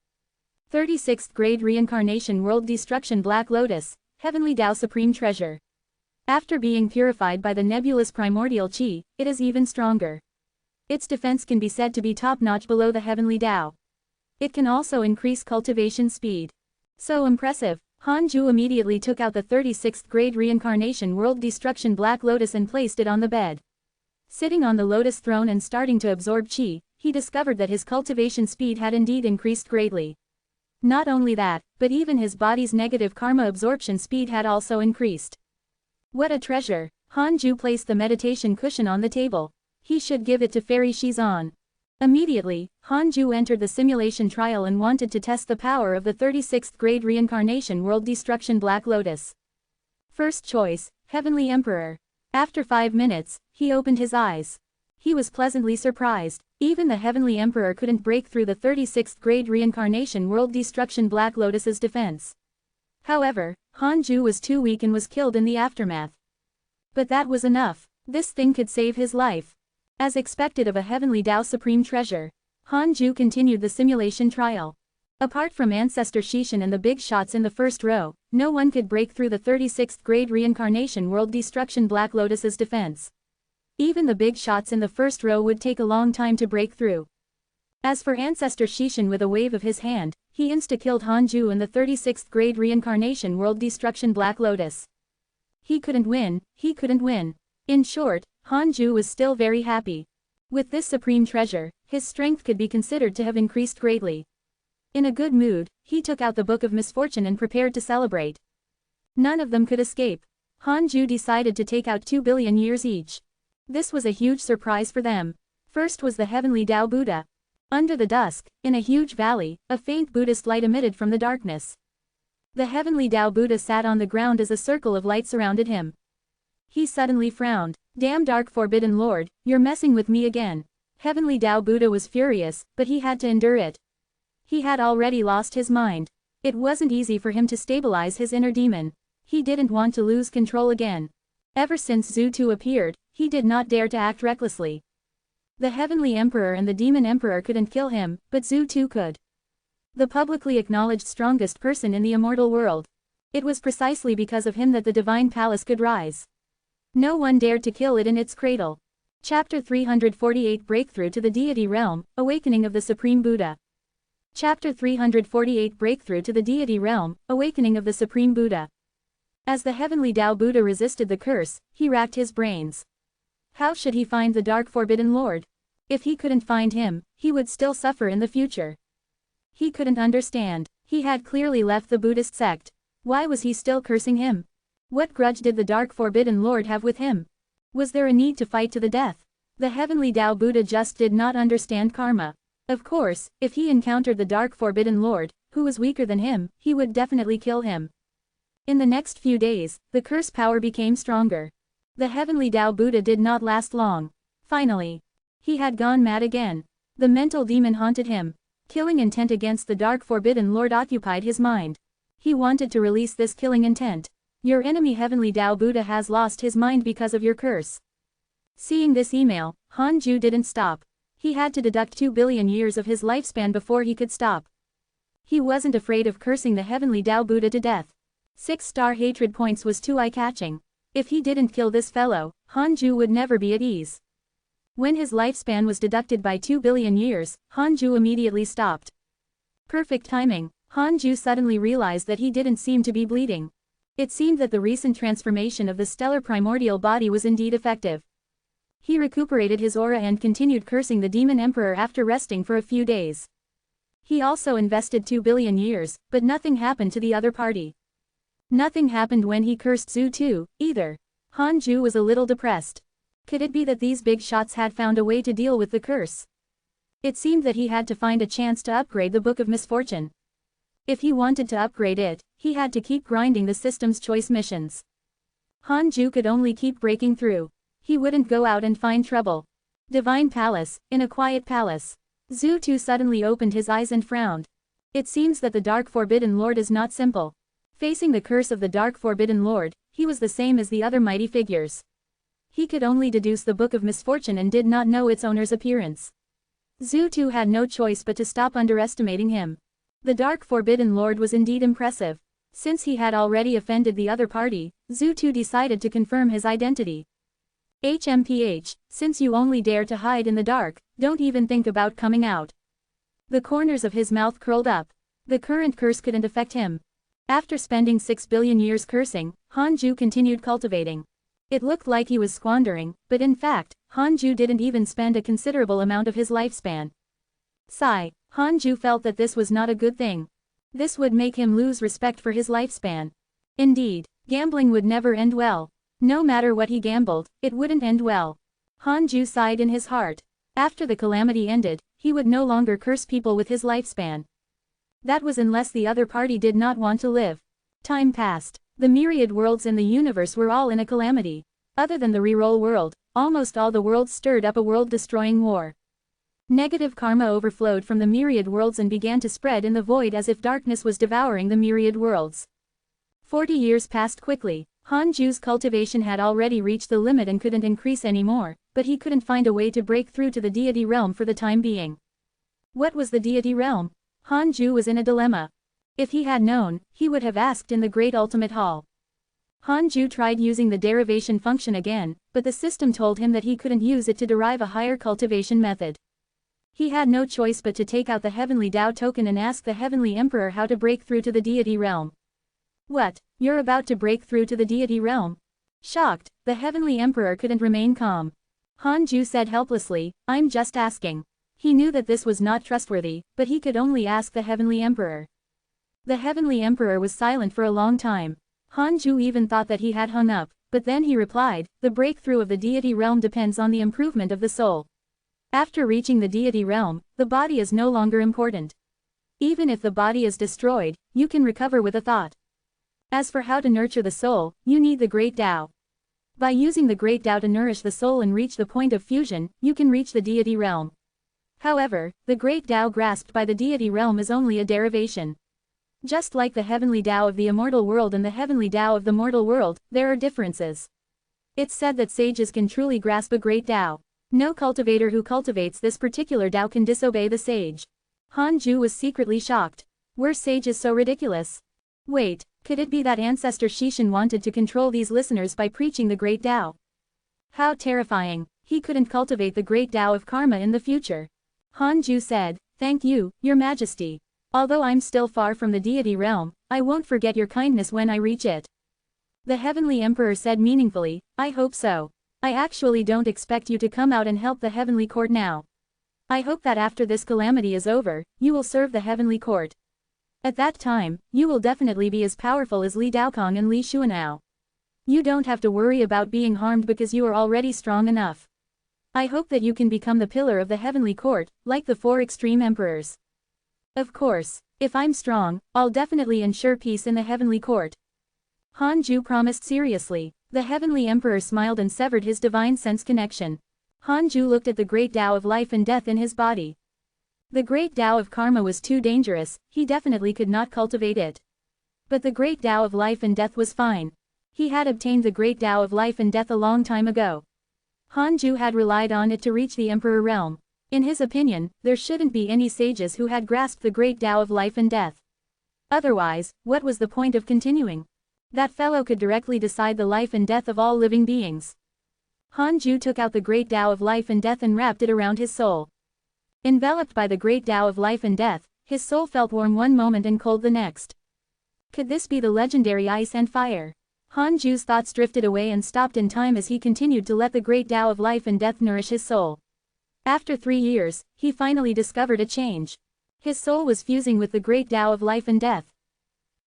36th grade reincarnation world destruction Black Lotus, heavenly Tao Supreme treasure. After being purified by the nebulous primordial chi, it is even stronger. Its defense can be said to be top-notch below the heavenly Tao. It can also increase cultivation speed. So impressive, Hanju immediately took out the 36th grade reincarnation world destruction Black Lotus and placed it on the bed. Sitting on the lotus throne and starting to absorb chi, he discovered that his cultivation speed had indeed increased greatly. Not only that, but even his body's negative karma absorption speed had also increased. What a treasure! Hanju placed the meditation cushion on the table. He should give it to Fairy Shizan. Immediately, Hanju entered the simulation trial and wanted to test the power of the 36th grade reincarnation world destruction Black Lotus. First choice, Heavenly Emperor. After 5 minutes, he opened his eyes. He was pleasantly surprised. Even the Heavenly Emperor couldn't break through the 36th grade reincarnation world destruction Black Lotus's defense. However, Hanju was too weak and was killed in the aftermath. But that was enough. This thing could save his life. As expected of a heavenly Tao Supreme treasure, Hanju continued the simulation trial. Apart from Ancestor Shishan and the big shots in the first row, no one could break through the 36th grade reincarnation world destruction Black Lotus's defense. Even the big shots in the first row would take a long time to break through. As for Ancestor Shishan, with a wave of his hand, he insta-killed Hanju and the 36th grade reincarnation world destruction Black Lotus. He couldn't win, he couldn't win. In short, Hanju was still very happy. With this supreme treasure, his strength could be considered to have increased greatly. In a good mood, he took out the Book of Misfortune and prepared to celebrate. None of them could escape. Hanju decided to take out 2 billion years each. This was a huge surprise for them. First was the heavenly Tao Buddha. Under the dusk, in a huge valley, a faint Buddhist light emitted from the darkness. The heavenly Tao Buddha sat on the ground as a circle of light surrounded him. He suddenly frowned. "Damn dark forbidden lord, you're messing with me again." Heavenly Tao Buddha was furious, but he had to endure it. He had already lost his mind. It wasn't easy for him to stabilize his inner demon. He didn't want to lose control again. Ever since Zhu appeared, he did not dare to act recklessly. The Heavenly Emperor and the Demon Emperor couldn't kill him, but Zhu could. The publicly acknowledged strongest person in the immortal world. It was precisely because of him that the Divine Palace could rise. No one dared to kill it in its cradle. Chapter 348 Breakthrough to the Deity Realm, Awakening of the Supreme Buddha. Chapter 348 Breakthrough to the Deity Realm, Awakening of the Supreme Buddha. As the Heavenly Tao Buddha resisted the curse, he racked his brains. How should he find the Dark Forbidden Lord? If he couldn't find him, he would still suffer in the future. He couldn't understand. He had clearly left the Buddhist sect. Why was he still cursing him? What grudge did the Dark Forbidden Lord have with him? Was there a need to fight to the death? The Heavenly Tao Buddha just did not understand karma. Of course, if he encountered the Dark Forbidden Lord, who was weaker than him, he would definitely kill him. In the next few days, the curse power became stronger. The Heavenly Tao Buddha did not last long. Finally, he had gone mad again. The mental demon haunted him. Killing intent against the Dark Forbidden Lord occupied his mind. He wanted to release this killing intent. Your enemy Heavenly Tao Buddha has lost his mind because of your curse. Seeing this email, Hanju didn't stop. He had to deduct 2 billion years of his lifespan before he could stop. He wasn't afraid of cursing the Heavenly Tao Buddha to death. 6-star hatred points was too eye-catching. If he didn't kill this fellow, Hanju would never be at ease. When his lifespan was deducted by 2 billion years, Hanju immediately stopped. Perfect timing. Hanju suddenly realized that he didn't seem to be bleeding. It seemed that the recent transformation of the stellar primordial body was indeed effective. He recuperated his aura and continued cursing the Demon Emperor after resting for a few days. He also invested 2 billion years, but nothing happened to the other party. Nothing happened when he cursed Zhu either. Hanju was a little depressed. Could it be that these big shots had found a way to deal with the curse? It seemed that he had to find a chance to upgrade the Book of Misfortune. If he wanted to upgrade it, he had to keep grinding the system's choice missions. Hanju could only keep breaking through. He wouldn't go out and find trouble. Divine Palace, in a quiet palace. Zhu suddenly opened his eyes and frowned. It seems that the Dark Forbidden Lord is not simple. Facing the curse of the Dark Forbidden Lord, he was the same as the other mighty figures. He could only deduce the Book of Misfortune and did not know its owner's appearance. Zhu had no choice but to stop underestimating him. The Dark Forbidden Lord was indeed impressive. Since he had already offended the other party, Zhu decided to confirm his identity. HMPH, since you only dare to hide in the dark, don't even think about coming out. The corners of his mouth curled up. The current curse couldn't affect him. After spending 6 billion years cursing, Hanju continued cultivating. It looked like he was squandering, but in fact, Hanju didn't even spend a considerable amount of his lifespan. Sigh. Hanju felt that this was not a good thing. This would make him lose respect for his lifespan. Indeed, gambling would never end well. No matter what he gambled, it wouldn't end well. Hanju sighed in his heart. After the calamity ended, he would no longer curse people with his lifespan. That was unless the other party did not want to live. Time passed. The myriad worlds in the universe were all in a calamity. Other than the reroll world, almost all the worlds stirred up a world-destroying war. Negative karma overflowed from the myriad worlds and began to spread in the void as if darkness was devouring the myriad worlds. 40 years passed quickly. Hanju's cultivation had already reached the limit and couldn't increase anymore, but he couldn't find a way to break through to the deity realm for the time being. What was the deity realm? Hanju was in a dilemma. If he had known, he would have asked in the Great Ultimate Hall. Hanju tried using the derivation function again, but the system told him that he couldn't use it to derive a higher cultivation method. He had no choice but to take out the Heavenly Tao token and ask the Heavenly Emperor how to break through to the deity realm. What? You're about to break through to the deity realm? Shocked, the Heavenly Emperor couldn't remain calm. Hanju said helplessly, I'm just asking. He knew that this was not trustworthy, but he could only ask the Heavenly Emperor. The Heavenly Emperor was silent for a long time. Hanju even thought that he had hung up, but then he replied, the breakthrough of the deity realm depends on the improvement of the soul. After reaching the deity realm, the body is no longer important. Even if the body is destroyed, you can recover with a thought. As for how to nurture the soul, you need the great Tao. By using the great Tao to nourish the soul and reach the point of fusion, you can reach the deity realm. However, the great Tao grasped by the deity realm is only a derivation. Just like the heavenly Tao of the immortal world and the heavenly Tao of the mortal world, there are differences. It's said that sages can truly grasp a great Tao. No cultivator who cultivates this particular Tao can disobey the sage. Hanju was secretly shocked. Were sages so ridiculous? Wait, could it be that ancestor Shishin wanted to control these listeners by preaching the great Tao? How terrifying! He couldn't cultivate the great Tao of karma in the future. Hanju said, "Thank you, your majesty. Although I'm still far from the deity realm, I won't forget your kindness when I reach it." The heavenly emperor said meaningfully, "I hope so. I actually don't expect you to come out and help the heavenly court now. I hope that after this calamity is over, you will serve the heavenly court. At that time, you will definitely be as powerful as Li Daokong and Li Xuanao. You don't have to worry about being harmed because you are already strong enough. I hope that you can become the pillar of the heavenly court, like the four extreme emperors. Of course, if I'm strong, I'll definitely ensure peace in the heavenly court." Hanju promised seriously. The heavenly emperor smiled and severed his divine sense connection. Hanju looked at the great Tao of life and death in his body. The great Tao of karma was too dangerous, he definitely could not cultivate it. But the great Tao of life and death was fine. He had obtained the great Tao of life and death a long time ago. Hanju had relied on it to reach the emperor realm. In his opinion, there shouldn't be any sages who had grasped the great Tao of life and death. Otherwise, what was the point of continuing? That fellow could directly decide the life and death of all living beings. Hanju took out the great Tao of life and death and wrapped it around his soul. Enveloped by the great Tao of life and death, his soul felt warm one moment and cold the next. Could this be the legendary ice and fire? Hanju's thoughts drifted away and stopped in time as he continued to let the great Tao of life and death nourish his soul. After 3 years, he finally discovered a change. His soul was fusing with the great Tao of life and death.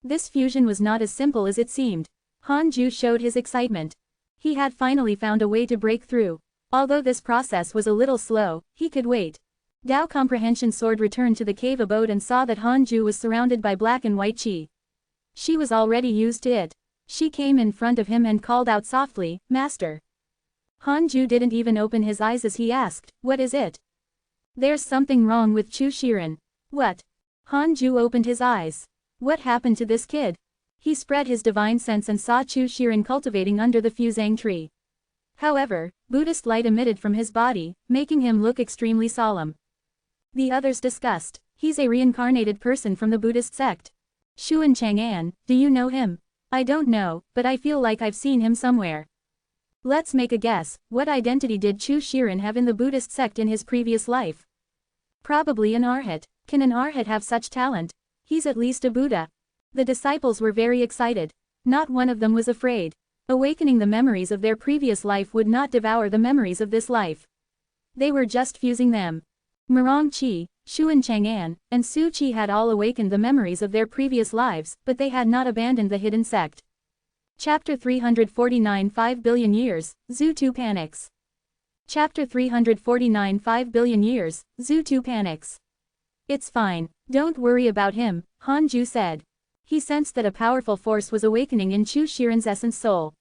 This fusion was not as simple as it seemed. Hanju showed his excitement. He had finally found a way to break through. Although this process was a little slow, he could wait. Tao Comprehension Sword returned to the cave abode and saw that Hanju was surrounded by black and white qi. She was already used to it. She came in front of him and called out softly, "Master." Hanju didn't even open his eyes as he asked, "What is it?" "There's something wrong with Chu Shiren." "What?" Hanju opened his eyes. What happened to this kid? He spread his divine sense and saw Chu Shiren cultivating under the fusang tree. However, Buddhist light emitted from his body, making him look extremely solemn. The others discussed, "He's a reincarnated person from the Buddhist sect. Xuan Chang'an, do you know him?" "I don't know, but I feel like I've seen him somewhere." "Let's make a guess, what identity did Chu Shiren have in the Buddhist sect in his previous life?" "Probably an arhat. Can an arhat have such talent? He's at least a Buddha." The disciples were very excited. Not one of them was afraid. Awakening the memories of their previous life would not devour the memories of this life. They were just fusing them. Murong Qi, Xuan Chang'an, and Su Qi had all awakened the memories of their previous lives, but they had not abandoned the hidden sect. Chapter 349 5 billion years, Zhu Tu panics. Chapter 349 5 billion years, Zhu Tu panics. "It's fine. Don't worry about him," Hanju said. He sensed that a powerful force was awakening in Chu Shiren's essence soul.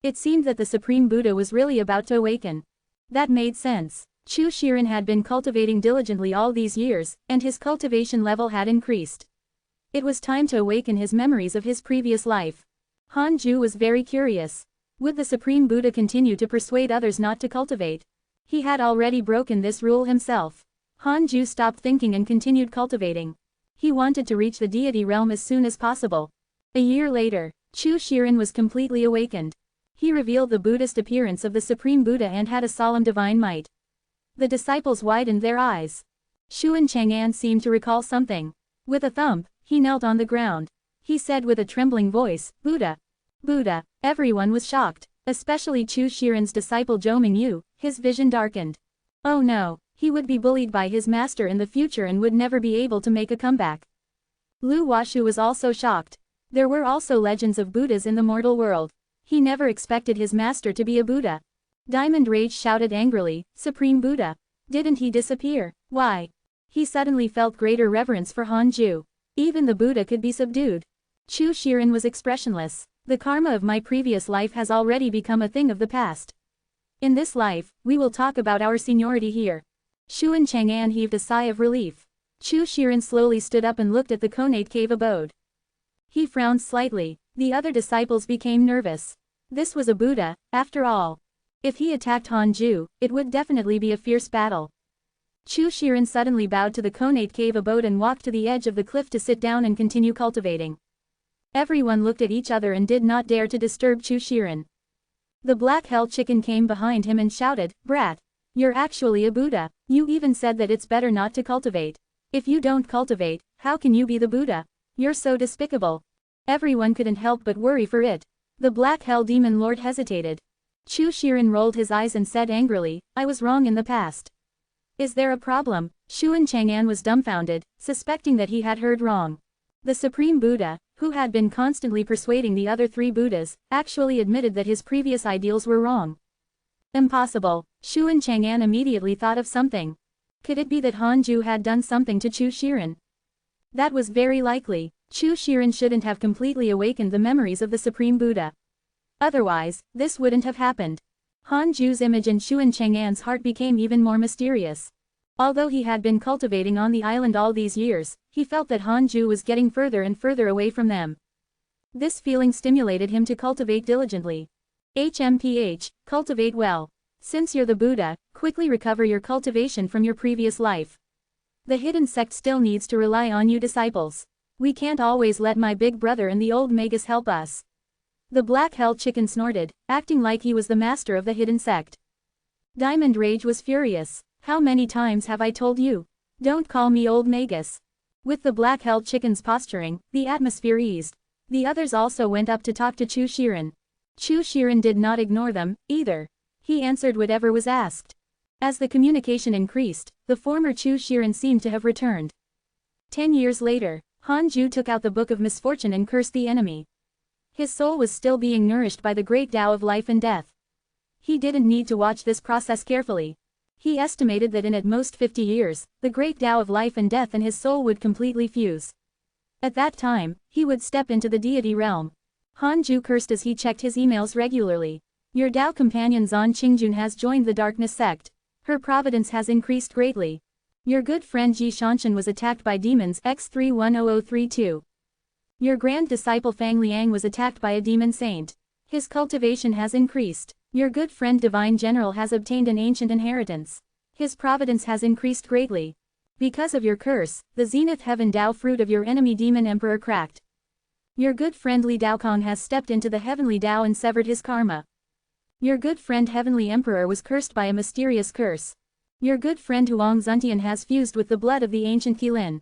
It seemed that the Supreme Buddha was really about to awaken. That made sense. Chu Shiren had been cultivating diligently all these years, and his cultivation level had increased. It was time to awaken his memories of his previous life. Hanju was very curious. Would the Supreme Buddha continue to persuade others not to cultivate? He had already broken this rule himself. Hanju stopped thinking and continued cultivating. He wanted to reach the deity realm as soon as possible. A year later, Chu Shiren was completely awakened. He revealed the Buddhist appearance of the Supreme Buddha and had a solemn divine might. The disciples widened their eyes. Xuan Chang'an seemed to recall something. With a thump, he knelt on the ground. He said with a trembling voice, "Buddha. Buddha." Everyone was shocked, especially Chu Shiren's disciple Zhou Mingyu. His vision darkened. Oh no. He would be bullied by his master in the future and would never be able to make a comeback. Lu Washu was also shocked. There were also legends of Buddhas in the mortal world. He never expected his master to be a Buddha. Diamond Rage shouted angrily, "Supreme Buddha! Didn't he disappear? Why?" He suddenly felt greater reverence for Hanju. Even the Buddha could be subdued. Chu Shiren was expressionless. "The karma of my previous life has already become a thing of the past. In this life, we will talk about our seniority here." Shuan Chang'an heaved a sigh of relief. Chu Shiren slowly stood up and looked at the Conate cave abode. He frowned slightly. The other disciples became nervous. This was a Buddha, after all. If he attacked Hanju, it would definitely be a fierce battle. Chu Shiren suddenly bowed to the Conate cave abode and walked to the edge of the cliff to sit down and continue cultivating. Everyone looked at each other and did not dare to disturb Chu Shiren. The black hell chicken came behind him and shouted, "Brat! You're actually a Buddha. You even said that it's better not to cultivate. If you don't cultivate, how can you be the Buddha? You're so despicable." Everyone couldn't help but worry for it. The black hell demon lord hesitated. Chu Shiren rolled his eyes and said angrily, "I was wrong in the past." "Is there a problem?" Shuan Chang'an was dumbfounded, suspecting that he had heard wrong. The Supreme Buddha, who had been constantly persuading the other three Buddhas, actually admitted that his previous ideals were wrong. Impossible. Shuan Chang'an immediately thought of something. Could it be that Hanju had done something to Chu Shiren? That was very likely. Chu Shiren shouldn't have completely awakened the memories of the Supreme Buddha. Otherwise, this wouldn't have happened. Hanju's image in Shuan Chang'an's heart became even more mysterious. Although he had been cultivating on the island all these years, he felt that Hanju was getting further and further away from them. This feeling stimulated him to cultivate diligently. HMPH, cultivate well. Since you're the Buddha, quickly recover your cultivation from your previous life. The hidden sect still needs to rely on you disciples. We can't always let my big brother and the old magus help us. The black hell chicken snorted, acting like he was the master of the hidden sect. Diamond Rage was furious. "How many times have I told you? Don't call me old magus." With the black hell chicken's posturing, the atmosphere eased. The others also went up to talk to Chu Shiren. Chu Shiren did not ignore them, either. He answered whatever was asked. As the communication increased, the former Chu Shiren seemed to have returned. 10 years later, Hanju took out the Book of Misfortune and cursed the enemy. His soul was still being nourished by the great Tao of life and death. He didn't need to watch this process carefully. He estimated that in at most 50 years, the great Tao of life and death and his soul would completely fuse. At that time, he would step into the deity realm. Hanju cursed as he checked his emails regularly. "Your Tao companion Zan Qingjun has joined the darkness sect. Her providence has increased greatly. Your good friend Ji Shanshan was attacked by demons X310032. Your grand disciple Fang Liang was attacked by a demon saint. His cultivation has increased. Your good friend Divine General has obtained an ancient inheritance. His providence has increased greatly. Because of your curse, the zenith heaven Tao fruit of your enemy demon emperor cracked. Your good friend Li Daokong has stepped into the heavenly Tao and severed his karma. Your good friend Heavenly Emperor was cursed by a mysterious curse. Your good friend Huang Zuntian has fused with the blood of the ancient Qilin.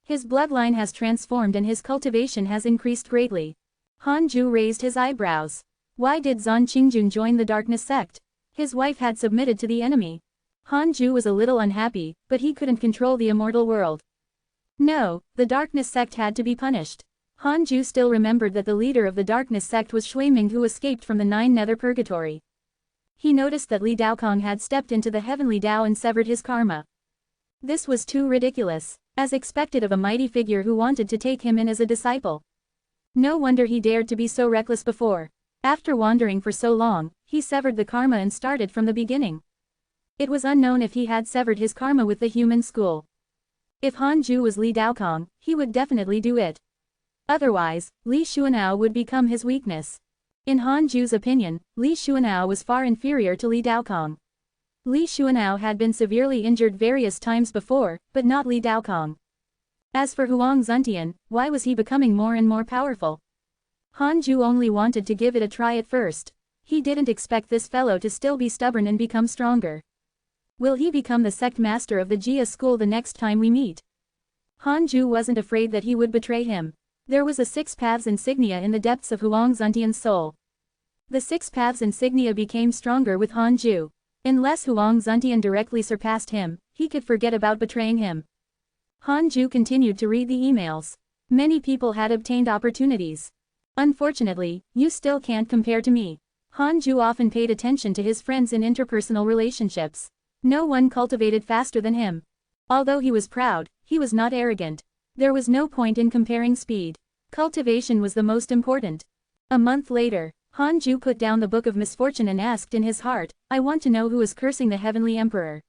His bloodline has transformed and his cultivation has increased greatly." Hanju raised his eyebrows. Why did Zan Qingjun join the darkness sect? His wife had submitted to the enemy. Hanju was a little unhappy, but he couldn't control the immortal world. No, the darkness sect had to be punished. Hanju still remembered that the leader of the darkness sect was Shuiming, who escaped from the 9 nether purgatory. He noticed that Li Daokong had stepped into the heavenly Tao and severed his karma. This was too ridiculous, as expected of a mighty figure who wanted to take him in as a disciple. No wonder he dared to be so reckless before. After wandering for so long, he severed the karma and started from the beginning. It was unknown if he had severed his karma with the human school. If Hanju was Li Daokong, he would definitely do it. Otherwise, Li Xuanao would become his weakness. In Hanju's opinion, Li Xuanao was far inferior to Li Daokong. Li Xuanao had been severely injured various times before, but not Li Daokong. As for Huang Zuntian, why was he becoming more and more powerful? Hanju only wanted to give it a try at first. He didn't expect this fellow to still be stubborn and become stronger. Will he become the sect master of the Jia school the next time we meet? Hanju wasn't afraid that he would betray him. There was a 6 paths insignia in the depths of Huang Zuntian's soul. The 6 paths insignia became stronger with Hanju. Unless Huang Zuntian directly surpassed him, he could forget about betraying him. Hanju continued to read the emails. Many people had obtained opportunities. Unfortunately, you still can't compare to me. Hanju often paid attention to his friends in interpersonal relationships. No one cultivated faster than him. Although he was proud, he was not arrogant. There was no point in comparing speed. Cultivation was the most important. A month later, Hanju put down the Book of Misfortune and asked in his heart, I want to know who is cursing the Heavenly Emperor.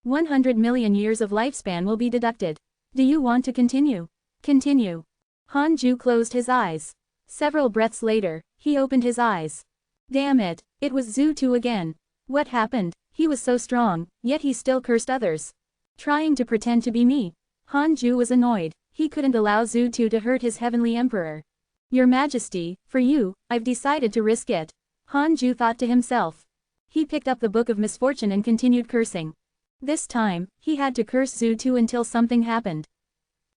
100 million years of lifespan will be deducted. Do you want to continue? Continue. Hanju closed his eyes. Several breaths later, he opened his eyes. Damn it, it was Zhu again. What happened? He was so strong, yet he still cursed others. Trying to pretend to be me. Hanju was annoyed. He couldn't allow Zhu to hurt his Heavenly Emperor. Your Majesty, for you, I've decided to risk it. Hanju thought to himself. He picked up the Book of Misfortune and continued cursing. This time, he had to curse Zhu until something happened.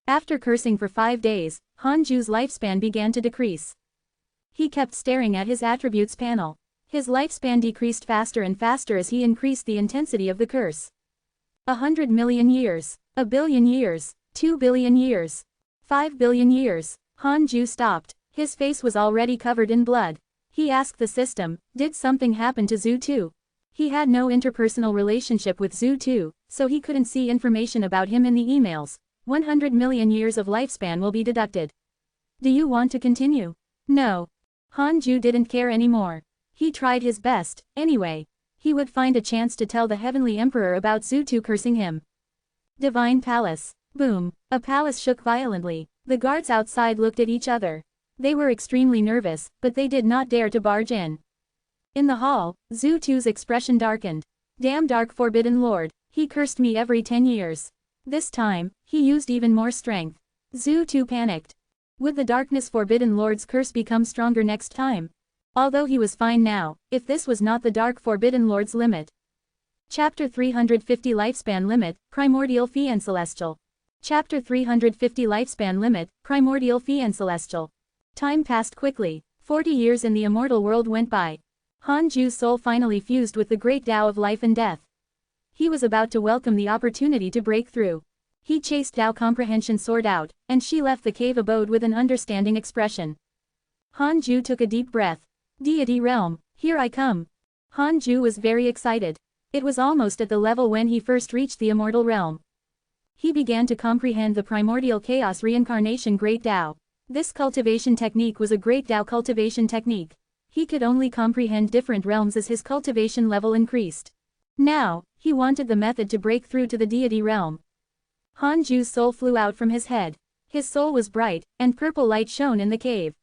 After cursing for 5 days, Hanju's lifespan began to decrease. He kept staring at his attributes panel. His lifespan decreased faster and faster as he increased the intensity of the curse. 100 million years, 1 billion years, 2 billion years, 5 billion years. Hanju stopped. His face was already covered in blood. He asked the system, did something happen to Zhu? He had no interpersonal relationship with Zhu, so he couldn't see information about him in the emails. 100 million years of lifespan will be deducted. Do you want to continue? No. Hanju didn't care anymore. He tried his best, anyway. He would find a chance to tell the Heavenly Emperor about Zhu cursing him. Divine Palace. Boom. A palace shook violently. The guards outside looked at each other. They were extremely nervous, but they did not dare to barge in. In the hall, Zhu's expression darkened. Damn dark forbidden lord, he cursed me every 10 years. This time, he used even more strength. Zhu panicked. Would the darkness forbidden lord's curse become stronger next time? Although he was fine now, if this was not the dark forbidden lord's limit. Chapter 350 Lifespan Limit, Primordial Fee and Celestial. Chapter 350 Lifespan Limit, Primordial Fee and Celestial. Time passed quickly. 40 years in the immortal world went by. Hanju's soul finally fused with the great Tao of life and death. He was about to welcome the opportunity to break through. He chased Tao comprehension sword out, and she left the cave abode with an understanding expression. Hanju took a deep breath. Deity realm, here I come. Hanju was very excited. It was almost at the level when he first reached the immortal realm. He began to comprehend the primordial chaos reincarnation great Tao. This cultivation technique was a great Tao cultivation technique. He could only comprehend different realms as his cultivation level increased. Now, he wanted the method to break through to the deity realm. Hanju's soul flew out from his head. His soul was bright, and purple light shone in the cave.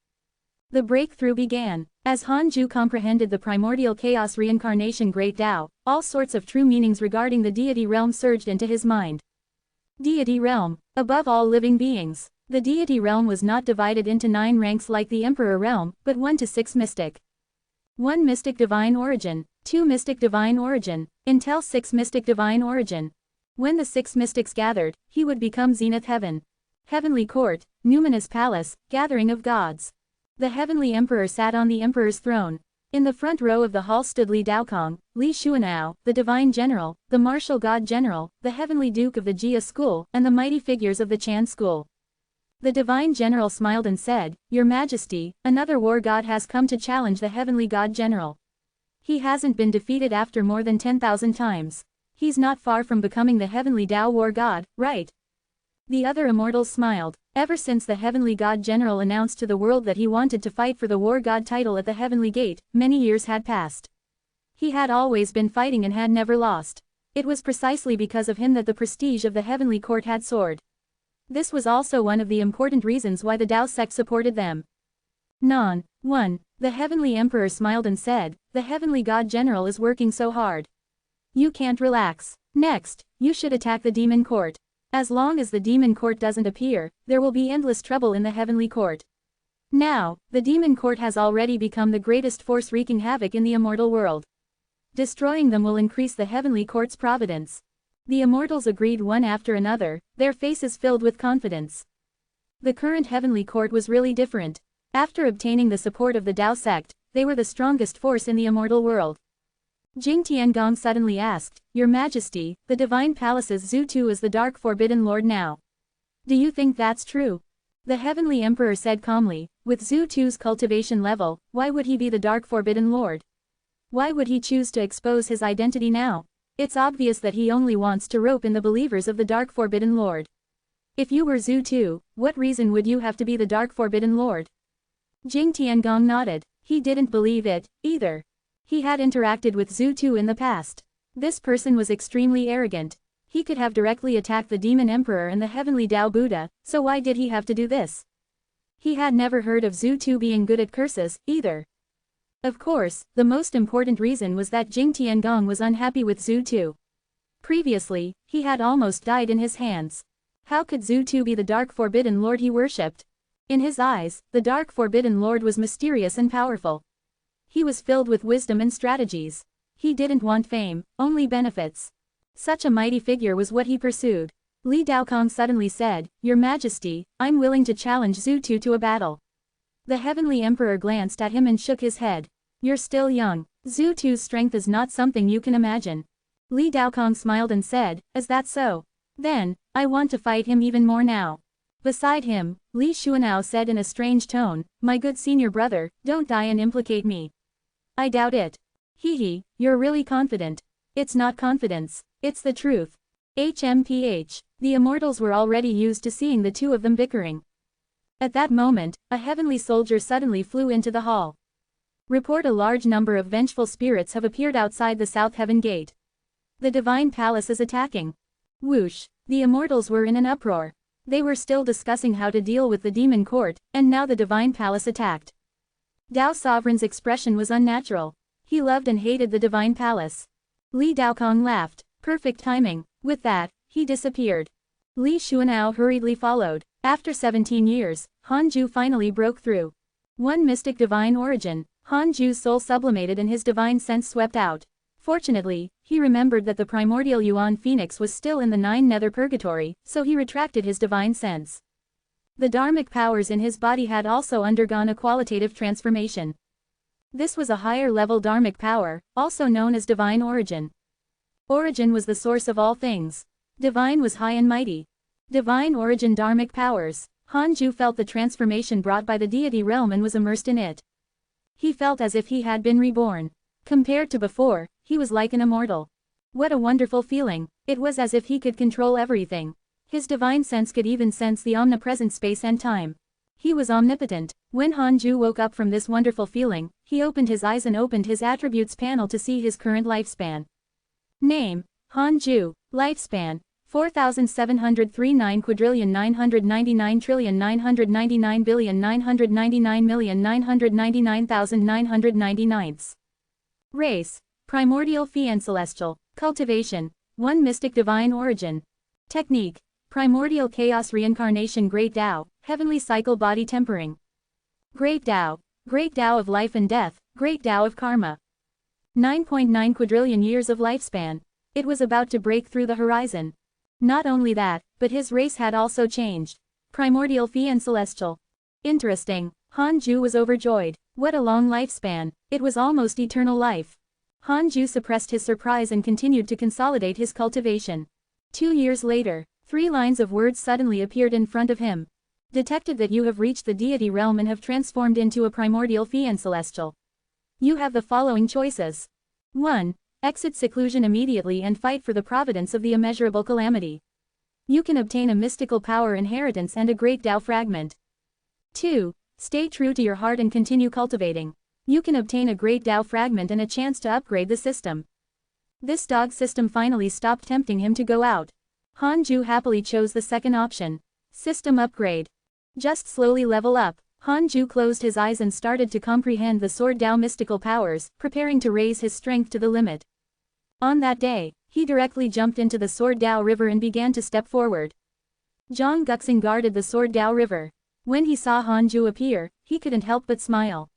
The breakthrough began. As Hanju comprehended the primordial chaos reincarnation great Tao, all sorts of true meanings regarding the deity realm surged into his mind. Deity realm, above all living beings. The deity realm was not divided into 9 ranks like the emperor realm, but 1 to 6 mystic. 1 mystic divine origin, 2 mystic divine origin, until 6 mystic divine origin. When the 6 mystics gathered, he would become Zenith Heaven. Heavenly Court, Numinous Palace, Gathering of Gods. The Heavenly Emperor sat on the Emperor's throne. In the front row of the hall stood Li Daokong, Li Xuanao, the Divine General, the Martial God General, the Heavenly Duke of the Jia School, and the mighty figures of the Chan School. The Divine General smiled and said, Your Majesty, another war god has come to challenge the Heavenly God General. He hasn't been defeated after more than 10,000 times. He's not far from becoming the Heavenly Tao War God, right? The other immortals smiled. Ever since the Heavenly God General announced to the world that he wanted to fight for the War God title at the Heavenly Gate, many years had passed. He had always been fighting and had never lost. It was precisely because of him that the prestige of the Heavenly Court had soared. This was also one of the important reasons why the Tao sect supported them. 1. The Heavenly Emperor smiled and said, The Heavenly God General is working so hard. You can't relax. Next, you should attack the Demon Court. As long as the Demon Court doesn't appear, there will be endless trouble in the Heavenly Court. Now, the Demon Court has already become the greatest force wreaking havoc in the immortal world. Destroying them will increase the Heavenly Court's providence. The immortals agreed one after another, their faces filled with confidence. The current Heavenly Court was really different. After obtaining the support of the Tao sect, they were the strongest force in the immortal world. Jing Tiangong suddenly asked, Your Majesty, the Divine Palace's Zhu is the Dark Forbidden Lord now. Do you think that's true? The Heavenly Emperor said calmly, with Zhu Tu's cultivation level, why would he be the Dark Forbidden Lord? Why would he choose to expose his identity now? It's obvious that he only wants to rope in the believers of the Dark Forbidden Lord. If you were Zhu Tu, what reason would you have to be the Dark Forbidden Lord? Jing Tiangong nodded. He didn't believe it, either. He had interacted with Zhu Tu in the past. This person was extremely arrogant. He could have directly attacked the Demon Emperor and the Heavenly Tao Buddha, so why did he have to do this? He had never heard of Zhu Tu being good at curses, either. Of course, the most important reason was that Jing Tiangong was unhappy with Zhu Tu. Previously, he had almost died in his hands. How could Zhu Tu be the Dark Forbidden Lord he worshipped? In his eyes, the Dark Forbidden Lord was mysterious and powerful. He was filled with wisdom and strategies. He didn't want fame, only benefits. Such a mighty figure was what he pursued. Li Daokong suddenly said, "Your Majesty, I'm willing to challenge Zhu Tu to a battle." The Heavenly Emperor glanced at him and shook his head. "You're still young. Zhu Tu's strength is not something you can imagine." Li Daokong smiled and said, "Is that so? Then, I want to fight him even more now." Beside him, Li Xuanao said in a strange tone, "My good senior brother, don't die and implicate me." "I doubt it." "Hee, you're really confident." "It's not confidence. It's the truth." HMPH. The immortals were already used to seeing the two of them bickering. At that moment, a heavenly soldier suddenly flew into the hall. Report: a large number of vengeful spirits have appeared outside the South Heaven Gate. The Divine Palace is attacking. Whoosh. The immortals were in an uproar. They were still discussing how to deal with the demon court, and now the Divine Palace attacked. Dao Sovereign's expression was unnatural. He loved and hated the Divine Palace. Li Daokong laughed. Perfect timing. With that, he disappeared. Li Xuanao hurriedly followed. After 17 years, Hanju finally broke through. One mystic divine origin. Hanju's soul sublimated and his divine sense swept out. Fortunately, he remembered that the primordial Yuan Phoenix was still in the 9 nether purgatory, so he retracted his divine sense. The dharmic powers in his body had also undergone a qualitative transformation. This was a higher-level dharmic power, also known as divine origin. Origin was the source of all things. Divine was high and mighty. Divine origin dharmic powers. Hanju felt the transformation brought by the deity realm and was immersed in it. He felt as if he had been reborn. Compared to before, he was like an immortal. What a wonderful feeling. It was as if he could control everything. His divine sense could even sense the omnipresent space and time. He was omnipotent. When Hanju woke up from this wonderful feeling, he opened his eyes and opened his attributes panel to see his current lifespan. Name: Hanju. Lifespan: 4,739,999,999,999,999,999,999. Race: primordial fiend celestial. Cultivation: 1 mystic divine origin. Technique: primordial chaos reincarnation Great Tao, heavenly cycle body tempering. Great Tao of life and death, Great Tao of karma. 9.9 quadrillion years of lifespan. It was about to break through the horizon. Not only that, but his race had also changed. Primordial fiend celestial. Interesting. Hanju was overjoyed. What a long lifespan. It was almost eternal life. Hanju suppressed his surprise and continued to consolidate his cultivation. 2 years later, 3 lines of words suddenly appeared in front of him. Detected that you have reached the deity realm and have transformed into a primordial fiend celestial. You have the following choices. 1. Exit seclusion immediately and fight for the providence of the immeasurable calamity. You can obtain a mystical power inheritance and a great Tao fragment. 2. Stay true to your heart and continue cultivating. You can obtain a great Tao fragment and a chance to upgrade the system. This dog system finally stopped tempting him to go out. Hanju happily chose the second option. System upgrade. Just slowly level up. Hanju closed his eyes and started to comprehend the Sword Tao mystical powers, preparing to raise his strength to the limit. On that day, he directly jumped into the Sword Tao River and began to step forward. Zhang Guxing guarded the Sword Tao River. When he saw Hanju appear, he couldn't help but smile.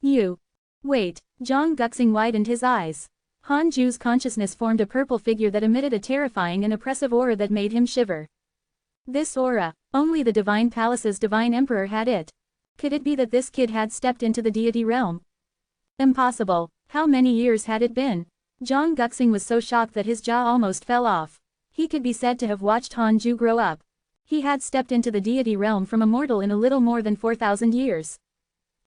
You. Wait. Zhang Guxing widened his eyes. Hanju's consciousness formed a purple figure that emitted a terrifying and oppressive aura that made him shiver. This aura, only the Divine Palace's Divine Emperor had it. Could it be that this kid had stepped into the deity realm? Impossible. How many years had it been? Zhang Guxing was so shocked that his jaw almost fell off. He could be said to have watched Hanju grow up. He had stepped into the deity realm from a mortal in a little more than 4,000 years.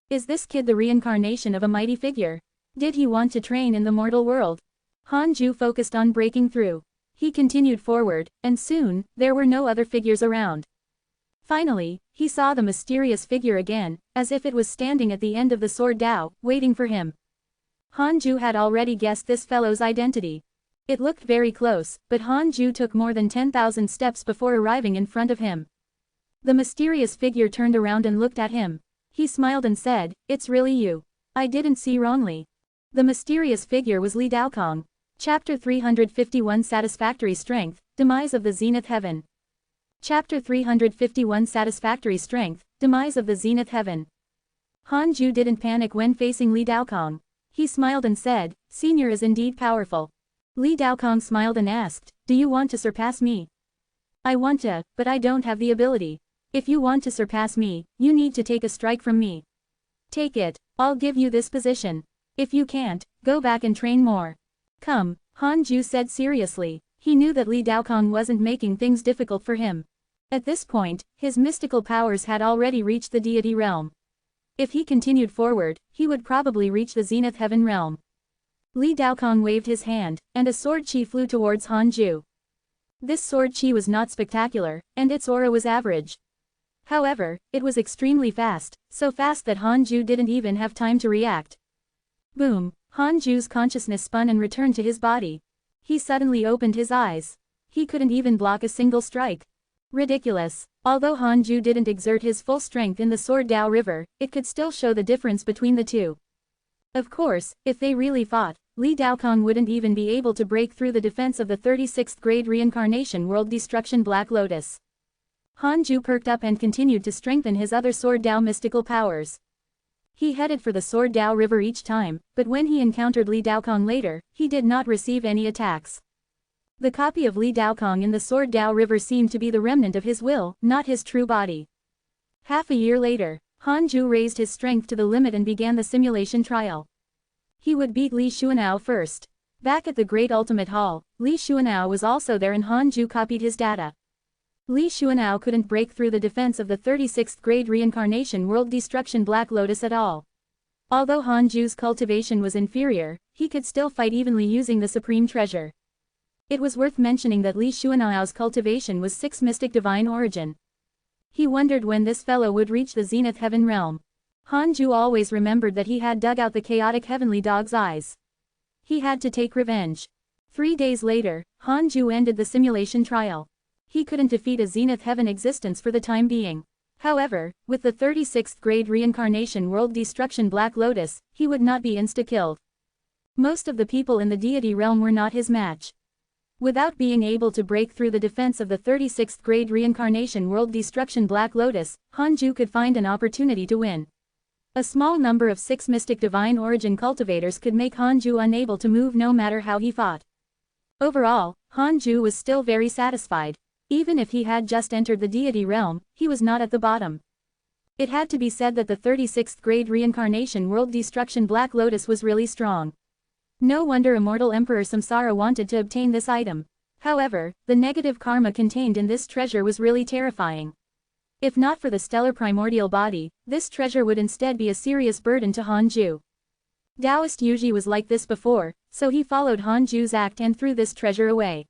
Is this kid the reincarnation of a mighty figure? Did he want to train in the mortal world? Hanju focused on breaking through. He continued forward, and soon, there were no other figures around. Finally, he saw the mysterious figure again, as if it was standing at the end of the sword Dao, waiting for him. Hanju had already guessed this fellow's identity. It looked very close, but Hanju took more than 10,000 steps before arriving in front of him. The mysterious figure turned around and looked at him. He smiled and said, "It's really you. I didn't see wrongly." The mysterious figure was Li Daokong. Chapter 351 Satisfactory Strength, Demise of the Zenith Heaven. Chapter 351 Satisfactory Strength, Demise of the Zenith Heaven. Hanju didn't panic when facing Li Daokong. He smiled and said, "Senior is indeed powerful." Li Daokong smiled and asked, "Do you want to surpass me?" "I want to, but I don't have the ability. If you want to surpass me, you need to take a strike from me. Take it, I'll give you this position. If you can't, go back and train more." "Come," Hanju said seriously. He knew that Li Daokong wasn't making things difficult for him. At this point, his mystical powers had already reached the deity realm. If he continued forward, he would probably reach the Zenith Heaven realm. Li Daokong waved his hand, and a sword chi flew towards Hanju. This sword chi was not spectacular, and its aura was average. However, it was extremely fast, so fast that Hanju didn't even have time to react. Boom, Hanju's consciousness spun and returned to his body. He suddenly opened his eyes. He couldn't even block a single strike. Ridiculous. Although Hanju didn't exert his full strength in the Sword Dao River, it could still show the difference between the two. Of course, if they really fought, Li Daokong wouldn't even be able to break through the defense of the 36th grade reincarnation world destruction Black Lotus. Hanju perked up and continued to strengthen his other Sword Dao mystical powers. He headed for the Sword Dao River each time, but when he encountered Li Daokong later, he did not receive any attacks. The copy of Li Daokong in the Sword Dao River seemed to be the remnant of his will, not his true body. Half a year later, Hanju raised his strength to the limit and began the simulation trial. He would beat Li Xuanao first. Back at the Great Ultimate Hall, Li Xuanao was also there and Hanju copied his data. Li Xuanao couldn't break through the defense of the 36th grade reincarnation world destruction Black Lotus at all. Although Hanju's cultivation was inferior, he could still fight evenly using the supreme treasure. It was worth mentioning that Li Xuanao's cultivation was 6 mystic divine origin. He wondered when this fellow would reach the Zenith Heaven realm. Hanju always remembered that he had dug out the chaotic heavenly dog's eyes. He had to take revenge. 3 days later, Hanju ended the simulation trial. He couldn't defeat a Zenith Heaven existence for the time being. However, with the 36th grade reincarnation world destruction Black Lotus, he would not be insta-killed. Most of the people in the deity realm were not his match. Without being able to break through the defense of the 36th grade reincarnation world destruction Black Lotus, Hanju could find an opportunity to win. A small number of 6 mystic divine origin cultivators could make Hanju unable to move no matter how he fought. Overall, Hanju was still very satisfied. Even if he had just entered the deity realm, he was not at the bottom. It had to be said that the 36th grade reincarnation world destruction Black Lotus was really strong. No wonder Immortal Emperor Samsara wanted to obtain this item. However, the negative karma contained in this treasure was really terrifying. If not for the stellar primordial body, this treasure would instead be a serious burden to Hanju. Taoist Yuji was like this before, so he followed Hanju's act and threw this treasure away.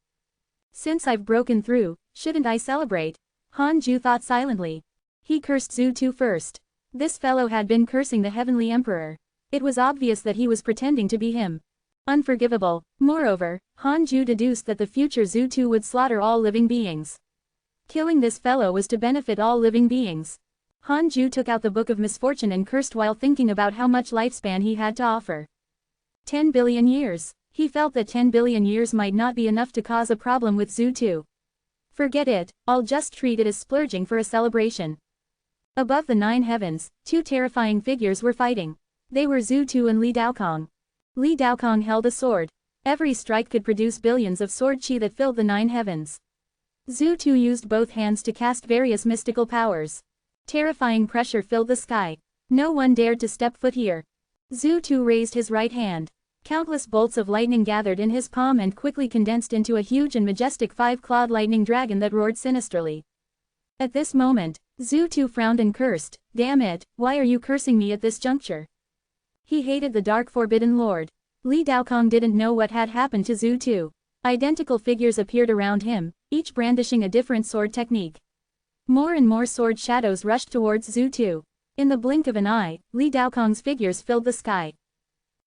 Since I've broken through, shouldn't I celebrate? Hanju thought silently. He cursed Zhu Tu first. This fellow had been cursing the Heavenly Emperor. It was obvious that he was pretending to be him. Unforgivable. Moreover, Hanju deduced that the future Zhu Tu would slaughter all living beings. Killing this fellow was to benefit all living beings. Hanju took out the Book of Misfortune and cursed while thinking about how much lifespan he had to offer. 10 billion years. He felt that 10 billion years might not be enough to cause a problem with Zhu Tu. Forget it, I'll just treat it as splurging for a celebration. Above the 9 heavens, 2 terrifying figures were fighting. They were Zhu Tu and Li Daokong. Li Daokong held a sword. Every strike could produce billions of sword chi that filled the 9 heavens. Zhu Tu used both hands to cast various mystical powers. Terrifying pressure filled the sky. No one dared to step foot here. Zhu Tu raised his right hand. Countless bolts of lightning gathered in his palm and quickly condensed into a huge and majestic 5-clawed lightning dragon that roared sinisterly. At this moment, Zhu Tu frowned and cursed, "Damn it, why are you cursing me at this juncture?" He hated the Dark Forbidden Lord. Li Daokong didn't know what had happened to Zhu Tu. Identical figures appeared around him, each brandishing a different sword technique. More and more sword shadows rushed towards Zhu Tu. In the blink of an eye, Li Daokong's figures filled the sky.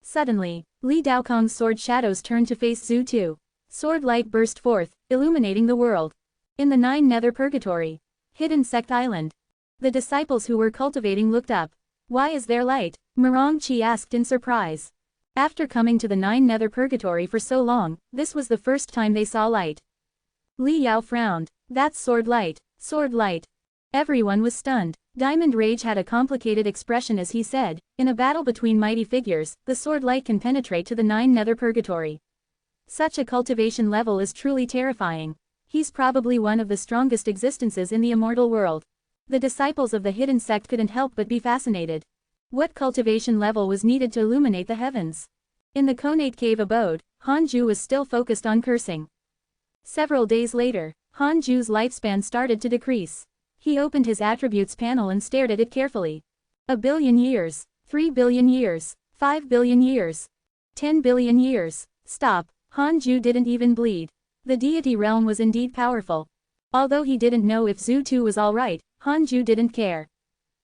Suddenly, Li Daokong's sword shadows turned to face Zhu Tu. Sword light burst forth, illuminating the world. In the 9 Nether Purgatory, Hidden Sect Island, the disciples who were cultivating looked up. "Why is there light?" Murong Chi asked in surprise. After coming to the 9 Nether Purgatory for so long, this was the first time they saw light. Li Yao frowned. "That's sword light, sword light." Everyone was stunned. Diamond Rage had a complicated expression as he said, "In a battle between mighty figures, the sword light can penetrate to the 9 Nether Purgatory. Such a cultivation level is truly terrifying. He's probably one of the strongest existences in the immortal world." The disciples of the hidden sect couldn't help but be fascinated. What cultivation level was needed to illuminate the heavens? In the Conate Cave abode, Hanju was still focused on cursing. Several days later, Hanju's lifespan started to decrease. He opened his attributes panel and stared at it carefully. 1,000,000,000 years, 3,000,000,000 years, 5,000,000,000 years, 10,000,000,000 years. Stop, Hanju didn't even bleed. The deity realm was indeed powerful. Although he didn't know if Zhu Tu was alright, Hanju didn't care.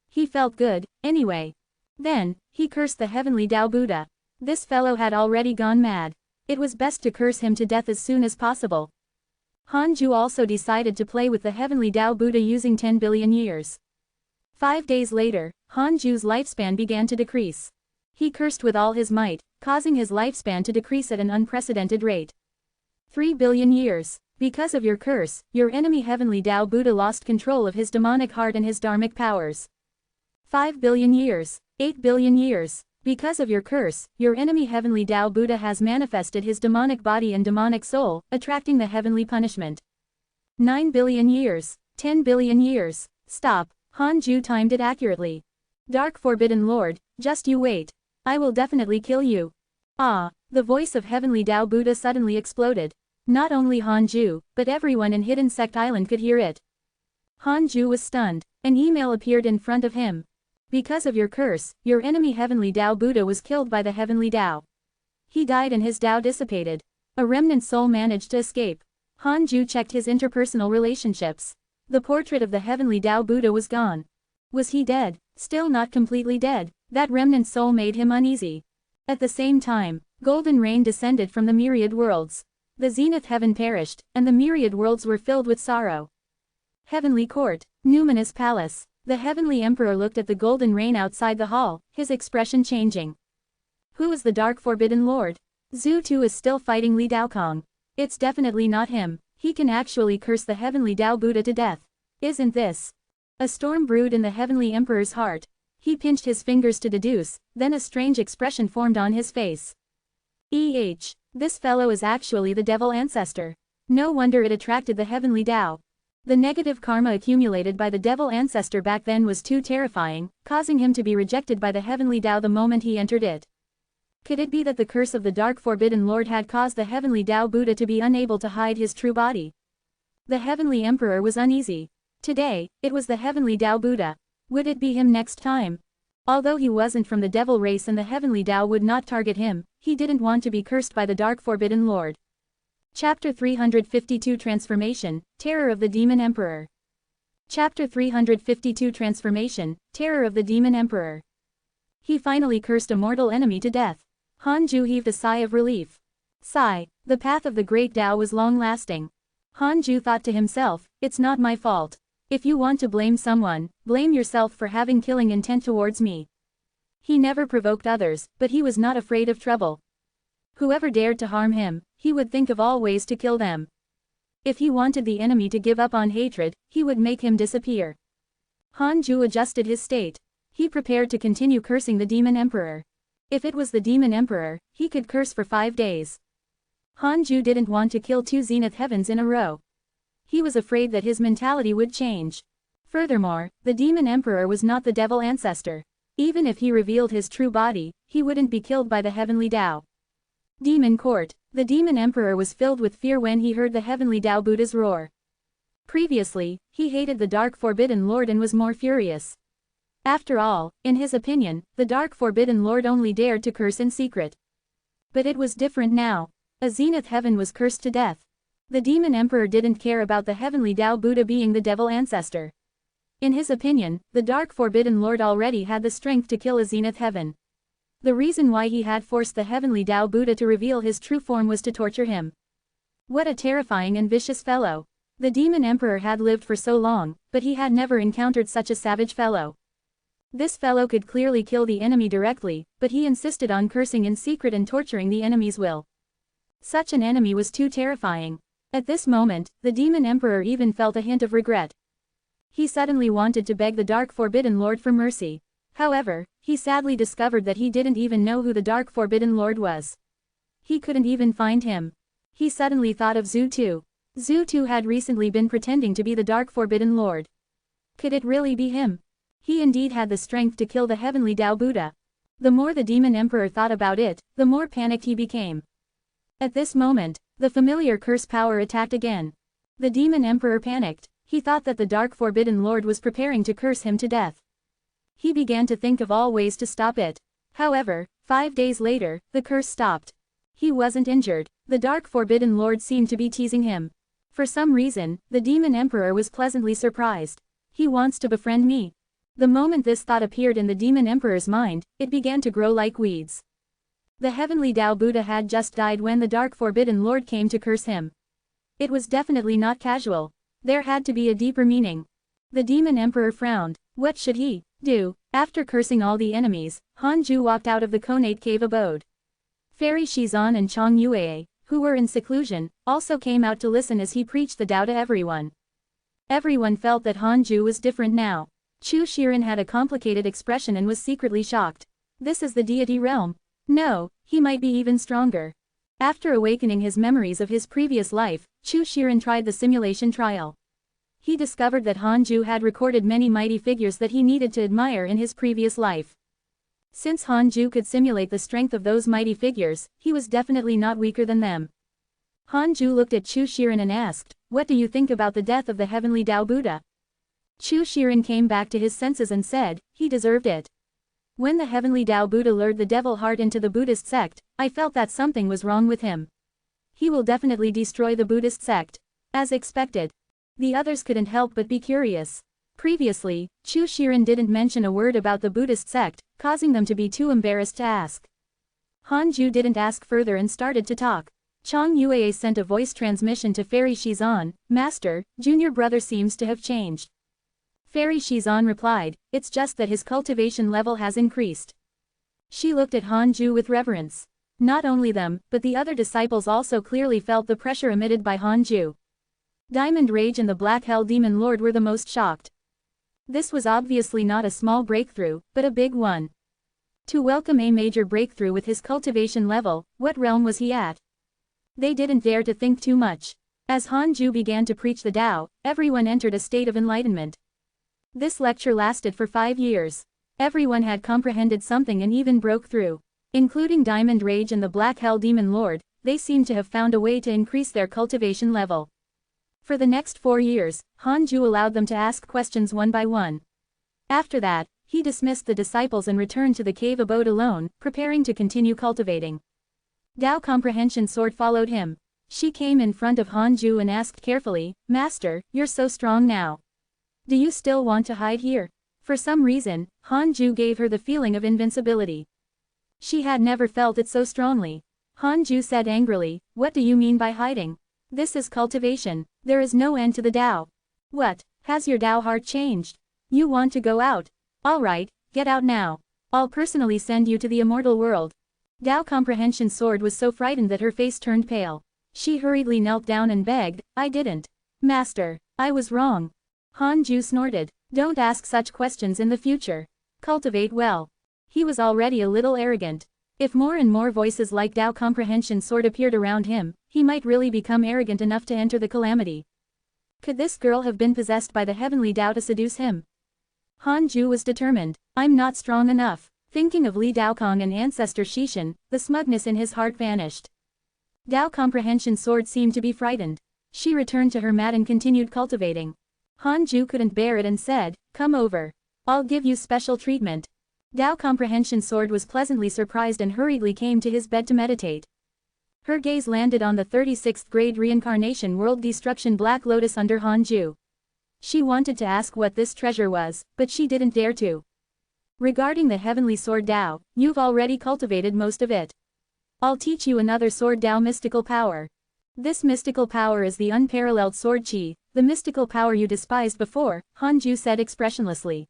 He felt good, anyway. Then, he cursed the heavenly Tao Buddha. This fellow had already gone mad. It was best to curse him to death as soon as possible. Hanju also decided to play with the heavenly Tao Buddha using 10 billion years. 5 days later, Hanju's lifespan began to decrease. He cursed with all his might, causing his lifespan to decrease at an unprecedented rate. 3 billion years. Because of your curse, your enemy heavenly Tao Buddha lost control of his demonic heart and his dharmic powers. 5 billion years. 8 billion years. Because of your curse, your enemy heavenly Tao Buddha has manifested his demonic body and demonic soul, attracting the heavenly punishment. 9 billion years. 10 billion years. Stop, Hanju timed it accurately. Dark Forbidden Lord, just you wait. I will definitely kill you. Ah, the voice of heavenly Tao Buddha suddenly exploded. Not only Hanju, but everyone in Hidden Sect Island could hear it. Hanju was stunned. An email appeared in front of him. Because of your curse, your enemy heavenly Tao Buddha was killed by the heavenly Tao. He died and his Tao dissipated. A remnant soul managed to escape. Hanju checked his interpersonal relationships. The portrait of the heavenly Tao Buddha was gone. Was he dead? Still not completely dead. That remnant soul made him uneasy. At the same time, golden rain descended from the myriad worlds. The zenith heaven perished, and the myriad worlds were filled with sorrow. Heavenly Court, Numinous Palace. The heavenly emperor looked at the golden rain outside the hall, his expression changing. Who is the Dark Forbidden Lord? Zhu Tu is still fighting Li Daokong. It's definitely not him. He can actually curse the heavenly Tao Buddha to death. Isn't this? A storm brewed in the heavenly emperor's heart. He pinched his fingers to deduce, then a strange expression formed on his face. This fellow is actually the devil ancestor. No wonder it attracted the heavenly Tao. The negative karma accumulated by the devil ancestor back then was too terrifying, causing him to be rejected by the heavenly Tao the moment he entered it. Could it be that the curse of the Dark Forbidden Lord had caused the heavenly Tao Buddha to be unable to hide his true body? The heavenly emperor was uneasy. Today, it was the heavenly Tao Buddha. Would it be him next time? Although he wasn't from the devil race and the heavenly Tao would not target him, he didn't want to be cursed by the Dark Forbidden Lord. Chapter 352 Transformation, Terror of the Demon Emperor. Chapter 352 Transformation, Terror of the Demon Emperor. He finally cursed a mortal enemy to death. Hanju heaved a sigh of relief. Sigh, the path of the great Tao was long-lasting. Hanju thought to himself, it's not my fault. If you want to blame someone, blame yourself for having killing intent towards me. He never provoked others, but he was not afraid of trouble. Whoever dared to harm him, he would think of all ways to kill them. If he wanted the enemy to give up on hatred, he would make him disappear. Hanju adjusted his state. He prepared to continue cursing the Demon Emperor. If it was the Demon Emperor, he could curse for 5 days. Hanju didn't want to kill 2 zenith heavens in a row. He was afraid that his mentality would change. Furthermore, the Demon Emperor was not the devil ancestor. Even if he revealed his true body, he wouldn't be killed by the heavenly Tao. Demon Court. The Demon Emperor was filled with fear when he heard the heavenly Tao Buddha's roar. Previously, he hated the Dark Forbidden Lord and was more furious. After all, in his opinion, the Dark Forbidden Lord only dared to curse in secret. But it was different now. A zenith heaven was cursed to death. The demon emperor didn't care about the heavenly Tao Buddha being the devil ancestor. In his opinion, the Dark Forbidden Lord already had the strength to kill a zenith heaven. The reason why he had forced the heavenly Tao Buddha to reveal his true form was to torture him. What a terrifying and vicious fellow. The demon emperor had lived for so long, but he had never encountered such a savage fellow. This fellow could clearly kill the enemy directly, but he insisted on cursing in secret and torturing the enemy's will. Such an enemy was too terrifying. At this moment, the demon emperor even felt a hint of regret. He suddenly wanted to beg the Dark Forbidden Lord for mercy. However, he sadly discovered that he didn't even know who the Dark Forbidden Lord was. He couldn't even find him. He suddenly thought of Zhu Tu. Zhu Tu had recently been pretending to be the Dark Forbidden Lord. Could it really be him? He indeed had the strength to kill the heavenly Tao Buddha. The more the demon emperor thought about it, the more panicked he became. At this moment, the familiar curse power attacked again. The demon emperor panicked. He thought that the Dark Forbidden Lord was preparing to curse him to death. He began to think of all ways to stop it. However, 5 days later, the curse stopped. He wasn't injured. The Dark Forbidden Lord seemed to be teasing him. For some reason, the demon emperor was pleasantly surprised. He wants to befriend me. The moment this thought appeared in the demon emperor's mind, it began to grow like weeds. The heavenly Tao Buddha had just died when the Dark Forbidden Lord came to curse him. It was definitely not casual. There had to be a deeper meaning. The demon emperor frowned. What should he do? After cursing all the enemies, Hanju walked out of the Konate cave abode. Fairy Shizan and Chong Yue, who were in seclusion, also came out to listen as he preached the Tao to everyone. Everyone felt that Hanju was different now. Chu Shiren had a complicated expression and was secretly shocked. This is the deity realm. No, he might be even stronger. After awakening his memories of his previous life, Chu Shiren tried the simulation trial. He discovered that Hanju had recorded many mighty figures that he needed to admire in his previous life. Since Hanju could simulate the strength of those mighty figures, he was definitely not weaker than them. Hanju looked at Chu Shiren and asked, "What do you think about the death of the heavenly Tao Buddha?" Chu Shiren came back to his senses and said, "He deserved it. When the heavenly Tao Buddha lured the devil heart into the Buddhist sect, I felt that something was wrong with him. He will definitely destroy the Buddhist sect." As expected. The others couldn't help but be curious. Previously, Chu Shiren didn't mention a word about the Buddhist sect, causing them to be too embarrassed to ask. Hanju didn't ask further and started to talk. Chong Yue sent a voice transmission to Fairy Shizan, "Master, junior brother seems to have changed." Fairy Shizan replied, "It's just that his cultivation level has increased." She looked at Hanju with reverence. Not only them, but the other disciples also clearly felt the pressure emitted by Hanju. Diamond Rage and the Black Hell Demon Lord were the most shocked. This was obviously not a small breakthrough, but a big one. To welcome a major breakthrough with his cultivation level, what realm was he at? They didn't dare to think too much. As Hanju began to preach the Tao, everyone entered a state of enlightenment. This lecture lasted for 5 years. Everyone had comprehended something and even broke through. Including Diamond Rage and the Black Hell Demon Lord, they seemed to have found a way to increase their cultivation level. For the next 4 years, Hanju allowed them to ask questions one by one. After that, he dismissed the disciples and returned to the cave abode alone, preparing to continue cultivating. Tao Comprehension Sword followed him. She came in front of Hanju and asked carefully, "Master, you're so strong now. Do you still want to hide here?" For some reason, Hanju gave her the feeling of invincibility. She had never felt it so strongly. Hanju said angrily, "What do you mean by hiding? This is cultivation. There is no end to the Tao. What, has your Tao heart changed? You want to go out? Alright, get out now. I'll personally send you to the immortal world." Tao Comprehension Sword was so frightened that her face turned pale. She hurriedly knelt down and begged, "I didn't. Master, I was wrong." Hanju snorted, "Don't ask such questions in the future. Cultivate well." He was already a little arrogant. If more and more voices like Tao Comprehension Sword appeared around him, he might really become arrogant enough to enter the calamity. Could this girl have been possessed by the heavenly Tao to seduce him? Hanju was determined. "I'm not strong enough." Thinking of Li Daokong and ancestor Shishan, the smugness in his heart vanished. Tao Comprehension Sword seemed to be frightened. She returned to her mat and continued cultivating. Hanju couldn't bear it and said, "Come over. I'll give you special treatment." Dao Comprehension Sword was pleasantly surprised and hurriedly came to his bed to meditate. Her gaze landed on the 36th grade reincarnation world destruction Black Lotus under Hanju. She wanted to ask what this treasure was, but she didn't dare to. Regarding the heavenly sword Dao, you've already cultivated most of it. I'll teach you another sword Dao mystical power. This mystical power is the unparalleled sword Qi, the mystical power you despised before, Hanju said expressionlessly.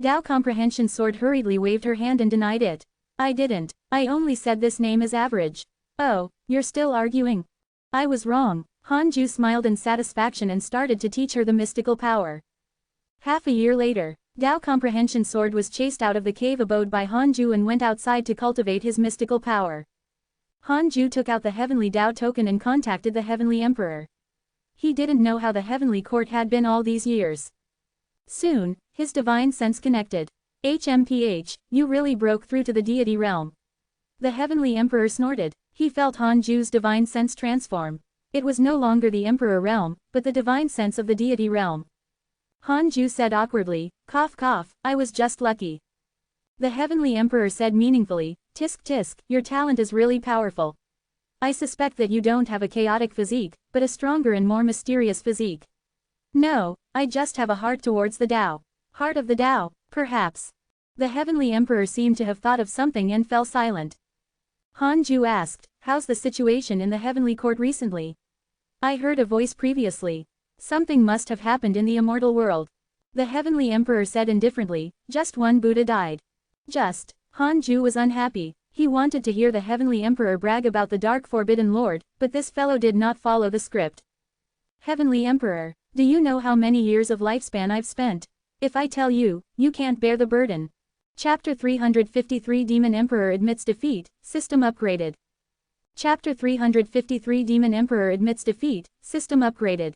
Dao Comprehension Sword hurriedly waved her hand and denied it. I didn't, I only said this name is average. Oh, you're still arguing? I was wrong. Hanju smiled in satisfaction and started to teach her the mystical power. Half a year later, Dao Comprehension Sword was chased out of the cave abode by Hanju and went outside to cultivate his mystical power. Hanju took out the heavenly Dao token and contacted the heavenly emperor. He didn't know how the heavenly court had been all these years. Soon, his divine sense connected. HMPH, you really broke through to the deity realm. The heavenly emperor snorted. He felt Hanju's divine sense transform. It was no longer the emperor realm, but the divine sense of the deity realm. Hanju said awkwardly, "Cough cough, I was just lucky." The heavenly emperor said meaningfully, "Tisk tisk, your talent is really powerful. I suspect that you don't have a chaotic physique, but a stronger and more mysterious physique." "No, I just have a heart towards the Tao." "Heart of the Tao, perhaps." The heavenly emperor seemed to have thought of something and fell silent. Hanju asked, "How's the situation in the heavenly court recently?" "I heard a voice previously. Something must have happened in the immortal world." The heavenly emperor said indifferently, "Just one Buddha died." Just. Hanju was unhappy. He wanted to hear the heavenly emperor brag about the dark forbidden lord, but this fellow did not follow the script. "Heavenly emperor, do you know how many years of lifespan I've spent? If I tell you, you can't bear the burden." Chapter 353 Demon Emperor admits defeat, system upgraded. Chapter 353 Demon Emperor admits defeat, system upgraded.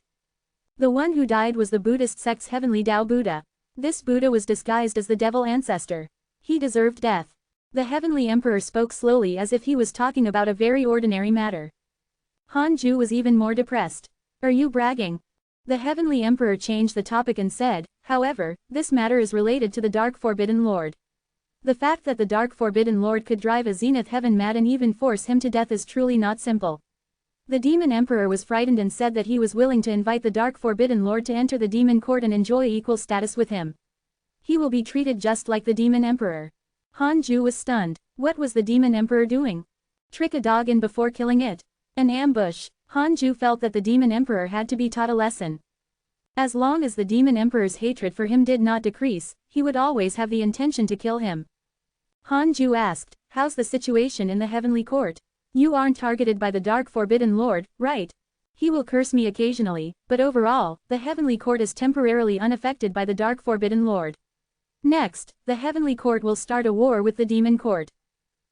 The one who died was the Buddhist sect's heavenly Tao Buddha. This Buddha was disguised as the devil ancestor. He deserved death. The heavenly emperor spoke slowly as if he was talking about a very ordinary matter. Hanju was even more depressed. "Are you bragging?" The heavenly emperor changed the topic and said, "However, this matter is related to the dark forbidden lord. The fact that the dark forbidden lord could drive a zenith heaven mad and even force him to death is truly not simple." The demon emperor was frightened and said that he was willing to invite the dark forbidden lord to enter the demon court and enjoy equal status with him. He will be treated just like the demon emperor. Hanju was stunned. What was the demon emperor doing? Trick a dog in before killing it? An ambush. Hanju felt that the demon emperor had to be taught a lesson. As long as the demon emperor's hatred for him did not decrease, he would always have the intention to kill him. Hanju asked, "How's the situation in the heavenly court? You aren't targeted by the dark forbidden lord, right? He will curse me occasionally, but overall, the heavenly court is temporarily unaffected by the dark forbidden lord. Next, the heavenly court will start a war with the demon court.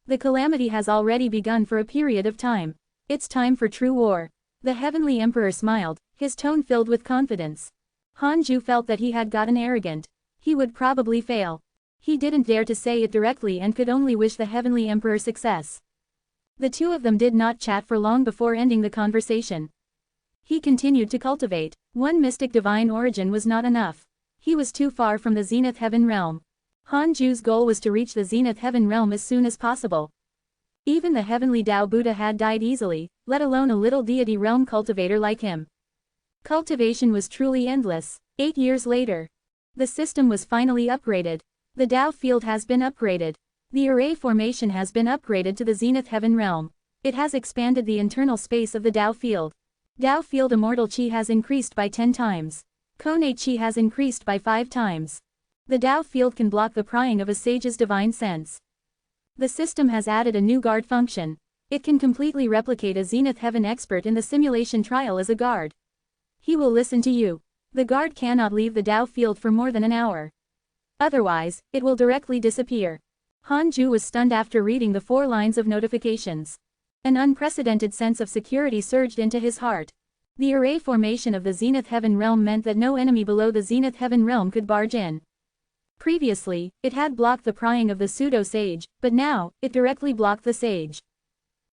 The calamity has already begun for a period of time. It's time for true war." The heavenly emperor smiled, his tone filled with confidence. Hanju felt that he had gotten arrogant. He would probably fail. He didn't dare to say it directly and could only wish the heavenly emperor success. The two of them did not chat for long before ending the conversation. He continued to cultivate. One mystic divine origin was not enough. He was too far from the zenith heaven realm. Hanju's goal was to reach the zenith heaven realm as soon as possible. Even the heavenly Tao Buddha had died easily, let alone a little deity realm cultivator like him. Cultivation was truly endless. 8 years later, the system was finally upgraded. The Tao field has been upgraded. The array formation has been upgraded to the zenith heaven realm. It has expanded the internal space of the Tao field. Tao field immortal Qi has increased by 10 times. Kone Qi has increased by 5 times. The Tao field can block the prying of a sage's divine sense. The system has added a new guard function. It can completely replicate a zenith heaven expert in the simulation trial as a guard. He will listen to you. The guard cannot leave the Tao field for more than an hour. Otherwise, it will directly disappear. Hanju was stunned after reading the 4 lines of notifications. An unprecedented sense of security surged into his heart. The array formation of the zenith heaven realm meant that no enemy below the zenith heaven realm could barge in. Previously, it had blocked the prying of the pseudo-sage, but now, it directly blocked the sage.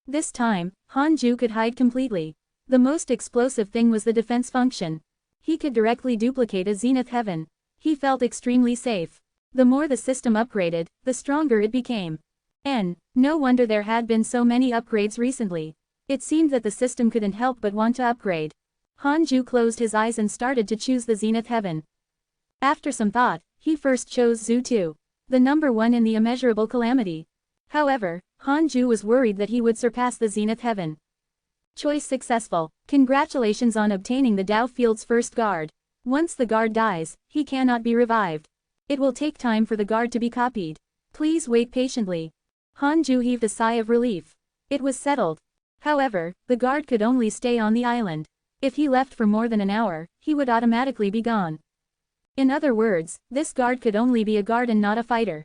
This time, Hanju could hide completely. The most explosive thing was the defense function. He could directly duplicate a zenith heaven. He felt extremely safe. The more the system upgraded, the stronger it became. No wonder there had been so many upgrades recently. It seemed that the system couldn't help but want to upgrade. Hanju closed his eyes and started to choose the zenith heaven. After some thought, he first chose Zhu 2, the number 1 in the immeasurable calamity. However, Hanju was worried that he would surpass the zenith heaven. Choice successful. Congratulations on obtaining the Dao Field's first guard. Once the guard dies, he cannot be revived. It will take time for the guard to be copied. Please wait patiently. Hanju heaved a sigh of relief. It was settled. However, the guard could only stay on the island. If he left for more than an hour, he would automatically be gone. In other words, this guard could only be a guard and not a fighter.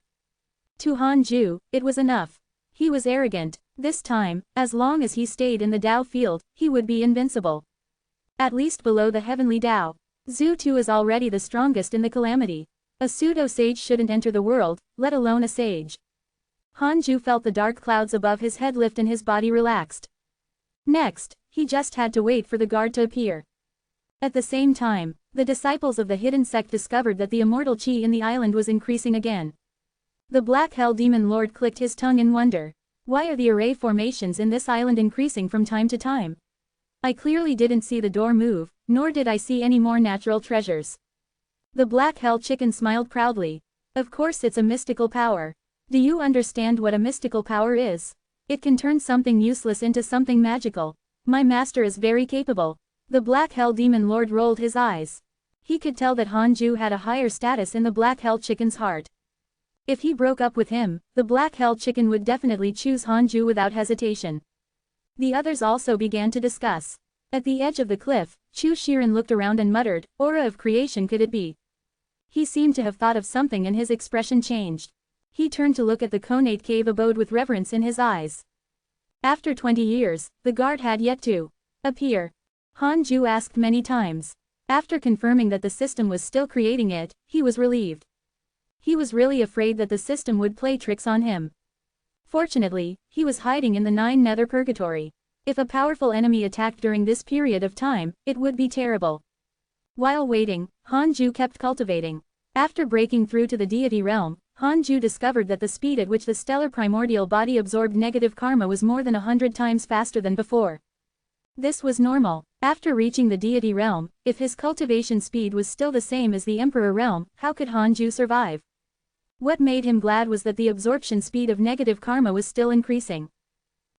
To Hanju, it was enough. He was arrogant. This time, as long as he stayed in the Dao field, he would be invincible. At least below the heavenly Dao. Zhu 2 is already the strongest in the calamity. A pseudo-sage shouldn't enter the world, let alone a sage. Hanju felt the dark clouds above his head lift and his body relaxed. Next, he just had to wait for the guard to appear. At the same time, the disciples of the hidden sect discovered that the immortal chi in the island was increasing again. The Black Hell Demon Lord clicked his tongue in wonder. Why are the array formations in this island increasing from time to time? I clearly didn't see the door move, nor did I see any more natural treasures. The Black Hell Chicken smiled proudly. Of course it's a mystical power. Do you understand what a mystical power is? It can turn something useless into something magical. My master is very capable. The Black Hell Demon Lord rolled his eyes. He could tell that Hanju had a higher status in the Black Hell Chicken's heart. If he broke up with him, the Black Hell Chicken would definitely choose Hanju without hesitation. The others also began to discuss. At the edge of the cliff, Chu Shiren looked around and muttered, "Aura of creation could it be?" He seemed to have thought of something and his expression changed. He turned to look at the Conate Cave abode with reverence in his eyes. After 20 years, the guard had yet to appear. Hanju asked many times. After confirming that the system was still creating it, he was relieved. He was really afraid that the system would play tricks on him. Fortunately, he was hiding in the 9 nether purgatory. If a powerful enemy attacked during this period of time, it would be terrible. While waiting, Hanju kept cultivating. After breaking through to the deity realm, Hanju discovered that the speed at which the stellar primordial body absorbed negative karma was more than 100 times faster than before. This was normal. After reaching the deity realm, if his cultivation speed was still the same as the emperor realm, how could Hanju survive? What made him glad was that the absorption speed of negative karma was still increasing.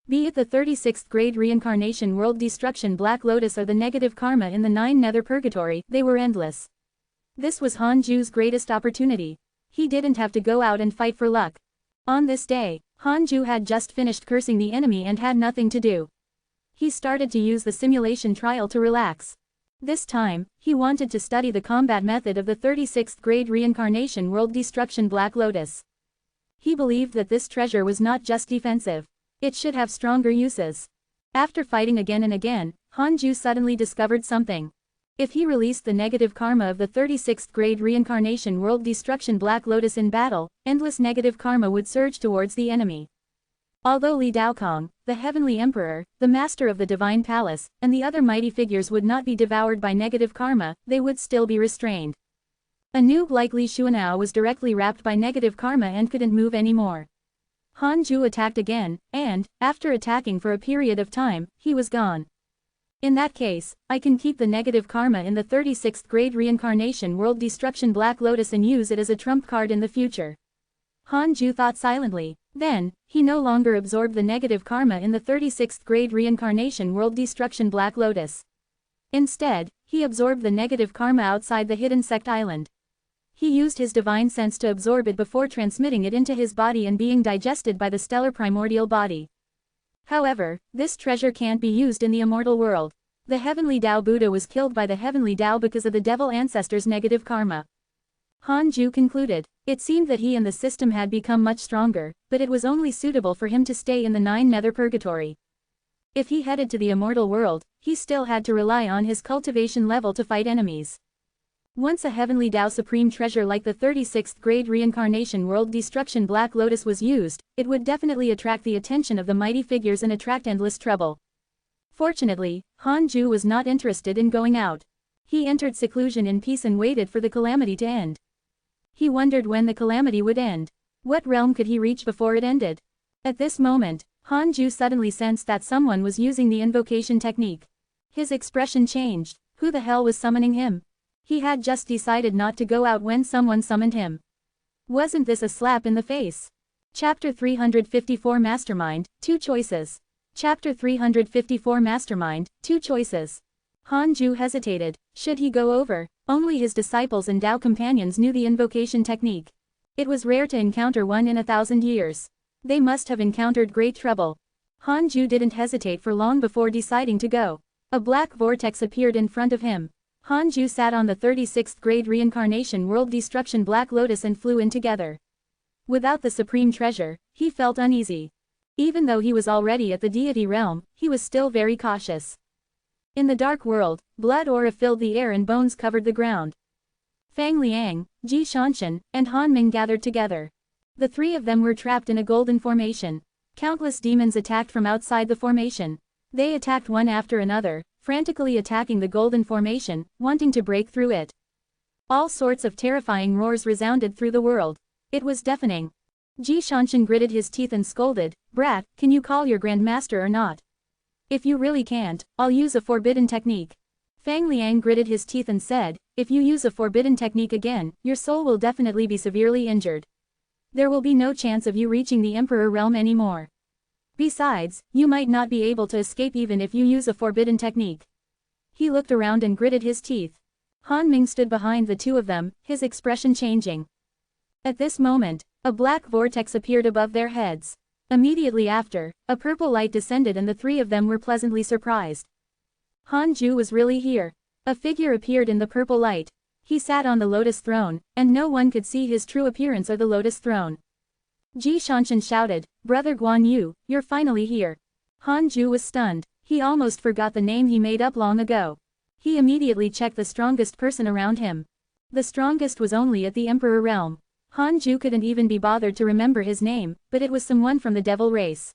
Be it the 36th grade reincarnation world destruction Black Lotus or the negative karma in the 9 nether purgatory, they were endless. This was Hanju's greatest opportunity. He didn't have to go out and fight for luck. On this day, Hanju had just finished cursing the enemy and had nothing to do. He started to use the simulation trial to relax. This time, he wanted to study the combat method of the 36th grade reincarnation world destruction Black Lotus. He believed that this treasure was not just defensive. It should have stronger uses. After fighting again and again, Hanju suddenly discovered something. If he released the negative karma of the 36th grade reincarnation world destruction Black Lotus in battle, endless negative karma would surge towards the enemy. Although Li Daokong, the heavenly emperor, the master of the divine palace, and the other mighty figures would not be devoured by negative karma, they would still be restrained. A noob like Li Xuanao was directly wrapped by negative karma and couldn't move anymore. Hanju attacked again, and, after attacking for a period of time, he was gone. In that case, I can keep the negative karma in the 36th grade reincarnation world destruction Black Lotus and use it as a trump card in the future. Hanju thought silently. Then, he no longer absorbed the negative karma in the 36th grade reincarnation world destruction Black Lotus. Instead, he absorbed the negative karma outside the hidden sect island. He used his divine sense to absorb it before transmitting it into his body and being digested by the stellar primordial body. However, this treasure can't be used in the immortal world. The heavenly Tao Buddha was killed by the heavenly Tao because of the devil ancestors' negative karma. Hanju concluded. It seemed that he and the system had become much stronger, but it was only suitable for him to stay in the 9 nether purgatory. If he headed to the immortal world, he still had to rely on his cultivation level to fight enemies. Once a heavenly Tao supreme treasure like the 36th grade reincarnation world destruction Black Lotus was used, it would definitely attract the attention of the mighty figures and attract endless trouble. Fortunately, Hanju was not interested in going out. He entered seclusion in peace and waited for the calamity to end. He wondered when the calamity would end. What realm could he reach before it ended? At this moment, Hanju suddenly sensed that someone was using the invocation technique. His expression changed. Who the hell was summoning him? He had just decided not to go out when someone summoned him. Wasn't this a slap in the face? Chapter 354 Mastermind, 2 Choices. Chapter 354 Mastermind, 2 Choices. Hanju hesitated. Should he go over? Only his disciples and Tao companions knew the invocation technique. It was rare to encounter one in 1,000 years. They must have encountered great trouble. Hanju didn't hesitate for long before deciding to go. A black vortex appeared in front of him. Hanju sat on the 36th grade reincarnation world destruction Black Lotus and flew in together. Without the supreme treasure, he felt uneasy. Even though he was already at the deity realm, he was still very cautious. In the dark world, blood aura filled the air and bones covered the ground. Fang Liang, Ji Shanshan, and Han Ming gathered together. The three of them were trapped in a golden formation. Countless demons attacked from outside the formation. They attacked one after another, frantically attacking the golden formation, wanting to break through it. All sorts of terrifying roars resounded through the world. It was deafening. Ji Shanshan gritted his teeth and scolded, "Brat, can you call your grandmaster or not? If you really can't, I'll use a forbidden technique." Fang Liang gritted his teeth and said, "If you use a forbidden technique again, your soul will definitely be severely injured. There will be no chance of you reaching the Emperor realm anymore. Besides, you might not be able to escape even if you use a forbidden technique." He looked around and gritted his teeth. Han Ming stood behind the two of them, his expression changing. At this moment, a black vortex appeared above their heads. Immediately after, a purple light descended and the three of them were pleasantly surprised. Hanju was really here. A figure appeared in the purple light. He sat on the lotus throne, and no one could see his true appearance or the lotus throne. Ji Shanshan shouted, "Brother Guan Yu, you're finally here." Hanju was stunned. He almost forgot the name he made up long ago. He immediately checked the strongest person around him. The strongest was only at the Emperor realm. Hanju couldn't even be bothered to remember his name, but it was someone from the devil race.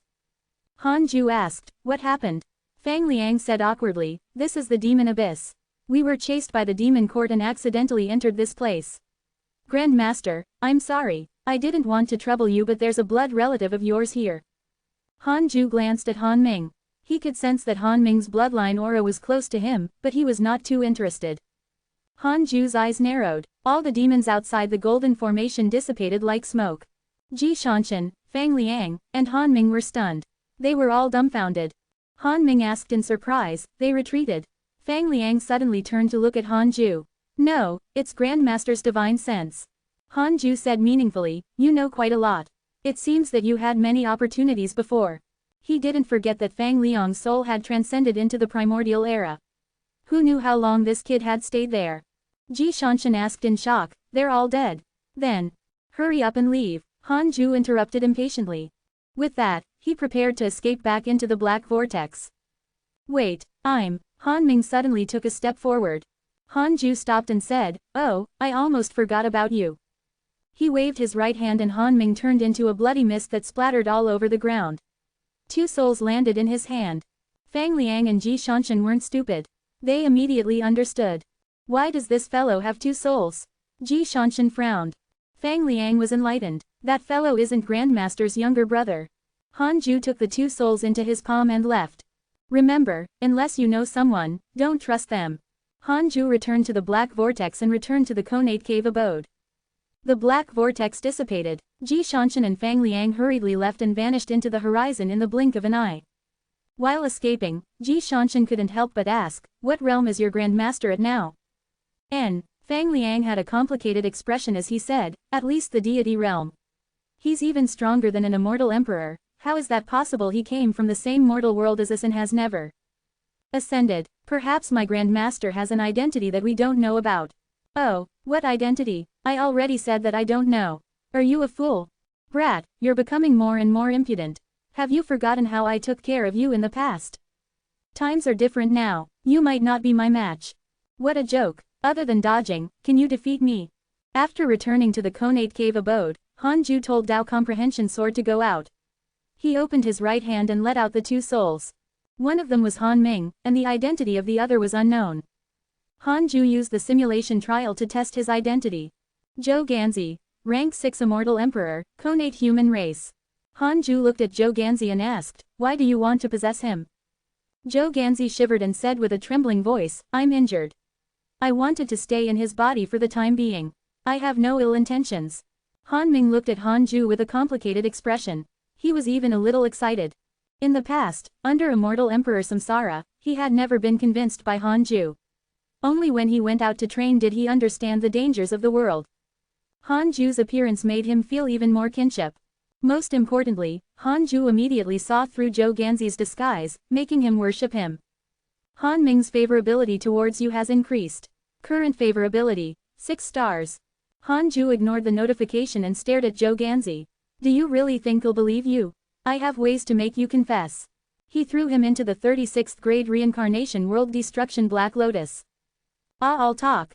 Hanju asked, "What happened?" Fang Liang said awkwardly, "This is the demon abyss. We were chased by the demon court and accidentally entered this place. Grandmaster, I'm sorry, I didn't want to trouble you but there's a blood relative of yours here." Hanju glanced at Han Ming. He could sense that Han Ming's bloodline aura was close to him, but he was not too interested. Hanju's eyes narrowed. All the demons outside the golden formation dissipated like smoke. Ji Shanshan, Fang Liang, and Han Ming were stunned. They were all dumbfounded. Han Ming asked in surprise, they retreated. Fang Liang suddenly turned to look at Hanju. "No, it's Grandmaster's divine sense." Hanju said meaningfully, "You know quite a lot. It seems that you had many opportunities before." He didn't forget that Fang Liang's soul had transcended into the primordial era. Who knew how long this kid had stayed there? Ji Shanshan asked in shock, "They're all dead. Then, hurry up and leave," Hanju interrupted impatiently. With that, he prepared to escape back into the black vortex. "Wait, Han Ming suddenly took a step forward. Hanju stopped and said, "Oh, I almost forgot about you." He waved his right hand and Han Ming turned into a bloody mist that splattered all over the ground. 2 souls landed in his hand. Fang Liang and Ji Shanshan weren't stupid. They immediately understood. Why does this fellow have 2 souls? Ji Shanshan frowned. Fang Liang was enlightened. That fellow isn't Grandmaster's younger brother. Hanju took the 2 souls into his palm and left. Remember, unless you know someone, don't trust them. Hanju returned to the black vortex and returned to the Conate cave abode. The black vortex dissipated. Ji Shanshan and Fang Liang hurriedly left and vanished into the horizon in the blink of an eye. While escaping, Ji Shanshan couldn't help but ask, "What realm is your grandmaster at now?" Fang Liang had a complicated expression as he said, "At least the deity realm." "He's even stronger than an immortal emperor. How is that possible? He came from the same mortal world as us and has never ascended. Perhaps my grandmaster has an identity that we don't know about." "Oh, what identity? I already said that I don't know." "Are you a fool? Brat, you're becoming more and more impudent. Have you forgotten how I took care of you in the past? Times are different now. You might not be my match." "What a joke. Other than dodging, can you defeat me?" After returning to the Conate cave abode, Hanju told Tao Comprehension Sword to go out. He opened his right hand and let out the 2 souls. One of them was Han Ming, and the identity of the other was unknown. Han Ju used the simulation trial to test his identity. Zhou Ganzi, rank 6 immortal emperor, connate human race. Han Ju looked at Zhou Ganzi and asked, "Why do you want to possess him?" Zhou Ganzi shivered and said with a trembling voice, "I'm injured. I wanted to stay in his body for the time being. I have no ill intentions." Han Ming looked at Han Ju with a complicated expression. He was even a little excited. In the past, under immortal Emperor Samsara, he had never been convinced by Han Ju. Only when he went out to train did he understand the dangers of the world. Han Ju's appearance made him feel even more kinship. Most importantly, Han Ju immediately saw through Zhou Ganzi's disguise, making him worship him. Han Ming's favorability towards you has increased. Current favorability, 6 stars. Han Ju ignored the notification and stared at Zhou Ganzi. "Do you really think he'll believe you? I have ways to make you confess." He threw him into the 36th grade reincarnation world destruction Black Lotus. I'll talk.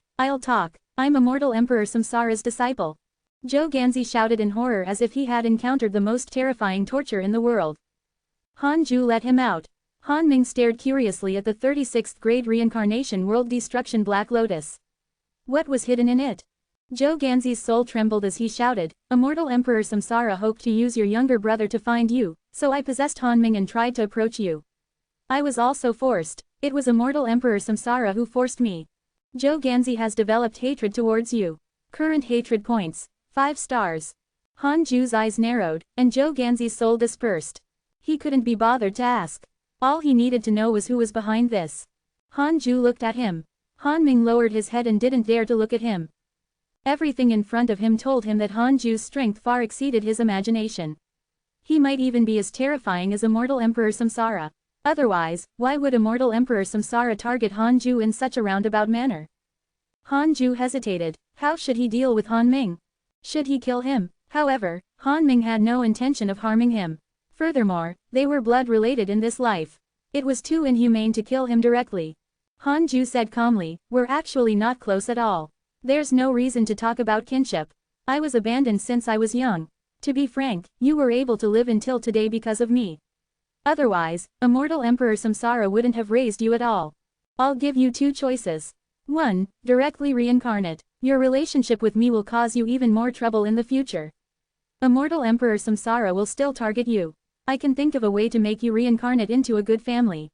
I'm immortal Emperor Samsara's disciple." Zhou Ganzi shouted in horror as if he had encountered the most terrifying torture in the world. Han Ju let him out. Han Ming stared curiously at the 36th grade reincarnation world destruction Black Lotus. What was hidden in it? Zhou Ganzi's soul trembled as he shouted, "Immortal Emperor Samsara hoped to use your younger brother to find you, so I possessed Han Ming and tried to approach you. I was also forced. It was Immortal Emperor Samsara who forced me. Zhou Ganzi has developed hatred towards you. Current hatred points, 5 stars." Han Ju's eyes narrowed, and Zhou Ganzi's soul dispersed. He couldn't be bothered to ask. All he needed to know was who was behind this. Han Ju looked at him. Han Ming lowered his head and didn't dare to look at him. Everything in front of him told him that Han Ju's strength far exceeded his imagination. He might even be as terrifying as Immortal Emperor Samsara. Otherwise, why would Immortal Emperor Samsara target Han Ju in such a roundabout manner? Han Ju hesitated. How should he deal with Han Ming? Should he kill him? However, Han Ming had no intention of harming him. Furthermore, they were blood-related in this life. It was too inhumane to kill him directly. Han Ju said calmly, "We're actually not close at all. There's no reason to talk about kinship. I was abandoned since I was young. To be frank, you were able to live until today because of me. Otherwise, Immortal Emperor Samsara wouldn't have raised you at all. I'll give you 2 choices. 1. Directly reincarnate. Your relationship with me will cause you even more trouble in the future. Immortal Emperor Samsara will still target you. I can think of a way to make you reincarnate into a good family.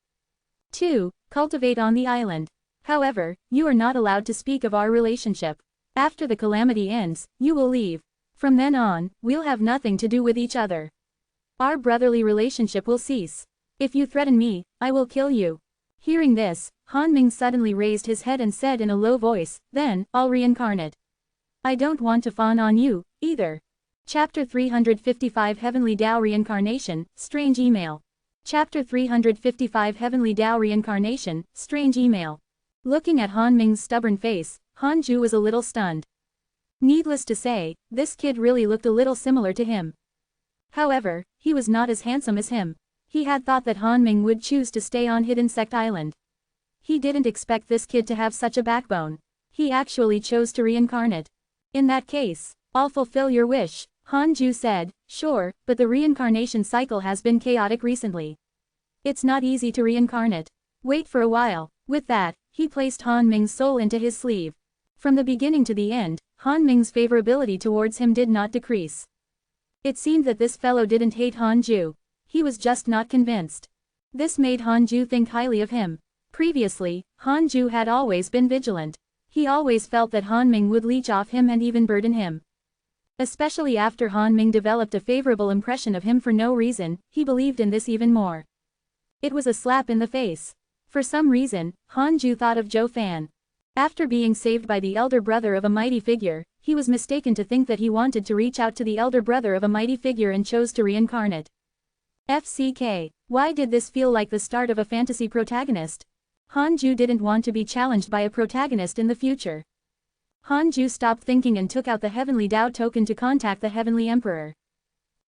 2. Cultivate on the island. However, you are not allowed to speak of our relationship. After the calamity ends, you will leave. From then on, we'll have nothing to do with each other. Our brotherly relationship will cease. If you threaten me, I will kill you." Hearing this, Han Ming suddenly raised his head and said in a low voice, "Then, I'll reincarnate. I don't want to fawn on you, either." Chapter 355 Heavenly Tao Reincarnation, Strange Email. Chapter 355 Heavenly Tao Reincarnation, Strange Email. Looking at Han Ming's stubborn face, Han Ju was a little stunned. Needless to say, this kid really looked a little similar to him. However, he was not as handsome as him. He had thought that Han Ming would choose to stay on Hidden Sect Island. He didn't expect this kid to have such a backbone. He actually chose to reincarnate. "In that case, I'll fulfill your wish," Han Ju said. "Sure, but the reincarnation cycle has been chaotic recently. It's not easy to reincarnate. Wait for a while." With that, he placed Han Ming's soul into his sleeve. From the beginning to the end, Han Ming's favorability towards him did not decrease. It seemed that this fellow didn't hate Han Ju. He was just not convinced. This made Han Ju think highly of him. Previously, Han Ju had always been vigilant. He always felt that Han Ming would leech off him and even burden him. Especially after Han Ming developed a favorable impression of him for no reason, he believed in this even more. It was a slap in the face. For some reason, Han Ju thought of Zhou Fan. After being saved by the elder brother of a mighty figure, he was mistaken to think that he wanted to reach out to the elder brother of a mighty figure and chose to reincarnate. FCK. Why did this feel like the start of a fantasy protagonist? Han Ju didn't want to be challenged by a protagonist in the future. Han Ju stopped thinking and took out the Heavenly Tao token to contact the Heavenly Emperor.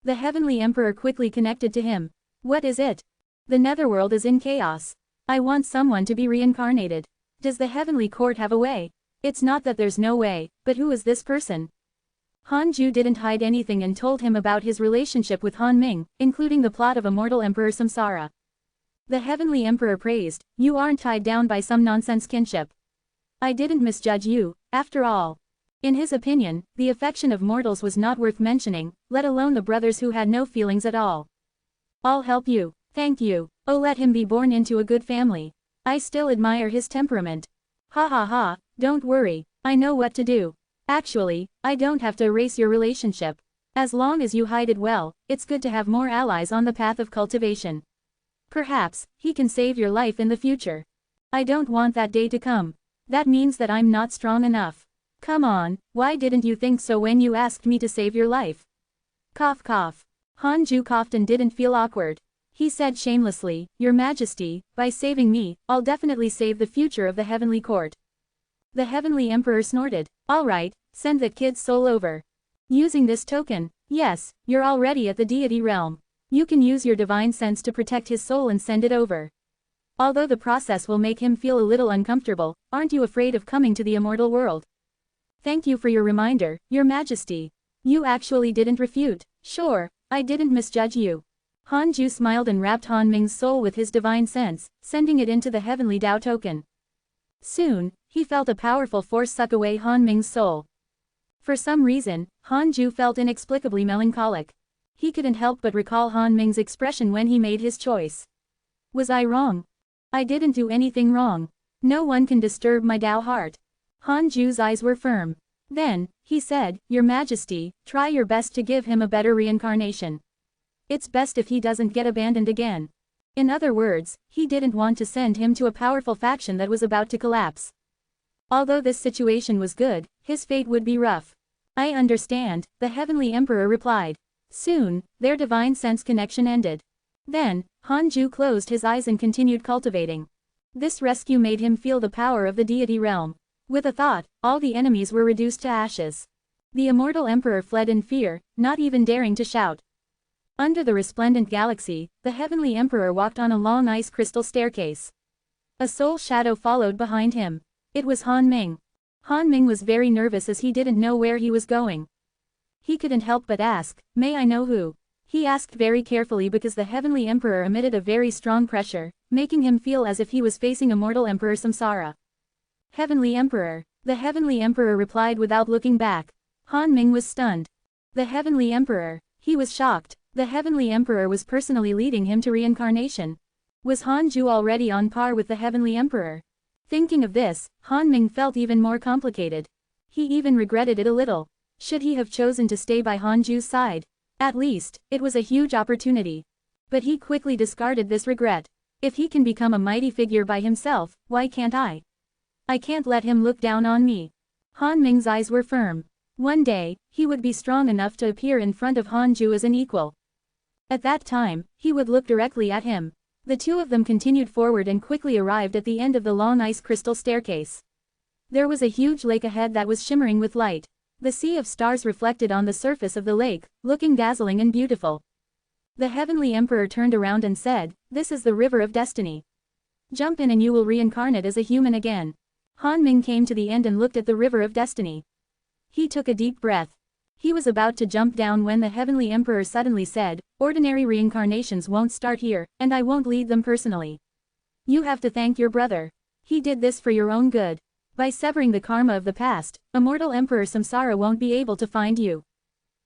The Heavenly Emperor quickly connected to him. "What is it? The Netherworld is in chaos. I want someone to be reincarnated. Does the Heavenly Court have a way?" "It's not that there's no way, but who is this person?" Han Ju didn't hide anything and told him about his relationship with Han Ming, including the plot of Immortal Emperor Samsara. The Heavenly Emperor praised, "You aren't tied down by some nonsense kinship. I didn't misjudge you, after all." In his opinion, the affection of mortals was not worth mentioning, let alone the brothers who had no feelings at all. "I'll help you. Thank you. Oh, let him be born into a good family. I still admire his temperament. Ha ha ha, don't worry, I know what to do. Actually, I don't have to erase your relationship. As long as you hide it well, it's good to have more allies on the path of cultivation. Perhaps, he can save your life in the future. I don't want that day to come. That means that I'm not strong enough. Come on, why didn't you think so when you asked me to save your life?" Cough cough. Hanju coughed and didn't feel awkward. He said shamelessly, "Your Majesty, by saving me, I'll definitely save the future of the heavenly court." The Heavenly Emperor snorted. "All right, send the kid's soul over. Using this token, yes, you're already at the deity realm. You can use your divine sense to protect his soul and send it over. Although the process will make him feel a little uncomfortable, aren't you afraid of coming to the immortal world?" "Thank you for your reminder, Your Majesty. You actually didn't refute." "Sure, I didn't misjudge you." Hanju smiled and wrapped Han Ming's soul with his divine sense, sending it into the heavenly Tao token. Soon, he felt a powerful force suck away Han Ming's soul. For some reason, Hanju felt inexplicably melancholic. He couldn't help but recall Han Ming's expression when he made his choice. "Was I wrong? I didn't do anything wrong. No one can disturb my Tao heart." Hanju's eyes were firm. Then, he said, "Your Majesty, try your best to give him a better reincarnation. It's best if he doesn't get abandoned again." In other words, he didn't want to send him to a powerful faction that was about to collapse. Although this situation was good, his fate would be rough. "I understand," the Heavenly Emperor replied. Soon, their divine sense connection ended. Then, Hanju closed his eyes and continued cultivating. This rescue made him feel the power of the deity realm. With a thought, all the enemies were reduced to ashes. The immortal emperor fled in fear, not even daring to shout. Under the resplendent galaxy, the Heavenly Emperor walked on a long ice crystal staircase. A soul shadow followed behind him. It was Han Ming. Han Ming was very nervous as he didn't know where he was going. He couldn't help but ask, "May I know who?" He asked very carefully because the Heavenly Emperor emitted a very strong pressure, making him feel as if he was facing immortal Emperor Samsara. "Heavenly Emperor." The Heavenly Emperor replied without looking back. Han Ming was stunned. The Heavenly Emperor. He was shocked. The Heavenly Emperor was personally leading him to reincarnation. Was Hanju already on par with the Heavenly Emperor? Thinking of this, Han Ming felt even more complicated. He even regretted it a little. Should he have chosen to stay by Hanju's side? At least, it was a huge opportunity. But he quickly discarded this regret. If he can become a mighty figure by himself, why can't I? I can't let him look down on me. Han Ming's eyes were firm. One day, he would be strong enough to appear in front of Hanju as an equal. At that time, he would look directly at him. The two of them continued forward and quickly arrived at the end of the long ice crystal staircase. There was a huge lake ahead that was shimmering with light. The sea of stars reflected on the surface of the lake, looking dazzling and beautiful. The Heavenly Emperor turned around and said, "This is the river of destiny. Jump in and you will reincarnate as a human again." Han Ming came to the end and looked at the river of destiny. He took a deep breath. He was about to jump down when the Heavenly Emperor suddenly said, "Ordinary reincarnations won't start here, and I won't lead them personally. You have to thank your brother. He did this for your own good. By severing the karma of the past, immortal Emperor Samsara won't be able to find you."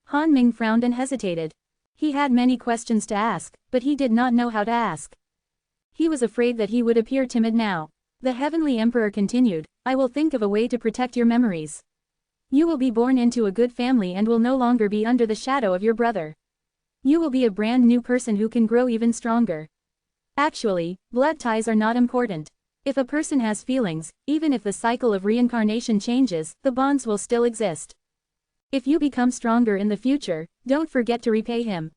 Han Ming frowned and hesitated. He had many questions to ask, but he did not know how to ask. He was afraid that he would appear timid now. The Heavenly Emperor continued, "I will think of a way to protect your memories. You will be born into a good family and will no longer be under the shadow of your brother. You will be a brand new person who can grow even stronger. Actually, blood ties are not important. If a person has feelings, even if the cycle of reincarnation changes, the bonds will still exist. If you become stronger in the future, don't forget to repay him.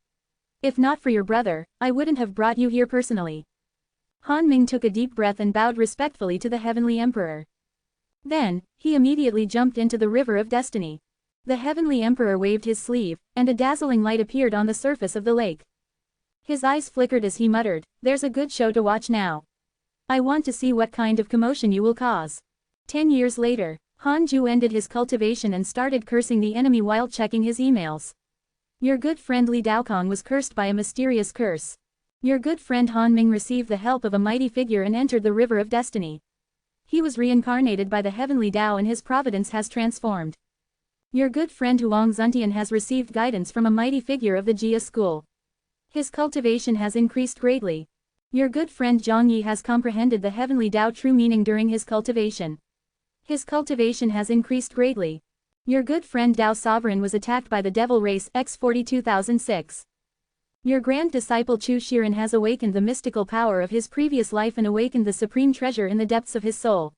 If not for your brother, I wouldn't have brought you here personally." Han Ming took a deep breath and bowed respectfully to the Heavenly Emperor. Then, he immediately jumped into the river of destiny. The Heavenly Emperor waved his sleeve, and a dazzling light appeared on the surface of the lake. His eyes flickered as he muttered, "There's a good show to watch now. I want to see what kind of commotion you will cause." 10 years later, Hanju ended his cultivation and started cursing the enemy while checking his emails. Your good friend Li Daokong was cursed by a mysterious curse. Your good friend Han Ming received the help of a mighty figure and entered the river of destiny. He was reincarnated by the heavenly Tao and his providence has transformed. Your good friend Huang Zuntian has received guidance from a mighty figure of the Jia school. His cultivation has increased greatly. Your good friend Zhang Yi has comprehended the heavenly Tao true meaning during his cultivation. His cultivation has increased greatly. Your good friend Tao Sovereign was attacked by the devil race X42006. Your grand disciple Chu Shiren has awakened the mystical power of his previous life and awakened the supreme treasure in the depths of his soul.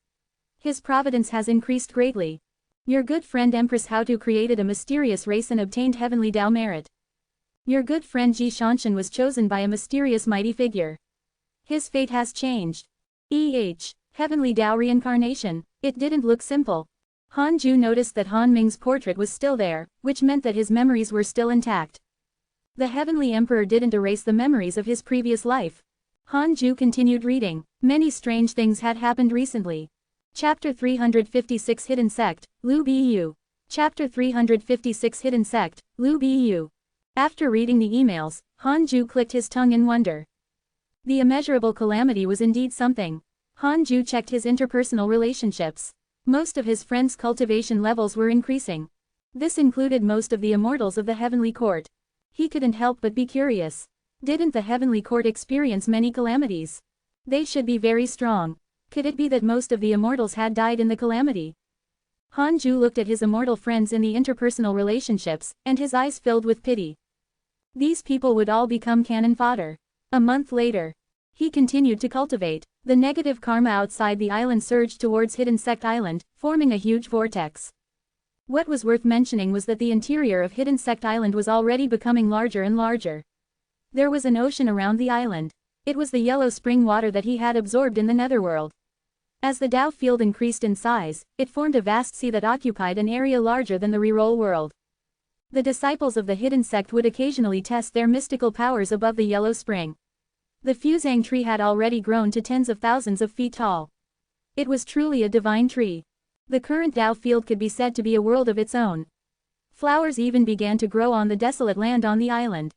His providence has increased greatly. Your good friend Empress Haotu created a mysterious race and obtained heavenly Tao merit. Your good friend Ji Shanshan was chosen by a mysterious mighty figure. His fate has changed. Heavenly Tao reincarnation. It didn't look simple. Han Ju noticed that Han Ming's portrait was still there, which meant that his memories were still intact. The Heavenly Emperor didn't erase the memories of his previous life. Han Ju continued reading. Many strange things had happened recently. Chapter 356 Hidden Sect, Lu Bu. Chapter 356 Hidden Sect, Lu Bu. After reading the emails, Han Ju clicked his tongue in wonder. The immeasurable calamity was indeed something. Han Ju checked his interpersonal relationships. Most of his friends' cultivation levels were increasing. This included most of the immortals of the Heavenly Court. He couldn't help but be curious. Didn't the Heavenly Court experience many calamities? They should be very strong. Could it be that most of the immortals had died in the calamity? Han Ju looked at his immortal friends in the interpersonal relationships, and his eyes filled with pity. These people would all become cannon fodder. A month later, he continued to cultivate. The negative karma outside the island surged towards Hidden Sect Island, forming a huge vortex. What was worth mentioning was that the interior of Hidden Sect Island was already becoming larger and larger. There was an ocean around the island. It was the yellow spring water that he had absorbed in the netherworld. As the Tao field increased in size, it formed a vast sea that occupied an area larger than the reroll world. The disciples of the Hidden Sect would occasionally test their mystical powers above the yellow spring. The fusang tree had already grown to tens of thousands of feet tall. It was truly a divine tree. The current Tao field could be said to be a world of its own. Flowers even began to grow on the desolate land on the island.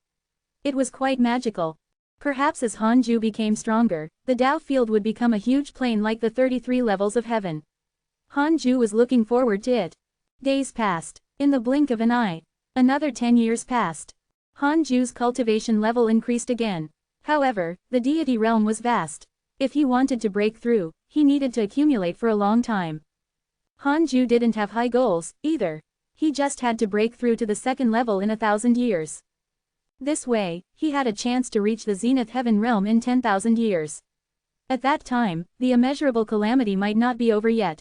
It was quite magical. Perhaps as Han Ju became stronger, the Tao field would become a huge plain like the 33 levels of heaven. Han Ju was looking forward to it. Days passed. In the blink of an eye. Another 10 years passed. Han Ju's cultivation level increased again. However, the deity realm was vast. If he wanted to break through, he needed to accumulate for a long time. Han Ju didn't have high goals, either. He just had to break through to the second level in 1,000 years. This way, he had a chance to reach the zenith heaven realm in 10,000 years. At that time, the immeasurable calamity might not be over yet.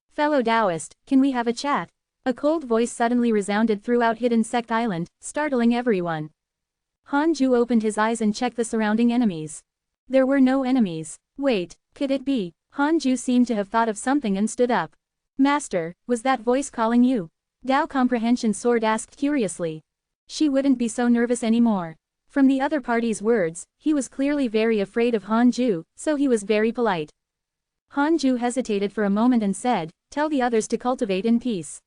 Fellow Taoist, can we have a chat? A cold voice suddenly resounded throughout Hidden Sect Island, startling everyone. Han Ju opened his eyes and checked the surrounding enemies. There were no enemies. Wait, could it be? Han Ju seemed to have thought of something and stood up. Master, was that voice calling you? Tao Comprehension Sword asked curiously. She wouldn't be so nervous anymore. From the other party's words, he was clearly very afraid of Han Ju, so he was very polite. Han Ju hesitated for a moment and said, "Tell the others to cultivate in peace."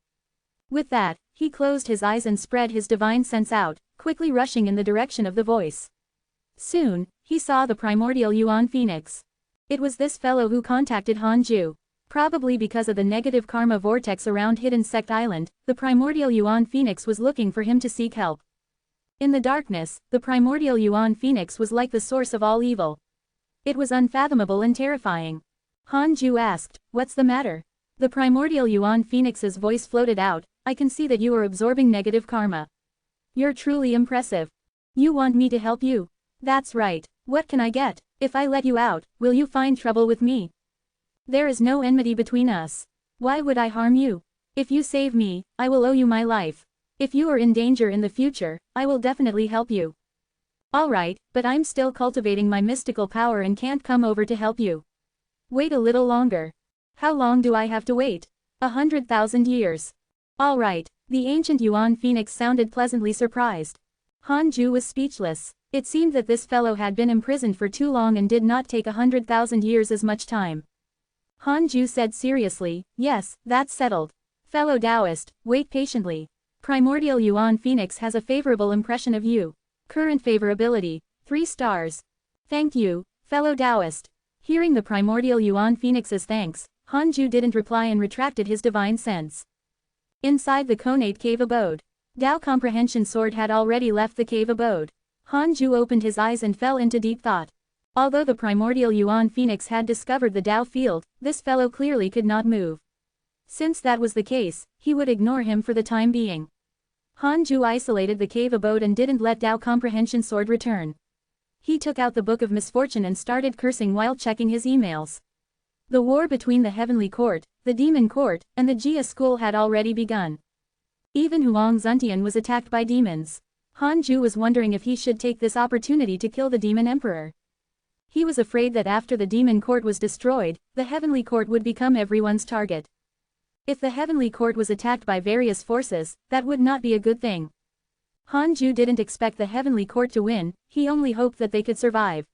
With that, he closed his eyes and spread his divine sense out, quickly rushing in the direction of the voice. Soon, he saw the primordial Yuan Phoenix. It was this fellow who contacted Han Ju. Probably because of the negative karma vortex around Hidden Sect Island, the primordial Yuan Phoenix was looking for him to seek help. In the darkness, the primordial Yuan Phoenix was like the source of all evil. It was unfathomable and terrifying. Han Ju asked, "What's the matter?" The primordial Yuan Phoenix's voice floated out, "I can see that you are absorbing negative karma. You're truly impressive. You want me to help you? That's right. What can I get? If I let you out, will you find trouble with me? There is no enmity between us. Why would I harm you? If you save me, I will owe you my life. If you are in danger in the future, I will definitely help you." "Alright, but I'm still cultivating my mystical power and can't come over to help you." "Wait a little longer." "How long do I have to wait?" 100,000 years. "Alright." The ancient Yuan Phoenix sounded pleasantly surprised. Han Ju was speechless. It seemed that this fellow had been imprisoned for too long and did not take 100,000 years as much time. Han Ju said seriously, "Yes, that's settled. Fellow Taoist, wait patiently. Primordial Yuan Phoenix has a favorable impression of you. Current favorability, 3 stars. Thank you, fellow Taoist. Hearing the primordial Yuan Phoenix's thanks, Hanju didn't reply and retracted his divine sense. Inside the conate cave abode, Tao comprehension sword had already left the cave abode. Hanju opened his eyes and fell into deep thought. Although the primordial Yuan Phoenix had discovered the Tao field, this fellow clearly could not move. Since that was the case, he would ignore him for the time being. Hanju isolated the cave abode and didn't let Tao comprehension sword return. He took out the Book of Misfortune and started cursing while checking his emails. The war between the Heavenly Court, the Demon Court, and the Jia School had already begun. Even Huang Zuntian was attacked by demons. Hanju was wondering if he should take this opportunity to kill the Demon Emperor. He was afraid that after the Demon Court was destroyed, the Heavenly Court would become everyone's target. If the Heavenly Court was attacked by various forces, that would not be a good thing. Hanju didn't expect the Heavenly Court to win, he only hoped that they could survive.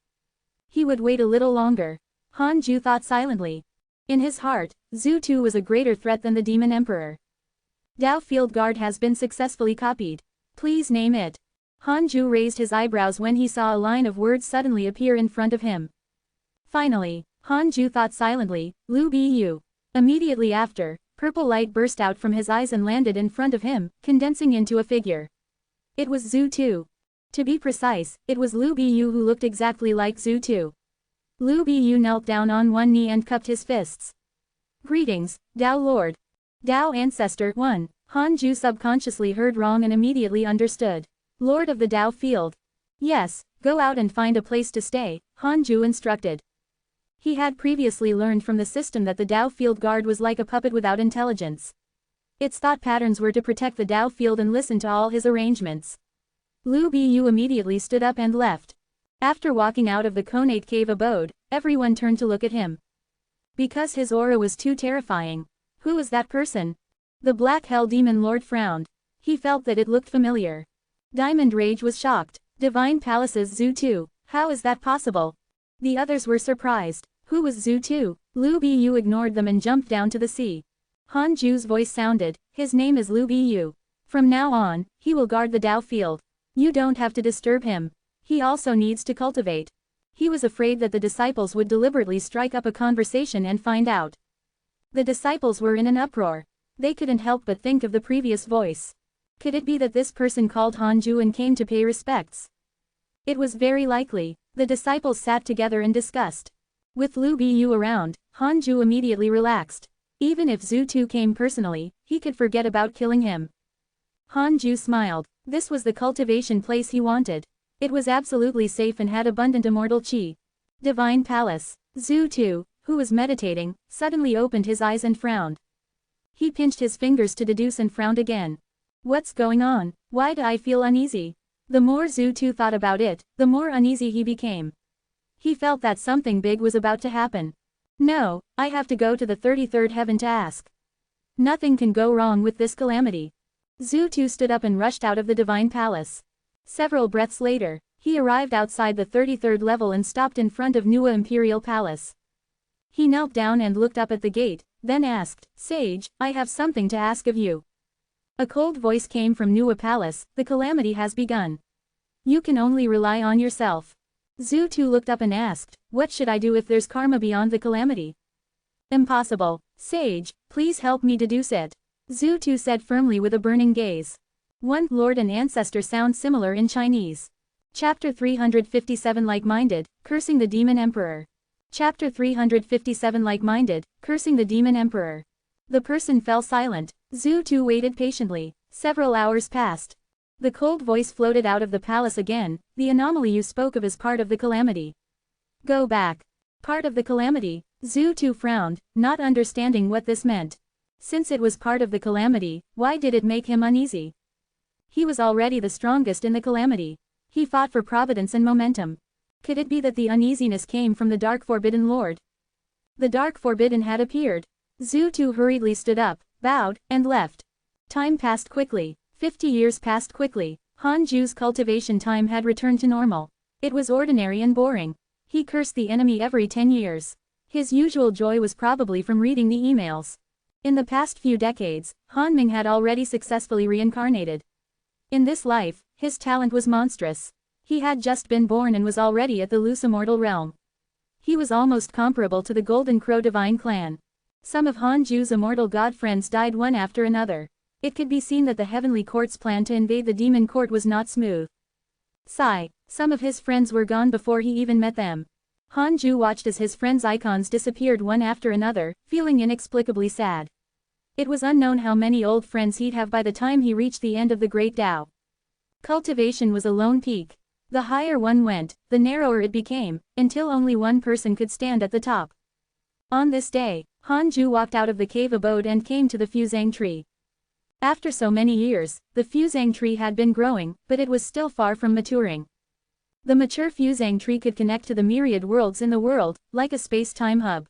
He would wait a little longer. Hanju thought silently. In his heart, Zhu Tu was a greater threat than the Demon Emperor. Tao Field Guard has been successfully copied. Please name it. Hanju raised his eyebrows when he saw a line of words suddenly appear in front of him. Finally, Hanju thought silently, Lu Bu. Immediately after, purple light burst out from his eyes and landed in front of him, condensing into a figure. It was Zhu Tu. To be precise, it was Lu Bu who looked exactly like Zhu Tu. Lu Bu knelt down on one knee and cupped his fists. Greetings, Tao Lord. Tao Ancestor 1. Hanju subconsciously heard wrong and immediately understood. Lord of the Tao Field. Yes, go out and find a place to stay, Hanju instructed. He had previously learned from the system that the Tao Field Guard was like a puppet without intelligence. Its thought patterns were to protect the Tao Field and listen to all his arrangements. Lu Bu immediately stood up and left. After walking out of the conate cave abode, everyone turned to look at him. Because his aura was too terrifying. Who was that person? The Black Hell Demon Lord frowned. He felt that it looked familiar. Diamond Rage was shocked. Divine Palace's Zhu Tu, how is that possible? The others were surprised. Who was Zhu Tu? Lu Bu ignored them and jumped down to the sea. Hanju's voice sounded, his name is Lu Bu. From now on, he will guard the Tao Field. You don't have to disturb him. He also needs to cultivate. He was afraid that the disciples would deliberately strike up a conversation and find out. The disciples were in an uproar. They couldn't help but think of the previous voice. Could it be that this person called Hanju and came to pay respects? It was very likely. The disciples sat together and discussed. With Lu Bu around, Hanju immediately relaxed. Even if Zhu Tu came personally, he could forget about killing him. Hanju smiled. This was the cultivation place he wanted. It was absolutely safe and had abundant immortal qi. Divine Palace. Zhu Tu, who was meditating, suddenly opened his eyes and frowned. He pinched his fingers to deduce and frowned again. What's going on? Why do I feel uneasy? The more Zhu Tu thought about it, the more uneasy he became. He felt that something big was about to happen. No, I have to go to the 33rd heaven to ask. Nothing can go wrong with this calamity. Zhu Tu stood up and rushed out of the Divine Palace. Several breaths later, he arrived outside the 33rd level and stopped in front of Nua Imperial Palace. He knelt down and looked up at the gate, then asked, Sage, I have something to ask of you. A cold voice came from Nua Palace, the calamity has begun. You can only rely on yourself. Zhu Tu looked up and asked, what should I do if there's karma beyond the calamity? Impossible. Sage, please help me deduce it. Zhu Tu said firmly with a burning gaze. One Lord and Ancestor sound similar in Chinese. Chapter 357 Like-minded, Cursing the Demon Emperor. Chapter 357 Like-minded, Cursing the Demon Emperor. The person fell silent. Zhu Tu waited patiently. Several hours passed. The cold voice floated out of the palace again, the anomaly you spoke of is part of the calamity. Go back. Part of the calamity? Zhu Tu frowned, not understanding what this meant. Since it was part of the calamity, why did it make him uneasy? He was already the strongest in the calamity. He fought for Providence and momentum. Could it be that the uneasiness came from the Dark Forbidden Lord? The Dark Forbidden had appeared. Zhu Tu hurriedly stood up, bowed, and left. Time passed quickly. 50 years passed quickly. Hanju's cultivation time had returned to normal. It was ordinary and boring. He cursed the enemy every 10 years. His usual joy was probably from reading the emails. In the past few decades, Han Ming had already successfully reincarnated. In this life, his talent was monstrous. He had just been born and was already at the loose immortal realm. He was almost comparable to the Golden Crow divine clan. Some of Hanju's immortal god friends died one after another. It could be seen that the heavenly court's plan to invade the demon court was not smooth. Sigh. Some of his friends were gone before he even met them. Hanju watched as his friends' icons disappeared one after another, feeling inexplicably sad. It was unknown how many old friends he'd have by the time he reached the end of the Great Tao. Cultivation was a lone peak. The higher one went, the narrower it became, until only one person could stand at the top. On this day, Hanju walked out of the cave abode and came to the fusang tree. After so many years, the fusang tree had been growing, but it was still far from maturing. The mature fusang tree could connect to the myriad worlds in the world, like a space-time hub.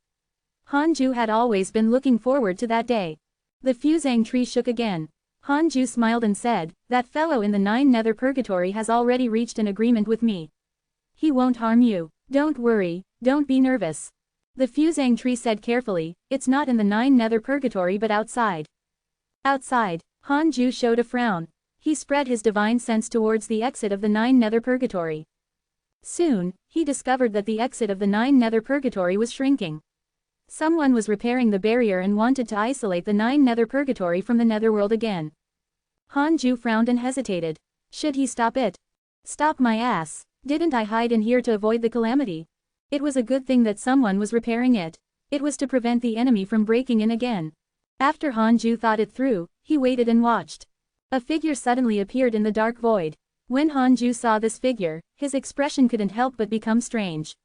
Hanju had always been looking forward to that day. The fusang tree shook again. Hanju smiled and said, "That fellow in the 9 nether purgatory has already reached an agreement with me. He won't harm you. Don't worry, don't be nervous." The fusang tree said carefully, "It's not in the 9 nether purgatory but outside." Outside, Hanju showed a frown. He spread his divine sense towards the exit of the 9 nether purgatory. Soon, he discovered that the exit of the 9 nether purgatory was shrinking. Someone was repairing the barrier and wanted to isolate the 9 nether purgatory from the netherworld again. Hanju frowned and hesitated. Should he stop it? Stop my ass. Didn't I hide in here to avoid the calamity? It was a good thing that someone was repairing it. It was to prevent the enemy from breaking in again. After Hanju thought it through, he waited and watched. A figure suddenly appeared in the dark void. When Hanju saw this figure, his expression couldn't help but become strange.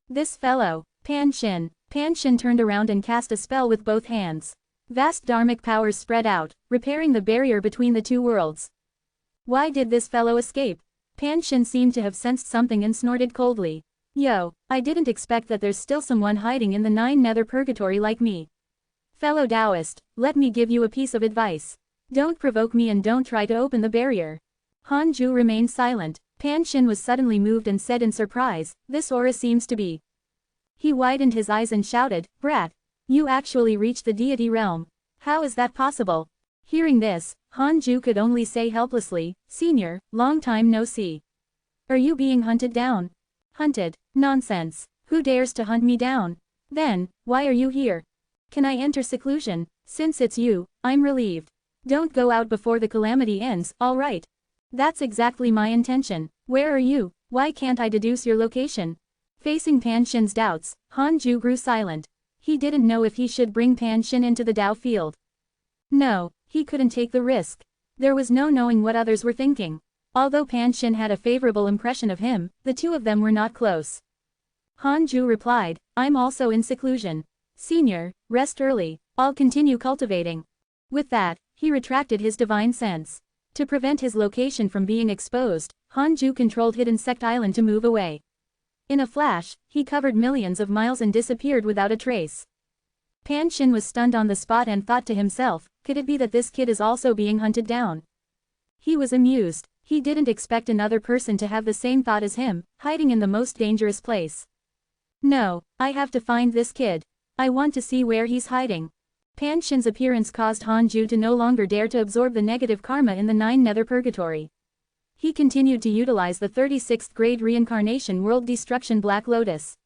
This fellow, Pan Shin. Pan Shin turned around and cast a spell with both hands. Vast dharmic powers spread out, repairing the barrier between the two worlds. Why did this fellow escape? Pan Shin seemed to have sensed something and snorted coldly. Yo, I didn't expect that there's still someone hiding in the 9 nether purgatory like me. Fellow Taoist, let me give you a piece of advice. Don't provoke me and don't try to open the barrier. Hanju remained silent. Pan Shin was suddenly moved and said in surprise, "This aura seems to be." He widened his eyes and shouted, "Brat! You actually reached the deity realm. How is that possible?" Hearing this, Hanju could only say helplessly, "Senior, long time no see. Are you being hunted down?" Hunted? Nonsense. Who dares to hunt me down? Then, why are you here? Can I enter seclusion? Since it's you, I'm relieved. Don't go out before the calamity ends, all right? That's exactly my intention. Where are you? Why can't I deduce your location? Facing Pan Shin's doubts, Hanju grew silent. He didn't know if he should bring Pan Shin into the Tao field. No, he couldn't take the risk. There was no knowing what others were thinking. Although Pan Shin had a favorable impression of him, the two of them were not close. Hanju replied, "I'm also in seclusion. Senior, rest early, I'll continue cultivating." With that, he retracted his divine sense. To prevent his location from being exposed, Hanju controlled Hidden Sect Island to move away. In a flash, he covered millions of miles and disappeared without a trace. Pan Shin was stunned on the spot and thought to himself, could it be that this kid is also being hunted down? He was amused. He didn't expect another person to have the same thought as him, hiding in the most dangerous place. No, I have to find this kid. I want to see where he's hiding. Pan Shin's appearance caused Hanju to no longer dare to absorb the negative karma in the 9 nether purgatory. He continued to utilize the 36th grade reincarnation world destruction Black Lotus.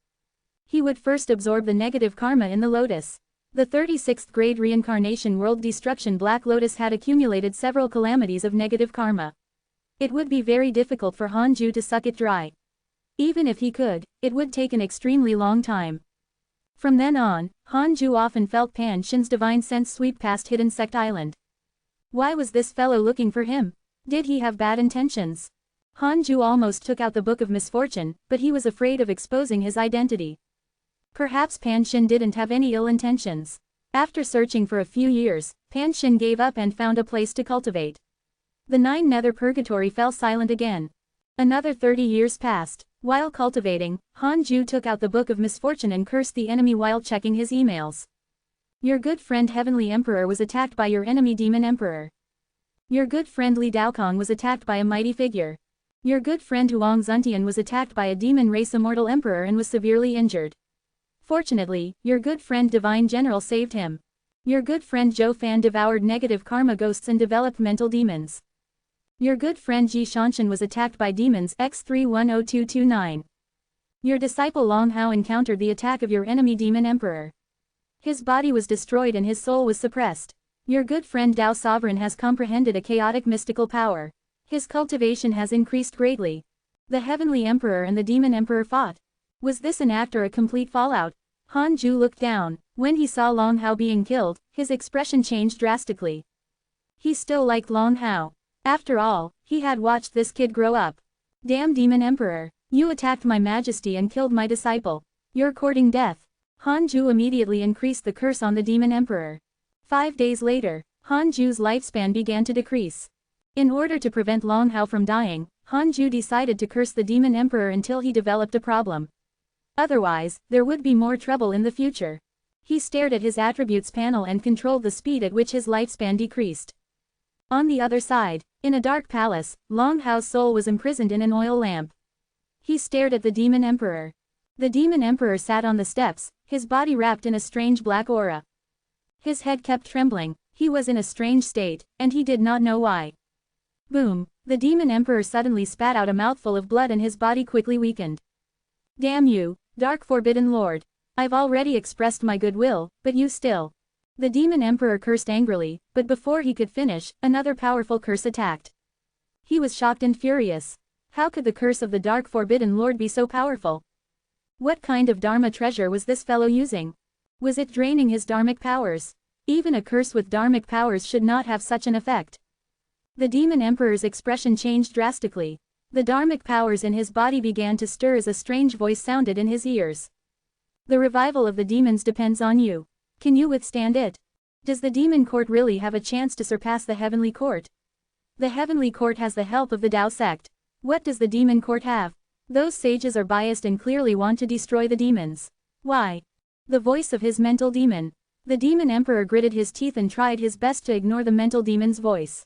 He would first absorb the negative karma in the Lotus. The 36th grade reincarnation world destruction Black Lotus had accumulated several calamities of negative karma. It would be very difficult for Hanju to suck it dry. Even if he could, it would take an extremely long time. From then on, Hanju often felt Pan Shin's divine sense sweep past Hidden Sect Island. Why was this fellow looking for him? Did he have bad intentions? Hanju almost took out the Book of Misfortune, but he was afraid of exposing his identity. Perhaps Pan Shin didn't have any ill intentions. After searching for a few years, Pan Shin gave up and found a place to cultivate. The 9 nether purgatory fell silent again. Another 30 years passed. While cultivating, Hanju took out the Book of Misfortune and cursed the enemy while checking his emails. Your good friend Heavenly Emperor was attacked by your enemy Demon Emperor. Your good friend Li Daokong was attacked by a mighty figure. Your good friend Huang Zuntian was attacked by a demon race immortal emperor and was severely injured. Fortunately, your good friend Divine General saved him. Your good friend Zhou Fan devoured negative karma ghosts and developed mental demons. Your good friend Ji Shanshan was attacked by demons X310229. Your disciple Long Hao encountered the attack of your enemy demon emperor. His body was destroyed and his soul was suppressed. Your good friend Dao Sovereign has comprehended a chaotic mystical power. His cultivation has increased greatly. The heavenly emperor and the demon emperor fought. Was this an act or a complete fallout? Han Ju looked down. When he saw Long Hao being killed, his expression changed drastically. He still liked Long Hao. After all, he had watched this kid grow up. Damn demon emperor. You attacked my majesty and killed my disciple. You're courting death. Han Ju immediately increased the curse on the demon emperor. 5 days later, Han Ju's lifespan began to decrease. In order to prevent Long Hao from dying, Han Ju decided to curse the demon emperor until he developed a problem. Otherwise, there would be more trouble in the future. He stared at his attributes panel and controlled the speed at which his lifespan decreased. On the other side, in a dark palace, Long Hao's soul was imprisoned in an oil lamp. He stared at the demon emperor. The demon emperor sat on the steps, his body wrapped in a strange black aura. His head kept trembling, he was in a strange state, and he did not know why. Boom! The demon emperor suddenly spat out a mouthful of blood and his body quickly weakened. Damn you, dark forbidden lord. I've already expressed my goodwill, but you still. The demon emperor cursed angrily, but before he could finish, another powerful curse attacked. He was shocked and furious. How could the curse of the dark forbidden lord be so powerful? What kind of dharma treasure was this fellow using? Was it draining his dharmic powers? Even a curse with dharmic powers should not have such an effect. The demon emperor's expression changed drastically. The dharmic powers in his body began to stir as a strange voice sounded in his ears. The revival of the demons depends on you. Can you withstand it? Does the demon court really have a chance to surpass the heavenly court? The heavenly court has the help of the Tao sect. What does the demon court have? Those sages are biased and clearly want to destroy the demons. Why? The voice of his mental demon. The demon emperor gritted his teeth and tried his best to ignore the mental demon's voice.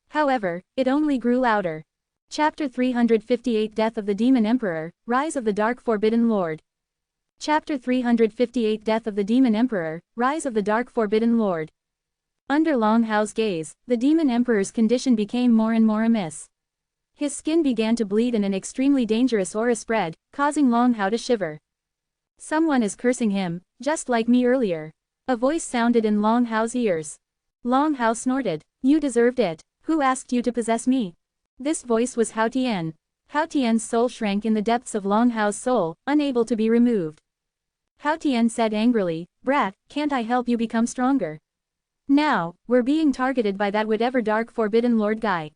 However, it only grew louder. Chapter 358 Death of the Demon Emperor, Rise of the Dark Forbidden Lord. Chapter 358 Death of the Demon Emperor, Rise of the Dark Forbidden Lord. Under Long Hao's gaze, the demon emperor's condition became more and more amiss. His skin began to bleed and an extremely dangerous aura spread, causing Long Hao to shiver. Someone is cursing him, just like me earlier. A voice sounded in Long Hao's ears. Long Hao snorted. You deserved it. Who asked you to possess me? This voice was Hao Tian. Hao Tian's soul shrank in the depths of Long Hao's soul, unable to be removed. Hao Tian said angrily, Brat, can't I help you become stronger? Now, we're being targeted by that whatever dark forbidden lord guy.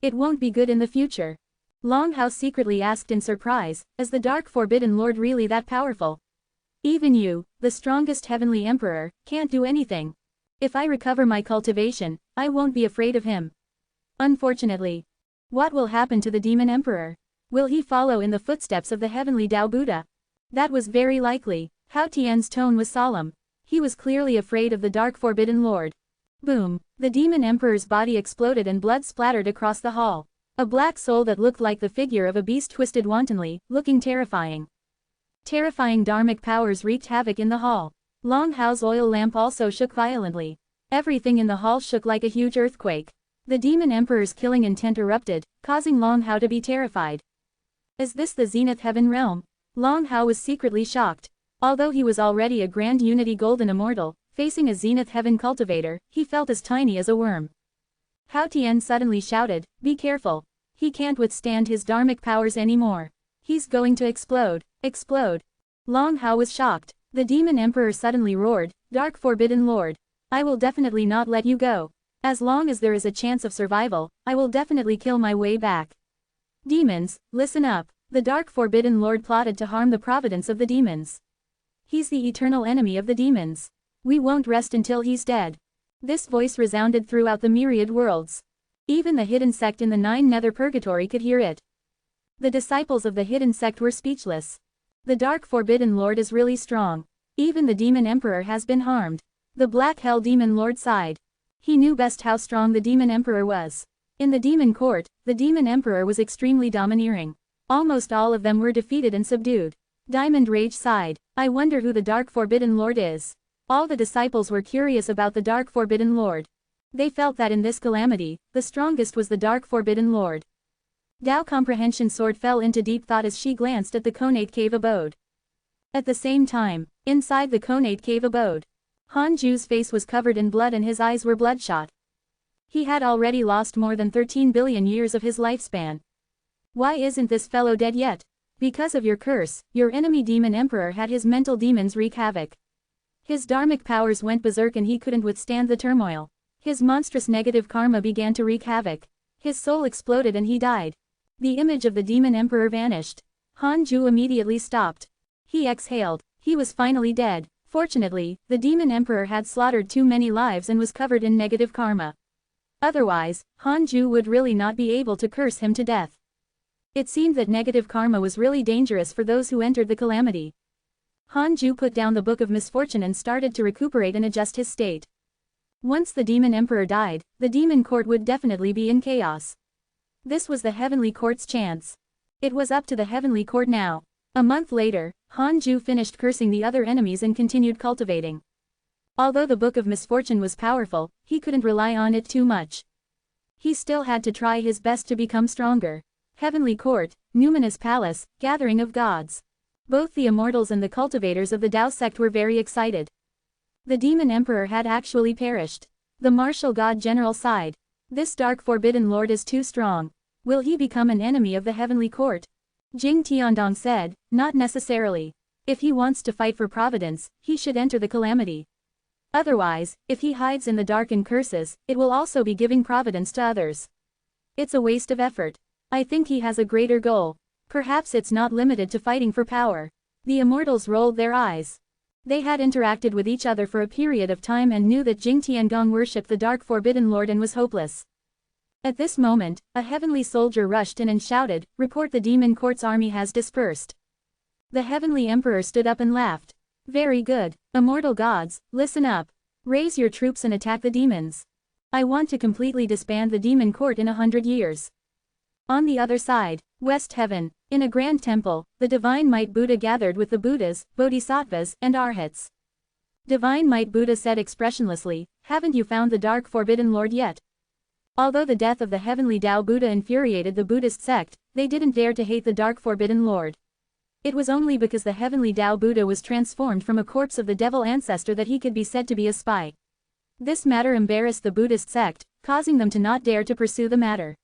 It won't be good in the future. Long Hao secretly asked in surprise, is the dark forbidden lord really that powerful? Even you, the strongest heavenly emperor, can't do anything. If I recover my cultivation, I won't be afraid of him. Unfortunately. What will happen to the demon emperor? Will he follow in the footsteps of the heavenly Tao Buddha? That was very likely. Hao Tian's tone was solemn. He was clearly afraid of the dark forbidden lord. Boom! The demon emperor's body exploded and blood splattered across the hall. A black soul that looked like the figure of a beast twisted wantonly, looking terrifying. Terrifying dharmic powers wreaked havoc in the hall. Long Hao's oil lamp also shook violently. Everything in the hall shook like a huge earthquake. The demon emperor's killing intent erupted, causing Long Hao to be terrified. Is this the Zenith Heaven realm? Long Hao was secretly shocked. Although he was already a Grand Unity Golden Immortal, facing a Zenith Heaven cultivator, he felt as tiny as a worm. Hao Tian suddenly shouted, be careful. He can't withstand his dharmic powers anymore. He's going to explode. Explode. Long Hao was shocked. The demon emperor suddenly roared, Dark Forbidden Lord. I will definitely not let you go. As long as there is a chance of survival, I will definitely kill my way back. Demons, listen up. The Dark Forbidden Lord plotted to harm the Providence of the demons. He's the eternal enemy of the demons. We won't rest until he's dead. This voice resounded throughout the myriad worlds. Even the hidden sect in the 9 nether purgatory could hear it. The disciples of the hidden sect were speechless. The Dark Forbidden Lord is really strong. Even the demon emperor has been harmed. The Black Hell Demon Lord sighed. He knew best how strong the demon emperor was. In the demon court, the demon emperor was extremely domineering. Almost all of them were defeated and subdued. Diamond Rage sighed. I wonder who the Dark Forbidden Lord is. All the disciples were curious about the Dark Forbidden Lord. They felt that in this calamity, the strongest was the dark forbidden lord. Dao comprehension sword fell into deep thought as she glanced at the conate cave abode. At the same time, inside the conate cave abode, Han Ju's face was covered in blood and his eyes were bloodshot. He had already lost more than 13 billion years of his lifespan. Why isn't this fellow dead yet? Because of your curse, your enemy demon emperor had his mental demons wreak havoc. His dharmic powers went berserk and he couldn't withstand the turmoil. His monstrous negative karma began to wreak havoc. His soul exploded and he died. The image of the demon emperor vanished. Han Ju immediately stopped. He exhaled. He was finally dead. Fortunately, the demon emperor had slaughtered too many lives and was covered in negative karma. Otherwise, Han Ju would really not be able to curse him to death. It seemed that negative karma was really dangerous for those who entered the calamity. Han Ju put down the Book of Misfortune and started to recuperate and adjust his state. Once the demon emperor died, the demon court would definitely be in chaos. This was the heavenly court's chance. It was up to the heavenly court now. A month later, Han Ju finished cursing the other enemies and continued cultivating. Although the Book of Misfortune was powerful, he couldn't rely on it too much. He still had to try his best to become stronger. Heavenly Court, Numinous Palace, Gathering of Gods. Both the immortals and the cultivators of the Tao sect were very excited. The demon emperor had actually perished. The martial god general sighed. This dark forbidden lord is too strong. Will he become an enemy of the heavenly court? Jing Tiandong said, not necessarily. If he wants to fight for Providence, he should enter the calamity. Otherwise, if he hides in the dark and curses, it will also be giving Providence to others. It's a waste of effort. I think he has a greater goal. Perhaps it's not limited to fighting for power. The immortals rolled their eyes. They had interacted with each other for a period of time and knew that Jing Tiangong worshipped the dark forbidden lord and was hopeless. At this moment, a heavenly soldier rushed in and shouted, "Report, the demon court's army has dispersed." The heavenly emperor stood up and laughed. Very good, immortal gods, listen up. Raise your troops and attack the demons. I want to completely disband the demon court in 100 years. On the other side, West Heaven, in a grand temple, the Divine Might Buddha gathered with the Buddhas, Bodhisattvas, and Arhats. Divine Might Buddha said expressionlessly, "Haven't you found the dark forbidden lord yet?" Although the death of the heavenly Tao Buddha infuriated the Buddhist sect, they didn't dare to hate the dark forbidden lord. It was only because the heavenly Tao Buddha was transformed from a corpse of the devil ancestor that he could be said to be a spy. This matter embarrassed the Buddhist sect, causing them to not dare to pursue the matter.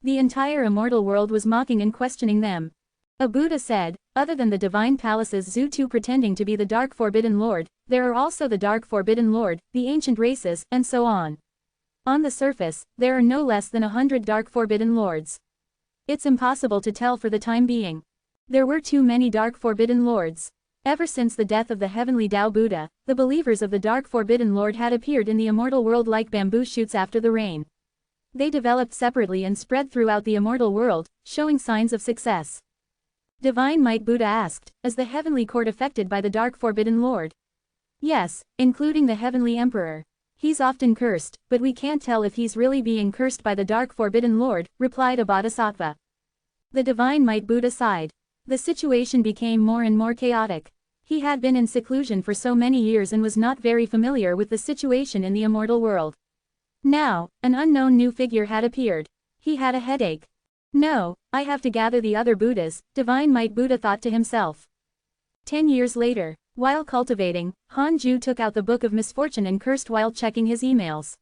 The entire immortal world was mocking and questioning them. A Buddha said, other than the divine palaces Zhu pretending to be the dark forbidden lord, there are also the dark forbidden lord, the ancient races, and so on. On the surface, there are no less than 100 dark forbidden lords. It's impossible to tell for the time being. There were too many dark forbidden lords. Ever since the death of the heavenly Tao Buddha, the believers of the dark forbidden lord had appeared in the immortal world like bamboo shoots after the rain. They developed separately and spread throughout the immortal world, showing signs of success. Divine Might Buddha asked, is the heavenly court affected by the dark forbidden lord? Yes, including the heavenly emperor. He's often cursed, but we can't tell if he's really being cursed by the dark forbidden lord, replied a bodhisattva. The Divine Might Buddha sighed. The situation became more and more chaotic. He had been in seclusion for so many years and was not very familiar with the situation in the immortal world. Now, an unknown new figure had appeared. He had a headache. No, I have to gather the other Buddhas, Divine Might Buddha thought to himself. 10 years later, while cultivating, Han Ju took out the Book of Misfortune and cursed while checking his emails.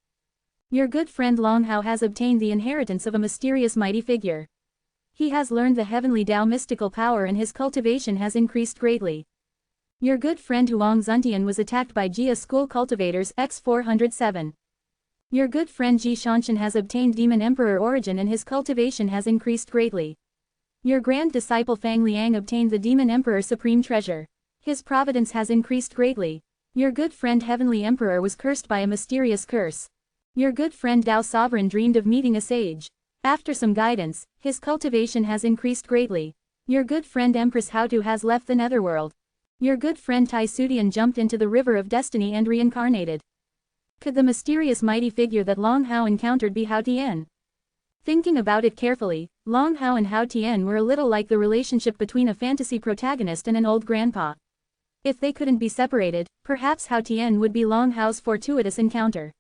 Your good friend Long Hao has obtained the inheritance of a mysterious mighty figure. He has learned the heavenly Tao mystical power and his cultivation has increased greatly. Your good friend Huang Zuntian was attacked by Jia school cultivators X407. Your good friend Ji Shanshan has obtained Demon Emperor origin and his cultivation has increased greatly. Your grand disciple Fang Liang obtained the Demon Emperor Supreme Treasure. His providence has increased greatly. Your good friend Heavenly Emperor was cursed by a mysterious curse. Your good friend Tao Sovereign dreamed of meeting a sage. After some guidance, his cultivation has increased greatly. Your good friend Empress Haotu has left the netherworld. Your good friend Tai Sudian jumped into the river of destiny and reincarnated. Could the mysterious mighty figure that Long Hao encountered be Hao Tian? Thinking about it carefully, Long Hao and Hao Tian were a little like the relationship between a fantasy protagonist and an old grandpa. If they couldn't be separated, perhaps Hao Tian would be Long Hao's fortuitous encounter.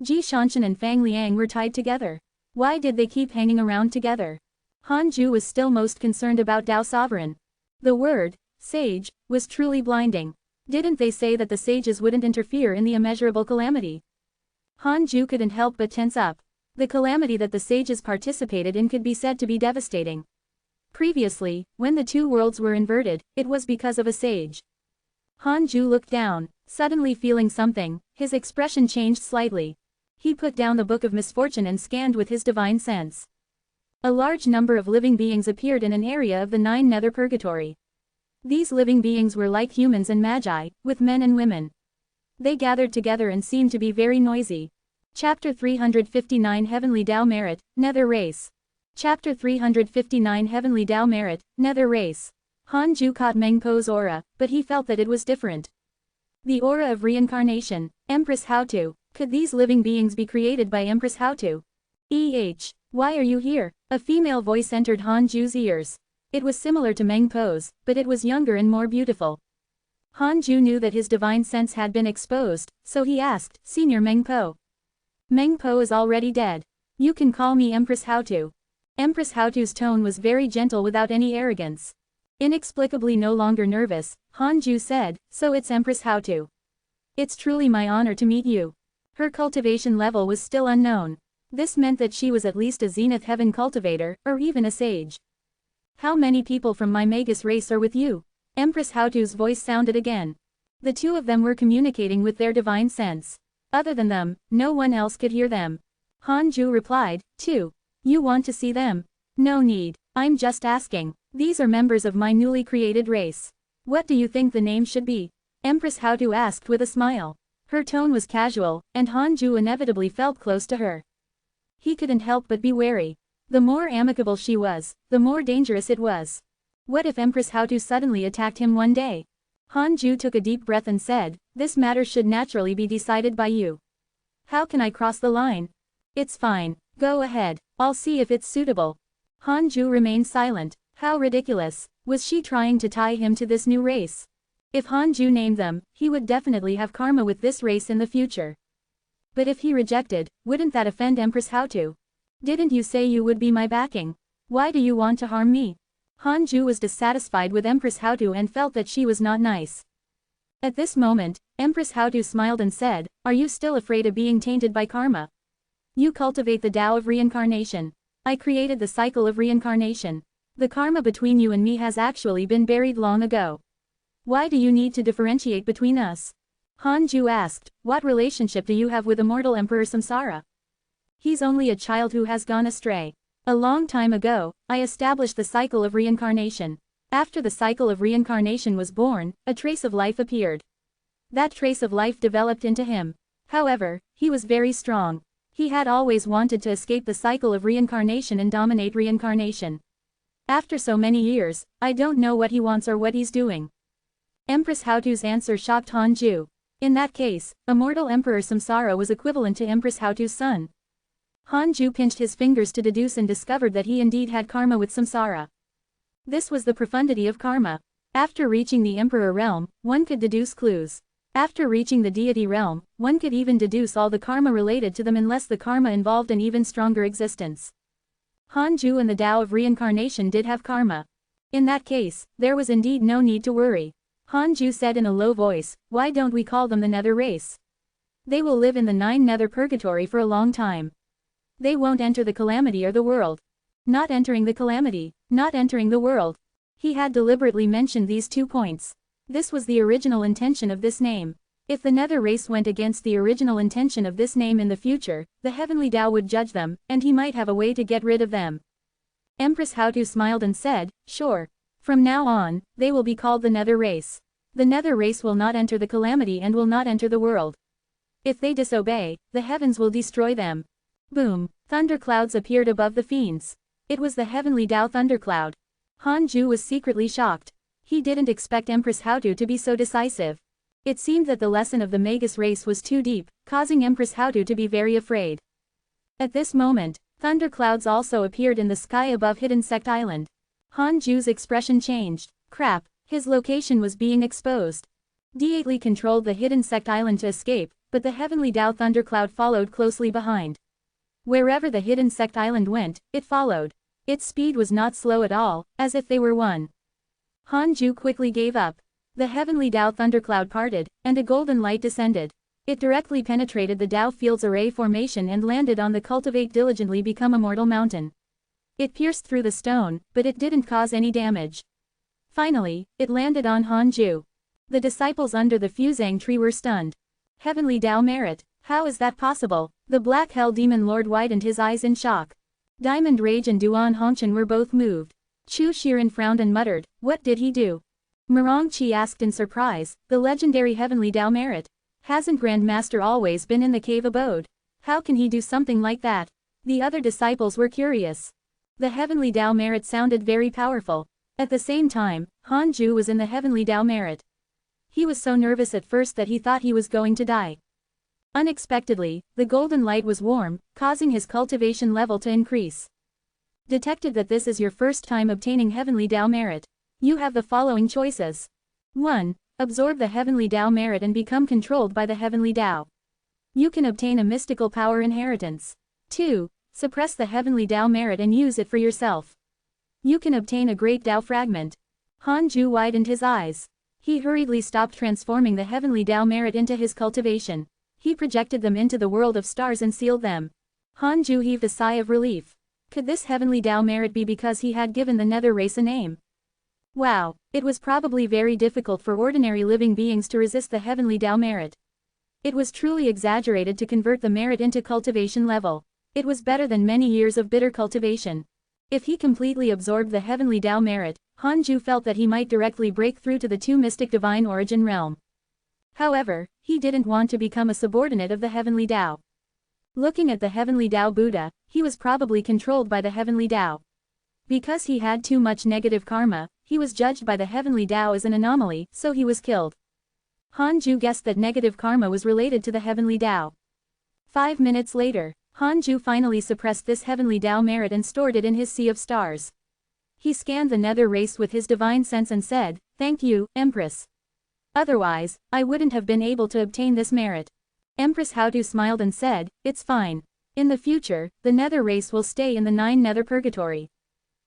Ji Shanshan and Fang Liang were tied together. Why did they keep hanging around together? Han Ju was still most concerned about Dao Sovereign. The word, sage, was truly blinding. Didn't they say that the sages wouldn't interfere in the immeasurable calamity? Han Ju couldn't help but tense up. The calamity that the sages participated in could be said to be devastating. Previously, when the two worlds were inverted, it was because of a sage. Han Ju looked down, suddenly feeling something. His expression changed slightly. He put down the Book of Misfortune and scanned with his divine sense. A large number of living beings appeared in an area of the 9 nether purgatory. These living beings were like humans and magi, with men and women. They gathered together and seemed to be very noisy. Chapter 359 Heavenly Dao Merit, Nether Race. Chapter 359 Heavenly Dao Merit, Nether Race. Han Ju caught Meng Po's aura, but he felt that it was different. The aura of reincarnation, Empress How To. Could these living beings be created by Empress How To? Why are you here? A female voice entered Han Ju's ears. It was similar to Meng Po's, but it was younger and more beautiful. Han Ju knew that his divine sense had been exposed, so he asked, Senior Meng Po. Meng Po is already dead. You can call me Empress How To. Empress How To's tone was very gentle without any arrogance. Inexplicably no longer nervous, Han Ju said, so it's Empress How To. It's truly my honor to meet you. Her cultivation level was still unknown. This meant that she was at least a Zenith Heaven cultivator, or even a sage. How many people from my Magus race are with you? Empress How To's voice sounded again. The two of them were communicating with their divine sense. Other than them, no one else could hear them. Han Ju replied, 2. You want to see them? No need, I'm just asking. These are members of my newly created race. What do you think the name should be? Empress How To asked with a smile. Her tone was casual, and Han Ju inevitably felt close to her. He couldn't help but be wary. The more amicable she was, the more dangerous it was. What if Empress How To suddenly attacked him one day? Han Ju took a deep breath and said, this matter should naturally be decided by you. How can I cross the line? It's fine, go ahead, I'll see if it's suitable. Han Ju remained silent. How ridiculous. Was she trying to tie him to this new race? If Han Ju named them, he would definitely have karma with this race in the future. But if he rejected, wouldn't that offend Empress How To? Didn't you say you would be my backing? Why do you want to harm me? Han Ju was dissatisfied with Empress How To and felt that she was not nice. At this moment, Empress How To smiled and said, are you still afraid of being tainted by karma? You cultivate the Tao of reincarnation. I created the cycle of reincarnation. The karma between you and me has actually been buried long ago. Why do you need to differentiate between us? Han Ju asked, what relationship do you have with immortal Emperor Samsara? He's only a child who has gone astray. A long time ago, I established the cycle of reincarnation. After the cycle of reincarnation was born, a trace of life appeared. That trace of life developed into him. However, he was very strong. He had always wanted to escape the cycle of reincarnation and dominate reincarnation. After so many years, I don't know what he wants or what he's doing. Empress How To's answer shocked Han Ju. In that case, immortal Emperor Samsara was equivalent to Empress How To's son. Han Ju pinched his fingers to deduce and discovered that he indeed had karma with Samsara. This was the profundity of karma. After reaching the Emperor realm, one could deduce clues. After reaching the deity realm, one could even deduce all the karma related to them unless the karma involved an even stronger existence. Han Ju and the Tao of reincarnation did have karma. In that case, there was indeed no need to worry. Han Ju said in a low voice, why don't we call them the Nether race? They will live in the 9 nether purgatory for a long time. They won't enter the calamity or the world. Not entering the calamity, not entering the world. He had deliberately mentioned these 2 points. This was the original intention of this name. If the Nether race went against the original intention of this name in the future, the heavenly Tao would judge them, and he might have a way to get rid of them. Empress How To smiled and said, sure. From now on, they will be called the Nether race. The Nether race will not enter the calamity and will not enter the world. If they disobey, the heavens will destroy them. Boom! Thunderclouds appeared above the fiends. It was the heavenly Tao thundercloud. Han Ju was secretly shocked. He didn't expect Empress How To be so decisive. It seemed that the lesson of the Magus race was too deep, causing Empress How To be very afraid. At this moment, thunderclouds also appeared in the sky above Hidden Sect Island. Han Ju's expression changed. Crap, his location was being exposed. Diately controlled the Hidden Sect Island to escape, but the heavenly Tao thundercloud followed closely behind. Wherever the hidden sect island went, it followed. Its speed was not slow at all, as if they were one. Hanju quickly gave up. The heavenly Tao thundercloud parted, and a golden light descended. It directly penetrated the Tao field's array formation and landed on the cultivate diligently become immortal mountain. It pierced through the stone, but it didn't cause any damage. Finally, it landed on Hanju. The disciples under the fusang tree were stunned. Heavenly Tao merit, how is that possible? The Black Hell Demon Lord widened his eyes in shock. Diamond Rage and Duan Hongchen were both moved. Chu Shiren frowned and muttered, what did he do? Murong Qi asked in surprise, the legendary Heavenly Tao merit. Hasn't Grand Master always been in the cave abode? How can he do something like that? The other disciples were curious. The Heavenly Tao merit sounded very powerful. At the same time, Hanju was in the Heavenly Tao merit. He was so nervous at first that he thought he was going to die. Unexpectedly, the golden light was warm, causing his cultivation level to increase. Detected that this is your first time obtaining Heavenly Tao merit. You have the following choices. 1. Absorb the Heavenly Tao merit and become controlled by the Heavenly Tao. You can obtain a mystical power inheritance. 2. Suppress the Heavenly Tao merit and use it for yourself. You can obtain a great Tao fragment. Hanju widened his eyes. He hurriedly stopped transforming the Heavenly Tao merit into his cultivation. He projected them into the world of stars and sealed them. Hanju heaved a sigh of relief. Could this Heavenly Tao merit be because he had given the nether race a name? Wow, it was probably very difficult for ordinary living beings to resist the Heavenly Tao merit. It was truly exaggerated to convert the merit into cultivation level. It was better than many years of bitter cultivation. If he completely absorbed the Heavenly Tao merit, Hanju felt that he might directly break through to the two mystic divine origin realm. However, he didn't want to become a subordinate of the Heavenly Tao. Looking at the Heavenly Tao Buddha, he was probably controlled by the Heavenly Tao. Because he had too much negative karma, he was judged by the Heavenly Tao as an anomaly, so he was killed. Hanju guessed that negative karma was related to the Heavenly Tao. 5 minutes later, Hanju finally suppressed this Heavenly Tao merit and stored it in his sea of stars. He scanned the nether race with his divine sense and said, "Thank you, Empress. Otherwise, I wouldn't have been able to obtain this merit." Empress Haotu smiled and said, "It's fine. In the future, the nether race will stay in the 9 nether purgatory.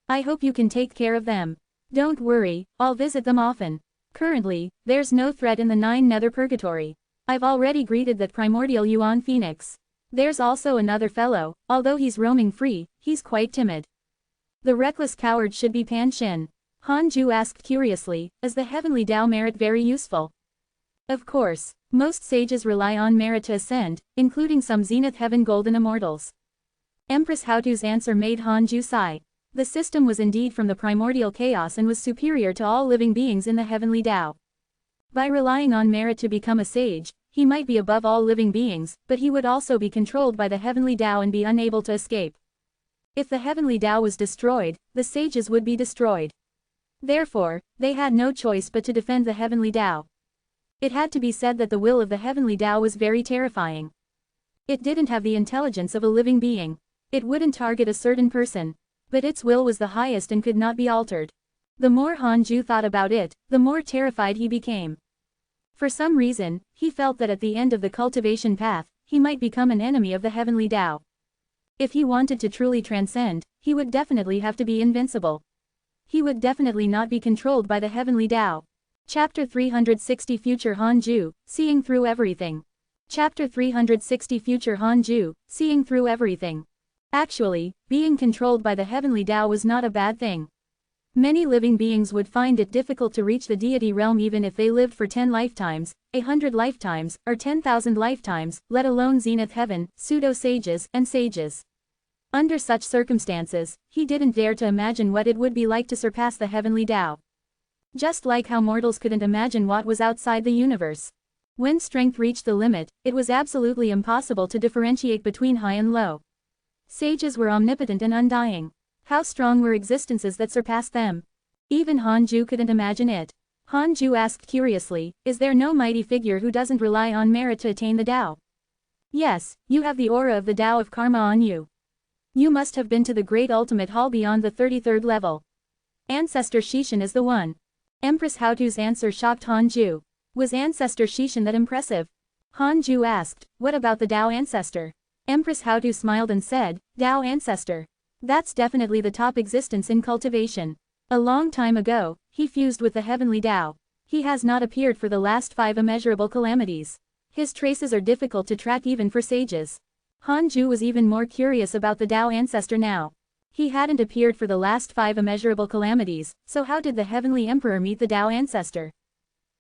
I hope you can take care of them. Don't worry, I'll visit them often. Currently, there's no threat in the 9 nether purgatory. I've already greeted that primordial Yuan Phoenix. There's also another fellow, although he's roaming free, he's quite timid. The reckless coward should be Pan Shin." Hanju asked curiously, is the Heavenly Tao merit very useful? Of course, most sages rely on merit to ascend, including some Zenith Heaven Golden Immortals. Empress Haotu's answer made Hanju sigh. The system was indeed from the primordial chaos and was superior to all living beings in the Heavenly Tao. By relying on merit to become a sage, he might be above all living beings, but he would also be controlled by the Heavenly Tao and be unable to escape. If the Heavenly Tao was destroyed, the sages would be destroyed. Therefore, they had no choice but to defend the Heavenly Tao. It had to be said that the will of the Heavenly Tao was very terrifying. It didn't have the intelligence of a living being. It wouldn't target a certain person. But its will was the highest and could not be altered. The more Hanju thought about it, the more terrified he became. For some reason, he felt that at the end of the cultivation path, he might become an enemy of the Heavenly Tao. If he wanted to truly transcend, he would definitely have to be invincible. He would definitely not be controlled by the Heavenly Tao. Chapter 360 Future Hanju, Seeing Through Everything. Chapter 360 Future Hanju, Seeing Through Everything. Actually, being controlled by the Heavenly Tao was not a bad thing. Many living beings would find it difficult to reach the deity realm even if they lived for 10 lifetimes, 100 lifetimes, or 10,000 lifetimes, let alone Zenith Heaven, pseudo-sages, and sages. Under such circumstances, he didn't dare to imagine what it would be like to surpass the Heavenly Tao. Just like how mortals couldn't imagine what was outside the universe. When strength reached the limit, it was absolutely impossible to differentiate between high and low. Sages were omnipotent and undying. How strong were existences that surpassed them? Even Hanju couldn't imagine it. Hanju asked curiously, is there no mighty figure who doesn't rely on merit to attain the Tao? Yes, you have the aura of the Tao of Karma on you. You must have been to the great ultimate hall beyond the 33rd level. Ancestor Shishan is the one. Empress Haotu's answer shocked Hanju. Was Ancestor Shishan that impressive? Hanju asked, what about the Tao ancestor? Empress Haotu smiled and said, Tao ancestor. That's definitely the top existence in cultivation. A long time ago, he fused with the heavenly Tao. He has not appeared for the last 5 immeasurable calamities. His traces are difficult to track even for sages. Hanju was even more curious about the Tao ancestor now. He hadn't appeared for the last 5 immeasurable calamities, so how did the heavenly emperor meet the Tao ancestor?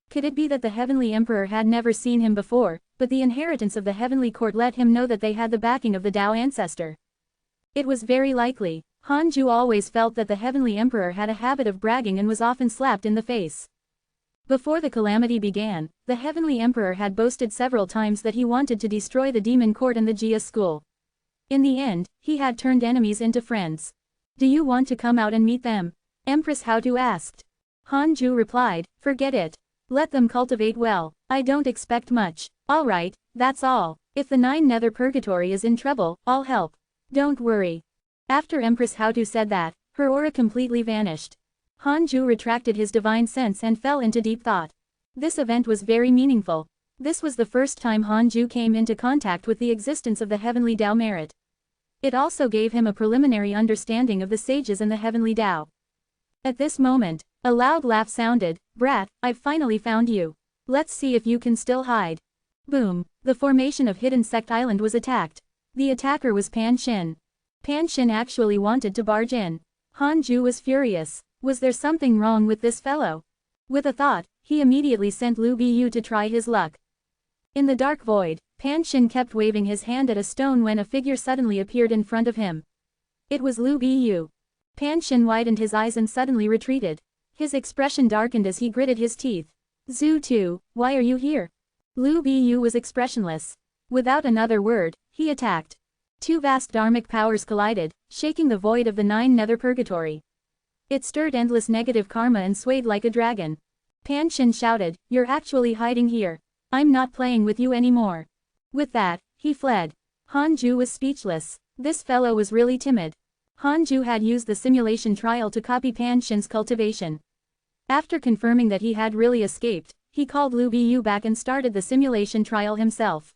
Could it be that the heavenly emperor had never seen him before, but the inheritance of the heavenly court let him know that they had the backing of the Tao ancestor? It was very likely. Hanju always felt that the heavenly emperor had a habit of bragging and was often slapped in the face. Before the calamity began, the heavenly emperor had boasted several times that he wanted to destroy the demon court and the Jia school. In the end, he had turned enemies into friends. Do you want to come out and meet them? Empress Haotu asked. Hanju replied, forget it. Let them cultivate well. I don't expect much. Alright, that's all. If the 9 nether purgatory is in trouble, I'll help. Don't worry. After Empress Haotu said that, her aura completely vanished. Hanju retracted his divine sense and fell into deep thought. This event was very meaningful. This was the first time Hanju came into contact with the existence of the heavenly Tao merit. It also gave him a preliminary understanding of the sages and the heavenly Tao. At this moment, a loud laugh sounded. Brat, I've finally found you. Let's see if you can still hide. Boom, the formation of Hidden Sect Island was attacked. The attacker was Pan Shin. Pan Shin actually wanted to barge in. Hanju was furious. Was there something wrong with this fellow? With a thought, he immediately sent Lu Biyu to try his luck. In the dark void, Pan Shin kept waving his hand at a stone when a figure suddenly appeared in front of him. It was Lu Biyu. Pan Shin widened his eyes and suddenly retreated. His expression darkened as he gritted his teeth. Zhu Tu, why are you here? Lu Biyu was expressionless. Without another word, he attacked. 2 vast dharmic powers collided, shaking the void of the 9 nether purgatory. It stirred endless negative karma and swayed like a dragon. Pan Shin shouted, you're actually hiding here. I'm not playing with you anymore. With that, he fled. Hanju was speechless. This fellow was really timid. Hanju had used the simulation trial to copy Pan Shin's cultivation. After confirming that he had really escaped, he called Lu Biyu back and started the simulation trial himself.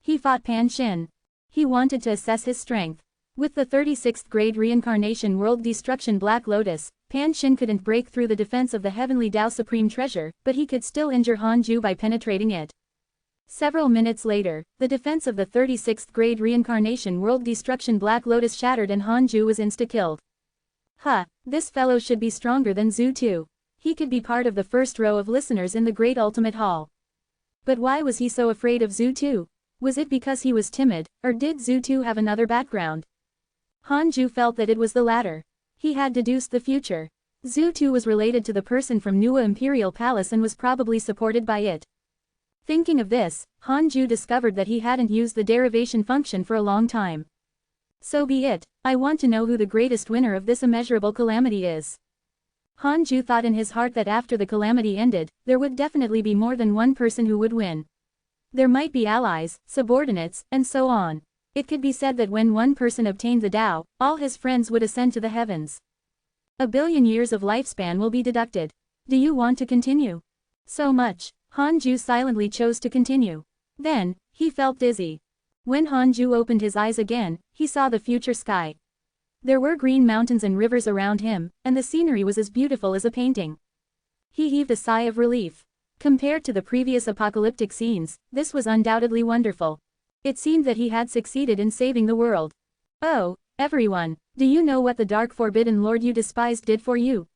He fought Pan Shin. He wanted to assess his strength. With the 36th grade reincarnation world destruction Black Lotus, Pan Shin couldn't break through the defense of the heavenly Tao Supreme Treasure, but he could still injure Hanju by penetrating it. Several minutes later, the defense of the 36th grade reincarnation world destruction Black Lotus shattered and Hanju was insta-killed. Huh, this fellow should be stronger than Zhu Tu. He could be part of the first row of listeners in the Great Ultimate Hall. But why was he so afraid of Zhu Tu? Was it because he was timid, or did Zhu Tu have another background? Hanju felt that it was the latter. He had deduced the future. Zhu Tu was related to the person from Nuwa Imperial Palace and was probably supported by it. Thinking of this, Hanju discovered that he hadn't used the derivation function for a long time. So be it, I want to know who the greatest winner of this immeasurable calamity is. Hanju thought in his heart that after the calamity ended, there would definitely be more than one person who would win. There might be allies, subordinates, and so on. It could be said that when one person obtained the Tao, all his friends would ascend to the heavens. 1 billion years of lifespan will be deducted. Do you want to continue? So much. Hanju silently chose to continue. Then, he felt dizzy. When Hanju opened his eyes again, he saw the future sky. There were green mountains and rivers around him, and the scenery was as beautiful as a painting. He heaved a sigh of relief. Compared to the previous apocalyptic scenes, this was undoubtedly wonderful. It seemed that he had succeeded in saving the world. Oh, everyone, do you know what the dark forbidden lord you despised did for you?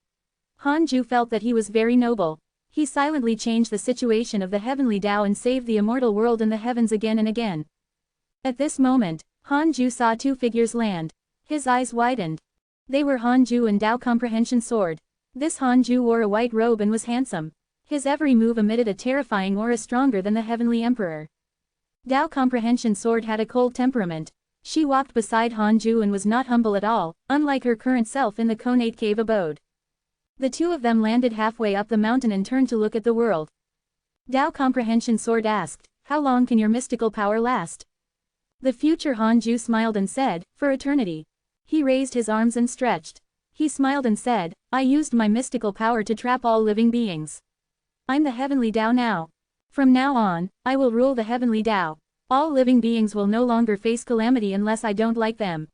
Hanju felt that he was very noble. He silently changed the situation of the heavenly Tao and saved the immortal world and the heavens again and again. At this moment, Hanju saw 2 figures land. His eyes widened. They were Hanju and Tao Comprehension Sword. This Hanju wore a white robe and was handsome. His every move emitted a terrifying aura stronger than the heavenly emperor. Tao Comprehension Sword had a cold temperament. She walked beside Hanju and was not humble at all, unlike her current self in the Conate Cave abode. The 2 of them landed halfway up the mountain and turned to look at the world. Tao Comprehension Sword asked, how long can your mystical power last? The future Hanju smiled and said, for eternity. He raised his arms and stretched. He smiled and said, I used my mystical power to trap all living beings. I'm the heavenly Tao now. From now on, I will rule the heavenly Tao. All living beings will no longer face calamity unless I don't like them.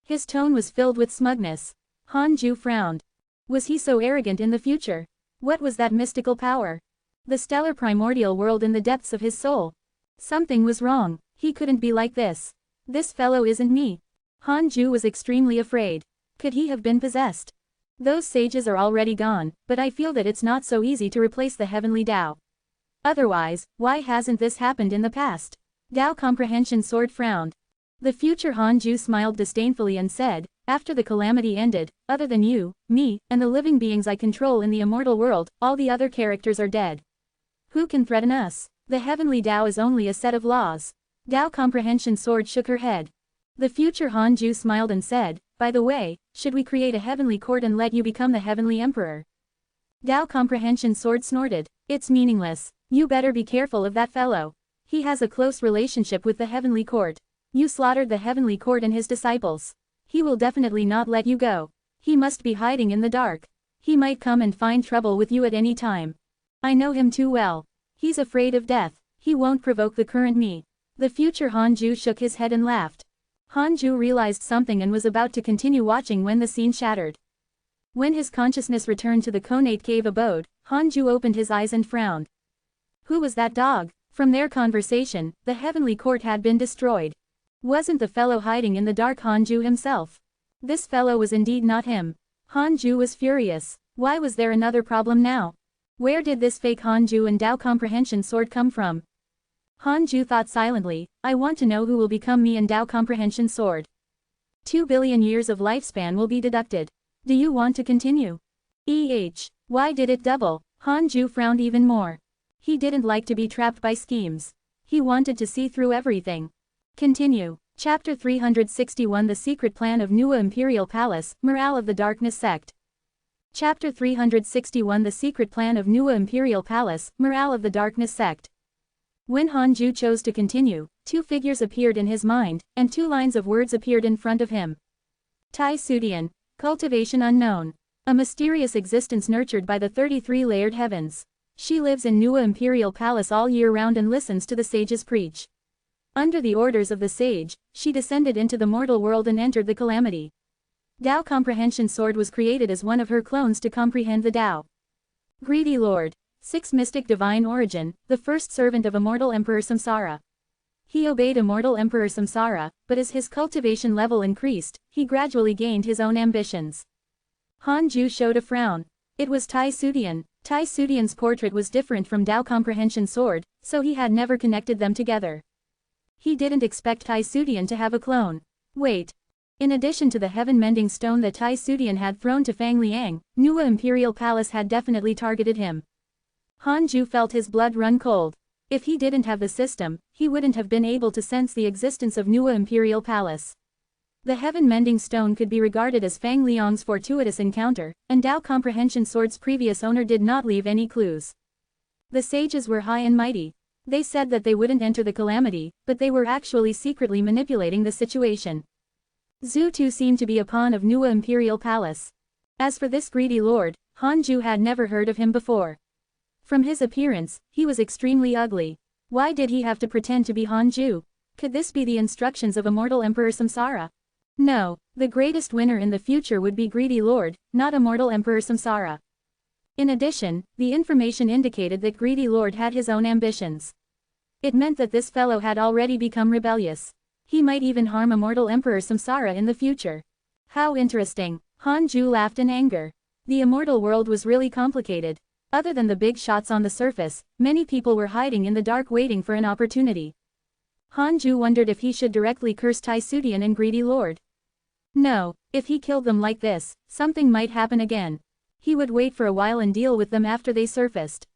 His tone was filled with smugness. Han Ju frowned. Was he so arrogant in the future? What was that mystical power? The stellar primordial world in the depths of his soul. Something was wrong. He couldn't be like this. This fellow isn't me. Han Ju was extremely afraid. Could he have been possessed? Those sages are already gone, but I feel that it's not so easy to replace the heavenly Tao. Otherwise, why hasn't this happened in the past? Tao Comprehension Sword frowned. The future Han Ju smiled disdainfully and said, after the calamity ended, other than you, me, and the living beings I control in the immortal world, all the other characters are dead. Who can threaten us? The heavenly Tao is only a set of laws. Tao Comprehension Sword shook her head. The future Han Ju smiled and said, by the way, should we create a heavenly court and let you become the heavenly emperor? Tao Comprehension Sword snorted. It's meaningless. You better be careful of that fellow. He has a close relationship with the heavenly court. You slaughtered the heavenly court and his disciples. He will definitely not let you go. He must be hiding in the dark. He might come and find trouble with you at any time. I know him too well. He's afraid of death. He won't provoke the current me. The future Han Ju shook his head and laughed. Han Ju realized something and was about to continue watching when the scene shattered. When his consciousness returned to the Conate cave abode, Han Ju opened his eyes and frowned. Who was that dog? From their conversation, the heavenly court had been destroyed. Wasn't the fellow hiding in the dark Han Ju himself? This fellow was indeed not him. Han Ju was furious. Why was there another problem now? Where did this fake Han Ju and Tao Comprehension Sword come from? Han Ju thought silently, I want to know who will become me and Tao Comprehension Sword. 2 billion years of lifespan will be deducted. Do you want to continue? Why did it double? Han Ju frowned even more. He didn't like to be trapped by schemes. He wanted to see through everything. Continue. Chapter 361 The Secret Plan of Nuwa Imperial Palace, Morale of the Darkness Sect. Chapter 361 The Secret Plan of Nuwa Imperial Palace, Morale of the Darkness Sect. When Han Ju chose to continue, two figures appeared in his mind, and two lines of words appeared in front of him. Tai Sudian, cultivation unknown. A mysterious existence nurtured by the 33-layered heavens. She lives in Nuwa Imperial Palace all year round and listens to the sages preach. Under the orders of the sage, she descended into the mortal world and entered the calamity. Tao Comprehension Sword was created as one of her clones to comprehend the Tao. Greedy Lord. 6 Mystic Divine Origin, the first servant of immortal Emperor Samsara. He obeyed immortal Emperor Samsara, but as his cultivation level increased, he gradually gained his own ambitions. Han Ju showed a frown. It was Tai Sudian. Tai Sudian's portrait was different from Tao Comprehension Sword, so he had never connected them together. He didn't expect Tai Sudian to have a clone. Wait. In addition to the heaven-mending stone that Tai Sudian had thrown to Fang Liang, Nuwa Imperial Palace had definitely targeted him. Han Ju felt his blood run cold. If he didn't have the system, he wouldn't have been able to sense the existence of Nuwa Imperial Palace. The heaven-mending stone could be regarded as Fang Liang's fortuitous encounter, and Tao Comprehension Sword's previous owner did not leave any clues. The sages were high and mighty. They said that they wouldn't enter the calamity, but they were actually secretly manipulating the situation. Zhu Tu seemed to be a pawn of Nuwa Imperial Palace. As for this greedy lord, Han Ju had never heard of him before. From his appearance, he was extremely ugly. Why did he have to pretend to be Han Ju? Could this be the instructions of immortal Emperor Samsara? No, the greatest winner in the future would be Greedy Lord, not immortal Emperor Samsara. In addition, the information indicated that Greedy Lord had his own ambitions. It meant that this fellow had already become rebellious. He might even harm immortal Emperor Samsara in the future. How interesting. Han Ju laughed in anger. The immortal world was really complicated. Other than the big shots on the surface, many people were hiding in the dark waiting for an opportunity. Han Ju wondered if he should directly curse Tai Sudian and Greedy Lord. No, if he killed them like this, something might happen again. He would wait for a while and deal with them after they surfaced.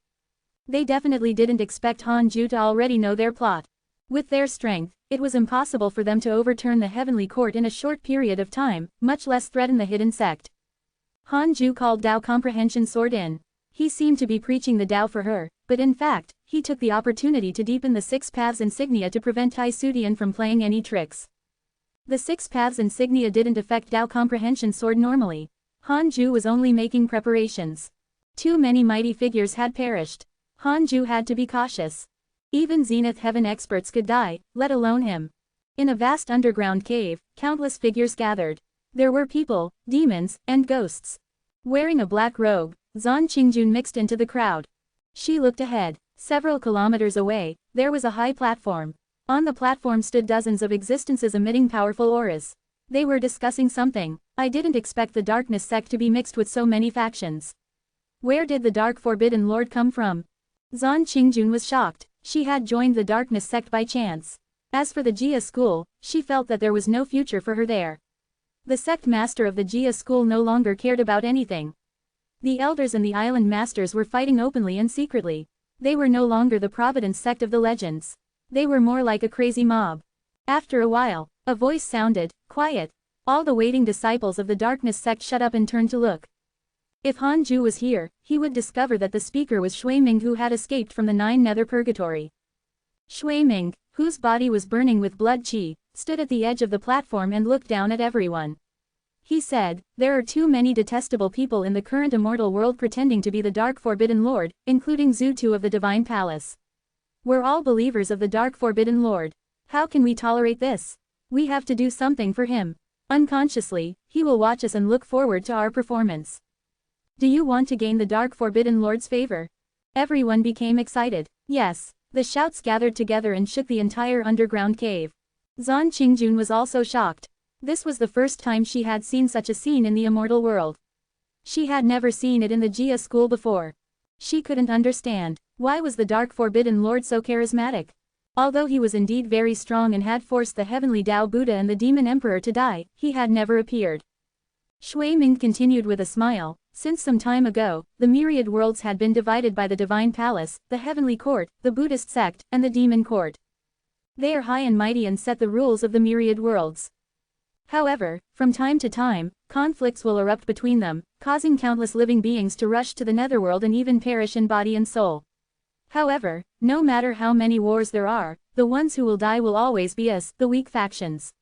They definitely didn't expect Han Ju to already know their plot. With their strength, it was impossible for them to overturn the heavenly court in a short period of time, much less threaten the hidden sect. Han Ju called Tao Comprehension Sword in. He seemed to be preaching the Tao for her, but in fact, he took the opportunity to deepen the 6 paths insignia to prevent Tai Sudian from playing any tricks. The 6 paths insignia didn't affect Tao Comprehension Sword normally. Han Ju was only making preparations. Too many mighty figures had perished. Hanju had to be cautious. Even Zenith Heaven experts could die, let alone him. In a vast underground cave, countless figures gathered. There were people, demons, and ghosts. Wearing a black robe, Zan Qingjun mixed into the crowd. She looked ahead. Several kilometers away, there was a high platform. On the platform stood dozens of existences emitting powerful auras. They were discussing something. I didn't expect the darkness sect to be mixed with so many factions. Where did the Dark Forbidden Lord come from? Zan Qingjun was shocked. She had joined the darkness sect by chance. As for the Jia school, she felt that there was no future for her there. The sect master of the Jia school no longer cared about anything. The elders and the island masters were fighting openly and secretly. They were no longer the Providence sect of the legends. They were more like a crazy mob. After a while, a voice sounded, "Quiet." All the waiting disciples of the darkness sect shut up and turned to look. If Hanju was here, he would discover that the speaker was Shui Ming, who had escaped from the 9 nether purgatory. Shui Ming, whose body was burning with blood qi, stood at the edge of the platform and looked down at everyone. He said, "There are too many detestable people in the current immortal world pretending to be the Dark Forbidden Lord, including Zhu of the Divine Palace. We're all believers of the Dark Forbidden Lord. How can we tolerate this? We have to do something for him. Unconsciously, he will watch us and look forward to our performance. Do you want to gain the Dark Forbidden Lord's favor?" Everyone became excited. Yes. The shouts gathered together and shook the entire underground cave. Zan Qingjun was also shocked. This was the first time she had seen such a scene in the immortal world. She had never seen it in the Jia school before. She couldn't understand. Why was the Dark Forbidden Lord so charismatic? Although he was indeed very strong and had forced the heavenly Tao Buddha and the demon emperor to die, he had never appeared. Shui Ming continued with a smile. Since some time ago, the myriad worlds had been divided by the Divine Palace, the Heavenly Court, the Buddhist sect, and the Demon Court. They are high and mighty and set the rules of the myriad worlds. However, from time to time, conflicts will erupt between them, causing countless living beings to rush to the netherworld and even perish in body and soul. However, no matter how many wars there are, the ones who will die will always be us, the weak factions.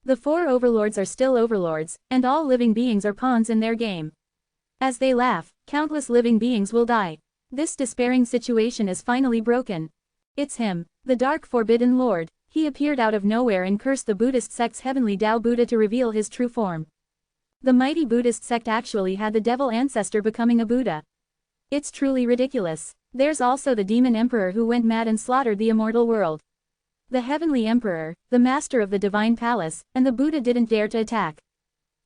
The 4 overlords are still overlords, and all living beings are pawns in their game. As they laugh, countless living beings will die. This despairing situation is finally broken. It's him, the Dark Forbidden Lord. He appeared out of nowhere and cursed the Buddhist sect's heavenly Tao Buddha to reveal his true form. The mighty Buddhist sect actually had the devil ancestor becoming a Buddha. It's truly ridiculous. There's also the demon emperor who went mad and slaughtered the immortal world. The heavenly emperor, the master of the divine palace, and the Buddha didn't dare to attack.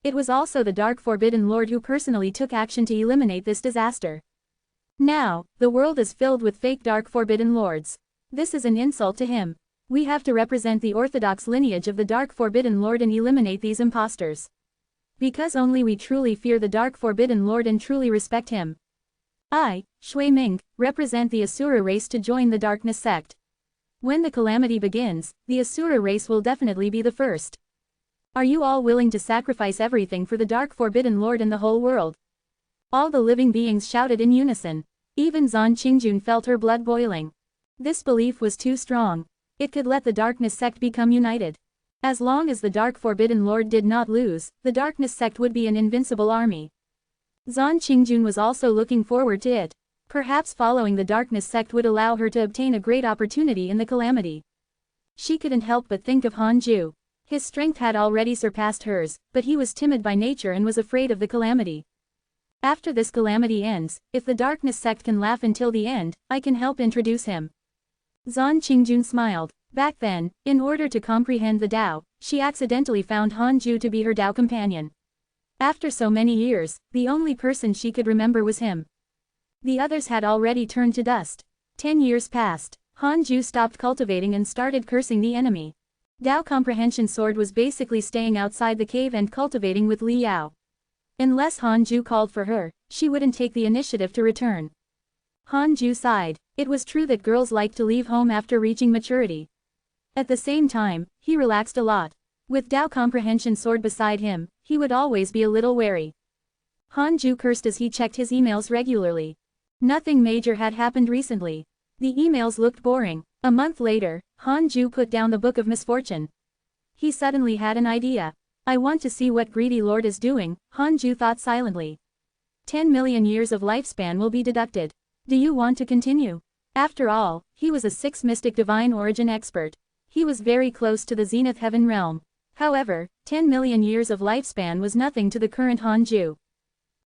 It was also the Dark Forbidden Lord who personally took action to eliminate this disaster. Now, the world is filled with fake Dark Forbidden Lords. This is an insult to him. We have to represent the orthodox lineage of the Dark Forbidden Lord and eliminate these imposters. Because only we truly fear the Dark Forbidden Lord and truly respect him. I, Shui Ming, represent the Asura race to join the Darkness sect. When the calamity begins, the Asura race will definitely be the first. Are you all willing to sacrifice everything for the Dark Forbidden Lord and the whole world? All the living beings shouted in unison. Even Zan Qingjun felt her blood boiling. This belief was too strong. It could let the Darkness sect become united. As long as the Dark Forbidden Lord did not lose, the Darkness sect would be an invincible army. Zan Qingjun was also looking forward to it. Perhaps following the Darkness sect would allow her to obtain a great opportunity in the calamity. She couldn't help but think of Hanju. His strength had already surpassed hers, but he was timid by nature and was afraid of the calamity. After this calamity ends, if the Darkness sect can laugh until the end, I can help introduce him. Zan Qingjun smiled. Back then, in order to comprehend the Tao, she accidentally found Hanju to be her Tao companion. After so many years, the only person she could remember was him. The others had already turned to dust. 10 years passed. Hanju stopped cultivating and started cursing the enemy. Tao comprehension sword was basically staying outside the cave and cultivating with Li Yao. Unless Hanju called for her, she wouldn't take the initiative to return. Hanju sighed. It was true that girls like to leave home after reaching maturity. At the same time, he relaxed a lot. With Tao comprehension sword beside him, he would always be a little wary. Hanju cursed as he checked his emails regularly. Nothing major had happened recently. The emails looked boring. A month later, Hanju put down the Book of Misfortune. He suddenly had an idea. I want to see what greedy lord is doing, Hanju thought silently. 10 million years of lifespan will be deducted. Do you want to continue? After all, he was a sixth mystic divine origin expert. He was very close to the zenith heaven realm. However, 10 million years of lifespan was nothing to the current Hanju.